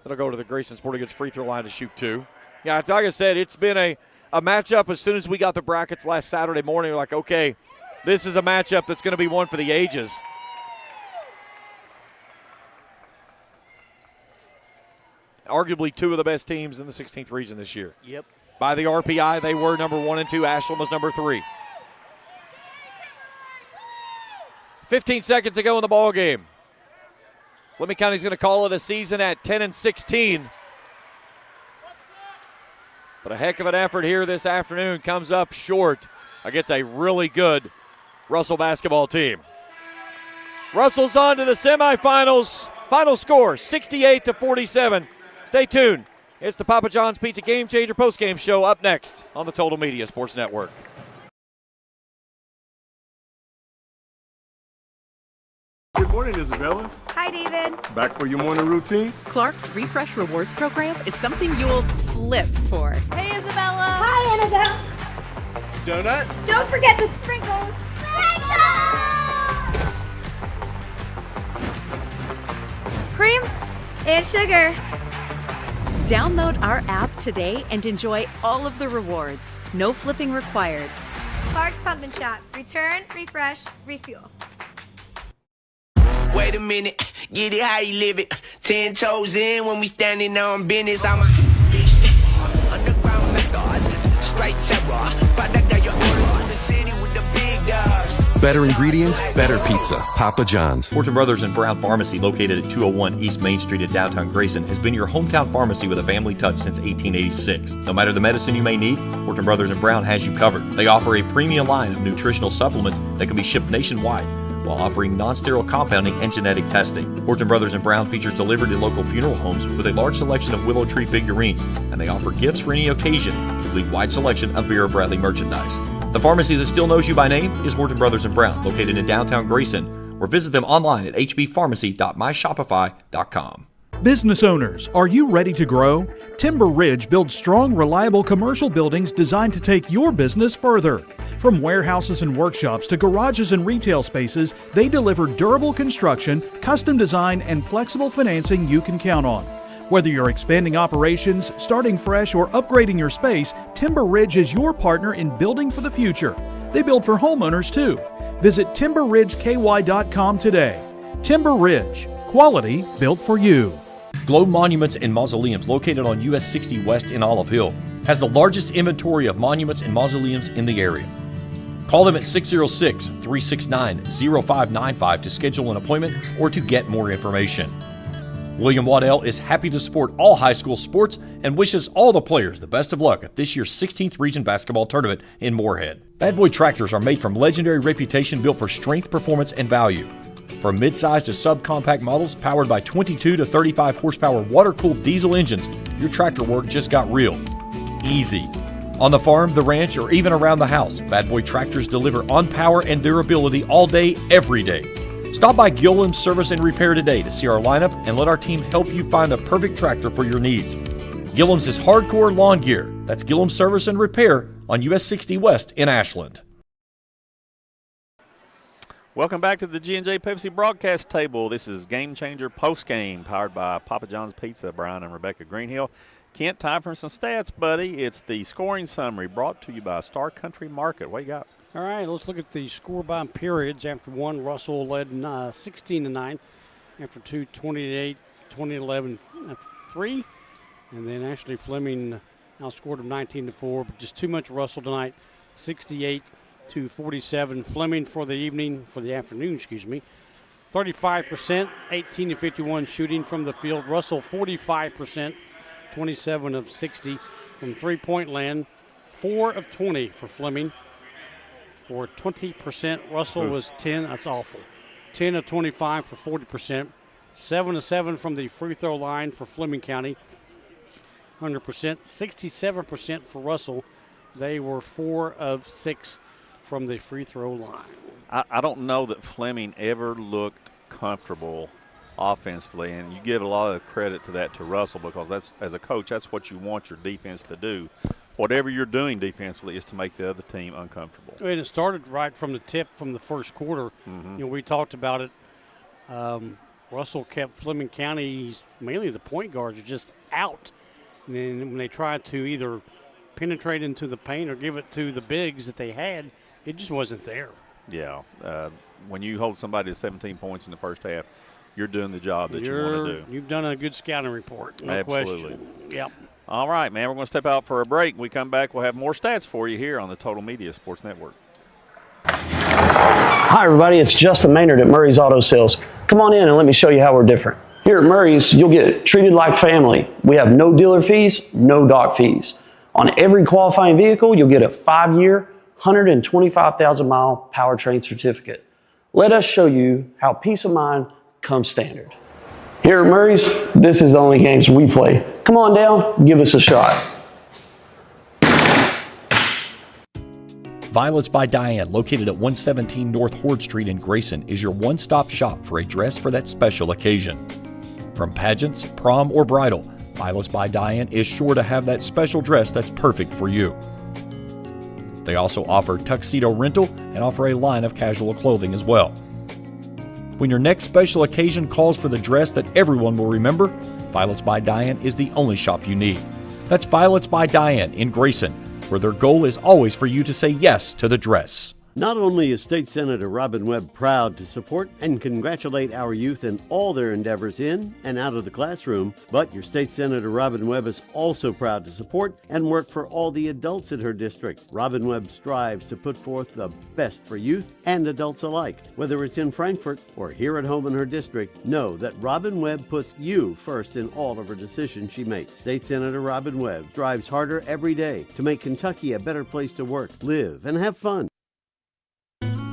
That'll go to the Grayson Sporting Goods free throw line to shoot 2. Yeah, it's like I said, it's been a matchup. As soon as we got the brackets last Saturday morning, we're like, okay, this is a matchup that's going to be one for the ages. Arguably 2 of the best teams in the 16th region this year. Yep. By the RPI, they were number 1 and 2. Ashland was number 3. 15 seconds to go in the ball game. Fleming County's going to call it a season at 10-16. But a heck of an effort here this afternoon comes up short against a really good Russell basketball team. Russell's on to the semifinals. Final score, 68-47. Stay tuned. It's the Papa John's Pizza Game Changer postgame show up next on the Total Media Sports Network. Good morning, Isabella. Hi, David. Back for your morning routine? Clark's Refresh Rewards program is something you'll flip for. Hey, Isabella. Hi, Annabelle. Donut? Don't forget the sprinkles. Cream and sugar. Download our app today and enjoy all of the rewards. No flipping required. Clark's Pump and Shop. Return, refresh, refuel. Wait a minute, get it how you live it. 10 toes in when we standing on business. I'm a underground methods, straight terror. But I got your order in the city with the big dogs. Better ingredients, better pizza. Papa John's. Horton Brothers and Brown Pharmacy, located at 201 East Main Street in downtown Grayson, has been your hometown pharmacy with a family touch since 1886. No matter the medicine you may need, Horton Brothers and Brown has you covered. They offer a premium line of nutritional supplements that can be shipped nationwide, while offering non-sterile compounding and genetic testing. Horton Brothers and Brown features delivered to local funeral homes with a large selection of willow tree figurines, and they offer gifts for any occasion, including wide selection of Vera Bradley merchandise. The pharmacy that still knows you by name is Horton Brothers and Brown, located in downtown Grayson, or visit them online at hbpharmacy.myshopify.com. Business owners, are you ready to grow? Timber Ridge builds strong, reliable commercial buildings designed to take your business further. From warehouses and workshops to garages and retail spaces, they deliver durable construction, custom design, and flexible financing you can count on. Whether you're expanding operations, starting fresh, or upgrading your space, Timber Ridge is your partner in building for the future. They build for homeowners too. Visit timberridgeky.com today. Timber Ridge, quality built for you. Globe Monuments and Mausoleums, located on US 60 West in Olive Hill, has the largest inventory of monuments and mausoleums in the area. Call them at 606-369-0595 to schedule an appointment or to get more information. William Waddell is happy to support all high school sports and wishes all the players the best of luck at this year's 16th Region Basketball Tournament in Morehead. Bad Boy tractors are made from legendary reputation built for strength, performance, and value. From mid-size to subcompact models powered by 22 to 35 horsepower water-cooled diesel engines, your tractor work just got real easy. On the farm, the ranch, or even around the house, Bad Boy tractors deliver on power and durability all day, every day. Stop by Gilliam's Service and Repair today to see our lineup and let our team help you find the perfect tractor for your needs. Gilliam's is hardcore lawn gear. That's Gilliam's Service and Repair on US 60 West in Ashland. Welcome back to the G&J Pepsi broadcast table. This is Game Changer Postgame, powered by Papa John's Pizza. Brian and Rebecca Greenhill. Kent, time for some stats, buddy. It's the scoring summary brought to you by Star Country Market. What you got? All right, let's look at the score by periods. After one, Russell led 16-9. After two, 20-8, 20-11. After three, and then actually Fleming outscored him 19-4, but just too much Russell tonight, 68-47. Fleming for the afternoon, 35%, 18-51 shooting from the field. Russell 45%, 27 of 60 from three-point land, 4 of 20 for Fleming. For 20%, Russell was 10. That's awful. 10 of 25 for 40%. 7 of 7 from the free throw line for Fleming County. 100%. 67% for Russell. They were 4 of 6 from the free throw line. I don't know that Fleming ever looked comfortable offensively, and you give a lot of credit to that to Russell, because that's, as a coach, that's what you want your defense to do. Whatever you're doing defensively is to make the other team uncomfortable. And it started right from the tip from the first quarter. We talked about it. Russell kept Fleming County's, mainly the point guards, are just out. And then when they tried to either penetrate into the paint or give it to the bigs that they had, it just wasn't there. Yeah. When you hold somebody to 17 points in the first half, you're doing the job that you want to do. You've done a good scouting report, no Absolutely. question. Yep. All right, man, we're going to step out for a break. When we come back, we'll have more stats for you here on the Total Media Sports Network. Hi, everybody. It's Justin Maynard at Murray's Auto Sales. Come on in and let me show you how we're different. Here at Murray's, you'll get treated like family. We have no dealer fees, no dock fees. On every qualifying vehicle, you'll get a 5-year, 125,000-mile powertrain certificate. Let us show you how peace of mind comes standard. Here at Murray's, this is the only games we play. Come on down, give us a shot. Violets by Diane, located at 117 North Horde Street in Grayson, is your one-stop shop for a dress for that special occasion. From pageants, prom, or bridal, Violets by Diane is sure to have that special dress that's perfect for you. They also offer tuxedo rental and offer a line of casual clothing as well. When your next special occasion calls for the dress that everyone will remember, Violets by Diane is the only shop you need. That's Violets by Diane in Grayson, where their goal is always for you to say yes to the dress. Not only is State Senator Robin Webb proud to support and congratulate our youth in all their endeavors in and out of the classroom, but your State Senator Robin Webb is also proud to support and work for all the adults in her district. Robin Webb strives to put forth the best for youth and adults alike. Whether it's in Frankfort or here at home in her district, know that Robin Webb puts you first in all of her decisions she makes. State Senator Robin Webb strives harder every day to make Kentucky a better place to work, live, and have fun.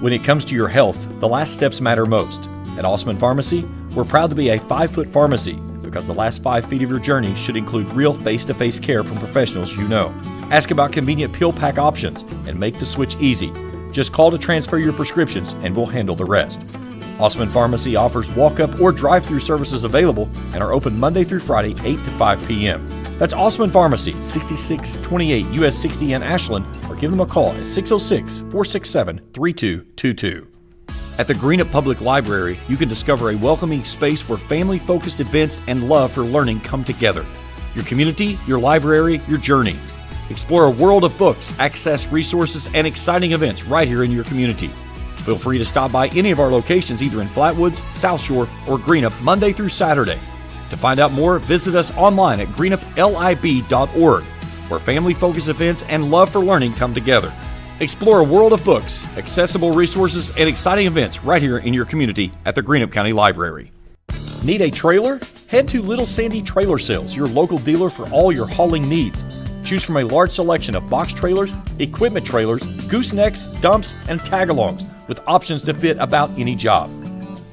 When it comes to your health, the last steps matter most. At Osman Pharmacy, we're proud to be a 5-foot pharmacy because the last 5 feet of your journey should include real face-to-face care from professionals you know. Ask about convenient pill pack options and make the switch easy. Just call to transfer your prescriptions and we'll handle the rest. Osman Pharmacy offers walk-up or drive-through services available and are open Monday through Friday, 8 to 5 p.m. That's Osman Pharmacy, 6628 US 60 in Ashland, or give them a call at 606-467-3222. At the Greenup Public Library, you can discover a welcoming space where family-focused events and love for learning come together. Your community, your library, your journey. Explore a world of books, access resources, and exciting events right here in your community. Feel free to stop by any of our locations either in Flatwoods, South Shore, or Greenup Monday through Saturday. To find out more, visit us online at greenuplib.org, where family-focused events and love for learning come together. Explore a world of books, accessible resources, and exciting events right here in your community at the Greenup County Library. Need a trailer? Head to Little Sandy Trailer Sales, your local dealer for all your hauling needs. Choose from a large selection of box trailers, equipment trailers, goosenecks, dumps, and tag-alongs with options to fit about any job.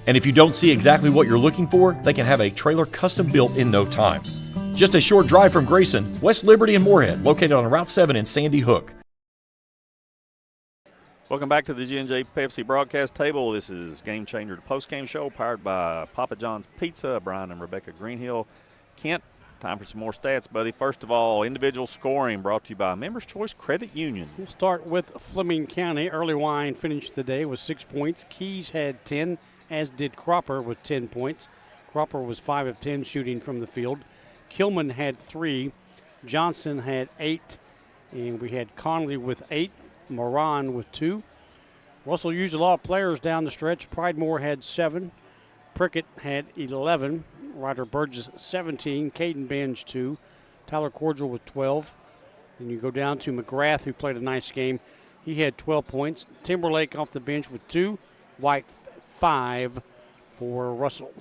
And if you don't see exactly what you're looking for, they can have a trailer custom built in no time. Just a short drive from Grayson, West Liberty and Morehead, located on Route 7 in Sandy Hook. Welcome back to the G&J Pepsi broadcast table. This is Game Changer, the postgame show powered by Papa John's Pizza. Brian and Rebecca Greenhill. Kent, time for some more stats, buddy. First of all, individual scoring brought to you by Members Choice Credit Union. We'll start with Fleming County. Early Wine finished the day with 6 points. Keys had 10, as did Cropper with 10 points. Cropper was 5 of 10 shooting from the field. Kilman had 3. Johnson had 8. And we had Conley with 8. Moran with 2. Russell used a lot of players down the stretch. Pridemore had 7. Prickett had 11. Ryder Burgess 17. Caden Benj 2. Tyler Cordial with 12. Then you go down to McGrath, who played a nice game. He had 12 points. Timberlake off the bench with 2. White 5 for Russell.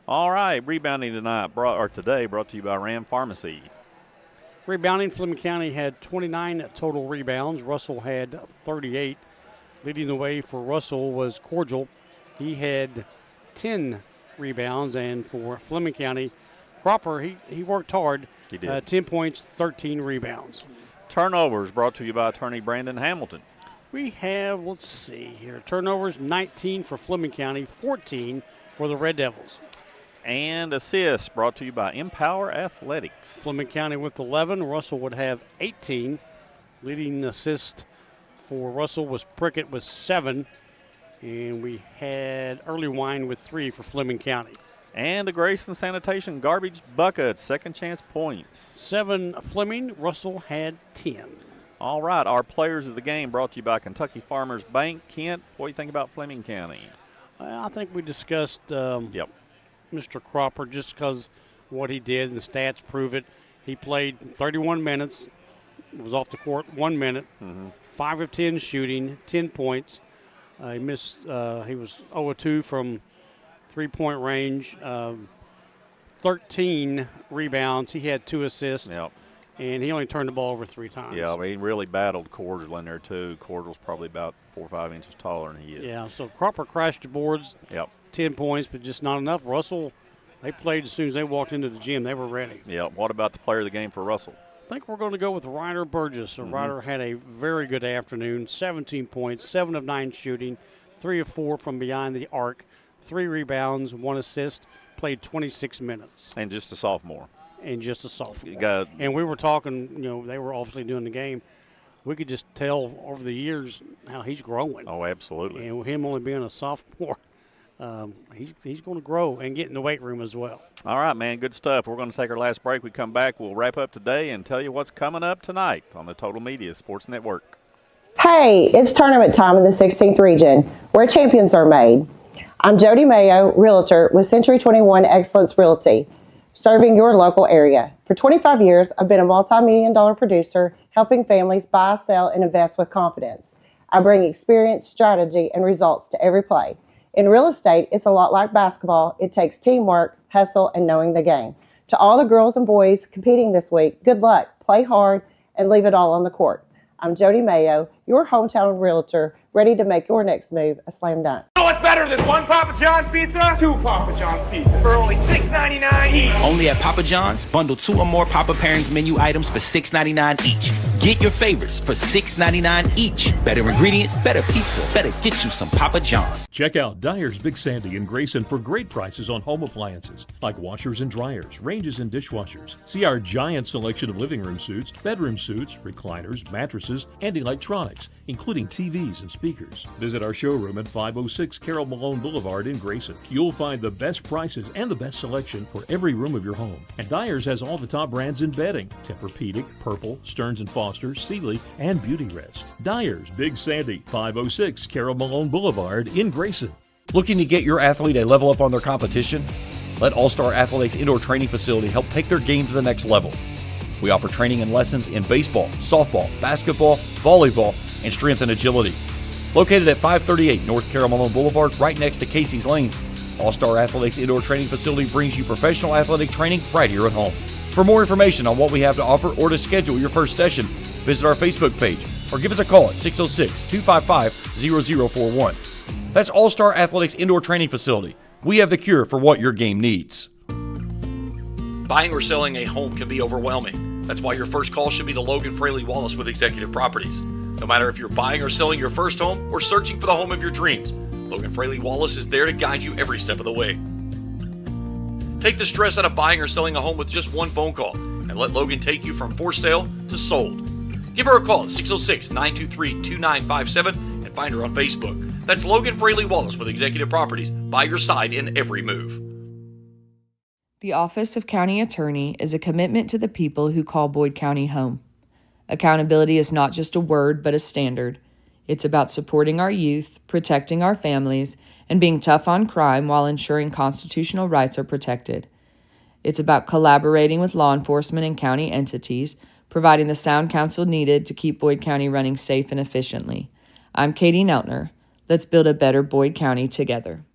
All right, rebounding today brought to you by Ram Pharmacy. Rebounding, Fleming County had 29 total rebounds. Russell had 38. Leading the way for Russell was Cordial. He had 10 rebounds. And for Fleming County, Cropper, he worked hard. He did. 10 points, 13 rebounds. Turnovers brought to you by attorney Brandon Hamilton. We have, let's see here, turnovers 19 for Fleming County, 14 for the Red Devils. And assists brought to you by Empower Athletics. Fleming County with 11. Russell would have 18. Leading assist for Russell was Prickett with 7. And we had Early Wine with 3 for Fleming County. And the Grayson Sanitation Garbage Buckets, second chance points. 7 Fleming. Russell had 10. All right, our players of the game brought to you by Kentucky Farmers Bank. Kent, what do you think about Fleming County? I think we discussed Mr. Cropper just because what he did, and the stats prove it. He played 31 minutes, was off the court 1 minute, 5 of 10 shooting, 10 points. He missed. He was 0 of 2 from three-point range, 13 rebounds. He had 2 assists. Yep. And he only turned the ball over 3 times. Yeah, I mean, he really battled Cordial in there, too. Cordial's probably about 4 or 5 inches taller than he is. Yeah, so Cropper crashed the boards. Yep. 10 points, but just not enough. Russell, they played as soon as they walked into the gym. They were ready. Yeah, what about the player of the game for Russell? I think we're going to go with Ryder Burgess. So Ryder had a very good afternoon, 17 points, 7 of 9 shooting, 3 of 4 from behind the arc, 3 rebounds, 1 assist, played 26 minutes. And just a sophomore. And just a sophomore. And we were talking, they were obviously doing the game. We could just tell over the years how he's growing. Oh, absolutely. And with him only being a sophomore, he's going to grow and get in the weight room as well. All right, man, good stuff. We're going to take our last break. We come back, we'll wrap up today and tell you what's coming up tonight on the Total Media Sports Network. Hey, it's tournament time in the 16th region, where champions are made. I'm Jody Mayo, Realtor with Century 21 Excellence Realty, serving your local area. For 25 years, I've been a multi-million-dollar producer, helping families buy, sell, and invest with confidence. I bring experience, strategy, and results to every play. In real estate, it's a lot like basketball. It takes teamwork, hustle, and knowing the game. To all the girls and boys competing this week, good luck, play hard, and leave it all on the court. I'm Jody Mayo, your hometown realtor, ready to make your next move a slam dunk. Oh, what's better than one Papa John's pizza? Two Papa John's pizza for only $6.99 each. Only at Papa John's. Bundle 2 or more Papa Pairings menu items for $6.99 each. Get your favorites for $6.99 each. Better ingredients, better pizza, better get you some Papa John's. Check out Dyer's Big Sandy in Grayson for great prices on home appliances like washers and dryers, ranges and dishwashers. See our giant selection of living room suites, bedroom suites, recliners, mattresses, and electronics, including TVs and speakers. Visit our showroom at 506 Carroll Malone Boulevard in Grayson. You'll find the best prices and the best selection for every room of your home. And Dyer's has all the top brands in bedding: Tempur-Pedic, Purple, Stearns & Foster, Sealy, and Beauty Rest. Dyer's Big Sandy, 506 Carroll Malone Boulevard in Grayson. Looking to get your athlete a level up on their competition? Let All-Star Athletics Indoor Training Facility help take their game to the next level. We offer training and lessons in baseball, softball, basketball, volleyball, and strength and agility. Located at 538 North Carroll Malone Boulevard, right next to Casey's Lanes, All-Star Athletics Indoor Training Facility brings you professional athletic training right here at home. For more information on what we have to offer or to schedule your first session, visit our Facebook page or give us a call at 606-255-0041. That's All-Star Athletics Indoor Training Facility. We have the cure for what your game needs. Buying or selling a home can be overwhelming. That's why your first call should be to Logan Fraley Wallace with Executive Properties. No matter if you're buying or selling your first home or searching for the home of your dreams, Logan Fraley Wallace is there to guide you every step of the way. Take the stress out of buying or selling a home with just one phone call and let Logan take you from for sale to sold. Give her a call at 606-923-2957 and find her on Facebook. That's Logan Fraley Wallace with Executive Properties, by your side in every move. The Office of County Attorney is a commitment to the people who call Boyd County home. Accountability is not just a word, but a standard. It's about supporting our youth, protecting our families, and being tough on crime while ensuring constitutional rights are protected. It's about collaborating with law enforcement and county entities, providing the sound counsel needed to keep Boyd County running safe and efficiently. I'm Katie Neltner. Let's build a better Boyd County together.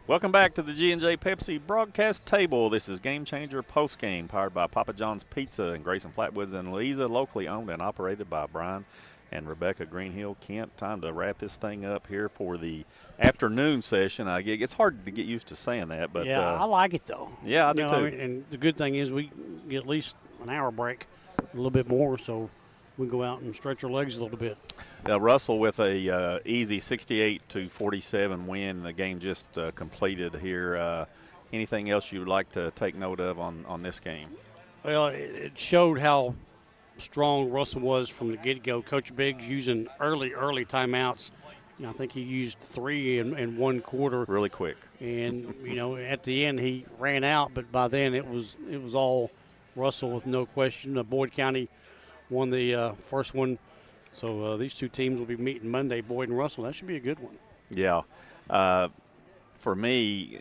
Welcome back to the G&J Pepsi broadcast table. This is Game Changer Postgame, powered by Papa John's Pizza in Grayson, Flatwoods, and Louisa, locally owned and operated by Brian and Rebecca Greenhill. Kent, time to wrap this thing up here for the afternoon session. It's hard to get used to saying that, but yeah, I like it though. Yeah, I do too. And the good thing is we get at least an hour break, a little bit more, so we go out and stretch our legs a little bit. Russell with a easy 68-47 win. The game just completed here. Anything else you would like to take note of on this game? Well, it showed how strong Russell was from the get-go. Coach Biggs using early timeouts. I think he used 3 in one quarter. Really quick. And, at the end he ran out, but by then it was all Russell with no question. Boyd County won the first one. So these two teams will be meeting Monday, Boyd and Russell. That should be a good one. Yeah. For me,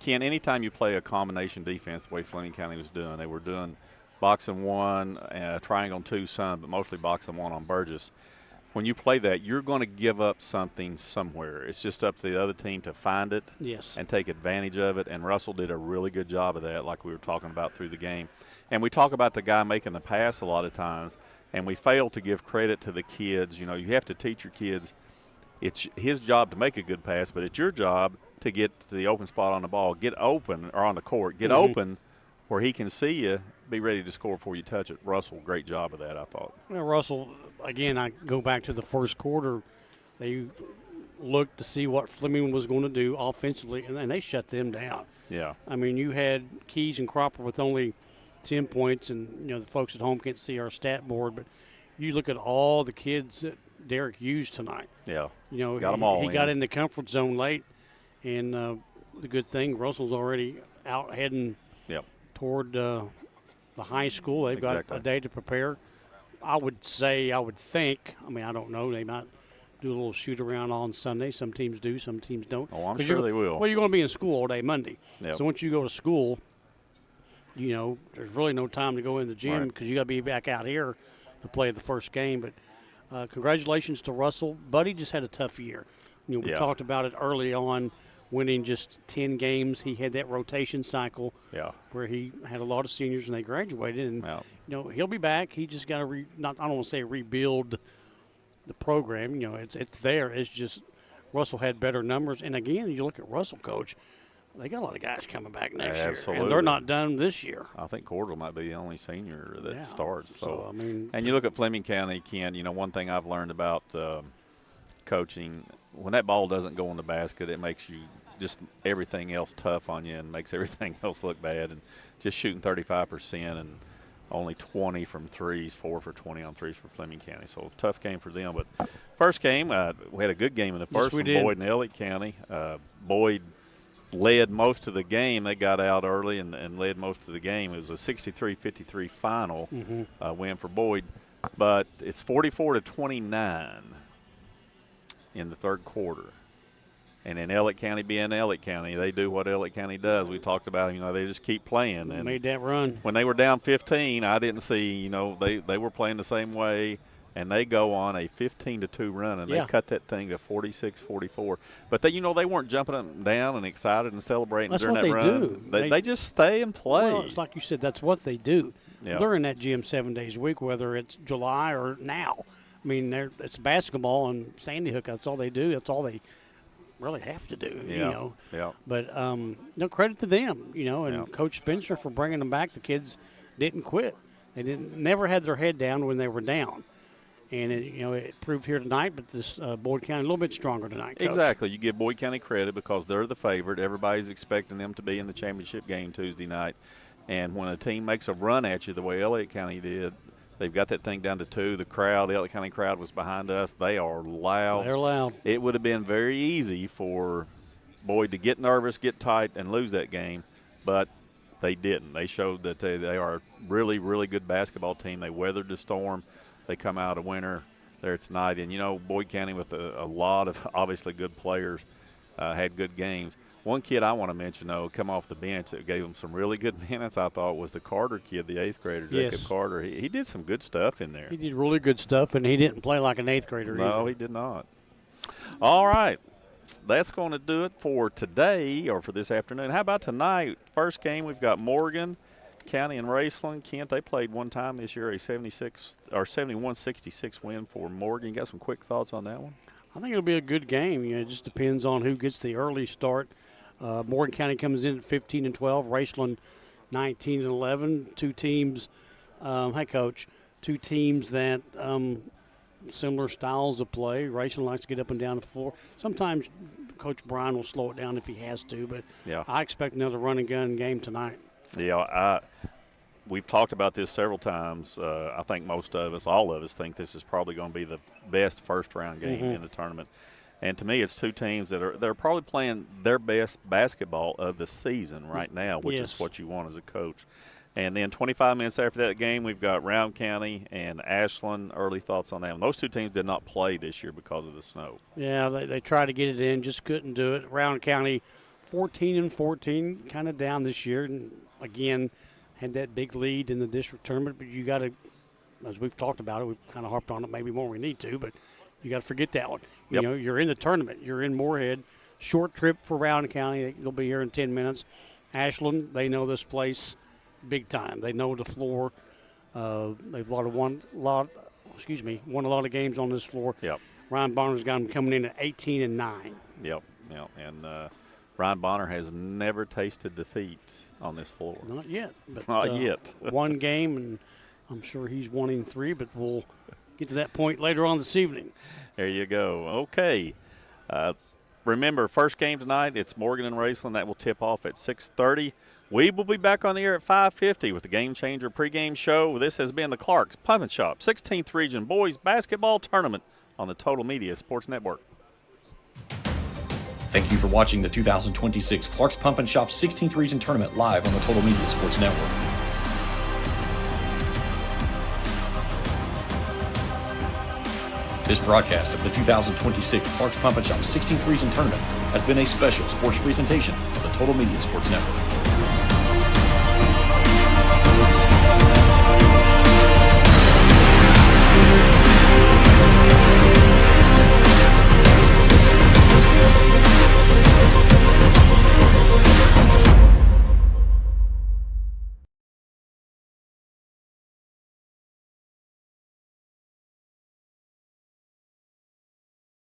Ken, anytime you play a combination defense the way Fleming County was doing, they were doing box and one, triangle and two some, but mostly box and one on Burgess. When you play that, you're going to give up something somewhere. It's just up to the other team to find it and take advantage of it, and Russell did a really good job of that, like we were talking about through the game. And we talk about the guy making the pass a lot of times, and we fail to give credit to the kids. You have to teach your kids it's his job to make a good pass, but it's your job to get to the open spot on the ball, get open, or on the court, get open where he can see you, be ready to score before you touch it. Russell, great job of that, I thought. Well, Russell, again, I go back to the first quarter. They looked to see what Fleming was going to do offensively, and they shut them down. Yeah. I mean, you had Keys and Cropper with only 10 points, and, the folks at home can't see our stat board, but you look at all the kids that Derek used tonight. Yeah. Got them all. He got in the comfort zone late, and the good thing, Russell's already out heading toward the high school. They've got a day to prepare. I would think, I don't know, they might do a little shoot around on Sunday. Some teams do, some teams don't. Oh, I'm sure they will. Well, you're going to be in school all day Monday. Yep. So once you go to school, there's really no time to go in the gym because you got to be back out here to play the first game. But congratulations to Russell. Buddy just had a tough year. We talked about it early on winning just 10 games. He had that rotation cycle where he had a lot of seniors and they graduated. And, he'll be back. He just got to, I don't want to say rebuild the program. It's there. It's just Russell had better numbers. And, again, you look at Russell, Coach, they got a lot of guys coming back next year. And they're not done this year. I think Cordell might be the only senior that starts. So, and you look at Fleming County, Ken, one thing I've learned about coaching, when that ball doesn't go in the basket, it makes you just everything else tough on you and makes everything else look bad. And just shooting 35% and only 20 from threes, 4 for 20 on threes for Fleming County. So tough game for them. But first game, we had a good game in the first from Boyd and Elliott County. Boyd led most of the game. They got out early and led most of the game. It was a 63-53 final win for Boyd. But it's 44-29 in the third quarter. And in Elliott County being Elliott County, they do what Elliott County does. We talked about, they just keep playing. And made that run. When they were down 15, I didn't see, they were playing the same way. And they go on a 15-2 run, and they cut that thing to 46-44. But they weren't jumping up and down and excited and celebrating during that run. They just stay and play. Well, it's like you said, that's what they do. Yep. They're in that gym 7 days a week, whether it's July or now. I mean, it's basketball and Sandy Hook. That's all they do. That's all they really have to do. Yeah. But no credit to them. And Coach Spencer for bringing them back. The kids didn't quit. They never had their head down when they were down. And, it proved here tonight, but this Boyd County a little bit stronger tonight, Coach. Exactly. You give Boyd County credit because they're the favorite. Everybody's expecting them to be in the championship game Tuesday night. And when a team makes a run at you the way Elliott County did, they've got that thing down to 2. The crowd, the Elliott County crowd was behind us. They are loud. They're loud. It would have been very easy for Boyd to get nervous, get tight, and lose that game, but they didn't. They showed that they are a really, really good basketball team. They weathered the storm. They come out a winner there tonight. And, Boyd County with a lot of obviously good players had good games. One kid I want to mention, though, come off the bench that gave him some really good minutes, I thought, was the Carter kid, the 8th grader, Jacob Carter. He did some good stuff in there. He did really good stuff, and he didn't play like an 8th grader either. No, he did not. All right. That's going to do it for today or for this afternoon. How about tonight? First game, we've got Morgan County and Raceland. Kent, they played one time this year, a 71-66 win for Morgan. You got some quick thoughts on that one? I think it'll be a good game. It just depends on who gets the early start. Morgan County comes in at 15-12, Raceland 19-11. Two teams, two teams that similar styles of play. Raceland likes to get up and down the floor. Sometimes Coach Bryan will slow it down if he has to, but I expect another run and gun game tonight. Yeah, we've talked about this several times. I think most of us, all of us, think this is probably going to be the best first-round game in the tournament. And to me, it's two teams that are probably playing their best basketball of the season right now, which is what you want as a coach. And then 25 minutes after that game, we've got Round County and Ashland. Early thoughts on that one. Those two teams did not play this year because of the snow. Yeah, they tried to get it in, just couldn't do it. Round County 14-14, kind of down this year. And again, had that big lead in the district tournament, but you got to, as we've talked about it, we've kind of harped on it maybe more than we need to, but you got to forget that one. You know, you're in the tournament. You're in Morehead. Short trip for Round County. They'll be here in 10 minutes. Ashland, they know this place big time. They know the floor. They've won a lot of games on this floor. Yep. Ryan Bonner's got them coming in at 18-9. Yep. And Ryan Bonner has never tasted defeat on this floor. Not yet. But, not yet. One game, and I'm sure he's wanting 3, but we'll get to that point later on this evening. There you go. Okay. Remember, first game tonight, it's Morgan and Raceland. That will tip off at 6:30. We will be back on the air at 5:50 with the Game Changer pregame show. This has been the Clark's Pump and Shop 16th Region Boys Basketball Tournament on the Total Media Sports Network. Thank you for watching the 2026 Clark's Pump and Shop 16th Region Tournament live on the Total Media Sports Network. This broadcast of the 2026 Clark's Pump and Shop 16th Region Tournament has been a special sports presentation of the Total Media Sports Network.